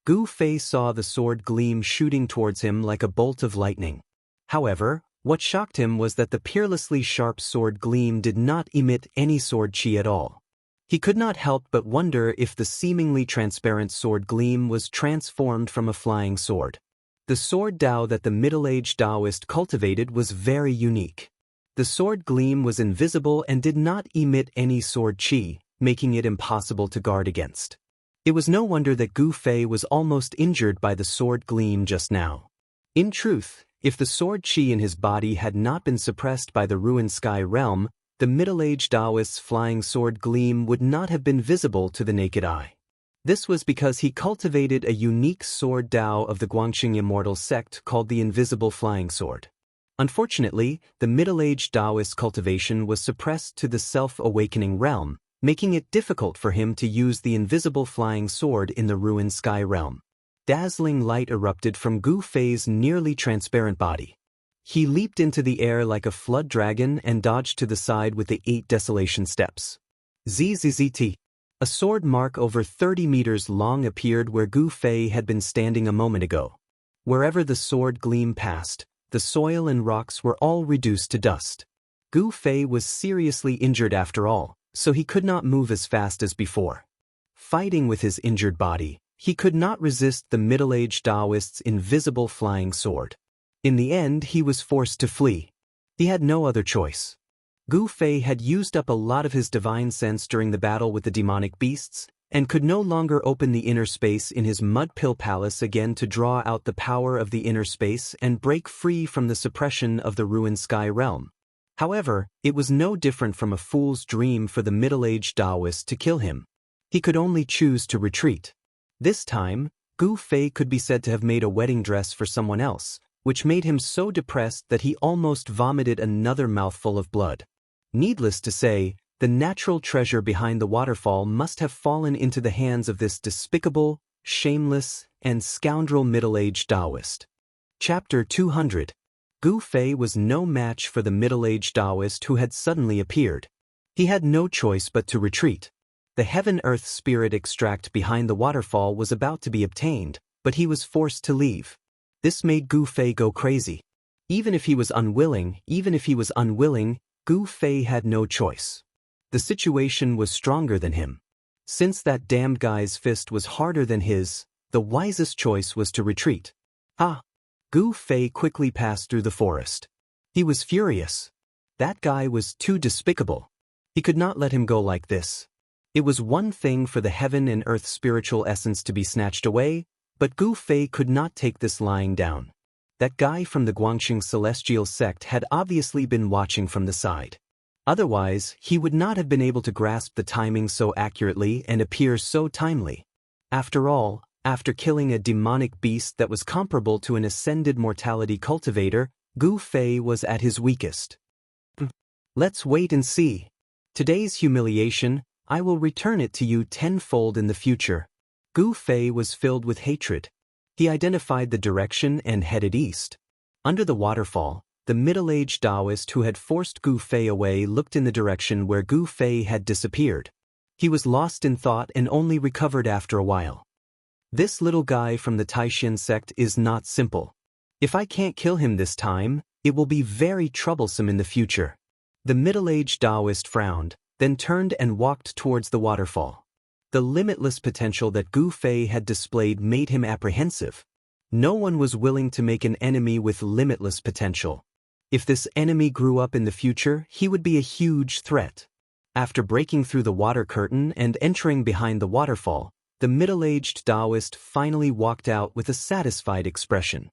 Gu Fei saw the sword gleam shooting towards him like a bolt of lightning. However, what shocked him was that the peerlessly sharp sword gleam did not emit any sword chi at all. He could not help but wonder if the seemingly transparent sword gleam was transformed from a flying sword. The sword Dao that the middle-aged Taoist cultivated was very unique. The sword gleam was invisible and did not emit any sword chi, making it impossible to guard against. It was no wonder that Gu Fei was almost injured by the sword gleam just now. In truth, if the sword chi in his body had not been suppressed by the ruined sky realm, the middle-aged Taoist's flying sword gleam would not have been visible to the naked eye. This was because he cultivated a unique sword Dao of the Guangxing Immortal sect called the Invisible Flying Sword. Unfortunately, the middle-aged Taoist cultivation was suppressed to the self-awakening realm, making it difficult for him to use the invisible flying sword in the ruined sky realm. Dazzling light erupted from Gu Fei's nearly transparent body. He leaped into the air like a flood dragon and dodged to the side with the 8 desolation steps. ZZZT. A sword mark over 30 meters long appeared where Gu Fei had been standing a moment ago. Wherever the sword gleam passed, the soil and rocks were all reduced to dust. Gu Fei was seriously injured after all, so he could not move as fast as before. Fighting with his injured body, he could not resist the middle-aged Taoist's invisible flying sword. In the end, he was forced to flee. He had no other choice. Gu Fei had used up a lot of his divine sense during the battle with the demonic beasts, and could no longer open the inner space in his mud pill palace again to draw out the power of the inner space and break free from the suppression of the ruined sky realm. However, it was no different from a fool's dream for the middle-aged Taoist to kill him. He could only choose to retreat. This time, Gu Fei could be said to have made a wedding dress for someone else, which made him so depressed that he almost vomited another mouthful of blood. Needless to say, the natural treasure behind the waterfall must have fallen into the hands of this despicable, shameless, and scoundrel middle-aged Taoist. Chapter 200. Gu Fei was no match for the middle-aged Taoist who had suddenly appeared. He had no choice but to retreat. The heaven-earth spirit extract behind the waterfall was about to be obtained, but he was forced to leave. This made Gu Fei go crazy. Even if he was unwilling, Gu Fei had no choice. The situation was stronger than him. Since that damned guy's fist was harder than his, the wisest choice was to retreat. Gu Fei quickly passed through the forest. He was furious. That guy was too despicable. He could not let him go like this. It was one thing for the heaven and earth spiritual essence to be snatched away, but Gu Fei could not take this lying down. That guy from the Guangxing celestial sect had obviously been watching from the side. Otherwise, he would not have been able to grasp the timing so accurately and appear so timely. After all, after killing a demonic beast that was comparable to an ascended mortality cultivator, Gu Fei was at his weakest. Let's wait and see. Today's humiliation, I will return it to you tenfold in the future. Gu Fei was filled with hatred. He identified the direction and headed east. Under the waterfall, the middle-aged Taoist who had forced Gu Fei away looked in the direction where Gu Fei had disappeared. He was lost in thought and only recovered after a while. This little guy from the Taishan sect is not simple. If I can't kill him this time, it will be very troublesome in the future. The middle-aged Taoist frowned, then turned and walked towards the waterfall. The limitless potential that Gu Fei had displayed made him apprehensive. No one was willing to make an enemy with limitless potential. If this enemy grew up in the future, he would be a huge threat. After breaking through the water curtain and entering behind the waterfall, the middle-aged Taoist finally walked out with a satisfied expression.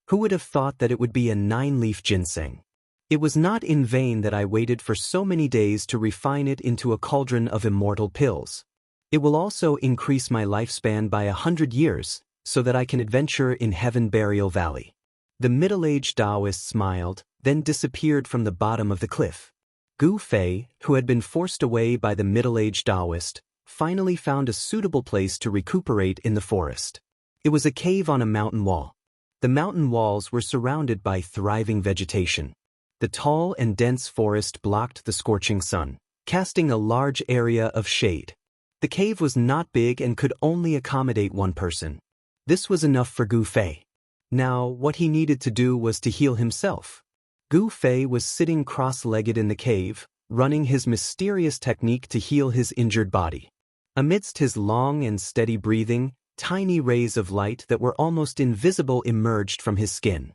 Who would have thought that it would be a 9-leaf ginseng? It was not in vain that I waited for so many days to refine it into a cauldron of immortal pills. It will also increase my lifespan by 100 years, so that I can adventure in Heaven Burial Valley. The middle-aged Taoist smiled, then disappeared from the bottom of the cliff. Gu Fei, who had been forced away by the middle-aged Taoist, finally found a suitable place to recuperate in the forest. It was a cave on a mountain wall. The mountain walls were surrounded by thriving vegetation. The tall and dense forest blocked the scorching sun, casting a large area of shade. The cave was not big and could only accommodate one person. This was enough for Gu Fei. Now, what he needed to do was to heal himself. Gu Fei was sitting cross-legged in the cave, running his mysterious technique to heal his injured body. Amidst his long and steady breathing, tiny rays of light that were almost invisible emerged from his skin.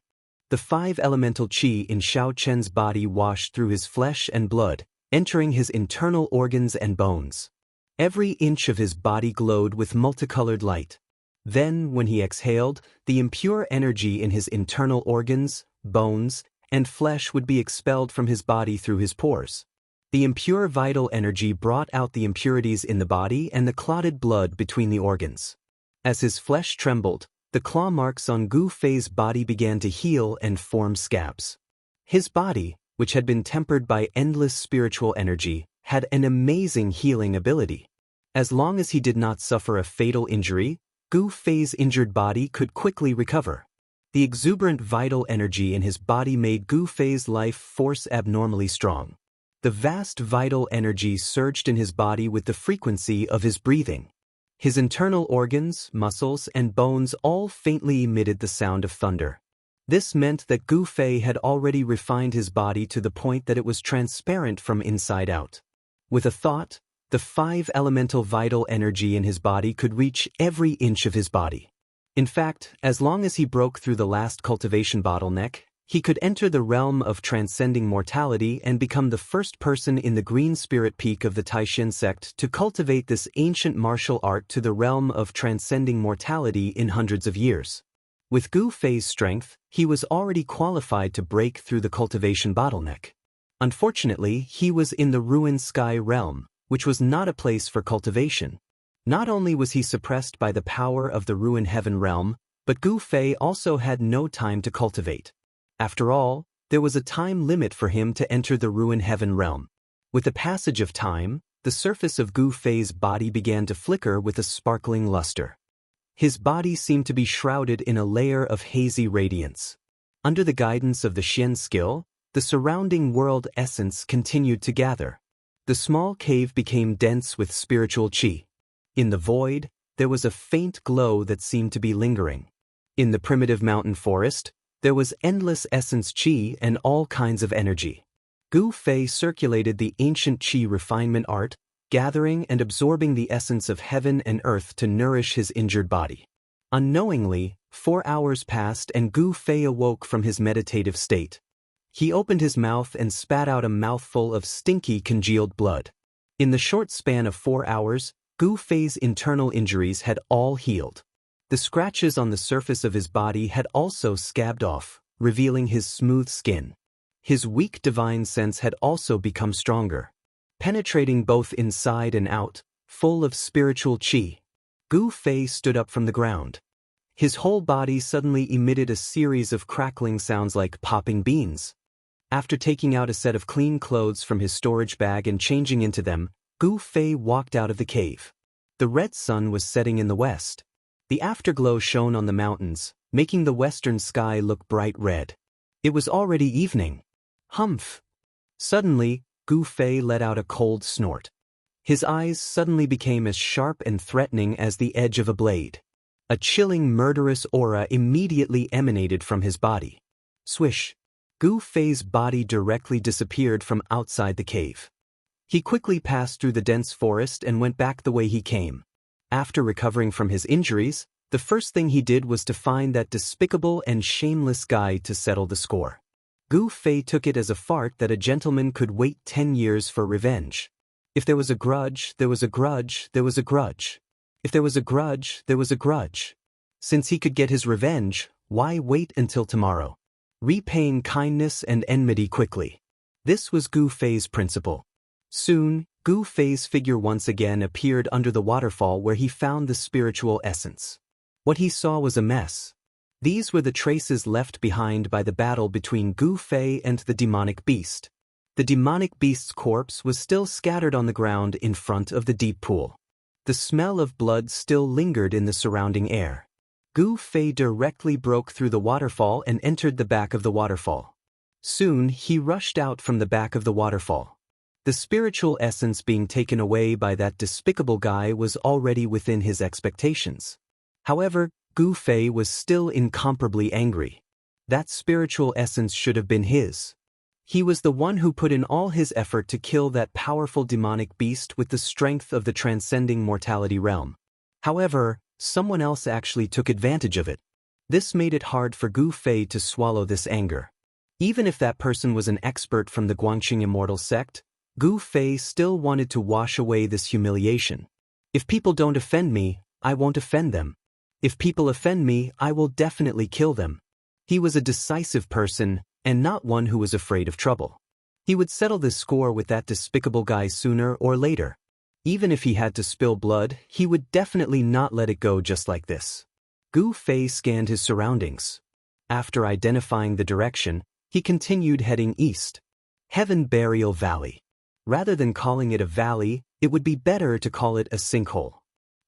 The 5 elemental qi in Xiao Chen's body washed through his flesh and blood, entering his internal organs and bones. Every inch of his body glowed with multicolored light. Then, when he exhaled, the impure energy in his internal organs, bones, and flesh would be expelled from his body through his pores. The impure vital energy brought out the impurities in the body and the clotted blood between the organs. As his flesh trembled, the claw marks on Gu Fei's body began to heal and form scabs. His body, which had been tempered by endless spiritual energy, had an amazing healing ability. As long as he did not suffer a fatal injury, Gu Fei's injured body could quickly recover. The exuberant vital energy in his body made Gu Fei's life force abnormally strong. The vast vital energy surged in his body with the frequency of his breathing. His internal organs, muscles, and bones all faintly emitted the sound of thunder. This meant that Gu Fei had already refined his body to the point that it was transparent from inside out. With a thought, the 5 elemental vital energy in his body could reach every inch of his body. In fact, as long as he broke through the last cultivation bottleneck, he could enter the realm of transcending mortality and become the first person in the green spirit peak of the Taishan sect to cultivate this ancient martial art to the realm of transcending mortality in hundreds of years. With Gu Fei's strength, he was already qualified to break through the cultivation bottleneck. Unfortunately, he was in the ruined sky realm, which was not a place for cultivation. Not only was he suppressed by the power of the ruined heaven realm, but Gu Fei also had no time to cultivate. After all, there was a time limit for him to enter the ruined heaven realm. With the passage of time, the surface of Gu Fei's body began to flicker with a sparkling luster. His body seemed to be shrouded in a layer of hazy radiance. Under the guidance of the Xian skill, the surrounding world essence continued to gather. The small cave became dense with spiritual qi. In the void, there was a faint glow that seemed to be lingering. In the primitive mountain forest, there was endless essence qi and all kinds of energy. Gu Fei circulated the ancient qi refinement art, gathering and absorbing the essence of heaven and earth to nourish his injured body. Unknowingly, 4 hours passed and Gu Fei awoke from his meditative state. He opened his mouth and spat out a mouthful of stinky congealed blood. In the short span of 4 hours, Gu Fei's internal injuries had all healed. The scratches on the surface of his body had also scabbed off, revealing his smooth skin. His weak divine sense had also become stronger, penetrating both inside and out, full of spiritual qi. Gu Fei stood up from the ground. His whole body suddenly emitted a series of crackling sounds like popping beans. After taking out a set of clean clothes from his storage bag and changing into them, Gu Fei walked out of the cave. The red sun was setting in the west. The afterglow shone on the mountains, making the western sky look bright red. It was already evening. Humph! Suddenly, Gu Fei let out a cold snort. His eyes suddenly became as sharp and threatening as the edge of a blade. A chilling, murderous aura immediately emanated from his body. Swish! Gu Fei's body directly disappeared from outside the cave. He quickly passed through the dense forest and went back the way he came. After recovering from his injuries, the first thing he did was to find that despicable and shameless guy to settle the score. Gu Fei took it as a fart that a gentleman could wait 10 years for revenge. If there was a grudge, there was a grudge, there was a grudge. If there was a grudge, there was a grudge. Since he could get his revenge, why wait until tomorrow? Repaying kindness and enmity quickly. This was Gu Fei's principle. Soon, Gu Fei's figure once again appeared under the waterfall where he found the spiritual essence. What he saw was a mess. These were the traces left behind by the battle between Gu Fei and the demonic beast. The demonic beast's corpse was still scattered on the ground in front of the deep pool. The smell of blood still lingered in the surrounding air. Gu Fei directly broke through the waterfall and entered the back of the waterfall. Soon, he rushed out from the back of the waterfall. The spiritual essence being taken away by that despicable guy was already within his expectations. However, Gu Fei was still incomparably angry. That spiritual essence should have been his. He was the one who put in all his effort to kill that powerful demonic beast with the strength of the transcending mortality realm. However, someone else actually took advantage of it. This made it hard for Gu Fei to swallow this anger. Even if that person was an expert from the Guangqing Immortal sect, Gu Fei still wanted to wash away this humiliation. If people don't offend me, I won't offend them. If people offend me, I will definitely kill them. He was a decisive person, and not one who was afraid of trouble. He would settle this score with that despicable guy sooner or later. Even if he had to spill blood, he would definitely not let it go just like this. Gu Fei scanned his surroundings. After identifying the direction, he continued heading east. Heaven Burial Valley. Rather than calling it a valley, it would be better to call it a sinkhole.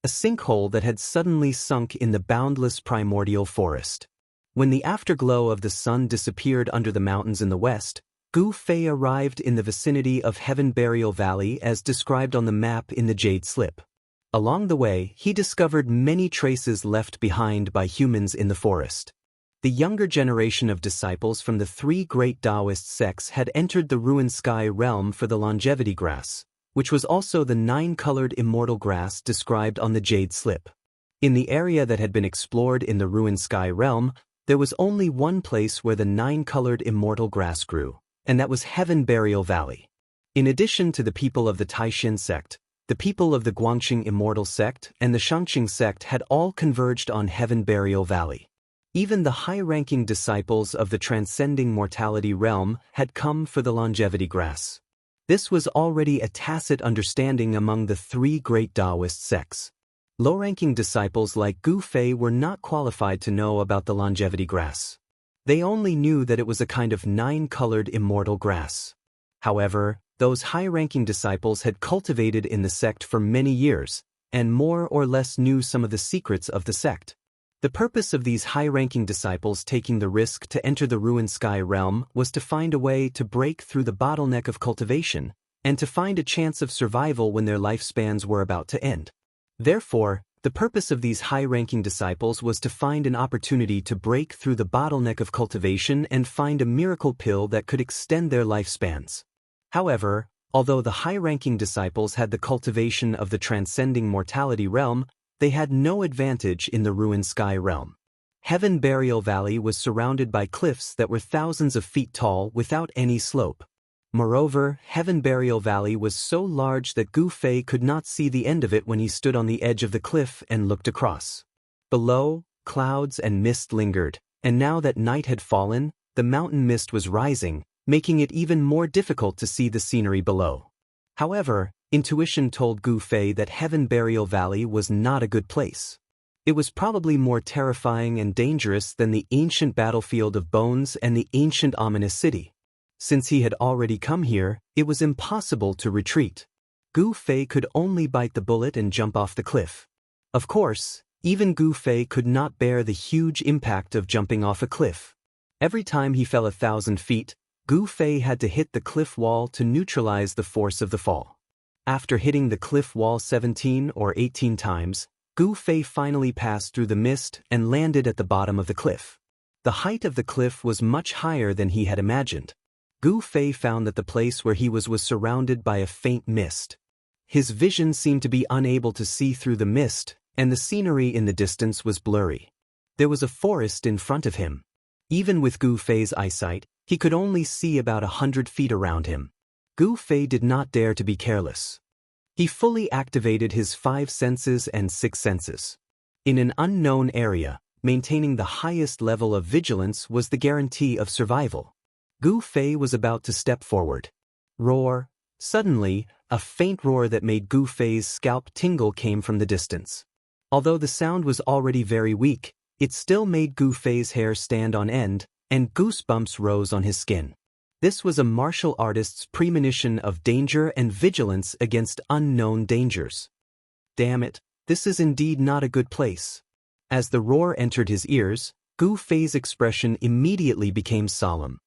A sinkhole that had suddenly sunk in the boundless primordial forest. When the afterglow of the sun disappeared under the mountains in the west, Gu Fei arrived in the vicinity of Heaven Burial Valley as described on the map in the Jade Slip. Along the way, he discovered many traces left behind by humans in the forest. The younger generation of disciples from the 3 great Taoist sects had entered the Ruined Sky realm for the longevity grass, which was also the 9-colored immortal grass described on the Jade Slip. In the area that had been explored in the Ruined Sky realm, there was only one place where the 9-colored immortal grass grew, and that was Heaven Burial Valley. In addition to the people of the Taishin sect, the people of the Guangqing Immortal sect and the Shangqing sect had all converged on Heaven Burial Valley. Even the high-ranking disciples of the transcending mortality realm had come for the longevity grass. This was already a tacit understanding among the 3 great Taoist sects. Low-ranking disciples like Gu Fei were not qualified to know about the longevity grass. They only knew that it was a kind of 9-colored immortal grass. However, those high-ranking disciples had cultivated in the sect for many years, and more or less knew some of the secrets of the sect. The purpose of these high-ranking disciples taking the risk to enter the Ruined Sky realm was to find a way to break through the bottleneck of cultivation, and to find a chance of survival when their lifespans were about to end. Therefore, the purpose of these high-ranking disciples was to find an opportunity to break through the bottleneck of cultivation and find a miracle pill that could extend their lifespans. However, although the high-ranking disciples had the cultivation of the transcending mortality realm, they had no advantage in the Ruined Sky realm. Heaven Burial Valley was surrounded by cliffs that were thousands of feet tall without any slope. Moreover, Heaven Burial Valley was so large that Gu Fei could not see the end of it when he stood on the edge of the cliff and looked across. Below, clouds and mist lingered, and now that night had fallen, the mountain mist was rising, making it even more difficult to see the scenery below. However, intuition told Gu Fei that Heaven Burial Valley was not a good place. It was probably more terrifying and dangerous than the ancient battlefield of bones and the ancient ominous city. Since he had already come here, it was impossible to retreat. Gu Fei could only bite the bullet and jump off the cliff. Of course, even Gu Fei could not bear the huge impact of jumping off a cliff. Every time he fell 1,000 feet, Gu Fei had to hit the cliff wall to neutralize the force of the fall. After hitting the cliff wall 17 or 18 times, Gu Fei finally passed through the mist and landed at the bottom of the cliff. The height of the cliff was much higher than he had imagined. Gu Fei found that the place where he was surrounded by a faint mist. His vision seemed to be unable to see through the mist, and the scenery in the distance was blurry. There was a forest in front of him. Even with Gu Fei's eyesight, he could only see about 100 feet around him. Gu Fei did not dare to be careless. He fully activated his 5 senses and 6 senses. In an unknown area, maintaining the highest level of vigilance was the guarantee of survival. Gu Fei was about to step forward. Roar! Suddenly, a faint roar that made Gu Fei's scalp tingle came from the distance. Although the sound was already very weak, it still made Gu Fei's hair stand on end, and goosebumps rose on his skin. This was a martial artist's premonition of danger and vigilance against unknown dangers. Damn it, this is indeed not a good place. As the roar entered his ears, Gu Fei's expression immediately became solemn.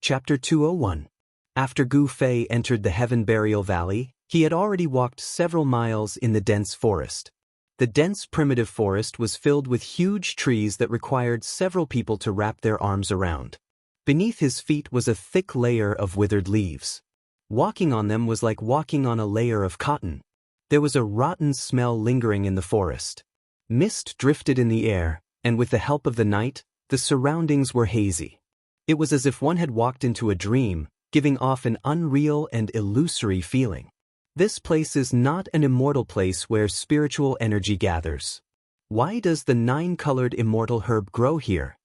Chapter 201. After Gu Fei entered the Heaven Burial Valley, he had already walked several miles in the dense forest. The dense primitive forest was filled with huge trees that required several people to wrap their arms around. Beneath his feet was a thick layer of withered leaves. Walking on them was like walking on a layer of cotton. There was a rotten smell lingering in the forest. Mist drifted in the air, and with the help of the night, the surroundings were hazy. It was as if one had walked into a dream, giving off an unreal and illusory feeling. This place is not an immortal place where spiritual energy gathers. Why does the 9-colored immortal herb grow here?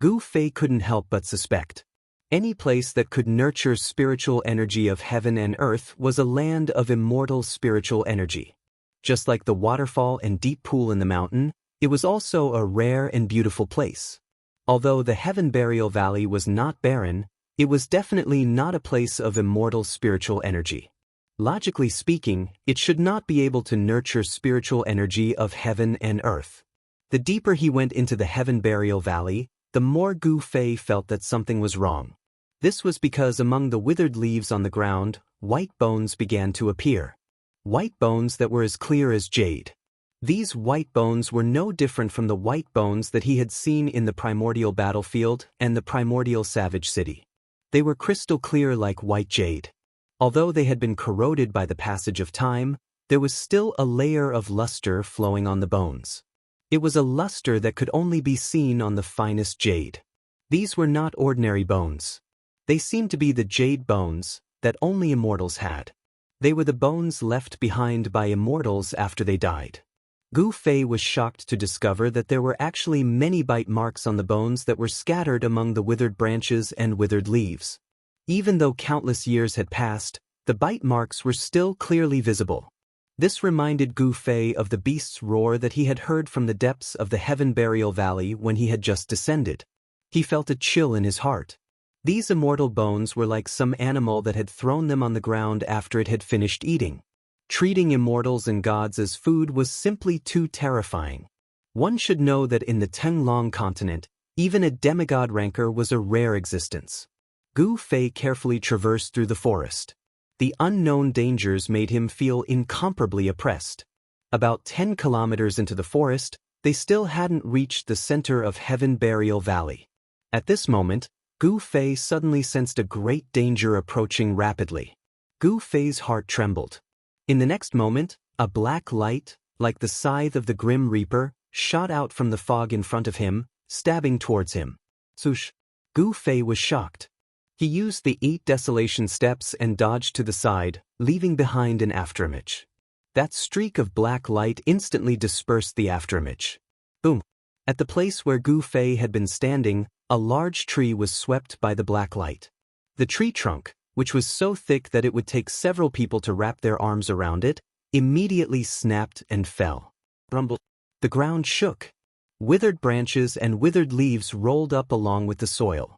Gu Fei couldn't help but suspect. Any place that could nurture spiritual energy of heaven and earth was a land of immortal spiritual energy. Just like the waterfall and deep pool in the mountain, it was also a rare and beautiful place. Although the Heaven Burial Valley was not barren, it was definitely not a place of immortal spiritual energy. Logically speaking, it should not be able to nurture spiritual energy of heaven and earth. The deeper he went into the Heaven Burial Valley, the more Gu Fei felt that something was wrong. This was because among the withered leaves on the ground, white bones began to appear. White bones that were as clear as jade. These white bones were no different from the white bones that he had seen in the primordial battlefield and the primordial savage city. They were crystal clear like white jade. Although they had been corroded by the passage of time, there was still a layer of luster flowing on the bones. It was a luster that could only be seen on the finest jade. These were not ordinary bones. They seemed to be the jade bones that only immortals had. They were the bones left behind by immortals after they died. Gu Fei was shocked to discover that there were actually many bite marks on the bones that were scattered among the withered branches and withered leaves. Even though countless years had passed, the bite marks were still clearly visible. This reminded Gu Fei of the beast's roar that he had heard from the depths of the Heaven Burial Valley when he had just descended. He felt a chill in his heart. These immortal bones were like some animal that had thrown them on the ground after it had finished eating. Treating immortals and gods as food was simply too terrifying. One should know that in the Tenglong continent, even a demigod rancor was a rare existence. Gu Fei carefully traversed through the forest. The unknown dangers made him feel incomparably oppressed. About 10 kilometers into the forest, they still hadn't reached the center of Heaven Burial Valley. At this moment, Gu Fei suddenly sensed a great danger approaching rapidly. Gu Fei's heart trembled. In the next moment, a black light, like the scythe of the Grim Reaper, shot out from the fog in front of him, stabbing towards him. Swoosh! Gu Fei was shocked. He used the 8 desolation steps and dodged to the side, leaving behind an afterimage. That streak of black light instantly dispersed the afterimage. Boom! At the place where Gu Fei had been standing, a large tree was swept by the black light. The tree trunk, which was so thick that it would take several people to wrap their arms around it, immediately snapped and fell. Rumble! The ground shook. Withered branches and withered leaves rolled up along with the soil.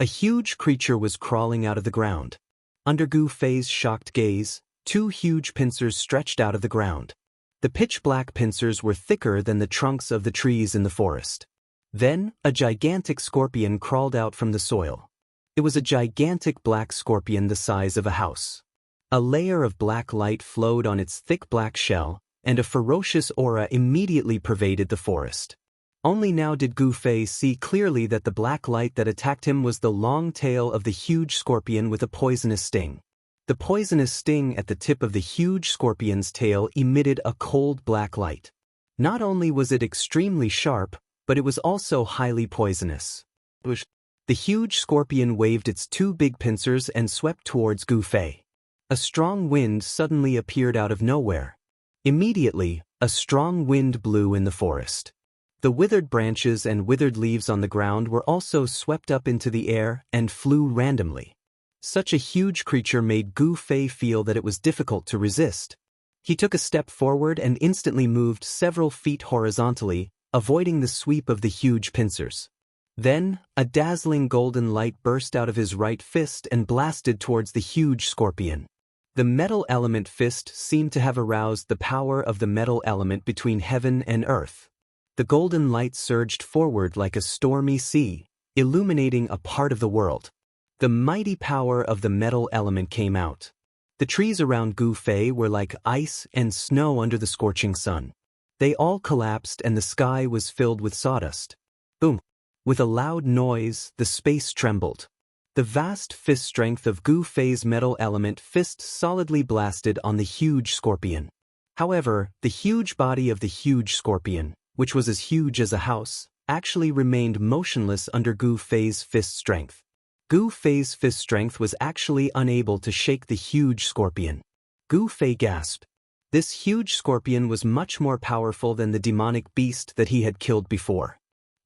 A huge creature was crawling out of the ground. Under Gu Fei's shocked gaze, two huge pincers stretched out of the ground. The pitch-black pincers were thicker than the trunks of the trees in the forest. Then, a gigantic scorpion crawled out from the soil. It was a gigantic black scorpion the size of a house. A layer of black light flowed on its thick black shell, and a ferocious aura immediately pervaded the forest. Only now did Gu Fei see clearly that the black light that attacked him was the long tail of the huge scorpion with a poisonous sting. The poisonous sting at the tip of the huge scorpion's tail emitted a cold black light. Not only was it extremely sharp, but it was also highly poisonous. The huge scorpion waved its two big pincers and swept towards Gu Fei. A strong wind suddenly appeared out of nowhere. Immediately, a strong wind blew in the forest. The withered branches and withered leaves on the ground were also swept up into the air and flew randomly. Such a huge creature made Gu Fei feel that it was difficult to resist. He took a step forward and instantly moved several feet horizontally, avoiding the sweep of the huge pincers. Then, a dazzling golden light burst out of his right fist and blasted towards the huge scorpion. The metal element fist seemed to have aroused the power of the metal element between heaven and earth. The golden light surged forward like a stormy sea, illuminating a part of the world. The mighty power of the metal element came out. The trees around Gu Fei were like ice and snow under the scorching sun. They all collapsed and the sky was filled with sawdust. Boom! With a loud noise, the space trembled. The vast fist strength of Gu Fei's metal element fist solidly blasted on the huge scorpion. However, the huge body of the huge scorpion, which was as huge as a house, actually remained motionless under Gu Fei's fist strength. Gu Fei's fist strength was actually unable to shake the huge scorpion. Gu Fei gasped. This huge scorpion was much more powerful than the demonic beast that he had killed before.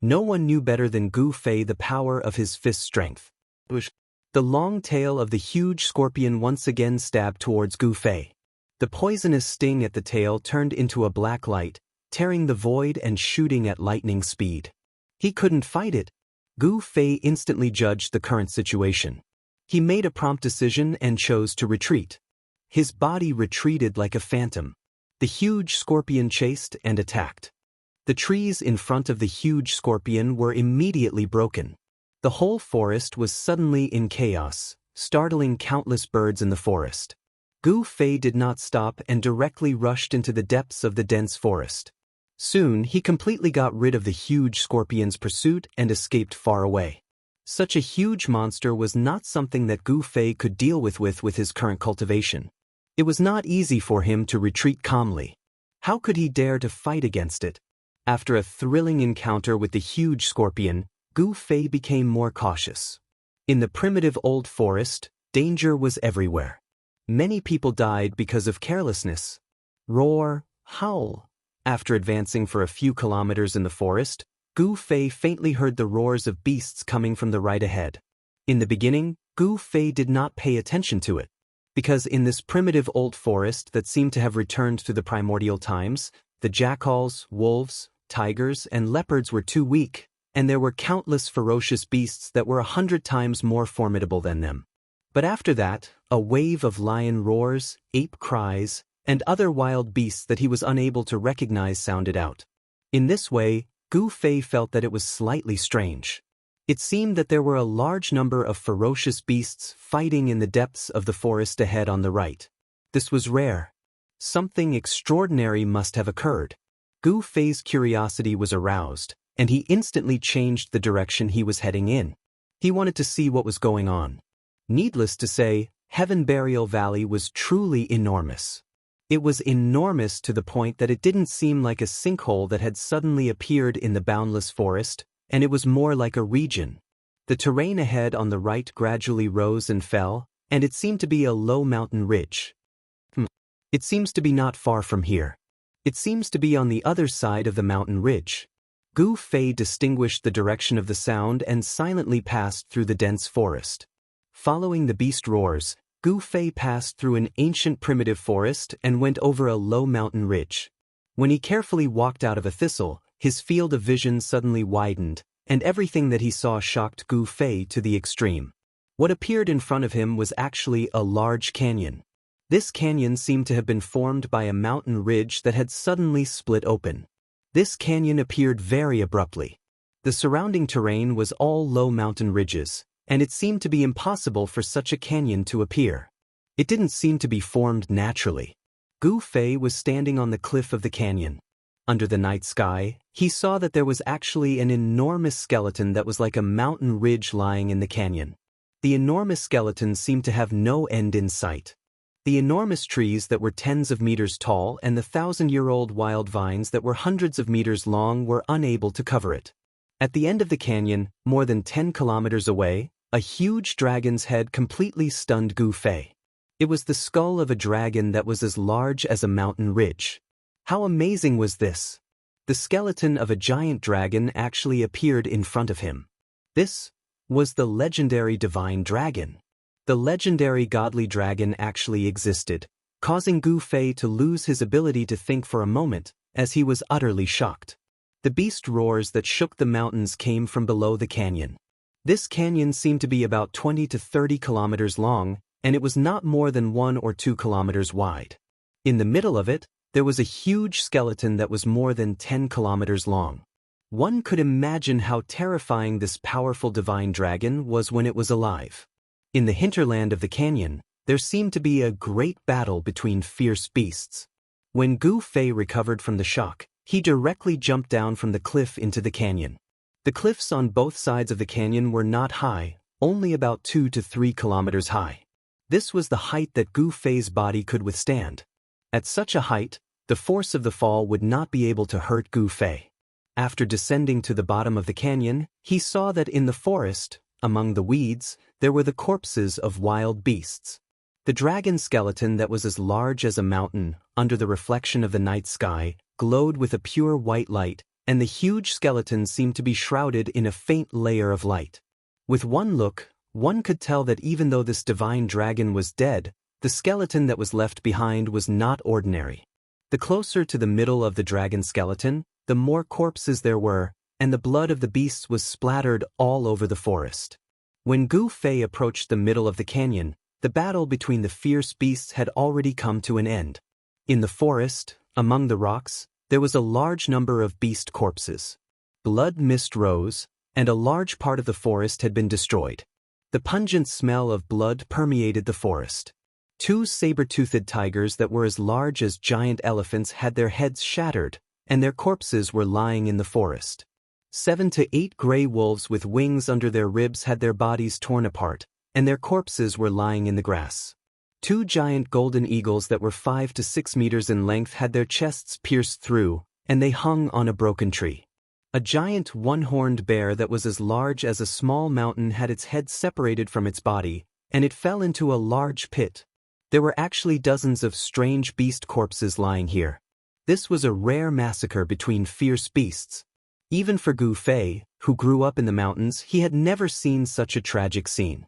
No one knew better than Gu Fei the power of his fist strength. The long tail of the huge scorpion once again stabbed towards Gu Fei. The poisonous sting at the tail turned into a black light, tearing the void and shooting at lightning speed. He couldn't fight it. Gu Fei instantly judged the current situation. He made a prompt decision and chose to retreat. His body retreated like a phantom. The huge scorpion chased and attacked. The trees in front of the huge scorpion were immediately broken. The whole forest was suddenly in chaos, startling countless birds in the forest. Gu Fei did not stop and directly rushed into the depths of the dense forest. Soon, he completely got rid of the huge scorpion's pursuit and escaped far away. Such a huge monster was not something that Gu Fei could deal with his current cultivation. It was not easy for him to retreat calmly. How could he dare to fight against it? After a thrilling encounter with the huge scorpion, Gu Fei became more cautious. In the primitive old forest, danger was everywhere. Many people died because of carelessness. Roar, howl. After advancing for a few kilometers in the forest, Gu Fei faintly heard the roars of beasts coming from the right ahead. In the beginning, Gu Fei did not pay attention to it. Because in this primitive old forest that seemed to have returned to the primordial times, the jackals, wolves, tigers, and leopards were too weak, and there were countless ferocious beasts that were 100 times more formidable than them. But after that, a wave of lion roars, ape cries, and other wild beasts that he was unable to recognize sounded out. In this way, Gu Fei felt that it was slightly strange. It seemed that there were a large number of ferocious beasts fighting in the depths of the forest ahead on the right. This was rare. Something extraordinary must have occurred. Gu Fei's curiosity was aroused, and he instantly changed the direction he was heading in. He wanted to see what was going on. Needless to say, Heaven Burial Valley was truly enormous. It was enormous to the point that it didn't seem like a sinkhole that had suddenly appeared in the boundless forest, and it was more like a region. The terrain ahead on the right gradually rose and fell, and it seemed to be a low mountain ridge. It seems to be not far from here. It seems to be on the other side of the mountain ridge. Gu Fei distinguished the direction of the sound and silently passed through the dense forest. Following the beast roars, Gu Fei passed through an ancient primitive forest and went over a low mountain ridge. When he carefully walked out of a thistle, his field of vision suddenly widened, and everything that he saw shocked Gu Fei to the extreme. What appeared in front of him was actually a large canyon. This canyon seemed to have been formed by a mountain ridge that had suddenly split open. This canyon appeared very abruptly. The surrounding terrain was all low mountain ridges, and it seemed to be impossible for such a canyon to appear. It didn't seem to be formed naturally. Gu Fei was standing on the cliff of the canyon. Under the night sky, he saw that there was actually an enormous skeleton that was like a mountain ridge lying in the canyon. The enormous skeleton seemed to have no end in sight. The enormous trees that were tens of meters tall and the 1,000-year-old wild vines that were hundreds of meters long were unable to cover it. At the end of the canyon, more than 10 kilometers away, a huge dragon's head completely stunned Gu Fei. It was the skull of a dragon that was as large as a mountain ridge. How amazing was this? The skeleton of a giant dragon actually appeared in front of him. This was the legendary divine dragon. The legendary godly dragon actually existed, causing Gu Fei to lose his ability to think for a moment, as he was utterly shocked. The beast roars that shook the mountains came from below the canyon. This canyon seemed to be about 20 to 30 kilometers long, and it was not more than 1 or 2 kilometers wide. In the middle of it, there was a huge skeleton that was more than 10 kilometers long. One could imagine how terrifying this powerful divine dragon was when it was alive. In the hinterland of the canyon, there seemed to be a great battle between fierce beasts. When Gu Fei recovered from the shock, he directly jumped down from the cliff into the canyon. The cliffs on both sides of the canyon were not high, only about 2 to 3 kilometers high. This was the height that Gu Fei's body could withstand. At such a height, the force of the fall would not be able to hurt Gu Fei. After descending to the bottom of the canyon, he saw that in the forest, among the weeds, there were the corpses of wild beasts. The dragon skeleton that was as large as a mountain, under the reflection of the night sky, glowed with a pure white light, and the huge skeleton seemed to be shrouded in a faint layer of light. With one look, one could tell that even though this divine dragon was dead, the skeleton that was left behind was not ordinary. The closer to the middle of the dragon skeleton, the more corpses there were, and the blood of the beasts was splattered all over the forest. When Gu Fei approached the middle of the canyon, the battle between the fierce beasts had already come to an end. In the forest, among the rocks, there was a large number of beast corpses. Blood mist rose, and a large part of the forest had been destroyed. The pungent smell of blood permeated the forest. 2 saber-toothed tigers that were as large as giant elephants had their heads shattered, and their corpses were lying in the forest. 7 to 8 gray wolves with wings under their ribs had their bodies torn apart, and their corpses were lying in the grass. 2 giant golden eagles that were 5 to 6 meters in length had their chests pierced through, and they hung on a broken tree. A giant one-horned bear that was as large as a small mountain had its head separated from its body, and it fell into a large pit. There were actually dozens of strange beast corpses lying here. This was a rare massacre between fierce beasts. Even for Gu Fei, who grew up in the mountains, he had never seen such a tragic scene.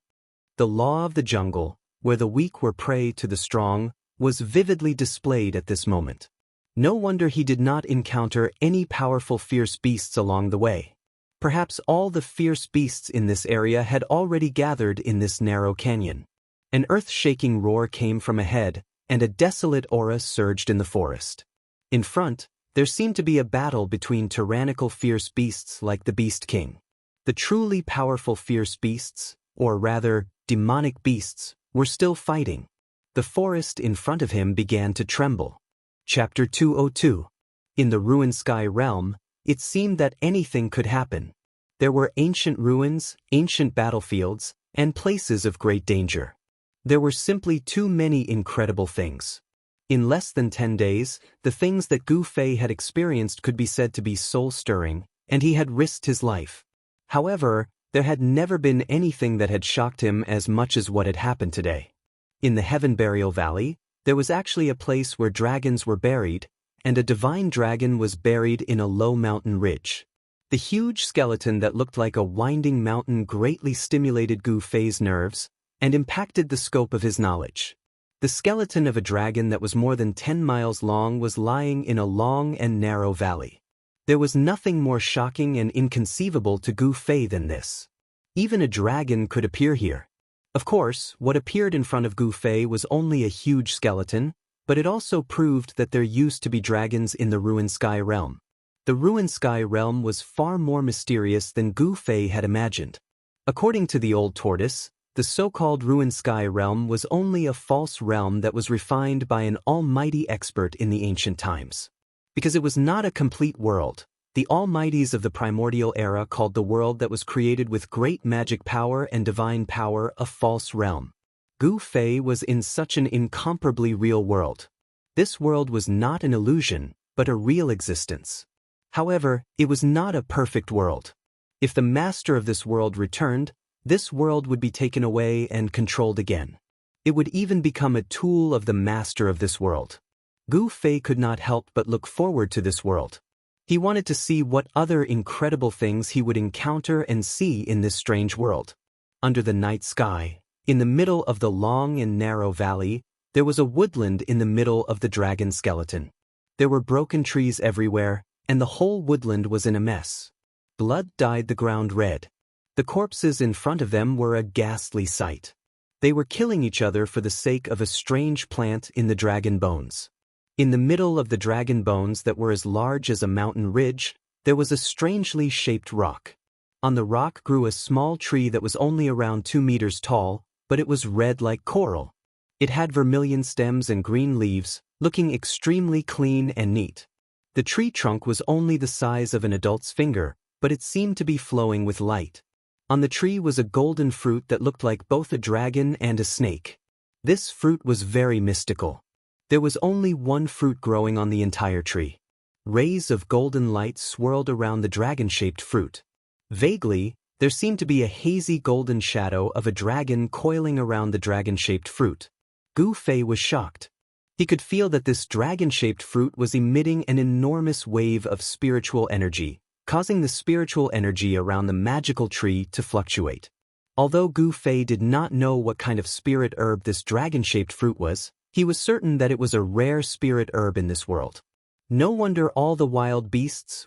The law of the jungle, where the weak were prey to the strong, was vividly displayed at this moment. No wonder he did not encounter any powerful fierce beasts along the way. Perhaps all the fierce beasts in this area had already gathered in this narrow canyon. An earth-shaking roar came from ahead, and a desolate aura surged in the forest. In front, there seemed to be a battle between tyrannical fierce beasts like the Beast King. The truly powerful fierce beasts, or rather, demonic beasts, were still fighting. The forest in front of him began to tremble. Chapter 202. In the ruined sky realm, it seemed that anything could happen. There were ancient ruins, ancient battlefields, and places of great danger. There were simply too many incredible things. In less than 10 days, the things that Gu Fei had experienced could be said to be soul-stirring, and he had risked his life. However, there had never been anything that had shocked him as much as what had happened today. In the Heaven Burial Valley, there was actually a place where dragons were buried, and a divine dragon was buried in a low mountain ridge. The huge skeleton that looked like a winding mountain greatly stimulated Gu Fei's nerves and impacted the scope of his knowledge. The skeleton of a dragon that was more than 10 miles long was lying in a long and narrow valley. There was nothing more shocking and inconceivable to Gu Fei than this. Even a dragon could appear here. Of course, what appeared in front of Gu Fei was only a huge skeleton, but it also proved that there used to be dragons in the Ruined Sky realm. The Ruined Sky realm was far more mysterious than Gu Fei had imagined. According to the old tortoise, the so-called Ruined Sky realm was only a false realm that was refined by an almighty expert in the ancient times. Because it was not a complete world, the almighties of the primordial era called the world that was created with great magic power and divine power a false realm. Gu Fei was in such an incomparably real world. This world was not an illusion, but a real existence. However, it was not a perfect world. If the master of this world returned, this world would be taken away and controlled again. It would even become a tool of the master of this world. Gu Fei could not help but look forward to this world. He wanted to see what other incredible things he would encounter and see in this strange world. Under the night sky, in the middle of the long and narrow valley, there was a woodland in the middle of the dragon skeleton. There were broken trees everywhere, and the whole woodland was in a mess. Blood dyed the ground red. The corpses in front of them were a ghastly sight. They were killing each other for the sake of a strange plant in the dragon bones. In the middle of the dragon bones that were as large as a mountain ridge, there was a strangely shaped rock. On the rock grew a small tree that was only around 2 meters tall, but it was red like coral. It had vermilion stems and green leaves, looking extremely clean and neat. The tree trunk was only the size of an adult's finger, but it seemed to be flowing with light. On the tree was a golden fruit that looked like both a dragon and a snake. This fruit was very mystical. There was only one fruit growing on the entire tree. Rays of golden light swirled around the dragon-shaped fruit. Vaguely, there seemed to be a hazy golden shadow of a dragon coiling around the dragon-shaped fruit. Gu Fei was shocked. He could feel that this dragon-shaped fruit was emitting an enormous wave of spiritual energy, causing the spiritual energy around the magical tree to fluctuate. Although Gu Fei did not know what kind of spirit herb this dragon-shaped fruit was, he was certain that it was a rare spirit herb in this world. No wonder all the wild beasts,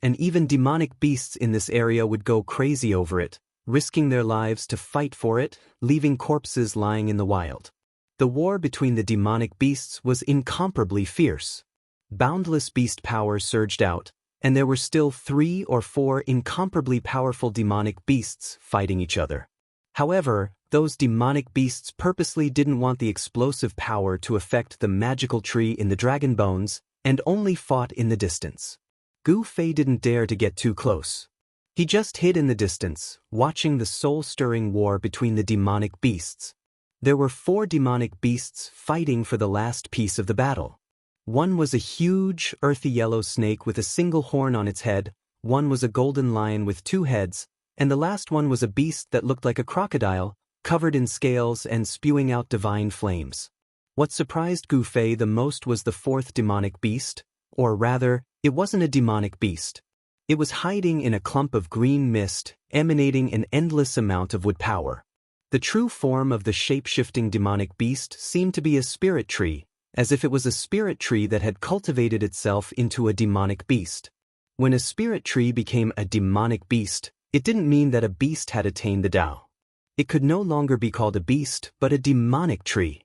and even demonic beasts in this area would go crazy over it, risking their lives to fight for it, leaving corpses lying in the wild. The war between the demonic beasts was incomparably fierce. Boundless beast power surged out, and there were still 3 or 4 incomparably powerful demonic beasts fighting each other. However, those demonic beasts purposely didn't want the explosive power to affect the magical tree in the dragon bones, and only fought in the distance. Gu Fei didn't dare to get too close. He just hid in the distance, watching the soul-stirring war between the demonic beasts. There were 4 demonic beasts fighting for the last piece of the battle. One was a huge, earthy yellow snake with a single horn on its head, one was a golden lion with 2 heads, and the last one was a beast that looked like a crocodile, covered in scales and spewing out divine flames. What surprised Gu Fei the most was the 4th demonic beast, or rather, it wasn't a demonic beast. It was hiding in a clump of green mist, emanating an endless amount of wood power. The true form of the shape-shifting demonic beast seemed to be a spirit tree, as if it was a spirit tree that had cultivated itself into a demonic beast. When a spirit tree became a demonic beast, it didn't mean that a beast had attained the Tao. It could no longer be called a beast, but a demonic tree.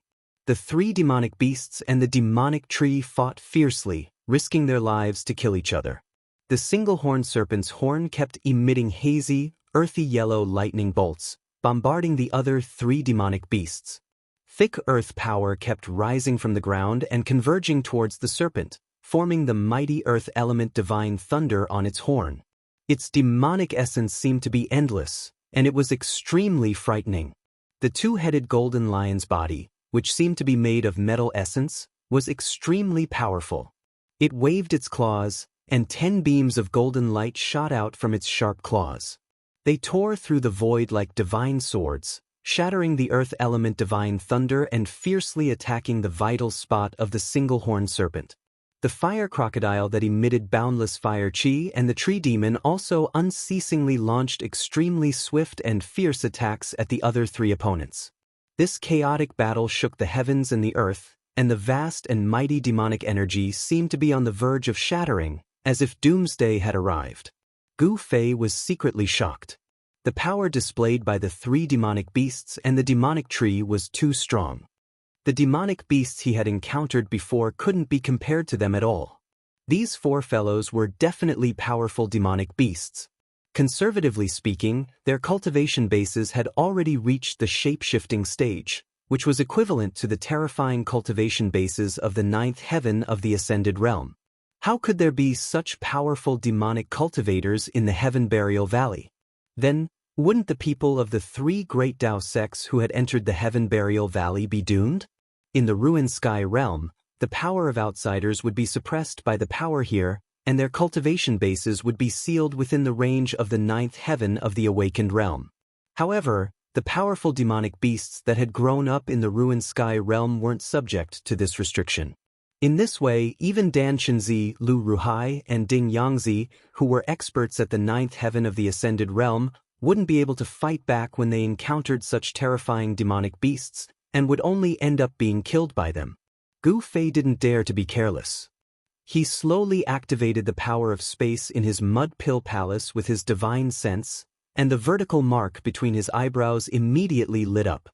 The 3 demonic beasts and the demonic tree fought fiercely, risking their lives to kill each other. The single-horned serpent's horn kept emitting hazy, earthy yellow lightning bolts, bombarding the other 3 demonic beasts. Thick earth power kept rising from the ground and converging towards the serpent, forming the mighty earth element divine thunder on its horn. Its demonic essence seemed to be endless, and it was extremely frightening. The 2-headed golden lion's body, which seemed to be made of metal essence, was extremely powerful. It waved its claws, and 10 beams of golden light shot out from its sharp claws. They tore through the void like divine swords, shattering the earth element divine thunder and fiercely attacking the vital spot of the single-horned serpent. The fire crocodile that emitted boundless fire chi and the tree demon also unceasingly launched extremely swift and fierce attacks at the other 3 opponents. This chaotic battle shook the heavens and the earth, and the vast and mighty demonic energy seemed to be on the verge of shattering, as if doomsday had arrived. Gu Fei was secretly shocked. The power displayed by the three demonic beasts and the demonic tree was too strong. The demonic beasts he had encountered before couldn't be compared to them at all. These four fellows were definitely powerful demonic beasts. Conservatively speaking, their cultivation bases had already reached the shape-shifting stage, which was equivalent to the terrifying cultivation bases of the ninth heaven of the ascended realm. How could there be such powerful demonic cultivators in the Heaven Burial Valley? Then, wouldn't the people of the three great Dao sects who had entered the Heaven Burial Valley be doomed? In the ruined sky realm, the power of outsiders would be suppressed by the power here, and their cultivation bases would be sealed within the range of the ninth heaven of the awakened realm. However, the powerful demonic beasts that had grown up in the ruined sky realm weren't subject to this restriction. In this way, even Dan Chenzi, Lu Ruhai, and Ding Yangzi, who were experts at the ninth heaven of the ascended realm, wouldn't be able to fight back when they encountered such terrifying demonic beasts, and would only end up being killed by them. Gu Fei didn't dare to be careless. He slowly activated the power of space in his mud pill palace with his divine sense, and the vertical mark between his eyebrows immediately lit up.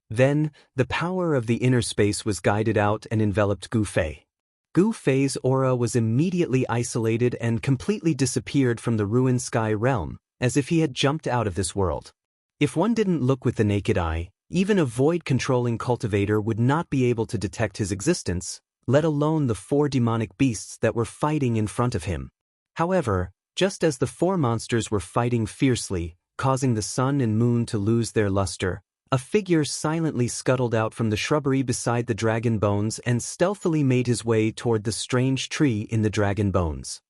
Then, the power of the inner space was guided out and enveloped Gu Fei. Gu Fei's aura was immediately isolated and completely disappeared from the ruined sky realm, as if he had jumped out of this world. If one didn't look with the naked eye, even a void-controlling cultivator would not be able to detect his existence, let alone the four demonic beasts that were fighting in front of him. However, just as the four monsters were fighting fiercely, causing the sun and moon to lose their luster, a figure silently scuttled out from the shrubbery beside the dragon bones and stealthily made his way toward the strange tree in the dragon bones.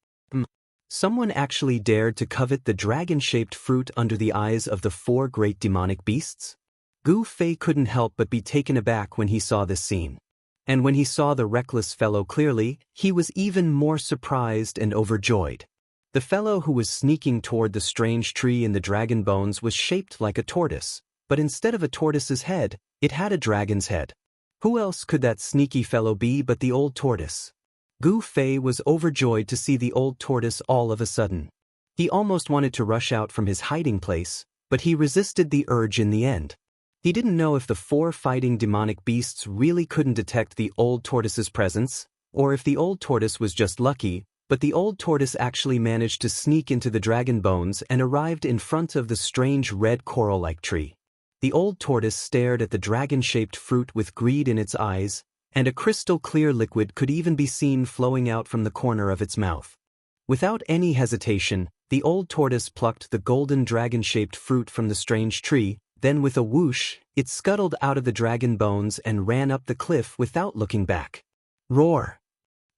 Someone actually dared to covet the dragon-shaped fruit under the eyes of the four great demonic beasts? Gu Fei couldn't help but be taken aback when he saw this scene. And when he saw the reckless fellow clearly, he was even more surprised and overjoyed. The fellow who was sneaking toward the strange tree in the dragon bones was shaped like a tortoise, but instead of a tortoise's head, it had a dragon's head. Who else could that sneaky fellow be but the old tortoise? Gu Fei was overjoyed to see the old tortoise all of a sudden. He almost wanted to rush out from his hiding place, but he resisted the urge in the end. He didn't know if the four fighting demonic beasts really couldn't detect the old tortoise's presence, or if the old tortoise was just lucky, but the old tortoise actually managed to sneak into the dragon bones and arrived in front of the strange red coral-like tree. The old tortoise stared at the dragon-shaped fruit with greed in its eyes, and a crystal-clear liquid could even be seen flowing out from the corner of its mouth. Without any hesitation, the old tortoise plucked the golden dragon-shaped fruit from the strange tree, then with a whoosh, it scuttled out of the dragon bones and ran up the cliff without looking back. Roar!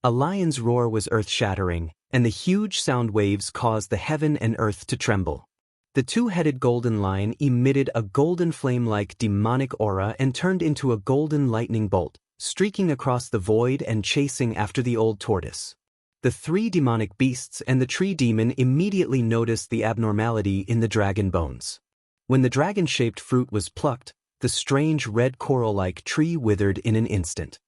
A lion's roar was earth-shattering, and the huge sound waves caused the heaven and earth to tremble. The two-headed golden lion emitted a golden flame-like demonic aura and turned into a golden lightning bolt, streaking across the void and chasing after the old tortoise. The three demonic beasts and the tree demon immediately noticed the abnormality in the dragon bones. When the dragon-shaped fruit was plucked, the strange red coral-like tree withered in an instant.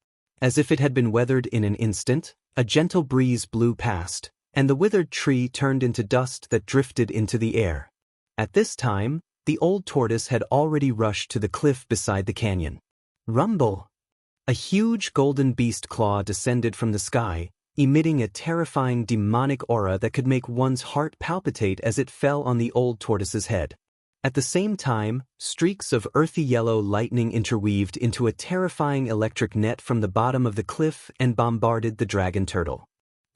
As if it had been weathered in an instant, a gentle breeze blew past, and the withered tree turned into dust that drifted into the air. At this time, the old tortoise had already rushed to the cliff beside the canyon. Rumble! A huge golden beast claw descended from the sky, emitting a terrifying demonic aura that could make one's heart palpitate as it fell on the old tortoise's head. At the same time, streaks of earthy yellow lightning interweaved into a terrifying electric net from the bottom of the cliff and bombarded the dragon turtle.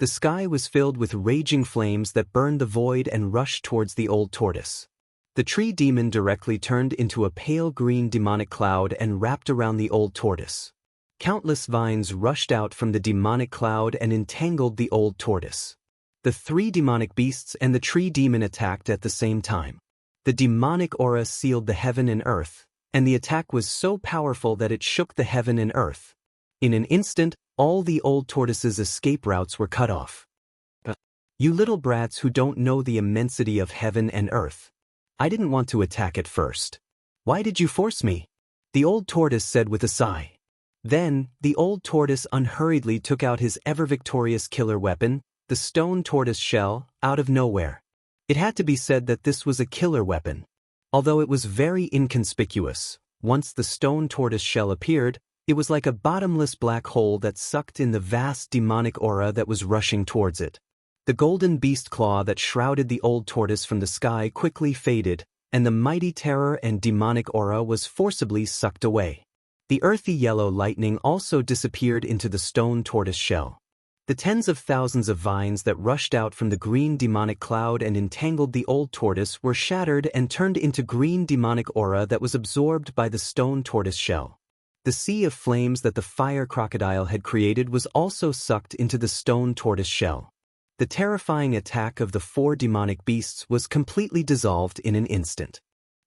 The sky was filled with raging flames that burned the void and rushed towards the old tortoise. The tree demon directly turned into a pale green demonic cloud and wrapped around the old tortoise. Countless vines rushed out from the demonic cloud and entangled the old tortoise. The three demonic beasts and the tree demon attacked at the same time. The demonic aura sealed the heaven and earth, and the attack was so powerful that it shook the heaven and earth. In an instant, all the old tortoise's escape routes were cut off. You little brats who don't know the immensity of heaven and earth. I didn't want to attack at first. Why did you force me? The old tortoise said with a sigh. Then, the old tortoise unhurriedly took out his ever-victorious killer weapon, the stone tortoise shell, out of nowhere. It had to be said that this was a killer weapon. Although it was very inconspicuous, once the stone tortoise shell appeared, it was like a bottomless black hole that sucked in the vast demonic aura that was rushing towards it. The golden beast claw that shrouded the old tortoise from the sky quickly faded, and the mighty terror and demonic aura was forcibly sucked away. The earthy yellow lightning also disappeared into the stone tortoise shell. The tens of thousands of vines that rushed out from the green demonic cloud and entangled the old tortoise were shattered and turned into green demonic aura that was absorbed by the stone tortoise shell. The sea of flames that the fire crocodile had created was also sucked into the stone tortoise shell. The terrifying attack of the 4 demonic beasts was completely dissolved in an instant.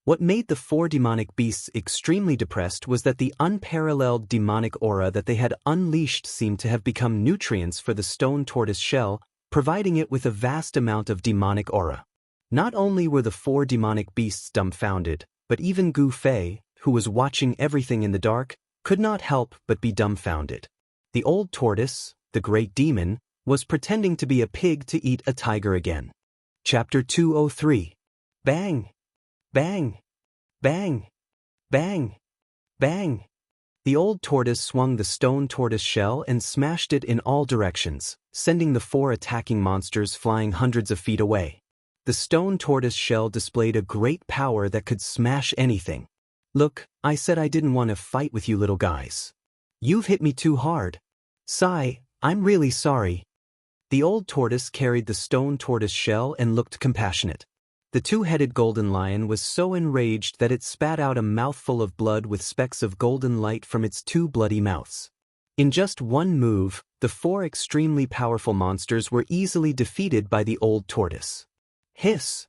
What made the 4 demonic beasts extremely depressed was that the unparalleled demonic aura that they had unleashed seemed to have become nutrients for the stone tortoise shell, providing it with a vast amount of demonic aura. Not only were the 4 demonic beasts dumbfounded, but even Gu Fei, who was watching everything in the dark, could not help but be dumbfounded. The old tortoise, the great demon, was pretending to be a pig to eat a tiger again. Chapter 203. Bang! Bang! Bang! Bang! Bang! The old tortoise swung the stone tortoise shell and smashed it in all directions, sending the 4 attacking monsters flying hundreds of feet away. The stone tortoise shell displayed a great power that could smash anything. Look, I said I didn't want to fight with you little guys. You've hit me too hard. Sigh, I'm really sorry. The old tortoise carried the stone tortoise shell and looked compassionate. The 2-headed golden lion was so enraged that it spat out a mouthful of blood with specks of golden light from its 2 bloody mouths. In just one move, the 4 extremely powerful monsters were easily defeated by the old tortoise. Hiss!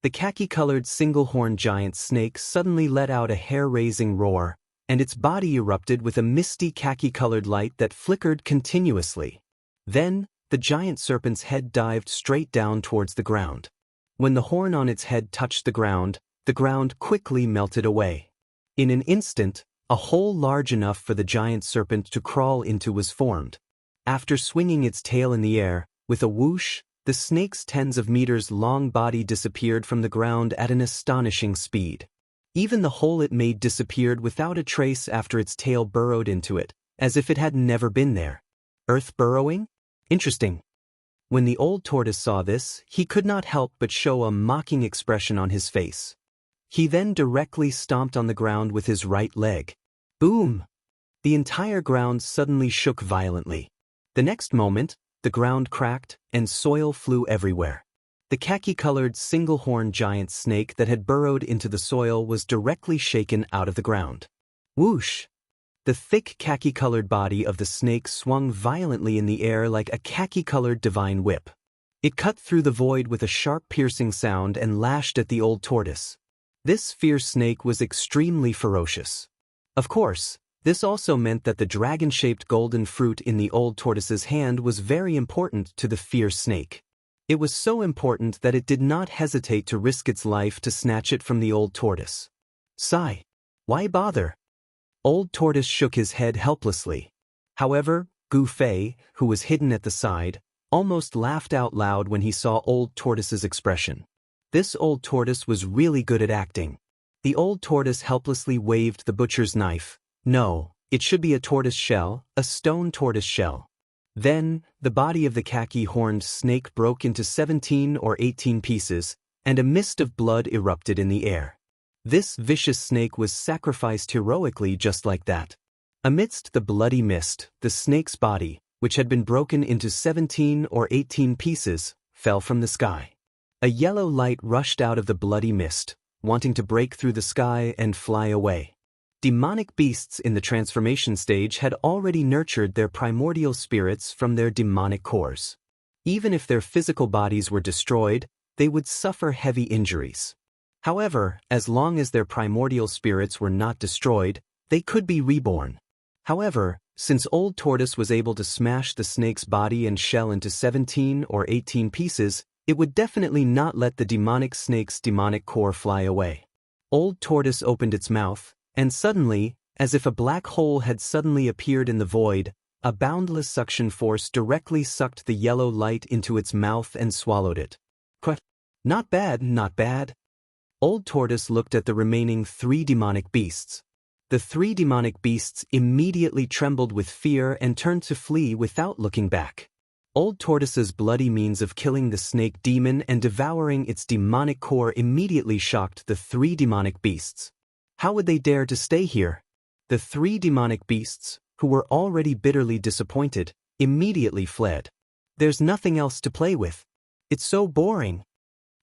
The khaki-colored single-horned giant snake suddenly let out a hair-raising roar, and its body erupted with a misty khaki-colored light that flickered continuously. Then, the giant serpent's head dived straight down towards the ground. When the horn on its head touched the ground quickly melted away. In an instant, a hole large enough for the giant serpent to crawl into was formed. After swinging its tail in the air, with a whoosh, the snake's tens of meters long body disappeared from the ground at an astonishing speed. Even the hole it made disappeared without a trace after its tail burrowed into it, as if it had never been there. Earth burrowing? Interesting. When the old tortoise saw this, he could not help but show a mocking expression on his face. He then directly stomped on the ground with his right leg. Boom! The entire ground suddenly shook violently. The next moment, the ground cracked, and soil flew everywhere. The khaki-colored single-horned giant snake that had burrowed into the soil was directly shaken out of the ground. Whoosh! The thick khaki-colored body of the snake swung violently in the air like a khaki-colored divine whip. It cut through the void with a sharp piercing sound and lashed at the old tortoise. This fierce snake was extremely ferocious. Of course, this also meant that the dragon-shaped golden fruit in the old tortoise's hand was very important to the fierce snake. It was so important that it did not hesitate to risk its life to snatch it from the old tortoise. Sigh. Why bother? Old Tortoise shook his head helplessly. However, Gu Fei, who was hidden at the side, almost laughed out loud when he saw Old Tortoise's expression. This old tortoise was really good at acting. The old tortoise helplessly waved the butcher's knife. No, it should be a tortoise shell, a stone tortoise shell. Then, the body of the khaki-horned snake broke into 17 or 18 pieces, and a mist of blood erupted in the air. This vicious snake was sacrificed heroically just like that. Amidst the bloody mist, the snake's body, which had been broken into 17 or 18 pieces, fell from the sky. A yellow light rushed out of the bloody mist, wanting to break through the sky and fly away. Demonic beasts in the transformation stage had already nurtured their primordial spirits from their demonic cores. Even if their physical bodies were destroyed, they would suffer heavy injuries. However, as long as their primordial spirits were not destroyed, they could be reborn. However, since Old Tortoise was able to smash the snake's body and shell into 17 or 18 pieces, it would definitely not let the demonic snake's demonic core fly away. Old Tortoise opened its mouth, and suddenly, as if a black hole had suddenly appeared in the void, A boundless suction force directly sucked the yellow light into its mouth and swallowed it. Not bad, not bad. Old Tortoise looked at the remaining 3 demonic beasts. The 3 demonic beasts immediately trembled with fear and turned to flee without looking back. Old Tortoise's bloody means of killing the snake demon and devouring its demonic core immediately shocked the 3 demonic beasts. How would they dare to stay here? The 3 demonic beasts, who were already bitterly disappointed, immediately fled. There's nothing else to play with. It's so boring.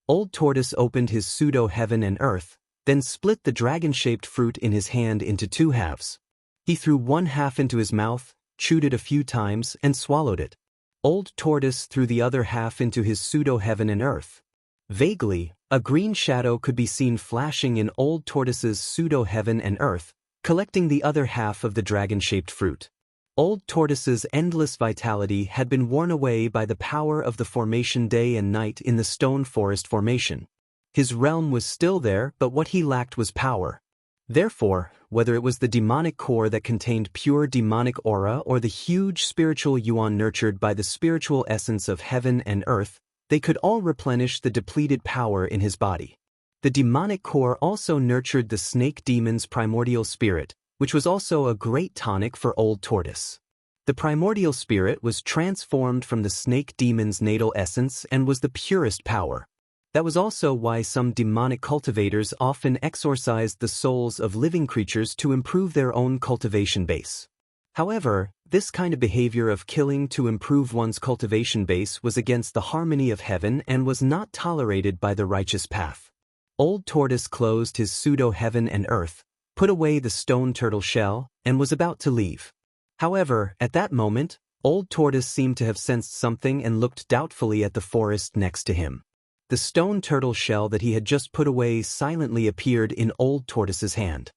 Old Tortoise opened his pseudo-heaven and earth, then split the dragon-shaped fruit in his hand into 2 halves. He threw 1 half into his mouth, chewed it a few times, and swallowed it. Old Tortoise threw the other half into his pseudo-heaven and earth. Vaguely, a green shadow could be seen flashing in Old Tortoise's pseudo-heaven and earth, collecting the other half of the dragon-shaped fruit. Old Tortoise's endless vitality had been worn away by the power of the formation day and night in the stone forest formation. His realm was still there, but what he lacked was power. Therefore, whether it was the demonic core that contained pure demonic aura or the huge spiritual yuan nurtured by the spiritual essence of heaven and earth, they could all replenish the depleted power in his body. The demonic core also nurtured the snake demon's primordial spirit, which was also a great tonic for Old Tortoise. The primordial spirit was transformed from the snake demon's natal essence and was the purest power. That was also why some demonic cultivators often exorcised the souls of living creatures to improve their own cultivation base. However, this kind of behavior of killing to improve one's cultivation base was against the harmony of heaven and was not tolerated by the righteous path. Old Tortoise closed his pseudo-heaven and earth, put away the stone turtle shell, and was about to leave. However, at that moment, Old Tortoise seemed to have sensed something and looked doubtfully at the forest next to him. The stone turtle shell that he had just put away silently appeared in Old Tortoise's hand.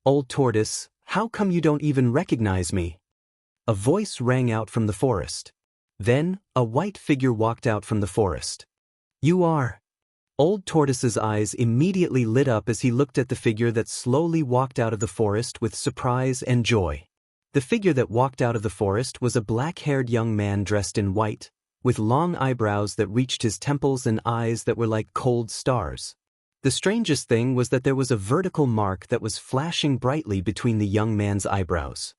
Old Tortoise, how come you don't even recognize me? A voice rang out from the forest. Then, a white figure walked out from the forest. You are... Old Tortoise's eyes immediately lit up as he looked at the figure that slowly walked out of the forest with surprise and joy. The figure that walked out of the forest was a black-haired young man dressed in white, with long eyebrows that reached his temples and eyes that were like cold stars. The strangest thing was that there was a vertical mark that was flashing brightly between the young man's eyebrows.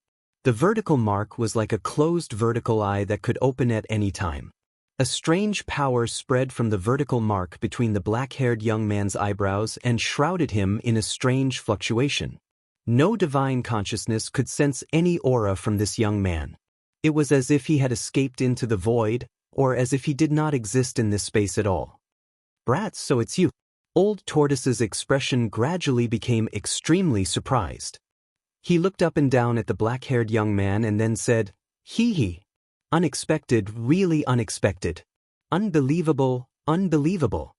The vertical mark was like a closed vertical eye that could open at any time. A strange power spread from the vertical mark between the black-haired young man's eyebrows and shrouded him in a strange fluctuation. No divine consciousness could sense any aura from this young man. It was as if he had escaped into the void, or as if he did not exist in this space at all. Brats, so it's you. Old Tortoise's expression gradually became extremely surprised. He looked up and down at the black-haired young man and then said, Hee. Unexpected, really unexpected. Unbelievable, unbelievable.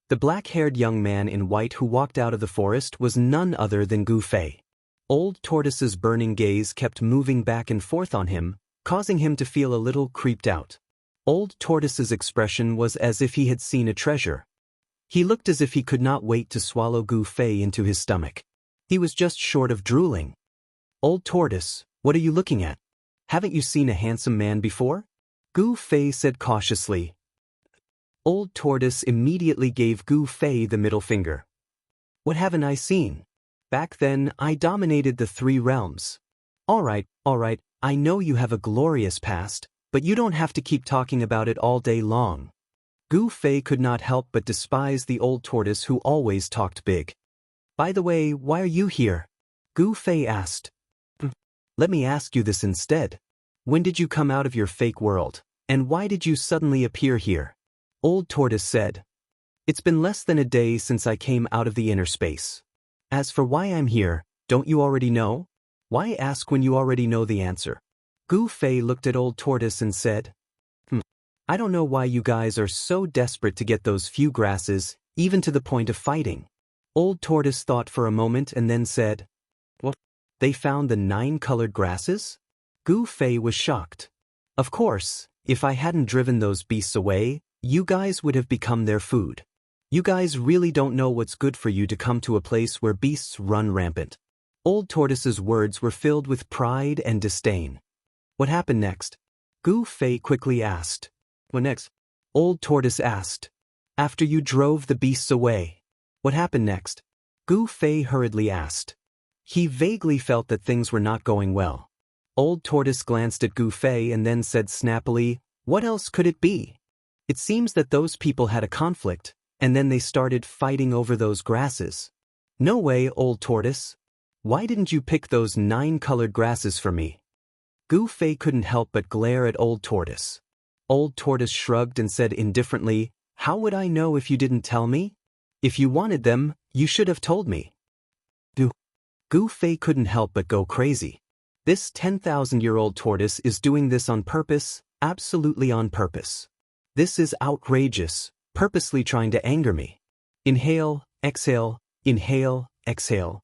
The black-haired young man in white who walked out of the forest was none other than Gu Fei. Old Tortoise's burning gaze kept moving back and forth on him, causing him to feel a little creeped out. Old Tortoise's expression was as if he had seen a treasure. He looked as if he could not wait to swallow Gu Fei into his stomach. He was just short of drooling. Old Tortoise, what are you looking at? Haven't you seen a handsome man before? Gu Fei said cautiously. Old Tortoise immediately gave Gu Fei the middle finger. What haven't I seen? Back then, I dominated the 3 realms. All right, I know you have a glorious past, but you don't have to keep talking about it all day long. Gu Fei could not help but despise the Old Tortoise who always talked big. By the way, why are you here? Gu Fei asked. Let me ask you this instead. When did you come out of your fake world, and why did you suddenly appear here? Old Tortoise said. It's been less than a day since I came out of the inner space. As for why I'm here, don't you already know? Why ask when you already know the answer? Gu Fei looked at Old Tortoise and said, I don't know why you guys are so desperate to get those few grasses, even to the point of fighting. Old Tortoise thought for a moment and then said, What? They found the 9 colored grasses? Gu Fei was shocked. Of course, if I hadn't driven those beasts away, you guys would have become their food. You guys really don't know what's good for you to come to a place where beasts run rampant. Old Tortoise's words were filled with pride and disdain. What happened next? Gu Fei quickly asked. What next? Old Tortoise asked. After you drove the beasts away. What happened next? Gu Fei hurriedly asked. He vaguely felt that things were not going well. Old Tortoise glanced at Gu Fei and then said snappily, what else could it be? It seems that those people had a conflict, and then they started fighting over those grasses. No way, Old Tortoise. Why didn't you pick those 9 colored grasses for me? Gu Fei couldn't help but glare at Old Tortoise. Old Tortoise shrugged and said indifferently, how would I know if you didn't tell me? If you wanted them, you should have told me. Gu Fei couldn't help but go crazy. This 10,000-year-old tortoise is doing this on purpose, absolutely on purpose. This is outrageous, purposely trying to anger me. Inhale, exhale, inhale, exhale.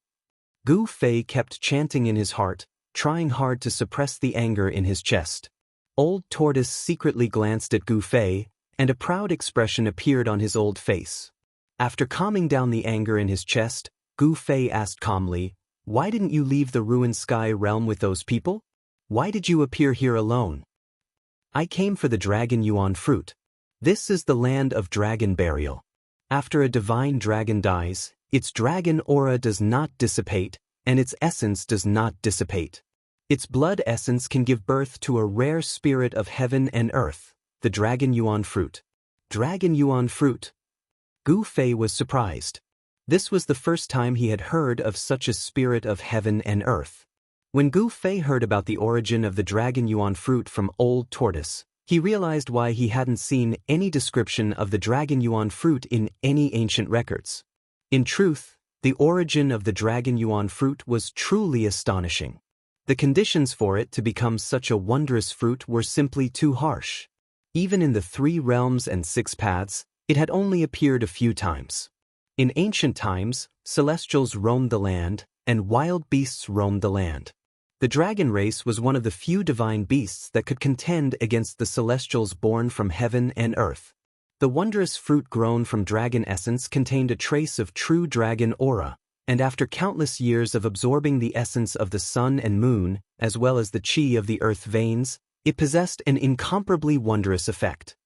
Gu Fei kept chanting in his heart, trying hard to suppress the anger in his chest. Old Tortoise secretly glanced at Gu Fei, and a proud expression appeared on his old face. After calming down the anger in his chest, Gu Fei asked calmly, why didn't you leave the ruined sky realm with those people? Why did you appear here alone? I came for the dragon yuan fruit. This is the land of dragon burial. After a divine dragon dies, its dragon aura does not dissipate, and its essence does not dissipate. Its blood essence can give birth to a rare spirit of heaven and earth, the dragon yuan fruit. Dragon yuan fruit. Gu Fei was surprised. This was the first time he had heard of such a spirit of heaven and earth. When Gu Fei heard about the origin of the dragon yuan fruit from Old Tortoise, he realized why he hadn't seen any description of the dragon yuan fruit in any ancient records. In truth, the origin of the dragon yuan fruit was truly astonishing. The conditions for it to become such a wondrous fruit were simply too harsh. Even in the 3 realms and 6 paths, it had only appeared a few times. In ancient times, celestials roamed the land, and wild beasts roamed the land. The dragon race was one of the few divine beasts that could contend against the celestials born from heaven and earth. The wondrous fruit grown from dragon essence contained a trace of true dragon aura, and after countless years of absorbing the essence of the sun and moon, as well as the chi of the earth veins, it possessed an incomparably wondrous effect.